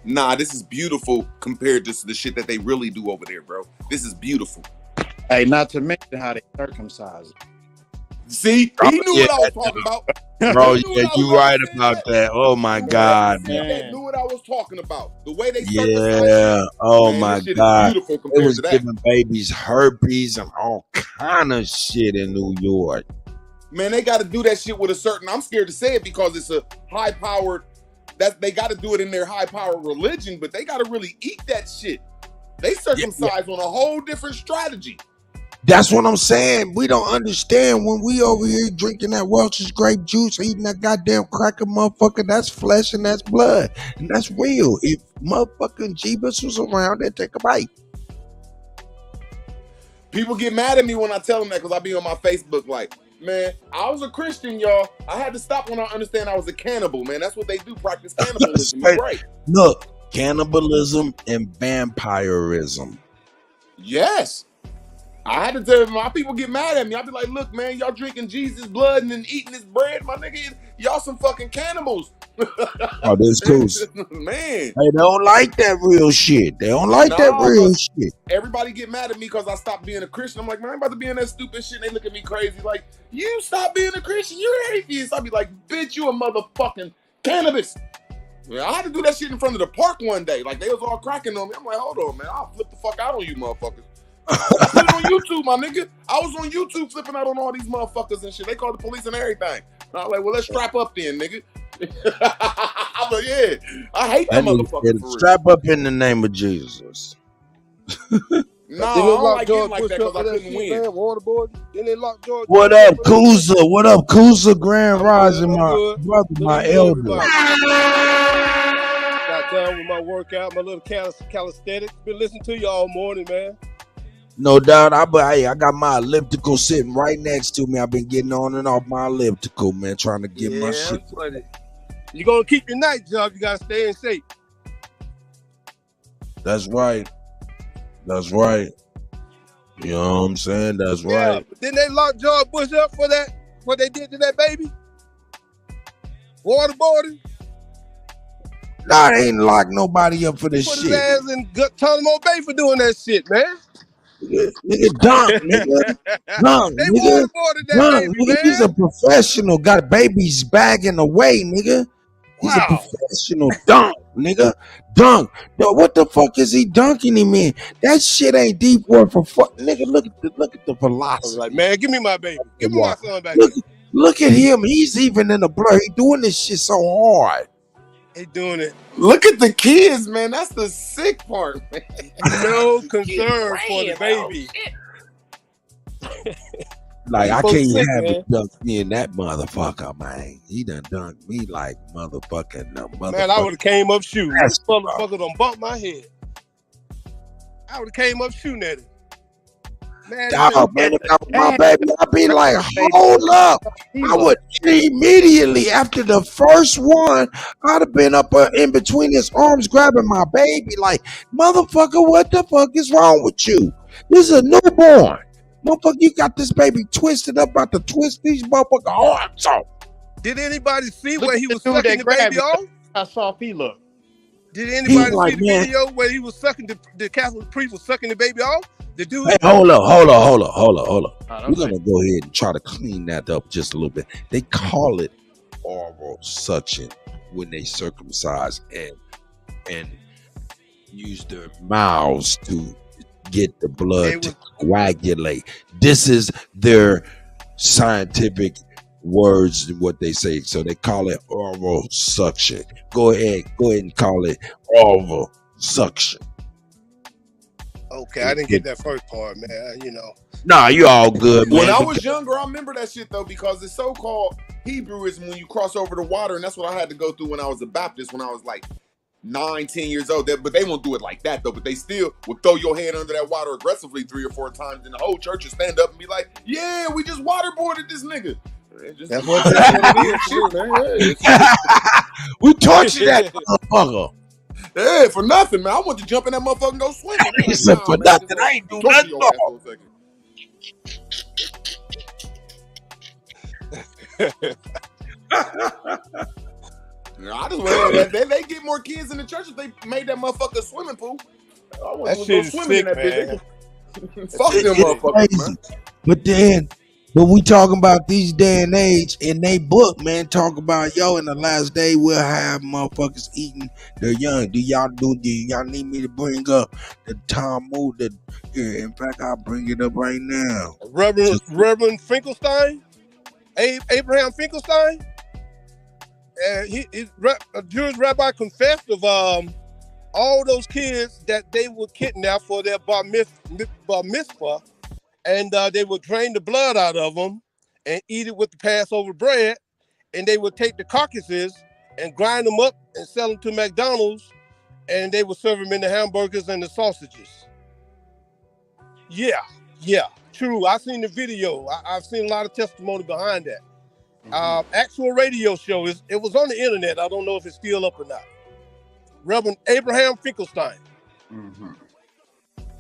Nah, this is beautiful compared to the shit that they really do over there, bro. This is beautiful. Hey, not to mention how they circumcise it. See? He knew what I was talking about. Bro, yeah, you right about that. Oh my God, man. man. Knew what I was talking about. The way they Yeah. Oh man, my this shit God. is beautiful It compared was to that. giving babies herpes and all kind of shit in New York. Man, they got to do that shit with a certain. I'm scared to say it because it's a high powered. That they got to do it in their high powered religion, but they got to really eat that shit. They circumcise on a whole different strategy. That's what I'm saying. We don't understand when we over here drinking that Welch's grape juice, eating that goddamn cracker motherfucker. That's flesh and that's blood. And that's real. If motherfucking Jeebus was around, they'd take a bite. People get mad at me when I tell them that because I be on my Facebook like, man, I was a Christian, y'all. I had to stop when I understand I was a cannibal, man. That's what they do, practice cannibalism. You're right. Look, cannibalism and vampirism. Yes. I had to tell my people get mad at me. I'll be like, look, man, y'all drinking Jesus' blood and then eating his bread, my nigga. Y'all some fucking cannibals. Oh, that's cool. Man. Hey, they don't like that real shit. They don't like that real shit. Everybody get mad at me because I stopped being a Christian. I'm like, man, I'm about to be in that stupid shit. They look at me crazy like, you stop being a Christian, you're an atheist. I'll be like, bitch, you a motherfucking cannabis. Yeah, I had to do that shit in front of the park one day. Like, they was all cracking on me. I'm like, hold on, man. I'll flip the fuck out on you motherfuckers. I put it on YouTube, my nigga. I was on YouTube flipping out on all these motherfuckers and shit. They called the police and everything. And I was like, well, let's strap up then, nigga. I'm like, yeah. I hate that motherfucker for real. Strap up in the name of Jesus. No, I don't like getting like that because I couldn't win. What up, Kuza? What up, Kuza? Grand Rising, my brother, my elder. Got done with my workout, my little calisthenics. Been listening to you all morning, man. No doubt. I got my elliptical sitting right next to me. I've been getting on and off my elliptical, man, trying to get my shit. But you're gonna keep your night job. You gotta stay in shape. That's right. That's right. You know what I'm saying? That's right. But didn't they lock George Bush up for that? What they did to that baby? Waterboarding? Nah, they ain't lock nobody up for this Put shit. his ass in Guantanamo Bay for doing that shit, man. Nigga, dunk, nigga. Dunk, They nigga. waterboarded that Dunk, baby, nigga. man. He's a professional. Got babies bagging away, nigga. He's a professional. Dunk, nigga. Dunk. Yo, what the fuck is he dunking him in? That shit ain't deep water for fuck. Nigga, look at the velocity. Like, man, give me my baby. Give me my son back. Look at him. He's even in the blur. He doing this shit so hard. He doing it. Look at the kids, man. That's the sick part, man. No concern for the baby. Like, I Folks can't sick, have man. it dunk me in that motherfucker, man. He done dunked me like motherfucking Man, I would have came up shooting. This That's motherfucker done bumped my head. I would have came up shooting at him. Man, Dog, man, if I was my baby, I'd be like, hold up. I would immediately, after the first one, I'd have been up in between his arms grabbing my baby like, motherfucker, what the fuck is wrong with you? This is a newborn. Motherfucker, you got this baby twisted up, about to twist these motherfucker arms off. Did anybody see Look where at he the was dude sucking that the grabbed baby it. off? How soft he looked. Did anybody like, see the man. video where he was sucking the Catholic priest was sucking the baby off? The dude. Hey, hold up. Oh, We're gonna go ahead and try to clean that up just a little bit. They call it oral suction when they circumcise and use their mouths to get the blood to coagulate. This is their scientific words and what they say. So they call it oral suction. Go ahead and call it oral suction. Okay, I didn't get that first part, man. You know. Nah, you all good, man. When I was younger, I remember that shit though, because it's so-called Hebrewism when you cross over the water, and that's what I had to go through when I was a Baptist when I was like 9, 10 years old. But they won't do it like that though. But they still will throw your hand under that water aggressively 3 or 4 times, and the whole church will stand up and be like, "Yeah, we just waterboarded this nigga." That's what it is, man. We tortured that motherfucker. Yeah, for nothing, man. I want to jump in that motherfucker and go swimming. He said for nothing. I ain't do nothing. I just want they get more kids in the church if they made that motherfucker a swimming pool. I want to go swimming in that bitch. Fuck them motherfuckers, man. But we talking about these day and age, in they book, man, talk about, yo, in the last day we'll have motherfuckers eating their young. Do y'all need me to bring up the Talmud? In fact, I'll bring it up right now. Reverend Finkelstein, Abraham Finkelstein, a Jewish rabbi confessed of all those kids that they would kidnap for their bar mitzvah. And they would drain the blood out of them and eat it with the Passover bread. And they would take the carcasses and grind them up and sell them to McDonald's. And they would serve them in the hamburgers and the sausages. Yeah, true. I've seen the video. I've seen a lot of testimony behind that. Actual radio show. It was on the internet. I don't know if it's still up or not. Reverend Abraham Finkelstein.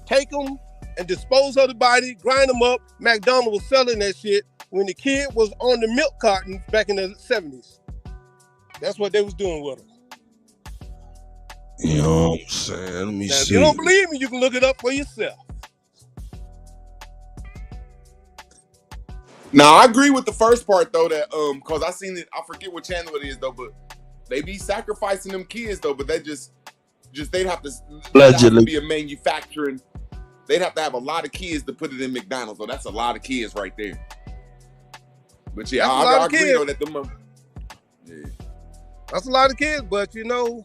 Take them and dispose of the body, grind them up. McDonald's was selling that shit when the kid was on the milk carton back in the 70s. That's what they was doing with him. You know what I'm saying? Let me see. If you don't believe me, you can look it up for yourself. Now, I agree with the first part though, that because I seen it, I forget what channel it is though, but they be sacrificing them kids though, but they just they'd have to be a manufacturing. They'd have to have a lot of kids to put it in McDonald's. So that's a lot of kids right there. But yeah, I agree though that them. That's a lot of kids, but you know,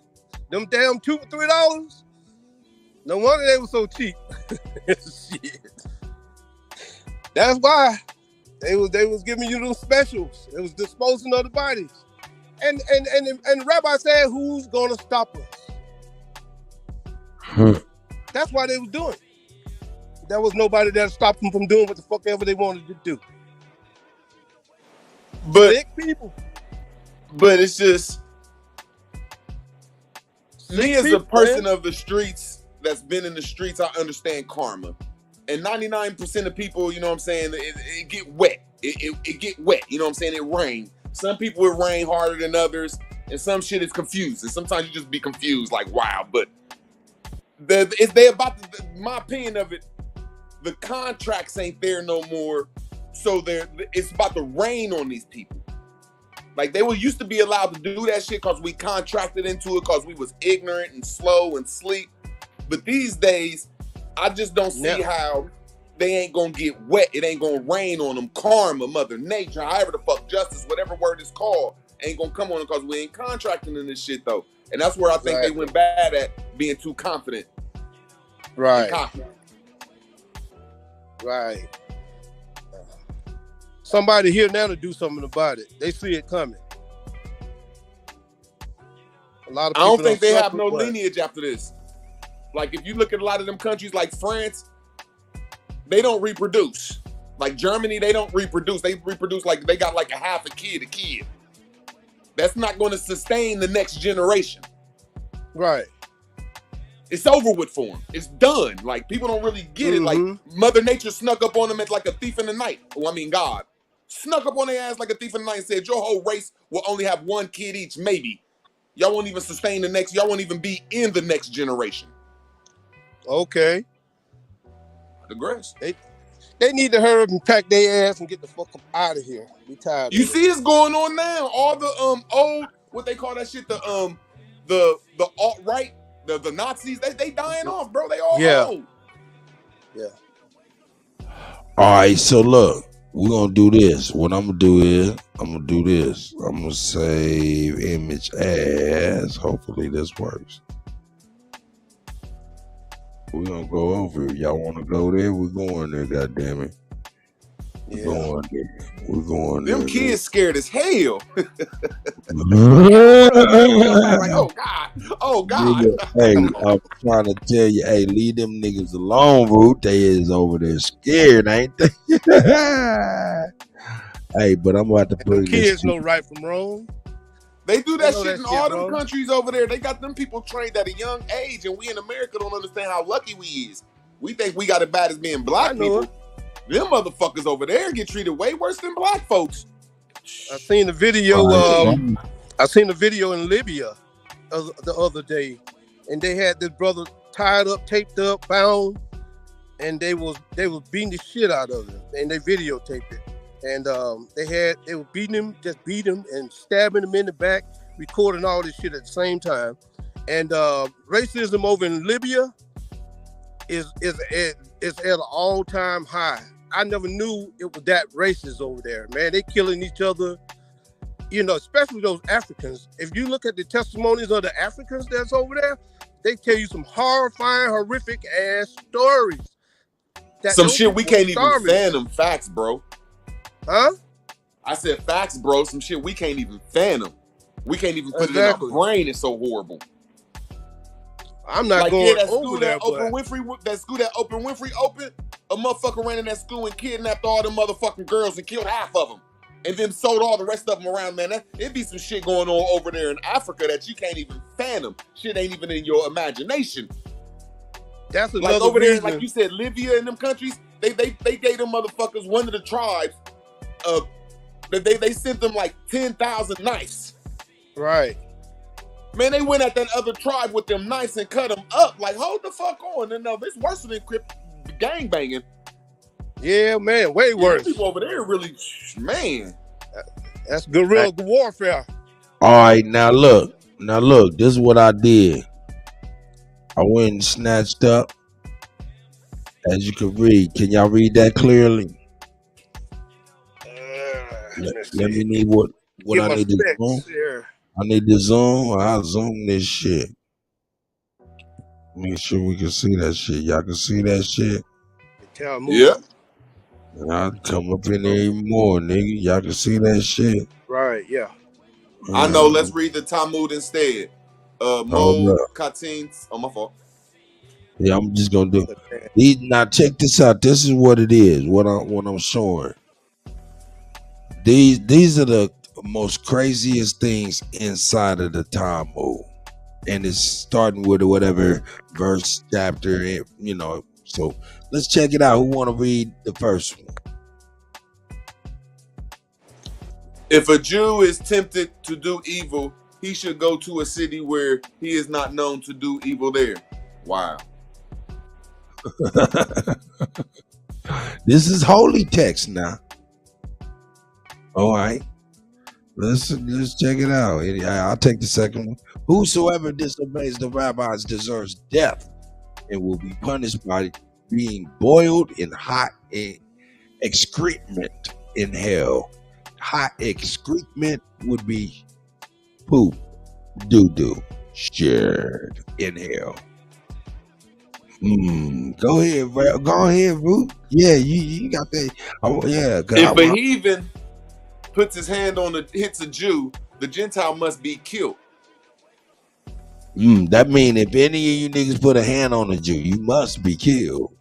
them damn $2 or $3. No wonder they were so cheap. Shit. That's why they was giving you them specials. It was disposing of the bodies. And the rabbi said, who's gonna stop us? That's why they was doing it. there was nobody that stopped them from doing what the fuck ever they wanted to do. But Sick people. But it's just me as a people, person man. of the streets that's been in the streets. I understand karma, and 99% of people, you know what I'm saying, it get wet. It get wet. You know what I'm saying? It rain. Some people it rain harder than others, and some shit is confused. And sometimes you just be confused, like wow. But my opinion of it, the contracts ain't there no more. So it's about to rain on these people. Like they used to be allowed to do that shit because we contracted into it because we was ignorant and slow and sleep. But these days, I just don't see how they ain't gonna get wet. It ain't gonna rain on them. Karma, Mother Nature, however the fuck, justice, whatever word is called, ain't gonna come on them because we ain't contracting in this shit though. And that's where I think they went bad at being too confident. Right. Right. Somebody here now to do something about it. They see it coming. A lot of people I don't think they have no lineage after this. Like if you look at a lot of them countries like France, they don't reproduce. Like Germany, they don't reproduce. They reproduce like they got like a half a kid. That's not going to sustain the next generation. Right. It's over with for them. It's done. Like people don't really get it. Like Mother Nature snuck up on them as like a thief in the night. Well, I mean God snuck up on their ass like a thief in the night and said your whole race will only have one kid each. Maybe y'all won't even sustain the next. Y'all won't even be in the next generation. Okay. Digress. They need to hurry up and pack their ass and get the fuck up out of here. We tired. You see this going on now. All the old, what they call that shit, the alt-right, the Nazis, they dying off, bro. They all old. Yeah. All right, so look, we're gonna do this. What I'm gonna do is I'm gonna save image as. Hopefully this works. We're gonna go over it. Y'all wanna go there? We're going there, goddammit. We're going there. We're going there. Them kids scared as hell. Like, oh God. Hey, I'm trying to tell you, hey, leave them niggas alone, Root. They is over there scared, ain't they? Hey, but I'm about to put kids know right from wrong. They do that shit in all them countries over there. They got them people trained at a young age, and we in America don't understand how lucky we is. We think we got it bad as being black people. Them motherfuckers over there get treated way worse than black folks. I seen the video. I seen the video in Libya the other day, and they had this brother tied up, taped up, bound, and they was beating the shit out of him, and they videotaped it. And they were beating him, just beat him and stabbing him in the back, recording all this shit at the same time. And racism over in Libya is at an all-time high. I never knew it was that racist over there, man. They killing each other, you know, especially those Africans. If you look at the testimonies of the Africans that's over there, they tell you some horrifying, horrific ass stories. Some shit we can't even fathom. Facts, bro. Huh? I said facts, bro. Some shit we can't even fathom. We can't even put it in our brain. It's so horrible. I'm not going over there. That school that Oprah Winfrey opened, a motherfucker ran in that school and kidnapped all them motherfucking girls and killed half of them, and then sold all the rest of them around. Man, it'd be some shit going on over there in Africa that you can't even fathom. Shit ain't even in your imagination. That's another like over reason. there, like you said, Libya and them countries. They gave them motherfuckers, one of the tribes. They sent them like 10,000 knives. Right. Man, they went at that other tribe with them knives and cut them up. Like, hold the fuck on. And it's worse than gang banging. Yeah, man, way worse. People over there really, man. That's guerrilla warfare. All right, now look. This is what I did. I went and snatched up. As you can read, can y'all read that clearly? Let me need what I need to zoom. I need to zoom. I'll zoom this shit. Make sure we can see that shit. Y'all can see that shit. Yeah. And I'll come up in there even more, nigga. Y'all can see that shit. Right. Yeah. I know. Let's read the Talmud instead. Mo Katins. Oh, my fault. Yeah, I'm just gonna do. Now check this out. This is what it is. What I'm showing. These are the most craziest things inside of the Talmud, and it's starting with whatever verse, chapter, you know. So let's check it out. Who want to read the first one? If a Jew is tempted to do evil, he should go to a city where he is not known to do evil there. Wow. This is holy text now. All right. Let's check it out. I'll take the second one. Whosoever disobeys the rabbis deserves death and will be punished by being boiled in hot excrement in hell. Hot excrement would be poop, doo-doo, shared in hell. Go ahead, Root. Yeah, you got that. Oh, yeah. If a heathen puts his hand on hits a Jew, the Gentile must be killed. That means if any of you niggas put a hand on a Jew, you must be killed.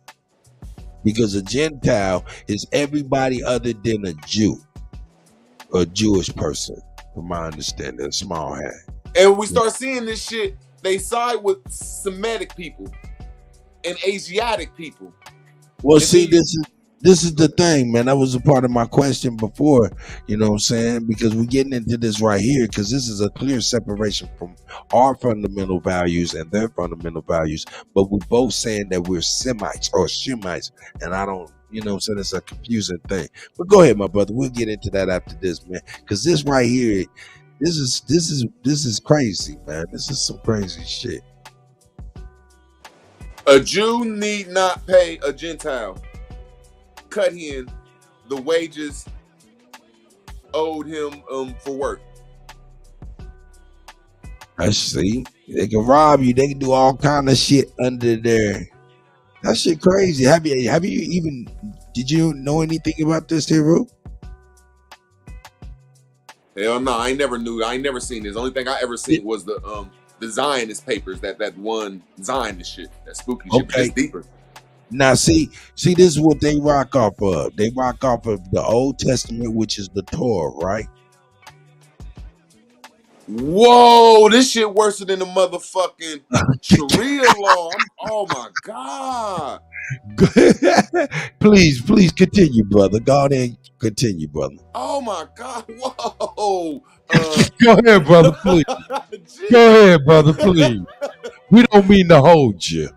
Because a Gentile is everybody other than a Jew. A Jewish person, from my understanding, a small hat. And when we start seeing this shit, they side with Semitic people and Asiatic people. Well, and see, this is the thing, man. That was a part of my question before, you know what I'm saying? Because we're getting into this right here, because this is a clear separation from our fundamental values and their fundamental values. But we're both saying that we're Semites or Shemites, and I don't, you know what I'm saying? It's a confusing thing. But go ahead, my brother. We'll get into that after this, man. Because this right here, this is crazy, man. This is some crazy shit. A Jew need not pay a Gentile cut him the wages owed him for work. I see. They can rob you. They can do all kind of shit under there. That shit crazy. Have you even? Did you know anything about this, Hero? Hell no, I ain't never seen this. The only thing I ever seen was the Zionist papers. That one Zionist shit. That spooky shit. But it's deeper. Now, see, this is what they rock off of. They rock off of the Old Testament, which is the Torah, right? Whoa, this shit worse than the motherfucking Sharia law. Oh my God. Please continue, brother. Go ahead, continue, brother. Oh my God. Whoa. Go ahead, brother, please. Go ahead, brother, please. We don't mean to hold you.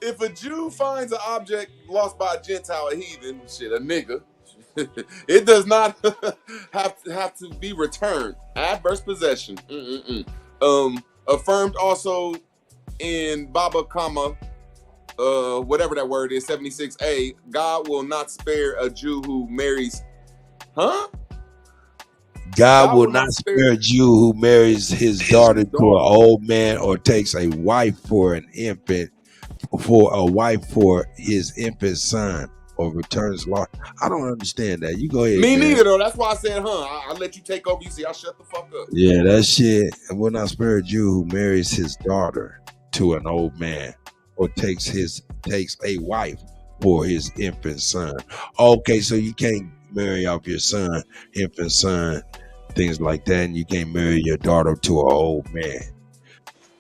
If a Jew finds an object lost by a Gentile, a heathen, shit, a nigga, it does not have to be returned. Adverse possession. Affirmed also in Baba Kama, whatever that word is, 76a. God will not spare a Jew who marries. Huh? God will not spare a Jew who marries his daughter to an old man or takes a wife for an infant. For a wife for his infant son or returns lost. I don't understand that. You go ahead. Me neither, though. That's why I said, I let you take over. You see, I shut the fuck up. Yeah, that shit. And will not spare a Jew who marries his daughter to an old man or takes a wife for his infant son. Okay, so you can't marry off your son, infant son, things like that, and you can't marry your daughter to an old man.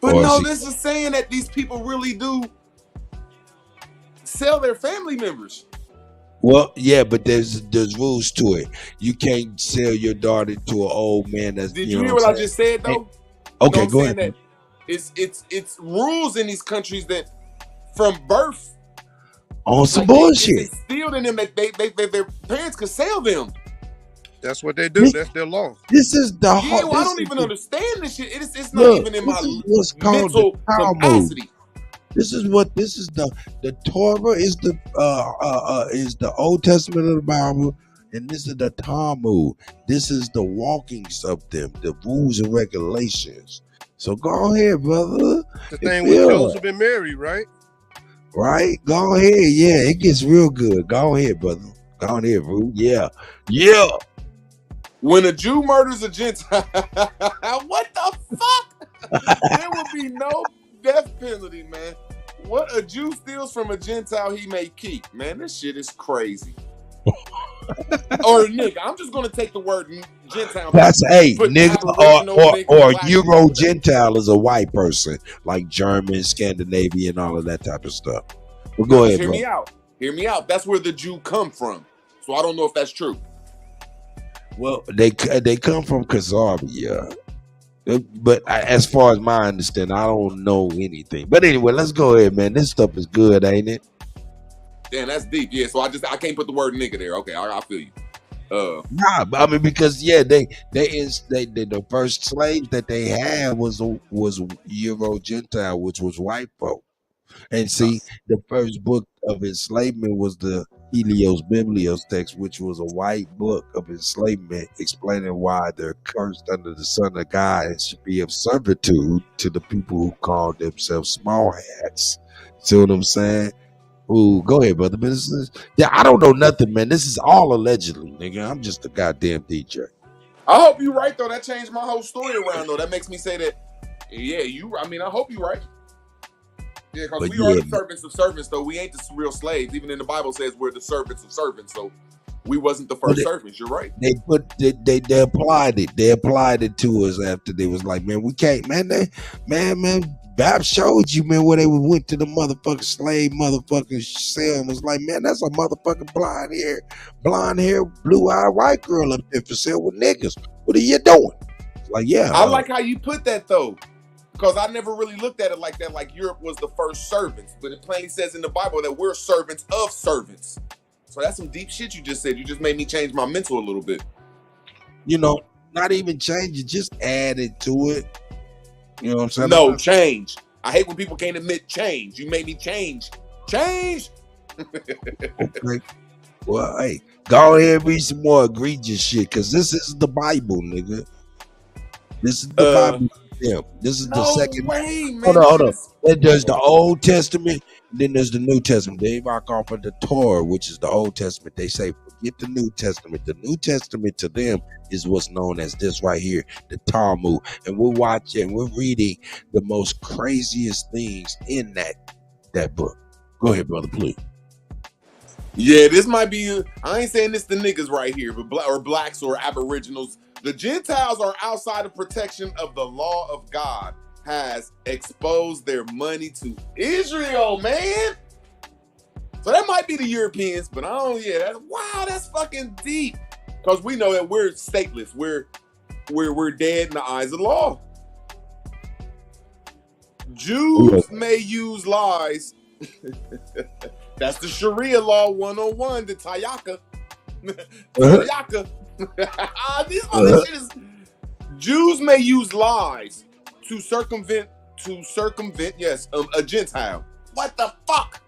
But no, this is saying that these people really do sell their family members. Well, yeah, but there's rules to it. You can't sell your daughter to an old man. Did you hear what I just said, though? Okay, go ahead. That it's rules in these countries that from birth on some bullshit. It's instilled in them that their parents could sell them. That's what they do. That's their law. This is the I don't even understand this shit. It's not even in my mental capacity. This is the Torah is the Old Testament of the Bible, and this is the Talmud. This is the walkings of them, the rules and regulations. So go ahead, brother. The thing with Joseph and Mary, right? Right? Go ahead. Yeah, it gets real good. Go ahead, brother. Go ahead, bro. Yeah. When a Jew murders a Gentile, what the fuck? There will be no death penalty, man. What a Jew steals from a Gentile he may keep. Man, this shit is crazy. Or nigga, I'm just gonna take the word Gentile. That's put nigga Aboriginal, or black Euro Gentile is a white person, like German, Scandinavian, all of that type of stuff. Well, go ahead, hear bro. me out. Hear me out. That's where the Jew come from. So I don't know if that's true. Well, they come from Khazarvia. But as far as my understanding, I don't know anything. But anyway, let's go ahead, man. This stuff is good, ain't it? Damn, that's deep. Yeah, so I can't put the word nigga there. Okay, I feel you. Nah, I mean, because the first slaves that they had was Euro Gentile, which was white folk. And see, the first book of enslavement was the Helios Biblios text, which was a white book of enslavement, explaining why they're cursed under the Son of God and should be of servitude to the people who call themselves small hats. See what I'm saying? Ooh, go ahead, brother. Yeah, I don't know nothing, man. This is all allegedly, nigga. I'm just a goddamn DJ. I hope you're right, though. That changed my whole story around, though. That makes me say that, yeah, I hope you're right. Yeah, because we are the servants of servants, though. We ain't the real slaves. Even in the Bible says we're the servants of servants. So we wasn't the first servants. You're right. They applied it. They applied it to us after they was like, man, we can't, man. Bab showed you, man, where they went to the motherfucking slave motherfucking cell and was like, man, that's a motherfucking blonde hair, blue-eyed white girl up there for sale with niggas. What are you doing? Like, yeah. I like how you put that, though. Because I never really looked at it like that, like Europe was the first servants. But it plainly says in the Bible that we're servants of servants. So that's some deep shit you just said. You just made me change my mental a little bit. You know, not even change it, just add it to it. You know what I'm saying? No, change. I hate when people can't admit change. You made me change. Change! Okay. Well, hey, go ahead and read some more egregious shit, because this is the Bible, nigga. This is the Bible. Yeah, this is the second. Way, man. Hold on. There's the Old Testament, and then there's the New Testament. They rock off of the Torah, which is the Old Testament. They say, forget the New Testament. The New Testament to them is what's known as this right here, the Talmud. And we're watching, we're reading the most craziest things in that book. Go ahead, brother, please. Yeah, this might be, I ain't saying this to niggas right here, but blacks or aboriginals. The Gentiles are outside of protection of the law of God, has exposed their money to Israel, man. So that might be the Europeans, but that's fucking deep. Because we know that we're stateless. We're dead in the eyes of the law. Jews may use lies. That's the Sharia law 101, the Tayaka. Tayaka. Jews may use lies to circumvent, a Gentile. What the fuck?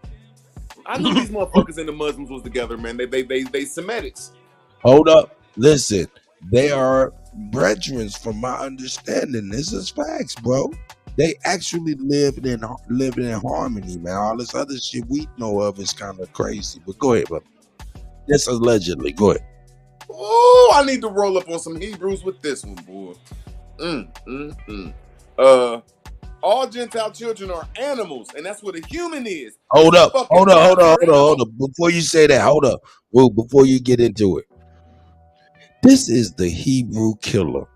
I knew these motherfuckers and the Muslims was together, man. They Semitics. Hold up. Listen, they are brethren from my understanding. This is facts, bro. They actually lived in harmony, man. All this other shit we know of is kind of crazy. But go ahead, brother. That's allegedly. Go ahead. Oh, I need to roll up on some Hebrews with this one, boy. All Gentile children are animals, and that's what a human is. Hold up. Before you say that, hold up. Well, before you get into it. This is the Hebrew killer.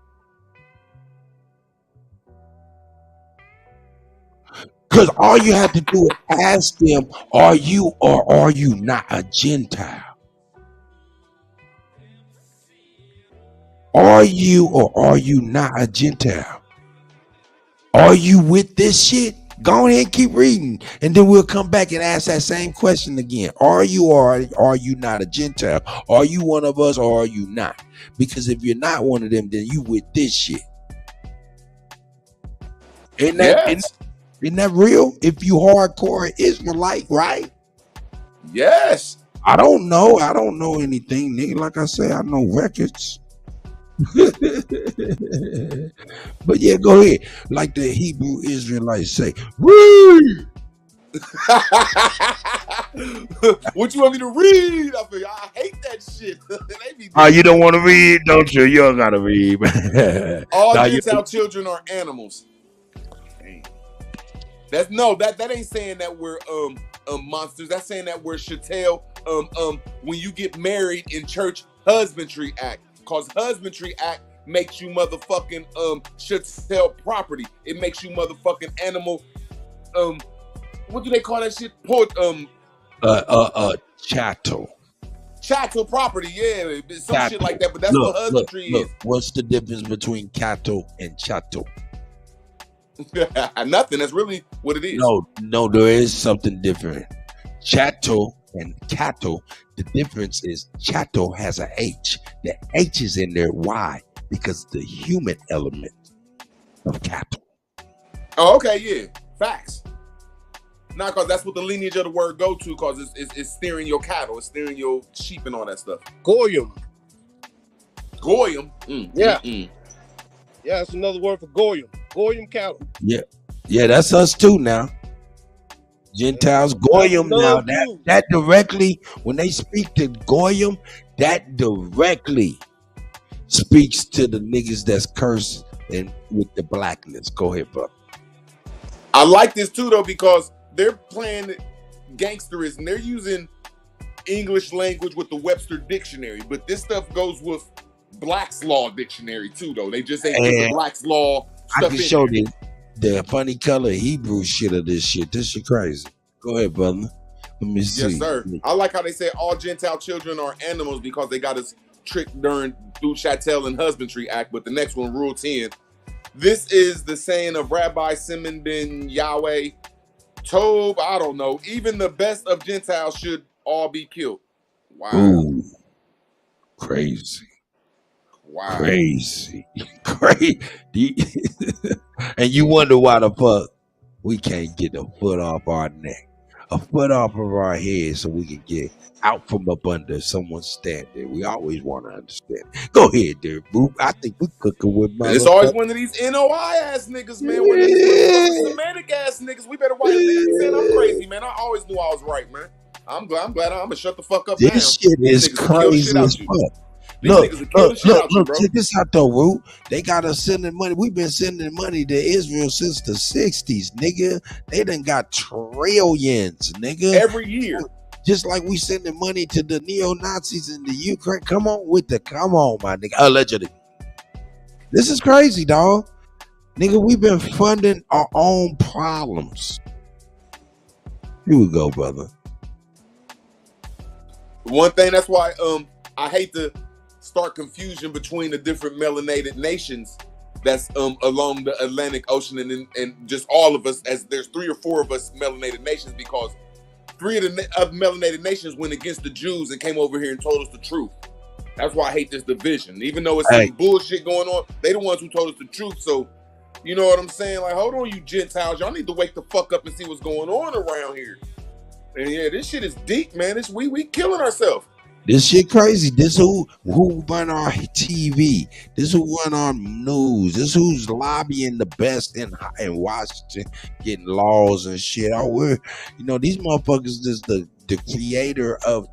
Because all you have to do is ask them, are you or are you not a Gentile? Are you or are you not a Gentile? Are you with this shit? Go ahead and keep reading, and then we'll come back and ask that same question again. Are you or are you not a Gentile? Are you one of us or are you not? Because if you're not one of them, then you with this shit. Isn't that real? If you hardcore Israelite, right? Yes. I don't know anything, nigga. Like I say, I know records. But yeah, go ahead. Like the Hebrew Israelites say, read. What you want me to read? I hate that shit. You don't want to read, don't you? You don't gotta read, man. All Gentile children are animals. That ain't saying that we're monsters. That's saying that we're chattel. When you get married in church, husbandry act. Cause husbandry act makes you motherfucking chattel property. It makes you motherfucking animal. What do they call that shit? Chattel. Chattel property, yeah, some shit like that. But that's what husbandry is. What's the difference between cattle and chattel? Nothing. That's really what it is. No, there is something different. Chattel and cattle. The difference is chattel has a H. The H is in there. Why? Because the human element of cattle. Oh, okay, yeah, facts. Not because that's what the lineage of the word go to, because it's steering your cattle, it's steering your sheep and all that stuff. Goyim. Goyim? Yeah. Yeah, that's another word for Goyim. Goyim cattle. Yeah, that's us too now. Gentiles, Goyim now. That directly, when they speak to Goyim, that directly speaks to the niggas that's cursed and with the blackness. Go ahead, bro. I like this too though, because they're playing gangsterism. They're using English language with the Webster Dictionary, but this stuff goes with Black's Law Dictionary too, though. They just ain't put the Black's Law stuff I can in show there. the funny color Hebrew shit of this shit. This shit crazy. Go ahead, brother. Let me see. Yes, sir. I like how they say all Gentile children are animals because they got us tricked through Chattel and Husbandry Act. But the next one, Rule 10. This is the saying of Rabbi Simon ben Yahweh Tob. I don't know. Even the best of Gentiles should all be killed. Wow. Ooh. Crazy. Wow. Crazy. Crazy. And you wonder why the fuck we can't get a foot off our neck, a foot off of our head, so we can get out from up under someone's standing. We always want to understand. Go ahead, there, boo. I think we cooking with my. And it's always one of these NOI ass niggas, man. One of these Semitic ass niggas. We better watch this. Man, I'm crazy, man. I always knew I was right, man. I'm glad. I'm gonna shut the fuck up now. This shit is crazy as fuck. Look, check this out though, Root. They got us sending money. We've been sending money to Israel since the 60s, nigga. They done got trillions, nigga. Every year. Just like we sending money to the neo-Nazis in the Ukraine. Come on, my nigga. Allegedly. This is crazy, dog. Nigga, we've been funding our own problems. Here we go, brother. One thing, that's why I hate to start confusion between the different melanated nations that's along the Atlantic Ocean and just all of us, as there's 3 or 4 of us melanated nations, because 3 of the melanated nations went against the Jews and came over here and told us the truth. That's why I hate this division. Even though it's some bullshit going on, they the ones who told us the truth. So, you know what I'm saying? Like, hold on, you Gentiles. Y'all need to wake the fuck up and see what's going on around here. And yeah, this shit is deep, man. We killing ourselves. This shit crazy. This who run our TV. This who run our news. This who's lobbying the best in Washington, getting laws and shit. These motherfuckers is the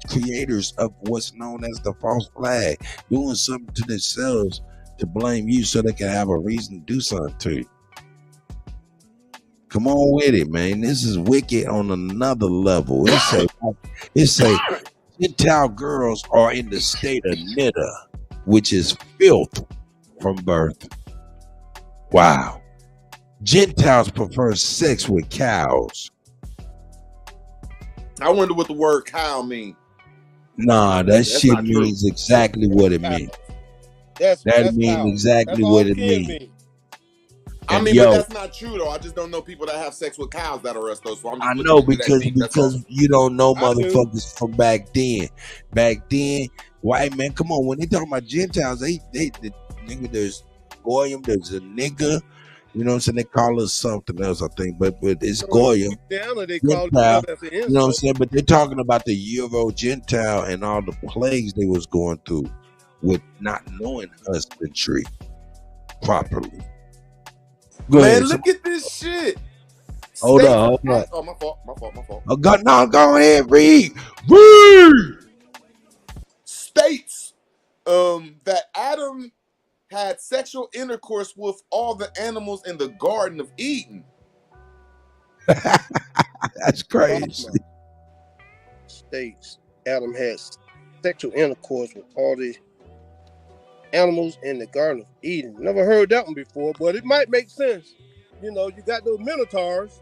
creators of what's known as the false flag, doing something to themselves to blame you so they can have a reason to do something to you. Come on with it, man. This is wicked on another level. It say Gentile girls are in the state of niddah, which is filth from birth. Wow. Gentiles prefer sex with cows. I wonder what the word cow means. Nah, that shit means exactly what it means. That means exactly what it means. I mean, but that's not true though. I just don't know people that have sex with cows that are us though. So I know because you don't know motherfuckers from back then. Back then, white man, come on. When they talking about Gentiles, they nigga, there's Goyim, there's a nigga. You know what I'm saying? They call us something else, I think, but it's Goyim. They call Gentile, you know what I'm saying? But they're talking about the Euro Gentile and all the plagues they was going through with not knowing husbandry properly. Man, look at this shit. Hold on. Oh, my fault. Oh, go ahead, read. States that Adam had sexual intercourse with all the animals in the Garden of Eden. That's crazy. States Adam had sexual intercourse with all the animals in the Garden of Eden. Never heard that one before, but it might make sense. You know, you got those minotaurs,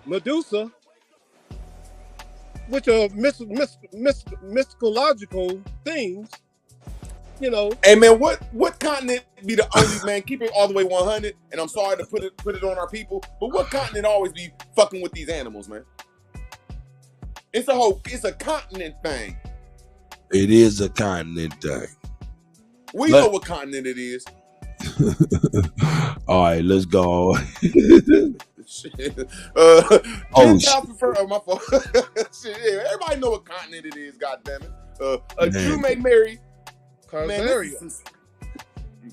Medusa, which are mythological things. You know. Hey man, what continent be the only man? Keep it all the way 100. And I'm sorry to put it on our people, but what continent always be fucking with these animals, man? It's a continent thing. It is a continent thing. We know what continent it is. All right, let's go. Shit. Oh shit. My fault. Shit, yeah, everybody know what continent it is. God damn it. A Jew may marry. Man,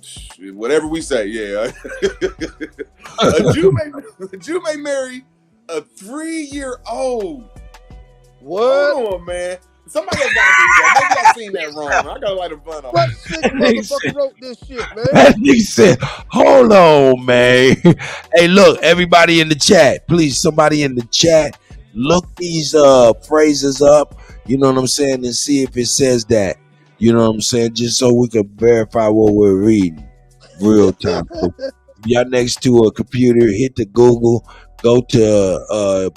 shit, whatever we say, yeah. a Jew may marry a 3-year-old. What? Hold on, man. Somebody else gotta read that. Maybe I seen that wrong. I gotta light a blunt on. What sick motherfucker wrote this shit, man? That nigga said, hold on, man. Hey, look, everybody in the chat, please, somebody in the chat, look these phrases up, you know what I'm saying, and see if it says that. You know what I'm saying? Just so we can verify what we're reading real time. So if y'all next to a computer, hit the Google, go to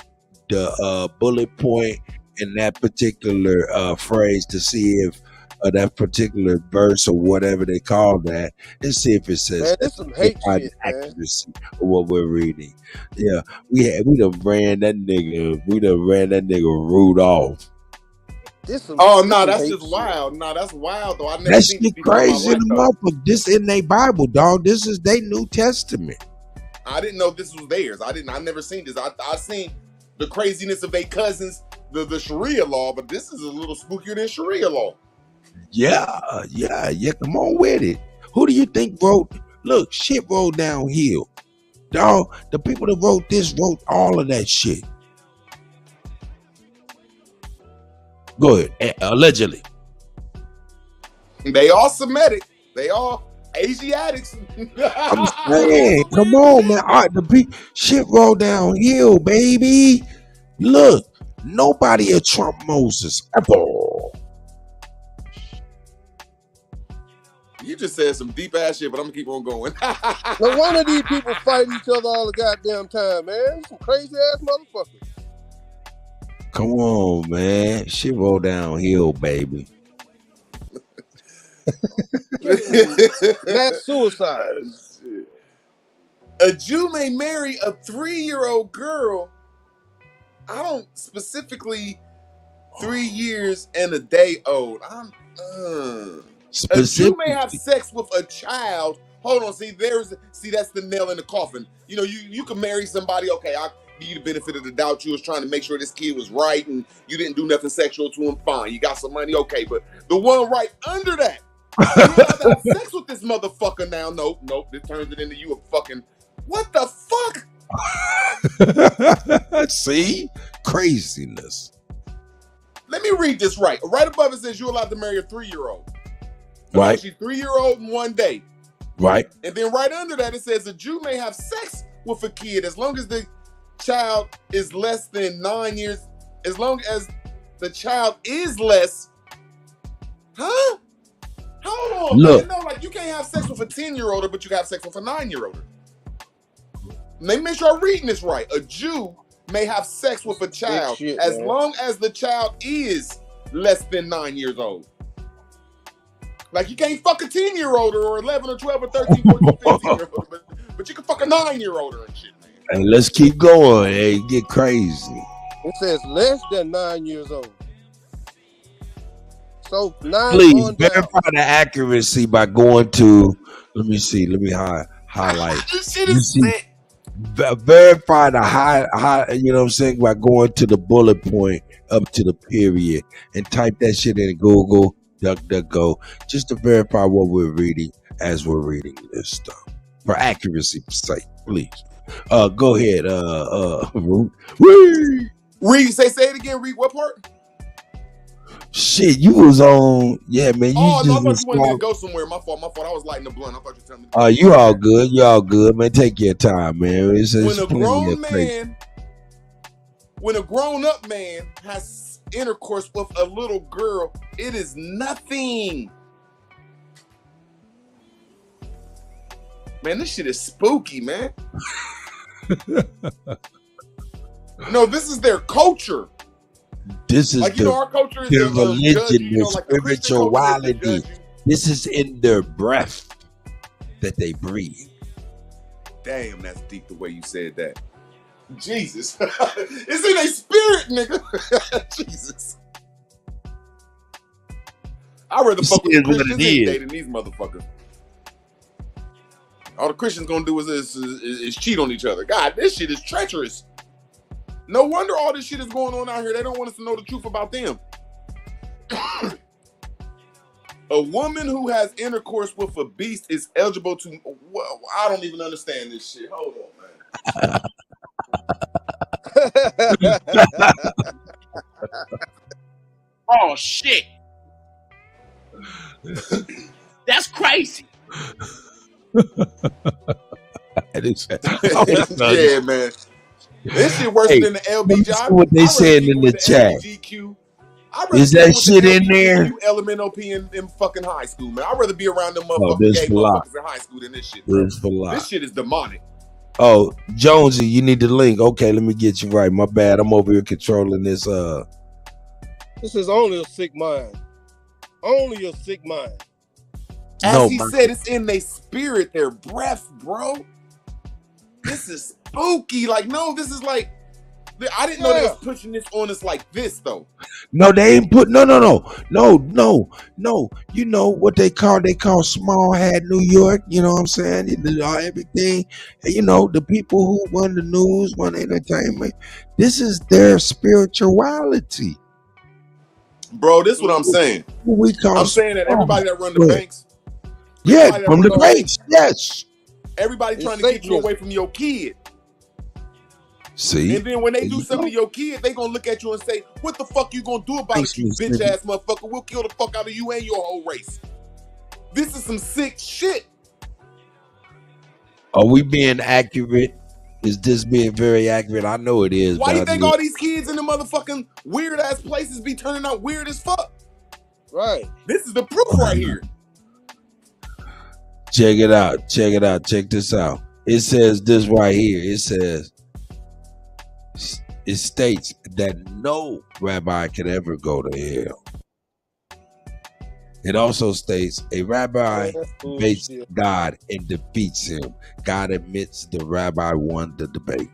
the bullet point in that particular phrase to see if that particular verse or whatever they call that, and see if it says man, this some hate shit, accuracy of what we're reading. Yeah, we done ran that nigga Rudolph. Oh no, that's just wild. No, that's wild though. I never That seen shit this before in my crazy life, in the though. motherfucker. This in their Bible, dog. This is their New Testament. I didn't know this was theirs. I never seen this. I seen the craziness of their cousins, the Sharia law, but this is a little spookier than Sharia law. Yeah. Come on with it. Who do you think wrote? Look, shit rolled downhill, dog. The people that wrote this wrote all of that shit. Go ahead. Allegedly. They all Semitic. They all Asiatics. I'm saying, come on, man. All right, shit roll downhill, baby. Look, nobody a Trump Moses ever. You just said some deep ass shit, but I'm gonna keep on going. No wonder these people fight each other all the goddamn time, man. Some crazy ass motherfuckers. Come on, man. Shit roll downhill, baby. Mass suicide. A Jew may marry a 3-year-old girl. I don't specifically 3 years and a day old. A Jew may have sex with a child. Hold on, see that's the nail in the coffin. You know, you can marry somebody. Okay, I give you the benefit of the doubt. You was trying to make sure this kid was right, and you didn't do nothing sexual to him. Fine, you got some money. Okay, but the one right under that. You allowed to have sex with this motherfucker now. Nope. This turns it into you a fucking. What the fuck? See? Craziness. Let me read this right. Right above it says you're allowed to marry a 3-year-old. Right. She's 3-year-old in one day. Right. And then right under that it says a Jew may have sex with a kid as long as the child is less than 9 years. As long as the child is less. Huh? Hold on. Look. Man, no, like you can't have sex with a 10-year-older, but you can have sex with a 9-year-older. Let me make sure I'm reading this right. A Jew may have sex with a child as long as the child is less than 9 years old. Like you can't fuck a 10-year-old or 11 or 12 or 13, 14, 15-year-old, but you can fuck a 9-year-old and shit, man. Hey, let's keep going. Hey, get crazy. It says less than 9 years old. So 9. Please verify the accuracy by going to. Let me see. Let me highlight. This shit is sick. Verify the high. You know what I'm saying, by going to the bullet point up to the period and type that shit in Google, DuckDuckGo, just to verify what we're reading as we're reading this stuff for accuracy's sake, please. Go ahead, Root. Read. Say it again. Read what part? Shit, you was on. Yeah, man. You Oh, no, I just thought was you wanted me to smart. go somewhere. My fault. I was lighting the blunt. I thought you were telling me. You all good. You all good, man. Take your time, man. It's When a plenty of grown place. man, when a grown-up man has intercourse with a little girl, it is nothing. Man, this shit is spooky, man. No, this is their culture. This is Like, you know, our culture is the the religion, judge, you know, the like the Christian culture is the spirituality. judge. This is in their breath that they breathe. Damn, that's deep the way you said that. Jesus. It's in a spirit, nigga. Jesus. I'd rather fuck with the Christians any day than these motherfuckers. All the Christians gonna do is cheat on each other. God, this shit is treacherous. No wonder all this shit is going on out here. They don't want us to know the truth about them. A woman who has intercourse with a beast is eligible to... Well, I don't even understand this shit. Hold on, man. Oh shit. That's crazy. Yeah, man. This shit worse than the LBJ. What they saying in the chat? Is that shit in there? LMNOP in fucking high school, man. I'd rather be around them motherfucking this gay for lot. motherfuckers in high school than this shit, bro. This for lot. This shit is demonic. Oh, Jonesy, you need the link. Okay, let me get you right. My bad. I'm over here controlling this. This is only a sick mind. Only a sick mind. As he said, it's in their spirit, their breath, bro. This is spooky. Like, no, this is like, I didn't know they was pushing this on us like this, though. No, they ain't put. No. You know what they call small hat New York. You know what I'm saying? Everything. You know, the people who run the news, run entertainment. This is their spirituality. Bro, this is what I'm saying. I'm saying that everybody that run the banks. Yeah, from the banks. Yes. Everybody trying to get you away from your kid. See? And then when they do something to your kid, they gonna look at you and say, what the fuck you gonna do about it, you bitch ass motherfucker? We'll kill the fuck out of you and your whole race. This is some sick shit. Are we being accurate? Is this being very accurate? I know it is. Why do you think all these kids in the motherfucking weird ass places be turning out weird as fuck? Right. This is the proof right here. Check it out. Check this out. It says this right here. It states that no rabbi can ever go to hell. It also states a rabbi debates God and defeats him. God admits the rabbi won the debate.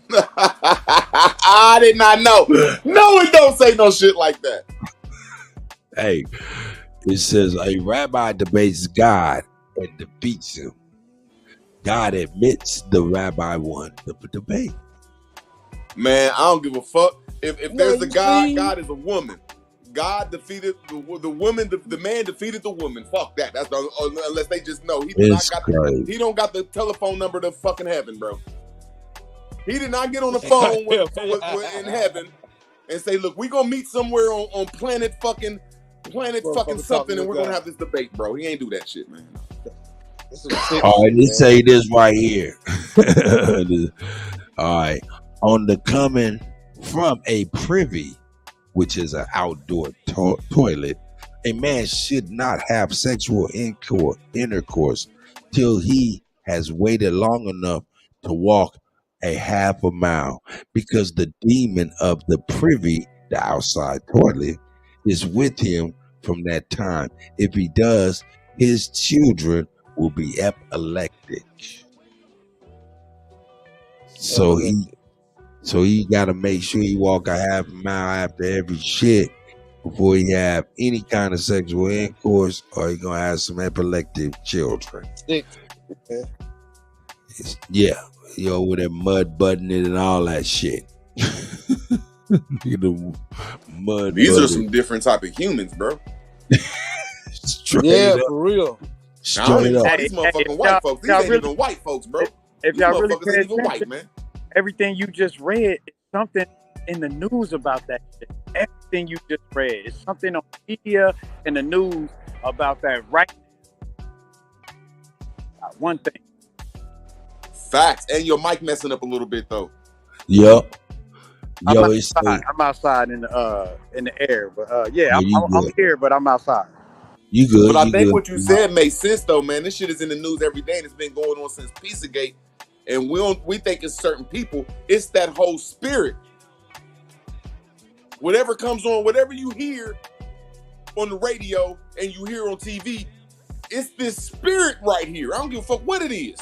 I did not know. No, it don't say no shit like that. Hey, it says a rabbi debates God and defeats him. God admits the rabbi won the debate. Man, I don't give a fuck. If there's a God, God is a woman. God defeated the woman. The man defeated the woman. Fuck that. That's unless they just know he don't got the telephone number to fucking heaven, bro. He did not get on the phone in heaven and say, "Look, we gonna meet somewhere on planet fucking something, and we're gonna have this debate, bro." He ain't do that shit, man. All right, let's say this right here. All right, on the coming from a privy, which is an outdoor toilet, a man should not have sexual intercourse till he has waited long enough to walk a half a mile, because the demon of the privy, the outside toilet, is with him from that time. If he does, his children will be epileptic. So he got to make sure he walk a half a mile after every shit before he have any kind of sexual intercourse, or he gonna have some epileptic children. Yeah, you know, with that mud buttoning and all that shit. You know, mud. These are some different type of humans, bro. Yeah, for real. Straight up. These motherfucking white folks. These ain't even white folks, bro. If These y'all really motherfuckers pay ain't even attention, white, man. everything you just read is something in the news about that shit. Everything you just read. It's something on media and the news about that right now. One thing. Facts. And your mic messing up a little bit though. Yep. Yo, I'm outside in the air, but I'm here, but I'm outside. You good? But I think what you said makes sense though, man. This shit is in the news every day, and it's been going on since Pizzagate. And we think it's certain people. It's that whole spirit. Whatever comes on, whatever you hear on the radio and you hear on TV, it's this spirit right here. I don't give a fuck what it is.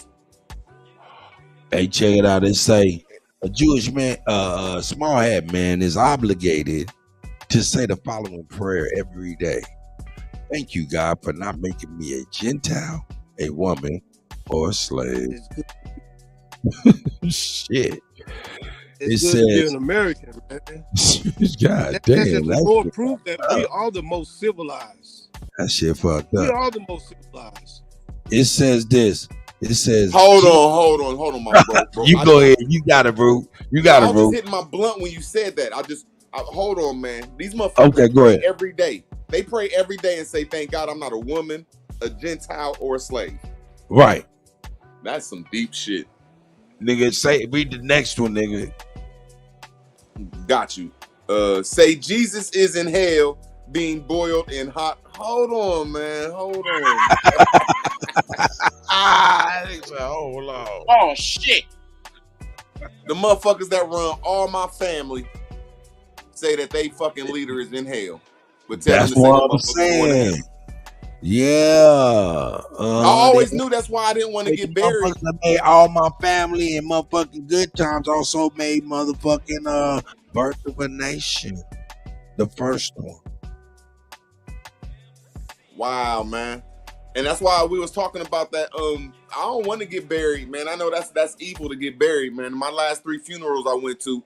Hey, check it out. It say a Jewish man, small hat man, is obligated to say the following prayer every day. Thank you, God, for not making me a Gentile, a woman, or a slave. Shit. It's It good to be says, an American, man. God That's damn, just that's more proof that we are the most civilized. that shit fucked We up. are the most civilized. It says this. It says, Hold on, my bro. You go ahead. You got it, bro. You got I it, was bro. just hitting my blunt when you said that. Hold on, man. These motherfuckers Okay, go pray ahead. every day. They pray every day and say, thank God I'm not a woman, a Gentile, or a slave. Right. That's some deep shit. Nigga, say read the next one, nigga. Got you. Say Jesus is in hell being boiled in hot. Hold on, man. Hold on. Hold on. Oh shit. The motherfuckers that run all my family say that they fucking leader is in hell. But tell That's them to say what the I'm motherfuckers going to hell. saying. Yeah. I always knew that's why I didn't want to get buried. Motherfuckers that made all my family and motherfucking good times also made motherfucking Birth of a Nation. The first one. Wow, man. And that's why we was talking about that. I don't want to get buried, man. I know that's evil to get buried, man. My last 3 funerals I went to,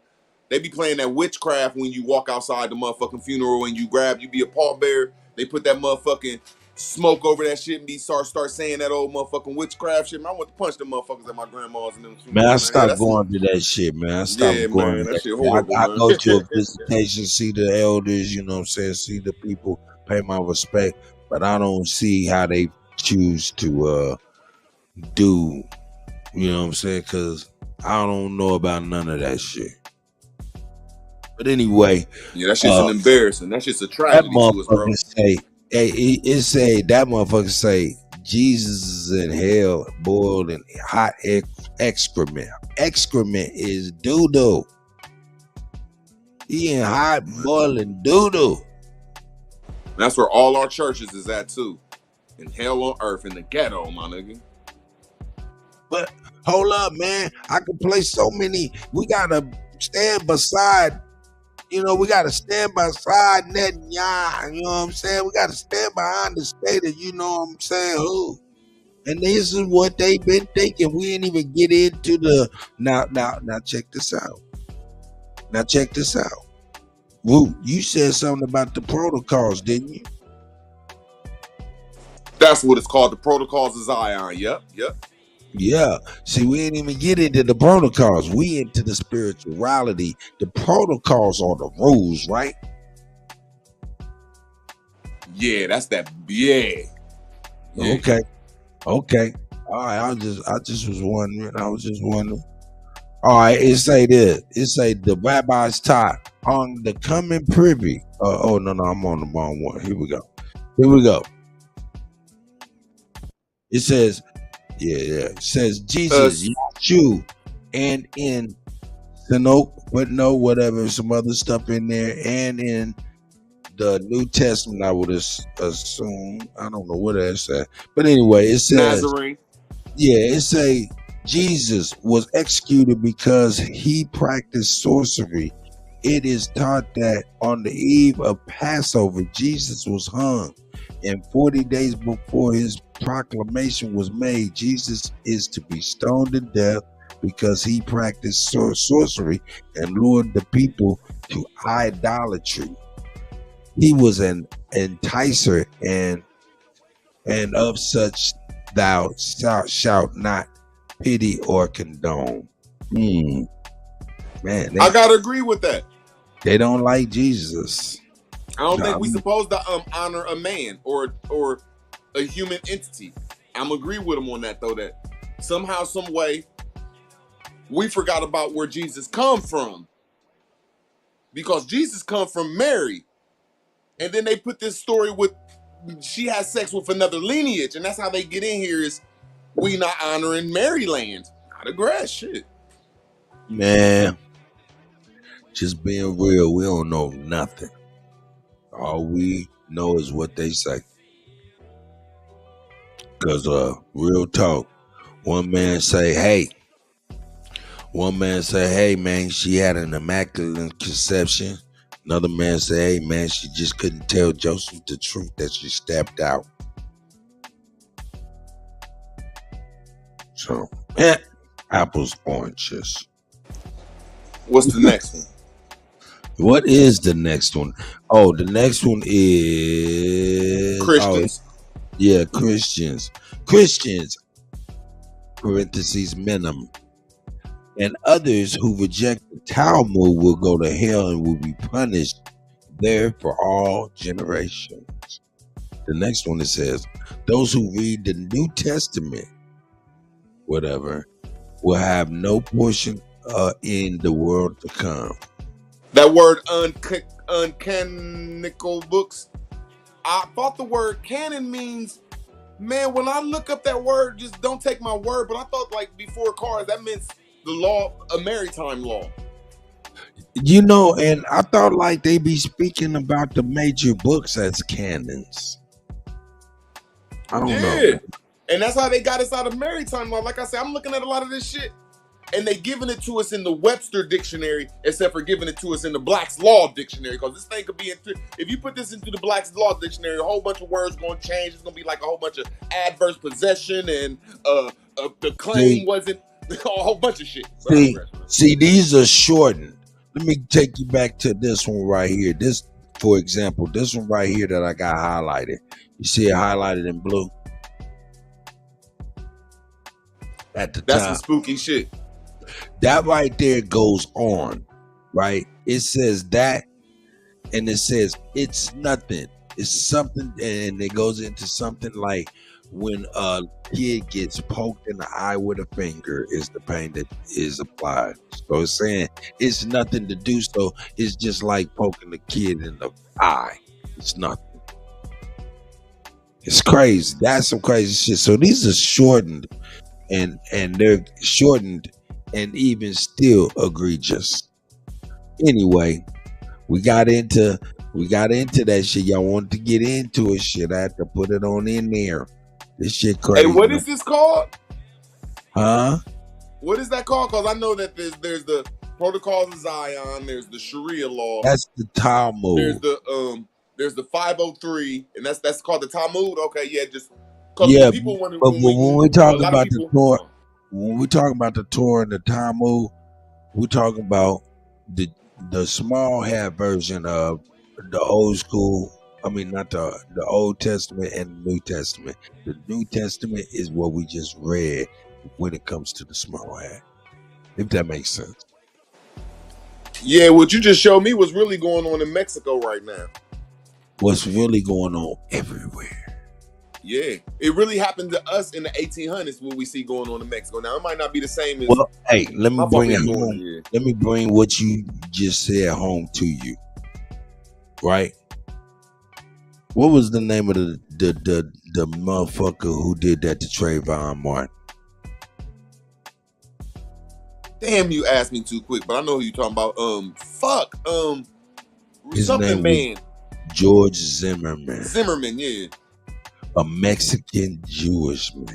they be playing that witchcraft when you walk outside the motherfucking funeral and you be a pallbearer. They put that motherfucking smoke over that shit and be start saying that old motherfucking witchcraft shit. Man, I want to punch the motherfuckers at my grandma's and them funerals. Man, I stopped going to that shit, man. I stopped going to that that shit shit. horrible, I man. go to a visitation, see the elders, you know what I'm saying, see the people, pay my respect, but I don't see how they choose to do, you know what I'm saying, because I don't know about none of that shit. But anyway, Yeah, that shit's an embarrassing. That shit's a tragedy to us, bro. It say that motherfucker say Jesus is in hell boiled in hot excrement. Excrement is doo-doo. He in hot boiling doo-doo. That's where all our churches is at too. In hell on earth, in the ghetto, my nigga. But hold up, man. I can play so many. We gotta stand beside. We got to stand beside Netanyahu, you know what I'm saying? We got to stand behind the state of, you know what I'm saying, who. And this is what they've been thinking. We didn't even get into the, now check this out. Now check this out. Woo, you said something about the protocols, didn't you? That's what it's called, the protocols of Zion. Yep. Yeah. See, we didn't even get into the protocols. We into the spirituality. The protocols are the rules, right? Yeah, that's that. Yeah. Okay. All right. I just was wondering. All right. It say this. It say the rabbis taught on the coming privy. No, I'm on the wrong one. Here we go. It says. Yeah. It says Jesus, Yahshua, and in Synok, but no, whatever, some other stuff in there, and in the New Testament, I would assume. I don't know what that said, but anyway, it says Nazarene. Yeah, it say Jesus was executed because he practiced sorcery. It is taught that on the eve of Passover, Jesus was hung. And 40 days before his proclamation was made, Jesus is to be stoned to death because he practiced sorcery and lured the people to idolatry. He was an enticer, and of such thou shalt not pity or condone. Man, I gotta agree with that. They don't like Jesus. I don't think we supposed to honor a man or a human entity. I'm agree with him on that though. That somehow, some way, we forgot about where Jesus come from, because Jesus come from Mary, and then they put this story with she has sex with another lineage, and that's how they get in here. Is we not honoring Maryland? Not a grass shit. Man, just being real, we don't know nothing. All we know is what they say. Cause real talk, one man say, hey, man, she had an immaculate conception. Another man say, hey man, she just couldn't tell Joseph the truth that she stepped out. So, apples, oranges. What's the next one? What is the next one? Oh, the next one is Christians. Christians. Christians, parentheses, minimum. And others who reject the Talmud will go to hell and will be punished there for all generations. The next one, it says, those who read the New Testament, whatever, will have no portion in the world to come. That word uncanonical books. I thought the word canon means, man, when I look up that word, just don't take my word, but I thought like before cars, that meant the law, a maritime law. You know, and I thought like they be speaking about the major books as canons. I don't know. And that's how they got us out of maritime law. Like I said, I'm looking at a lot of this shit, and they giving it to us in the Webster dictionary, except for giving it to us in the Black's Law dictionary. Because this thing could be if you put this into the Black's Law dictionary, a whole bunch of words going to change. It's going to be like a whole bunch of adverse possession and the claim wasn't a whole bunch of shit. See, these are shortened. Let me take you back to this one right here. This, for example, this one right here that I got highlighted. You see it highlighted in blue? At the That's top. some spooky shit. That right there goes on, right? It says that, and it says it's nothing. It's something, and it goes into something like when a kid gets poked in the eye with a finger is the pain that is applied. So it's saying it's nothing to do. So it's just like poking the kid in the eye. It's nothing. It's crazy. That's some crazy shit. So these are shortened, and they're shortened and even still egregious. Anyway, we got into that shit. Y'all wanted to get into it. Shit, I had to put it on in there. This shit crazy. Hey, what is this called? Huh? What is that called? Because I know that there's the Protocols of Zion, there's the Sharia law. That's the Talmud. There's the 503, and that's called the Talmud. Okay, yeah, just people want to. But when we talk about the Torah, when we talk about the Torah and the Talmud, we're talking about the small hat version of the old school. I mean, not the Old Testament and the New Testament. The New Testament is what we just read when it comes to the small hat. If that makes sense. Yeah, what you just showed me was really going on in Mexico right now. What's really going on everywhere. Yeah, it really happened to us in the 1800s. What we see going on in Mexico now, it might not be the same as. Well, hey, let me bring it home. Let me bring what you just said home to you. Right? What was the name of the motherfucker who did that to Trayvon Martin? Damn, you asked me too quick, but I know who you talking about. His something name man. George Zimmerman. Zimmerman, yeah. A Mexican Jewish man.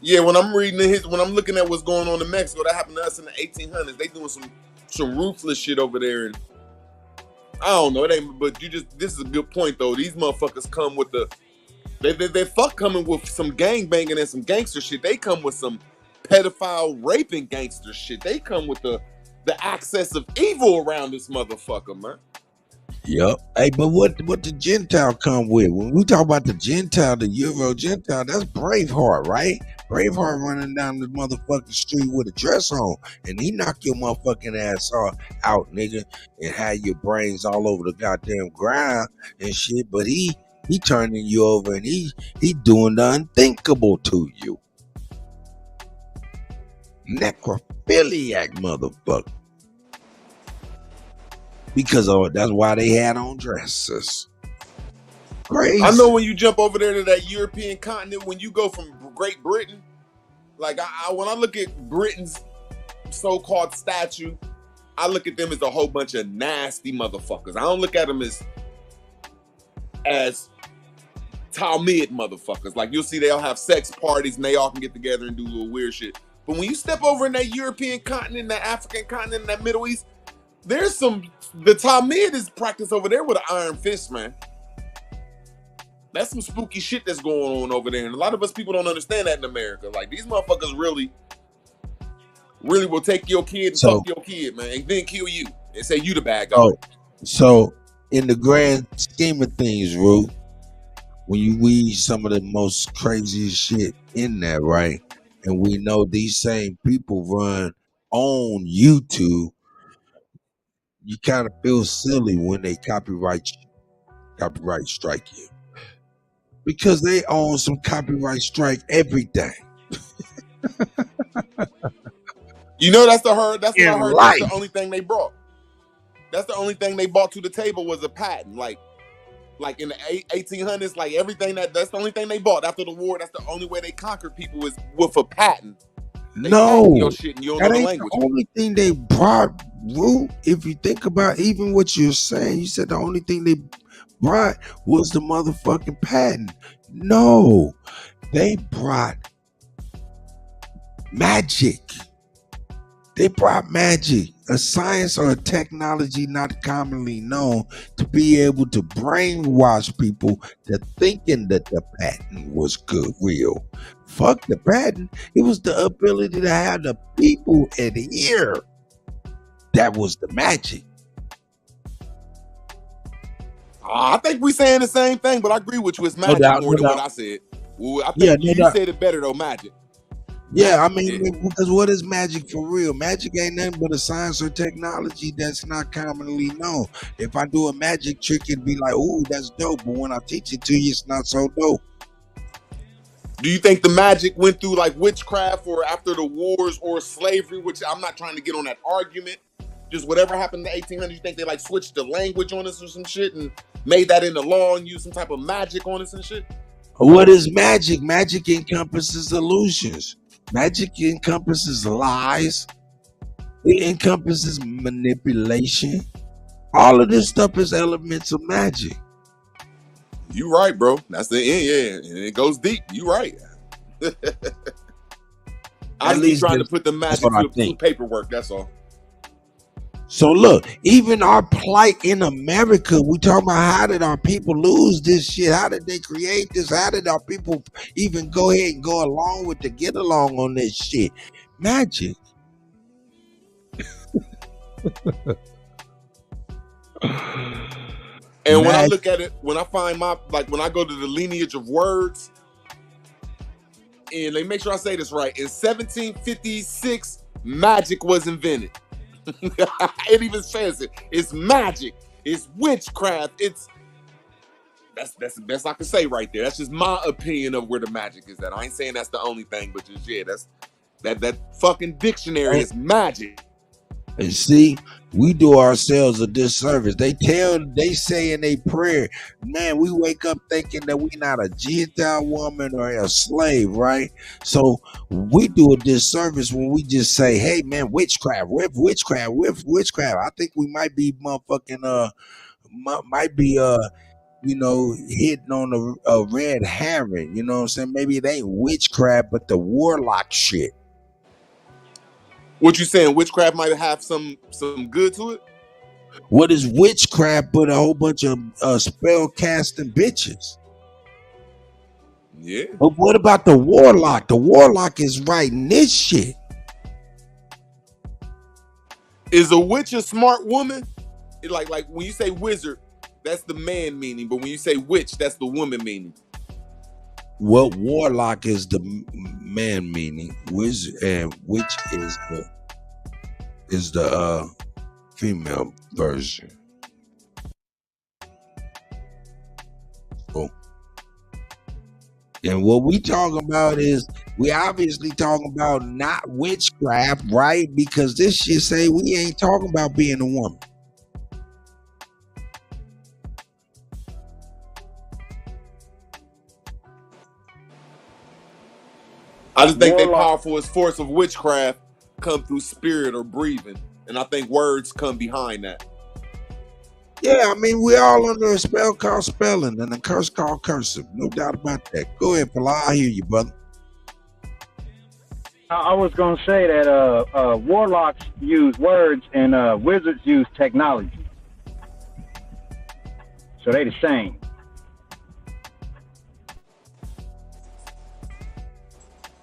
Yeah, when I'm reading when I'm looking at what's going on in Mexico, that happened to us in the 1800s. They doing some ruthless shit over there, and I don't know. It ain't. But this is a good point though. These motherfuckers come with they fuck coming with some gang banging and some gangster shit. They come with some pedophile raping gangster shit. They come with the access of evil around this motherfucker, man. Yep. Hey, but what the Gentile come with? When we talk about the Gentile, the Euro Gentile, that's Braveheart, right? Braveheart running down the motherfucking street with a dress on, and he knock your motherfucking ass out, nigga, and have your brains all over the goddamn ground and shit. But he turning you over, and he doing the unthinkable to you. Necrophiliac motherfucker. Because that's why they had on dresses. Crazy. I know when you jump over there to that European continent, when you go from Great Britain, like when I look at Britain's so-called statue, I look at them as a whole bunch of nasty motherfuckers. I don't look at them as Talmud motherfuckers. Like you'll see they'll have sex parties and they all can get together and do little weird shit. But when you step over in that European continent, that African continent, that Middle East, there's the Talmud is practiced over there with an iron fist, man. That's some spooky shit that's going on over there. And a lot of us people don't understand that in America. Like, these motherfuckers really will take your kid and fuck your kid, man, and then kill you and say you the bad guy. Oh, so in the grand scheme of things, Ru, when you read some of the most craziest shit in there, right? And we know these same people run on YouTube, you kind of feel silly when they copyright strike you, because they own some copyright strike everything. You know, that's what I heard. That's the only thing they brought. That's the only thing they brought to the table was a patent. Like in the 1800s, like everything that's the only thing they bought after the war. That's the only way they conquered people is with a patent. No, your shit and you don't that know the ain't language. the only thing they brought, Ru. If you think about even what you're saying, you said the only thing they brought was the motherfucking patent. No, they brought magic. They brought magic, a science or a technology not commonly known, to be able to brainwash people to thinking that the patent was good, real. Fuck the patent. It was the ability to have the people adhere. That was the magic. I think we saying the same thing, but I agree with you. It's magic more than what I said. Well, I think you said it better though, magic. Yeah, I mean, because what is magic for real? Magic ain't nothing but a science or technology that's not commonly known. If I do a magic trick, it'd be like, ooh, that's dope. But when I teach it to you, it's not so dope. Do you think the magic went through like witchcraft or after the wars or slavery, which I'm not trying to get on that argument. Just whatever happened in the 1800s, you think they like switched the language on us or some shit and made that into law and used some type of magic on us and shit? What is magic? Magic encompasses illusions. Magic encompasses lies. It encompasses manipulation. All of this stuff is elements of magic. You right, bro. That's the end, yeah. And it goes deep. You right. I'm just trying to put the magic to paperwork, that's all. So look, even our plight in America, we talking about how did our people lose this shit? How did they create this? How did our people even go ahead and go along with the get along on this shit? Magic. And when I look at it, when I find when I go to the lineage of words, and they make sure I say this right, in 1756, magic was invented. It even says it. It's magic. It's witchcraft. That's the best I can say right there. That's just my opinion of where the magic is at. I ain't saying that's the only thing, but just that fucking dictionary is magic. And see, we do ourselves a disservice. They say in a prayer, man, we wake up thinking that we not a Gentile woman or a slave, right? So we do a disservice when we just say, hey man, witchcraft, with witchcraft. I think we might be motherfucking hitting on a red herring, you know what I'm saying? Maybe it ain't witchcraft, but the warlock shit. What you saying? Witchcraft might have some good to it? What is witchcraft but a whole bunch of spell casting bitches? Yeah. But what about the warlock? The warlock is writing this shit. Is a witch a smart woman? Like when you say wizard, that's the man meaning. But when you say witch, that's the woman meaning. Well, warlock is the man meaning, wizard, and witch is the female version. Oh. And what we talking about is, we obviously talking about not witchcraft, right? Because this shit say we ain't talking about being a woman. I just think they powerful as force of witchcraft come through spirit or breathing. And I think words come behind that. Yeah, I mean, we're all under a spell called spelling and a curse called cursive. No doubt about that. Go ahead, Pala. I hear you, brother. I was going to say that warlocks use words and wizards use technology. So they the same.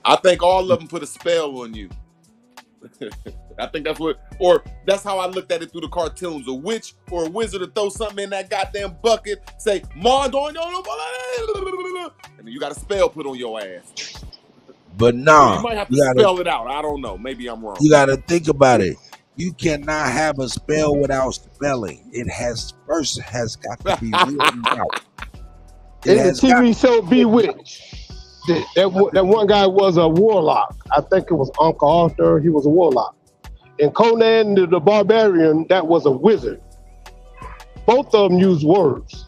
I think all of them put a spell on you. I think that's what, or that's how I looked at it through the cartoons. A witch or a wizard to throw something in that goddamn bucket, say, and then you got a spell put on your ass. But nah, you might have to spell it out. I don't know. Maybe I'm wrong. You got to think about it. You cannot have a spell without spelling. It has got to be written out. In the TV show Bewitched, that one guy was a warlock. I think it was Uncle Arthur. He was a warlock. And Conan the Barbarian, that was a wizard. Both of them used words.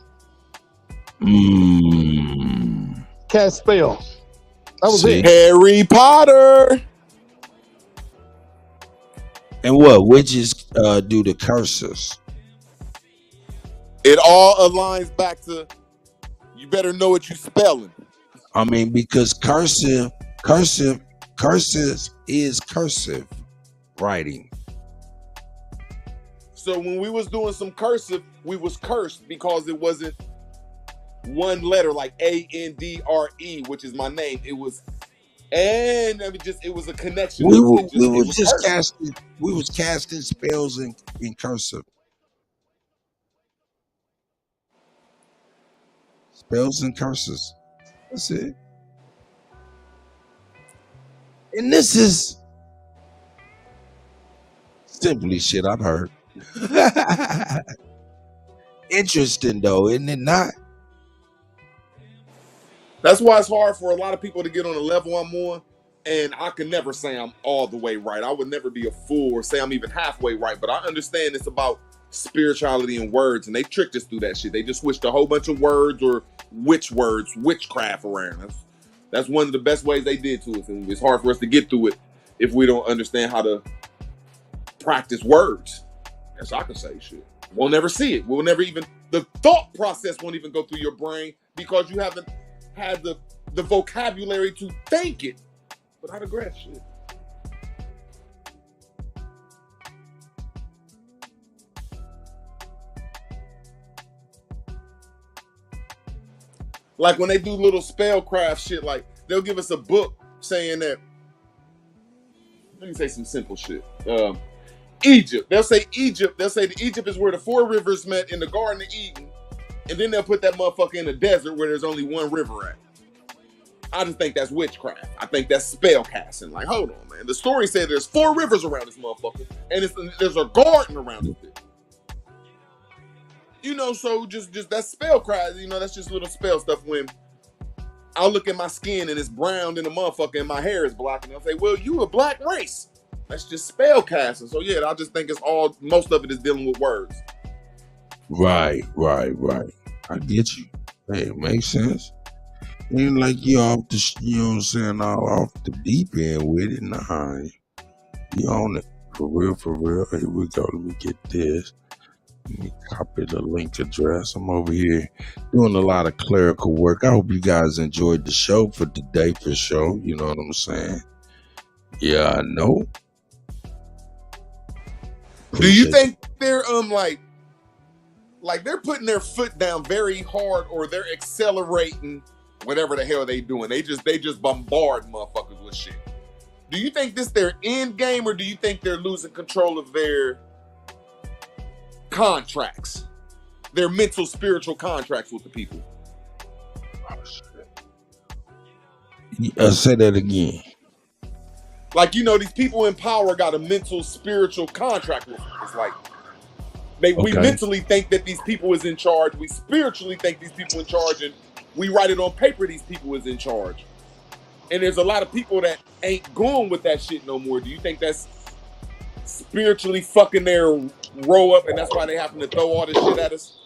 Cast spells. That was it. Harry Potter. And what? Witches do the curses. It all aligns back to, you better know what you spelling. I mean, because cursive is cursive writing. So when we was doing some cursive, we was cursed because it wasn't one letter like ANDRE, which is my name. It was, and I mean, it was a connection. We was casting spells in cursive. Spells and curses. That's it. And this is simply shit I've heard. Interesting though, isn't it not? That's why it's hard for a lot of people to get on the level I'm on. And I can never say I'm all the way right. I would never be a fool or say I'm even halfway right. But I understand it's about spirituality and words. And they tricked us through that shit. They just switched a whole bunch of words or witchcraft around. That's one of the best ways they did to us. And it's hard for us to get through it if we don't understand how to practice words. Yes, I can say shit. We'll never see it. We'll never even, the thought process won't even go through your brain because you haven't had the vocabulary to think it. But I digress, shit. Like when they do little spellcraft shit, like they'll give us a book saying that, let me say some simple shit. Egypt. They'll say Egypt. They'll say that Egypt is where the 4 rivers met in the Garden of Eden. And then they'll put that motherfucker in the desert where there's only 1 river at. I just think that's witchcraft. I think that's spell casting. Like, hold on, man. The story said there's 4 rivers around this motherfucker. And there's a garden around it. You know, so just that's spellcraft. You know, that's just little spell stuff. When I'll look at my skin and it's brown in the motherfucker and my hair is black. And they'll say, well, you a black race. That's just spell casting. So yeah, I just think most of it is dealing with words. Right. I get you. Hey, it makes sense. Ain't like you off the, you know what I'm saying, all off the deep end with it. Nah, you on it. For real. Here we go. Let me get this. Let me copy the link address. I'm over here doing a lot of clerical work. I hope you guys enjoyed the show for today, for sure. You know what I'm saying? Yeah, I know. Do you think they're like they're putting their foot down very hard, or they're accelerating whatever the hell they doing? They just bombard motherfuckers with shit. Do you think this their end game, or do you think they're losing control of their contracts? their mental spiritual contracts with the people. Say that again. Like, you know, these people in power got a mental spiritual contract with them. It's like we mentally think that these people is in charge. We spiritually think these people in charge, and we write it on paper these people is in charge. And there's a lot of people that ain't going with that shit no more. Do you think that's spiritually fucking their row up, and that's why they happen to throw all this shit at us?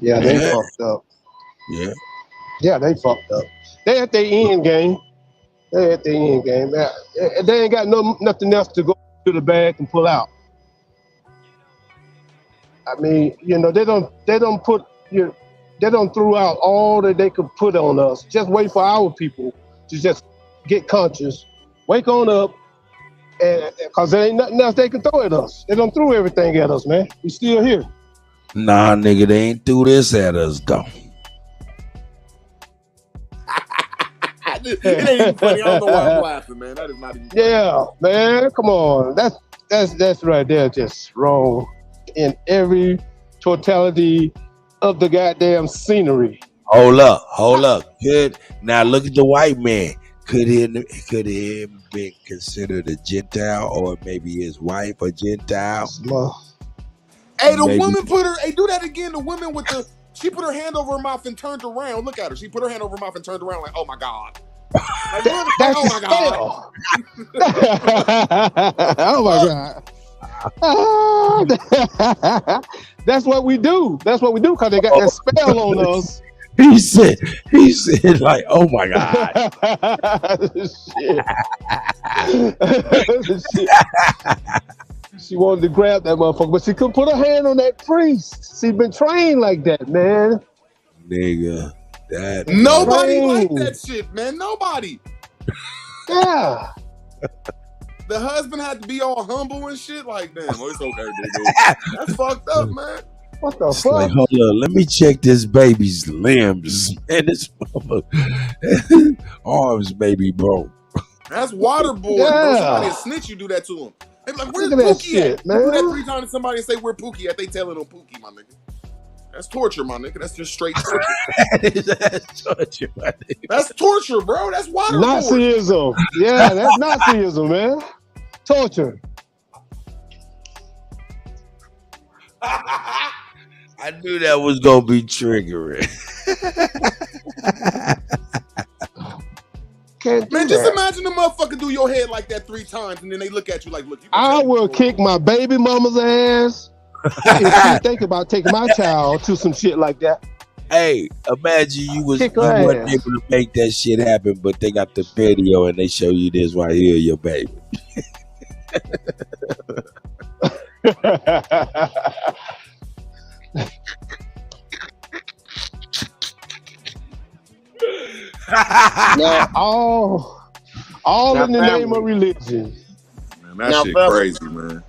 Yeah, they fucked up. Yeah. Yeah, they fucked up. They at their end game. They at their end game. They ain't got nothing else to go to the bag and pull out. I mean, you know, they don't throw out all that they could put on us. Just wait for our people to just get conscious, wake on up, and because there ain't nothing else they can throw at us. They don't throw everything at us, man. We still here. Nah, nigga, they ain't threw this at us, though. It ain't even funny. I don't know why I'm laughing, man. That is not even funny. Yeah, man, come on. That's right there, just wrong in every totality of the goddamn scenery. Hold up. Good. Now look at the white man. Could he been considered a Gentile, or maybe his wife a Gentile? Hey, the woman do that again. The woman she put her hand over her mouth and turned around. Look at her. She put her hand over her mouth and turned around like, oh my God. Like, that's oh my God. Oh my God. That's what we do. That's what we do, because they got that spell on us. He said like, oh my God. Shit. She wanted to grab that motherfucker, but she couldn't put her hand on that priest. She been trained like that, man. Nigga. Nobody like that shit, man. Nobody. Yeah. The husband had to be all humble and shit. Like, damn, it's okay, dude. That's fucked up, man. What the fuck? Like, hold on, let me check this baby's limbs. Man, this arms maybe broke. That's waterboarding. Yeah. Somebody a snitch, you do that to him. They be like, where's Look at that Pookie shit, at? man. You do that 3 times to somebody and say, where Pookie at? They telling on Pookie, my nigga. That's torture, my nigga. That's just straight torture. That's torture, my nigga. That's torture, bro. That's waterboarding. Nazism. Yeah, that's Nazism, man. Torture. I knew that was gonna be triggering. Man, just imagine a motherfucker do your head like that 3 times and then they look at you like, look, you I will kick my baby mama's ass if she think about taking my child to some shit like that. Hey, imagine you wasn't able to make that shit happen, but they got the video and they show you this right here, your baby. Now, all in the name of religion. Man, that shit crazy, man.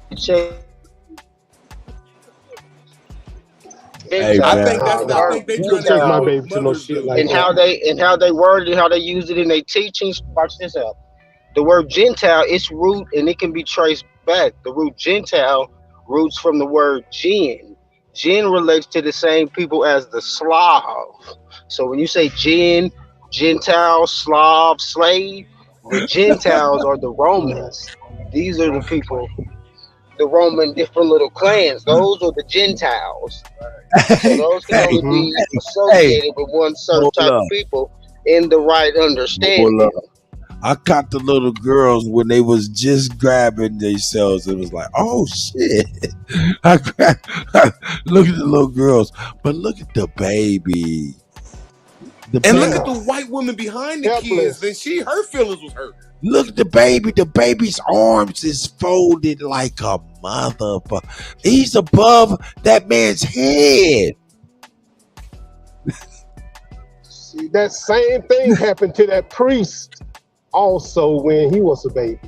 Hey, I think they trying to take my baby to no shit like and that. how they word it, how they use it in their teachings. Watch this out. The word Gentile, its root, and it can be traced back. The root Gentile roots from the word Jin. Jin relates to the same people as the Slav. So when you say Jin, Gentile, Slav, slave, the Gentiles are the Romans. These are the people, the Roman different little clans. Those are the Gentiles. So those can only be associated with one certain type of people in the right understanding. I caught the little girls when they was just grabbing themselves. It was like, oh shit. Look at the little girls, but look at the baby. Look at the white woman behind the kids. Then her feelings was hurt. Look at the baby. The baby's arms is folded like a motherfucker. He's above that man's head. See, that same thing happened to that priest also when he was a baby.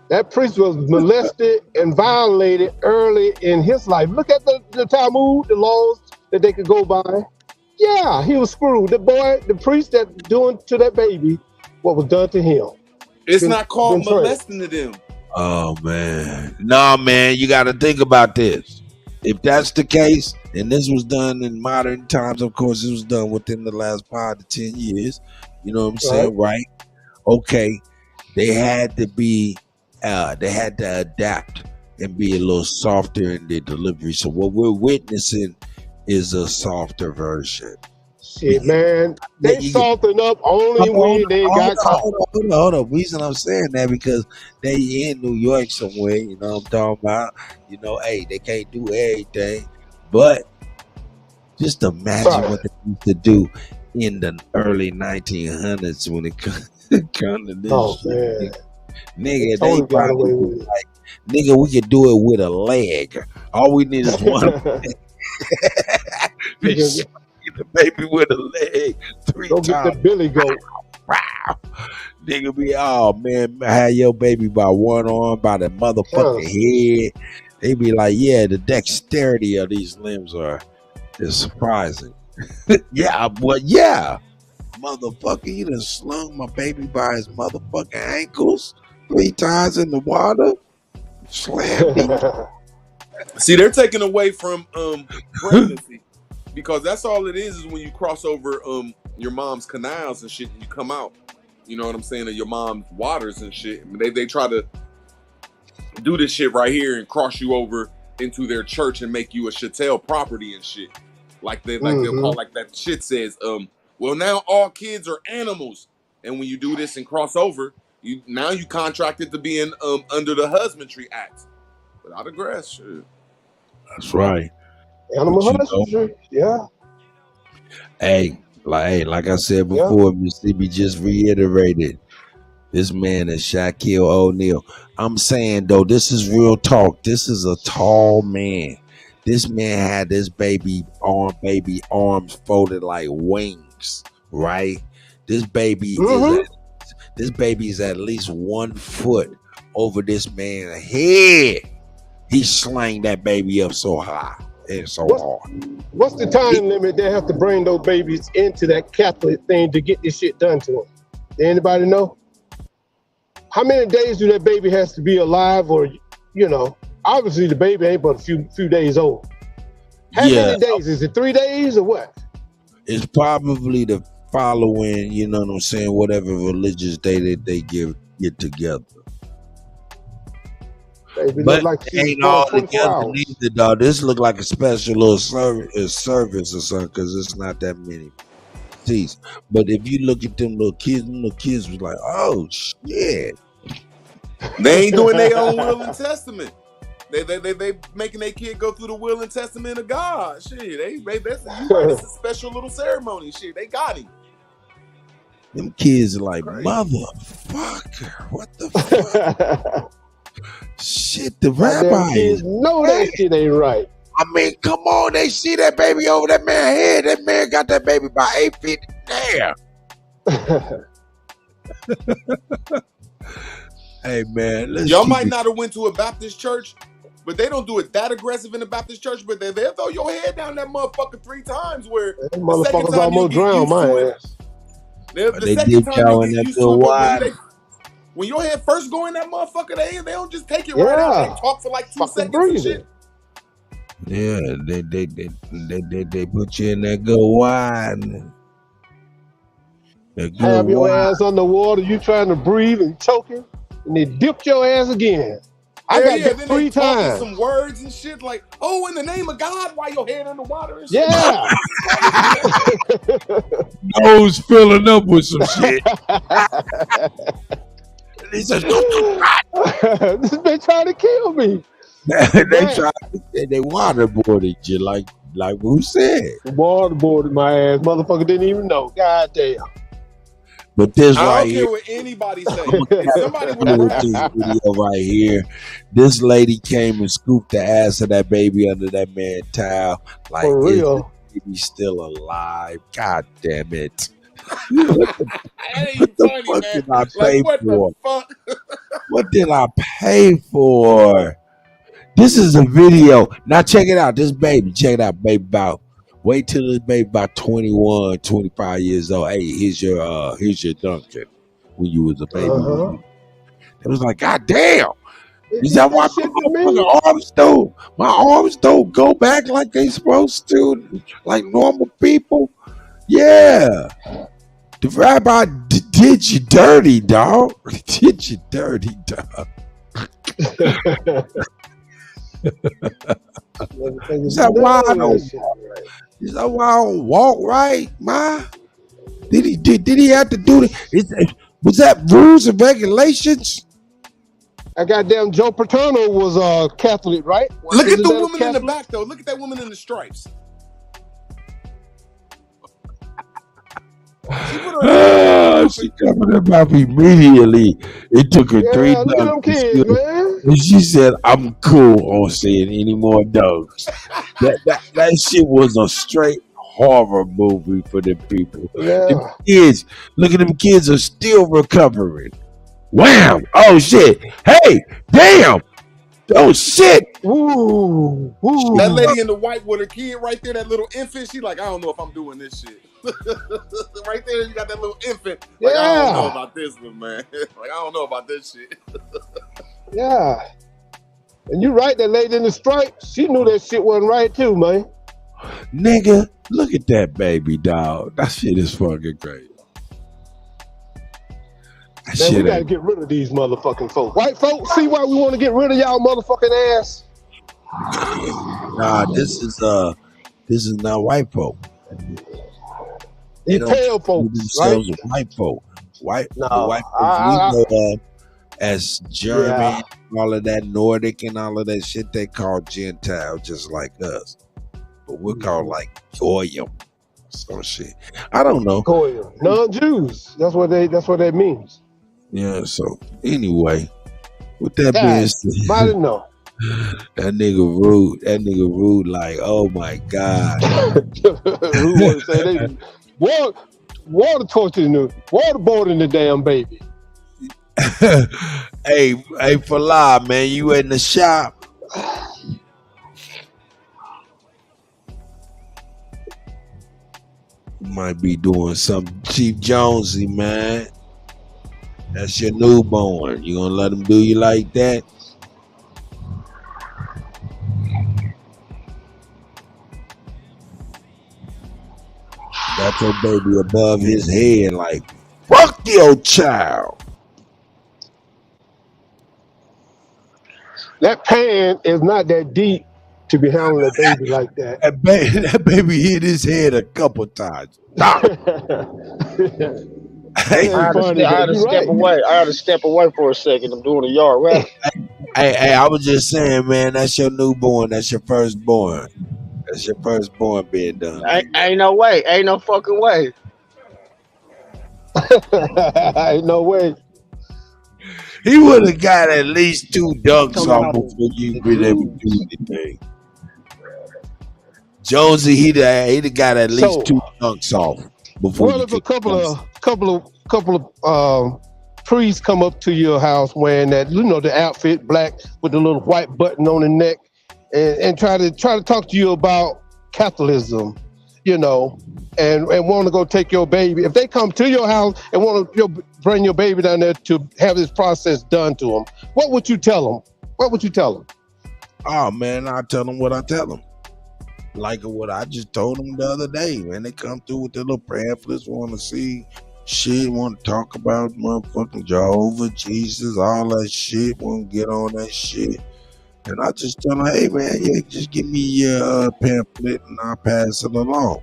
That priest was molested and violated early in his life. Look at the Talmud, the laws that they could go by. Yeah, he was screwed. The priest that doing to that baby what was done to him. It's not called molesting to them. Oh man. Nah, man, you gotta think about this. if that's the case, and this was done in modern times, of course, it was done within the last 5 to 10 years. You know what I'm saying, right? Okay, they had to adapt and be a little softer in their delivery. So what we're witnessing is a softer version. Shit, man, they soften up only when they got caught. Hold on. Reason I'm saying that because they in New York somewhere, you know what I'm talking about? You know, hey, they can't do everything, but just imagine what they used to do in the early 1900s when it comes to this shit. Nigga, they probably was like, nigga, we could do it with a leg. All we need is one leg. The baby with a leg 3 times. Go get the billy goat. Wow. Nigga be, oh man, have your baby by one arm, by the motherfucking head. They be like, yeah, the dexterity of these limbs is surprising. Yeah, but yeah. Motherfucker, you done slung my baby by his motherfucking ankles 3 times in the water. Slammed him. See, they're taking away from pregnancy. Because that's all it is when you cross over your mom's canals and shit and you come out. You know what I'm saying? Or your mom's waters and shit. They try to do this shit right here and cross you over into their church and make you a chattel property and shit. They'll call, like that shit says, well, now all kids are animals. And when you do this and cross over, you contracted to be under the Husbandry Act. Without a grass, shit. That's right. Animal husbandry, yeah. Hey, like I said before, Mississippi just reiterated. This man is Shaquille O'Neal. I'm saying though, this is real talk. This is a tall man. This man had this baby arms folded like wings, right? This baby is at least 1 foot over this man's head. He slanged that baby up so high. It's so hard. What's the time limit they have to bring those babies into that Catholic thing to get this shit done to them? Does anybody know? How many days do that baby has to be alive? Or, you know, obviously the baby ain't but a few days old. How many days? Is it 3 days or what? It's probably the following, you know what I'm saying, whatever religious day that they get together. But like ain't all together neither, dog. This look like a special little service or something, because it's not that many seats. But if you look at them little kids was like, oh shit. They ain't doing their own will and testament. They making their kid go through the will and testament of God. Shit, it's a special little ceremony. Shit, they got him. Them kids are like, motherfucker, what the fuck? Shit, the rabbi kids know that shit ain't right. I mean, come on, they see that baby over that man's head. That man got that baby by 8 feet there. Hey man, y'all might not have went to a Baptist church, but they don't do it that aggressive in the Baptist church. But they'll throw your head down that motherfucker 3 times. Where that motherfuckers almost drowned my ass. The second time you get used to it, when your head first go in that motherfucker, they don't just take it right out. They talk for like 2 seconds and shit. Yeah, they put you in that good wine. Have your ass underwater, you trying to breathe and choking, and they dipped your ass again. I got dipped 3 times. Some words and shit like, "Oh, in the name of God," while your head underwater and shit. Yeah. Nose filling up with some shit. He says, "This bitch trying to kill me." They waterboarded you like who said? Waterboarded my ass. Motherfucker didn't even know. God damn. But this I right don't here, care what anybody say. If somebody would this video right here, this lady came and scooped the ass of that baby under that man's towel. Like, for real? Is the baby still alive? God damn it. What the fuck man. did I pay what for? The fuck? What did I pay for? This is a video. Now check it out. This baby, check it out, baby. Wait till this baby about 21, 25 years old. Hey, here's your Duncan when you was a baby. It was like, God damn. Is that why my arms don't go back like they supposed to, like normal people? Yeah. The rabbi did you dirty, dog. Did you dirty, dog. Is that why I don't walk right, ma? Did he have to do it? Was that rules and regulations? I goddamn Joe Paterno was Catholic, right? Look Isn't at the that a woman in the Catholic? back though. Look at that woman in the stripes. She covered them up immediately. It took her 3 Yeah, look at them days. kids, man. And she said, "I'm cool on saying any more dogs." That shit was a straight horror movie for the people. Yeah. Them kids, look at them kids are still recovering. Wham! Oh shit! Hey, damn! Oh shit! Ooh, That lady in the white with her kid right there, that little infant, she like, I don't know if I'm doing this shit. Right there, you got that little infant. Like, I don't know about this one, man. Like, I don't know about this shit. Yeah. And you right, that lady in the stripes, she knew that shit wasn't right too, man. Nigga, look at that baby, dog. That shit is fucking crazy. Man, we gotta get rid of these motherfucking folks. White folks, see why we want to get rid of y'all motherfucking ass? Nah, this is not white folk. You pale folks, right? White folk. The white No, we know as German, all of that Nordic and all of that shit, they call Gentile just like us. But we're called like Goyim. Some shit. I don't know. Goyim. Non-Jews. That's what that means. Yeah, so anyway, with that being said, I didn't know. That nigga rude, like, oh my God. Rude want to say they water torturing the waterboarding the damn baby. Hey, Falah, man, you in the shop? You might be doing something Chief Jonesy, man. That's your newborn. You gonna let him do you like that? Got your baby above his head like, fuck your child. That pan is not that deep to be handling a baby like that. That baby hit his head a couple times. I had to step away for a second. I'm doing a yard rap. Hey, I was just saying, man, that's your newborn. That's your firstborn. That's your firstborn being done. Ain't no way. Ain't no fucking way. Ain't no way. He would have got at least 2 dunks off before you been able to do anything. Jonesy, he'd have got at least 2 dunks off before. Well, if a couple of priests come up to your house wearing that, the outfit, black with the little white button on the neck, and try to talk to you about Catholicism, and want to go take your baby. If they come to your house and want to bring your baby down there to have this process done to them, what would you tell them? Oh man, I tell them what I tell them. Like what I just told them the other day, man. They come through with their little pamphlets, want to see shit, want to talk about motherfucking Jehovah, Jesus, all that shit, want to get on that shit. And I just tell them, hey man, just give me your pamphlet and I'll pass it along.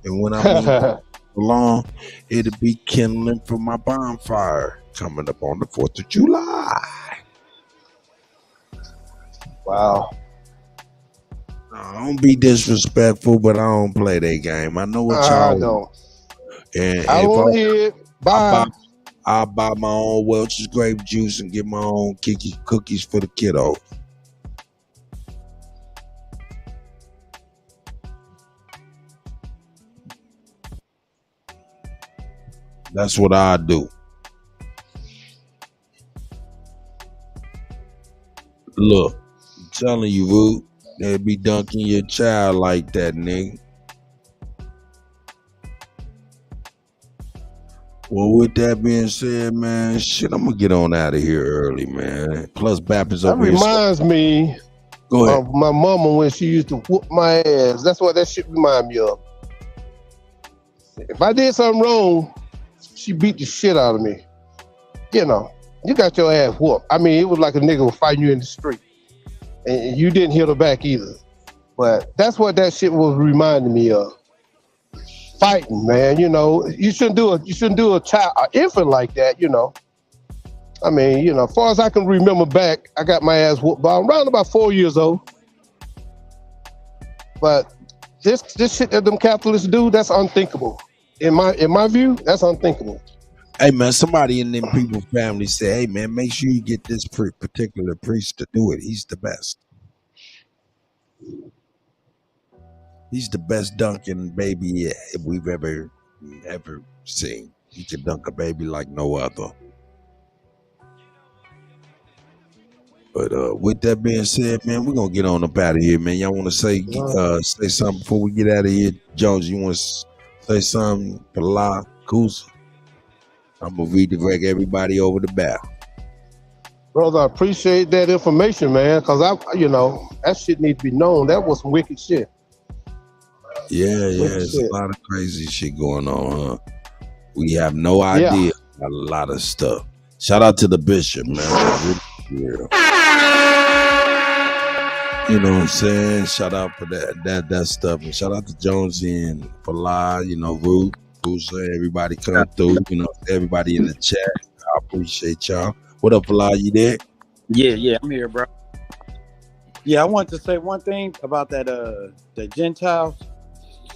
And when I'm along, it'll be kindling for my bonfire coming up on the 4th of July. Wow. I don't be disrespectful, but I don't play that game. I know what y'all don't. And I don't hear it. Bye. I'll buy my own Welch's grape juice and get my own cookies for the kiddos. That's what I do. Look, I'm telling you, Root, they'll be dunking your child like that, nigga. Well, with that being said, man, shit, I'm gonna get on out of here early, man. Plus, Baptist That over here. reminds me Go ahead. of my mama when she used to whoop my ass. That's what that shit remind me of. If I did something wrong, she beat the shit out of me. You know, you got your ass whooped. I mean, it was like a nigga was fighting you in the street, and you didn't hit her back either. But that's what that shit was reminding me of. Fighting, man. You know, you shouldn't do a child, an infant like that. You know, I mean, you know, as far as I can remember back, I got my ass whooped by around about 4 years old. But this shit that them capitalists do, that's unthinkable. In my view, that's unthinkable. Hey, man, somebody in them people's family say, hey, man, make sure you get this particular priest to do it. He's the best. He's the best dunking baby we've ever seen. He can dunk a baby like no other. But with that being said, man, we're gonna get on up out of here, man. Y'all want to say something before we get out of here? Jones, you want to say something? Pala, Kusa? I'm gonna redirect everybody over the bow. Brother, I appreciate that information, man, because that shit needs to be known. That was some wicked shit. Yeah, there's a lot of crazy shit going on, huh? We have no idea about a lot of stuff. Shout out to the bishop, man. You know what I'm saying? Shout out for that stuff. And shout out to Jonesy and Fala, Ruth, Kusa, everybody come through, everybody in the chat. I appreciate y'all. What up, Fala? You there? Yeah, I'm here, bro. Yeah, I want to say one thing about that the Gentiles.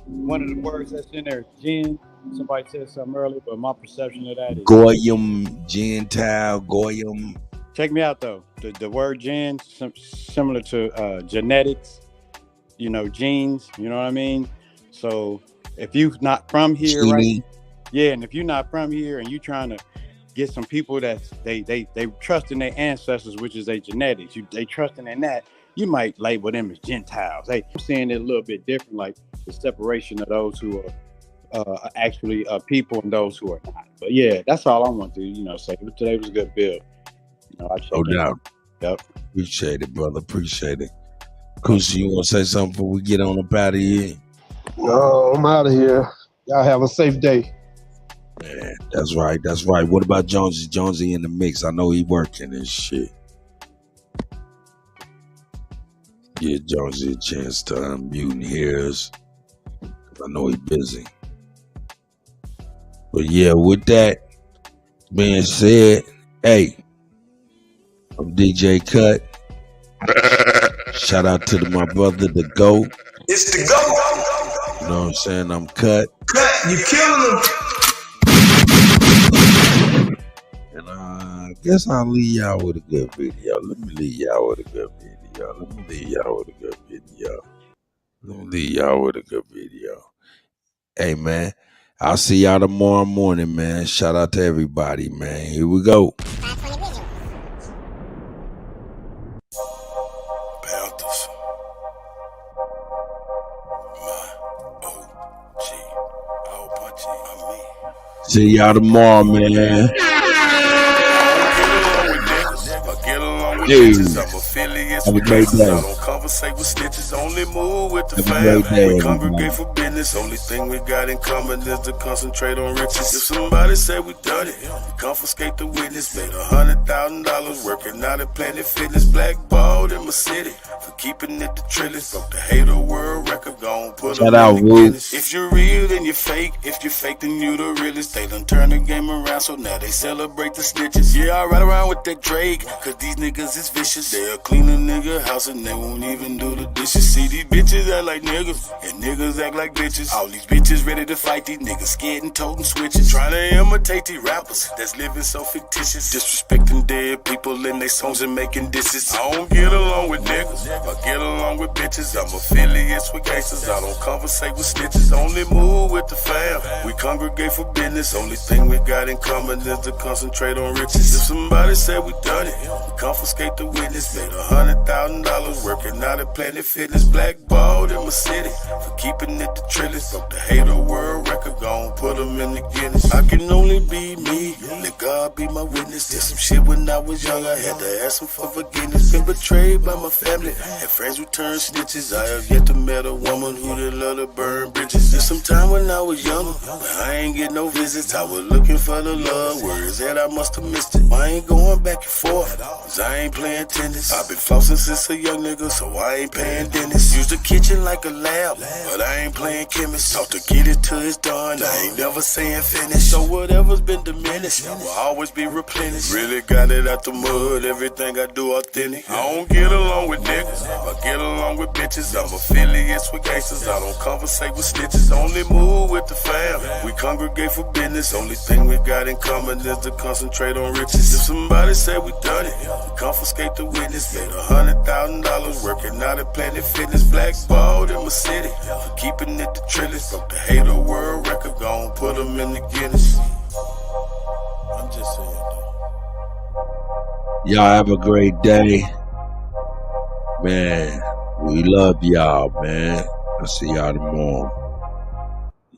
One of the words that's in there is Gen. Somebody said something earlier, but my perception of that is Goyim, Gentile, Goyim. Check me out though. The word gen, similar to genetics, genes. You know what I mean? So if you're not from here, right? Yeah, and if you're not from here and you trying to get some people that they trust in their ancestors, which is their genetics, they trusting in that, you might label them as Gentiles. I'm seeing it a little bit different, like the separation of those who are actually people and those who are not. But yeah, that's all I want to say. Today was a good build. No doubt. Yep. Appreciate it, brother. Appreciate it. Kusa, you want to say something before we get on up out of here? No, I'm out of here. Y'all have a safe day. Man, that's right. That's right. What about Jonesy? Jonesy in the mix. I know he working and shit. Give Jonesy a chance to unmute and hear us. I know he busy. But yeah, with that being said, hey, I'm DJ Kutt. Shout out to my brother, the GOAT. It's the GOAT. You know what I'm saying? I'm Kutt. Kutt, you killing him. And I guess I'll leave y'all with a good video. Let me leave y'all with a good video. Hey, man, I'll see y'all tomorrow morning, man. Shout out to everybody, man. Here we go. See y'all tomorrow, man. Dude, have a great day. Conversate with snitches, only move with the Have a great day, we congregate for business. Only thing we got in common is to concentrate on riches. If somebody say we done it, we confiscate the witness. Made $100,000 working out at Planet Fitness. Blackballed in my city for keeping it the trillest. Broke the hater world record, gon' put Shout out, Ruth. If you're real, then you're fake. If you're fake, then you the realest. They done turn the game around, so now they celebrate the snitches. Yeah, I ride around with that Drake, cause these niggas is vicious. They'll clean a nigga house and they won't even do the dishes. See, these bitches act like niggas, and niggas act like bitches. All these bitches ready to fight, these niggas scared and toting switches. Trying to imitate these rappers that's living so fictitious. Disrespecting dead people in their songs and making disses. I don't get along with niggas, I get along with along with bitches. I'm affiliates with gangsters. I don't conversate with snitches. Only move with the fam. We congregate for business. Only thing we got in common is to concentrate on riches. If somebody said we done it, we confiscate the witness. Made $100,000 working out at Planet Fitness. Blackballed in my city for keeping it the trillest. Broke the hater world record, gon' put them in the Guinness. I can only be me, let God be my witness. Did some shit when I was young, I had to ask him for forgiveness. Been betrayed by my family, had friends who turned snitches. I have yet to met a woman who did love to burn bridges. Did some time when I was younger, but I ain't get no visits. I was looking for the love, words that I must have missed it. I ain't going back and forth, cause I ain't playing tennis. I've been flossing since a young nigga, so I ain't paying dentist. Use the kitchen like a lab, but I ain't playing chemist. Talk to get it till it's done, I ain't never saying finish. So whatever's been diminished will always be replenished. Really got it out the mud, everything I do authentic. I don't get along with niggas, I get along with bitches. I'm affiliates with gangsters, I don't conversate with snitches. Only move with the fam, we congregate for business. Only thing we got in common is to concentrate on riches. If somebody said we done it, we confiscate the witness. Made $100,000 working out at Planet Fitness. Blackballed in my city for keeping it the trillest. Broke the hater world record, gon' put them in the Guinness. I'm just saying though. Y'all have a great day. Man, we love y'all, man. I'll see y'all tomorrow.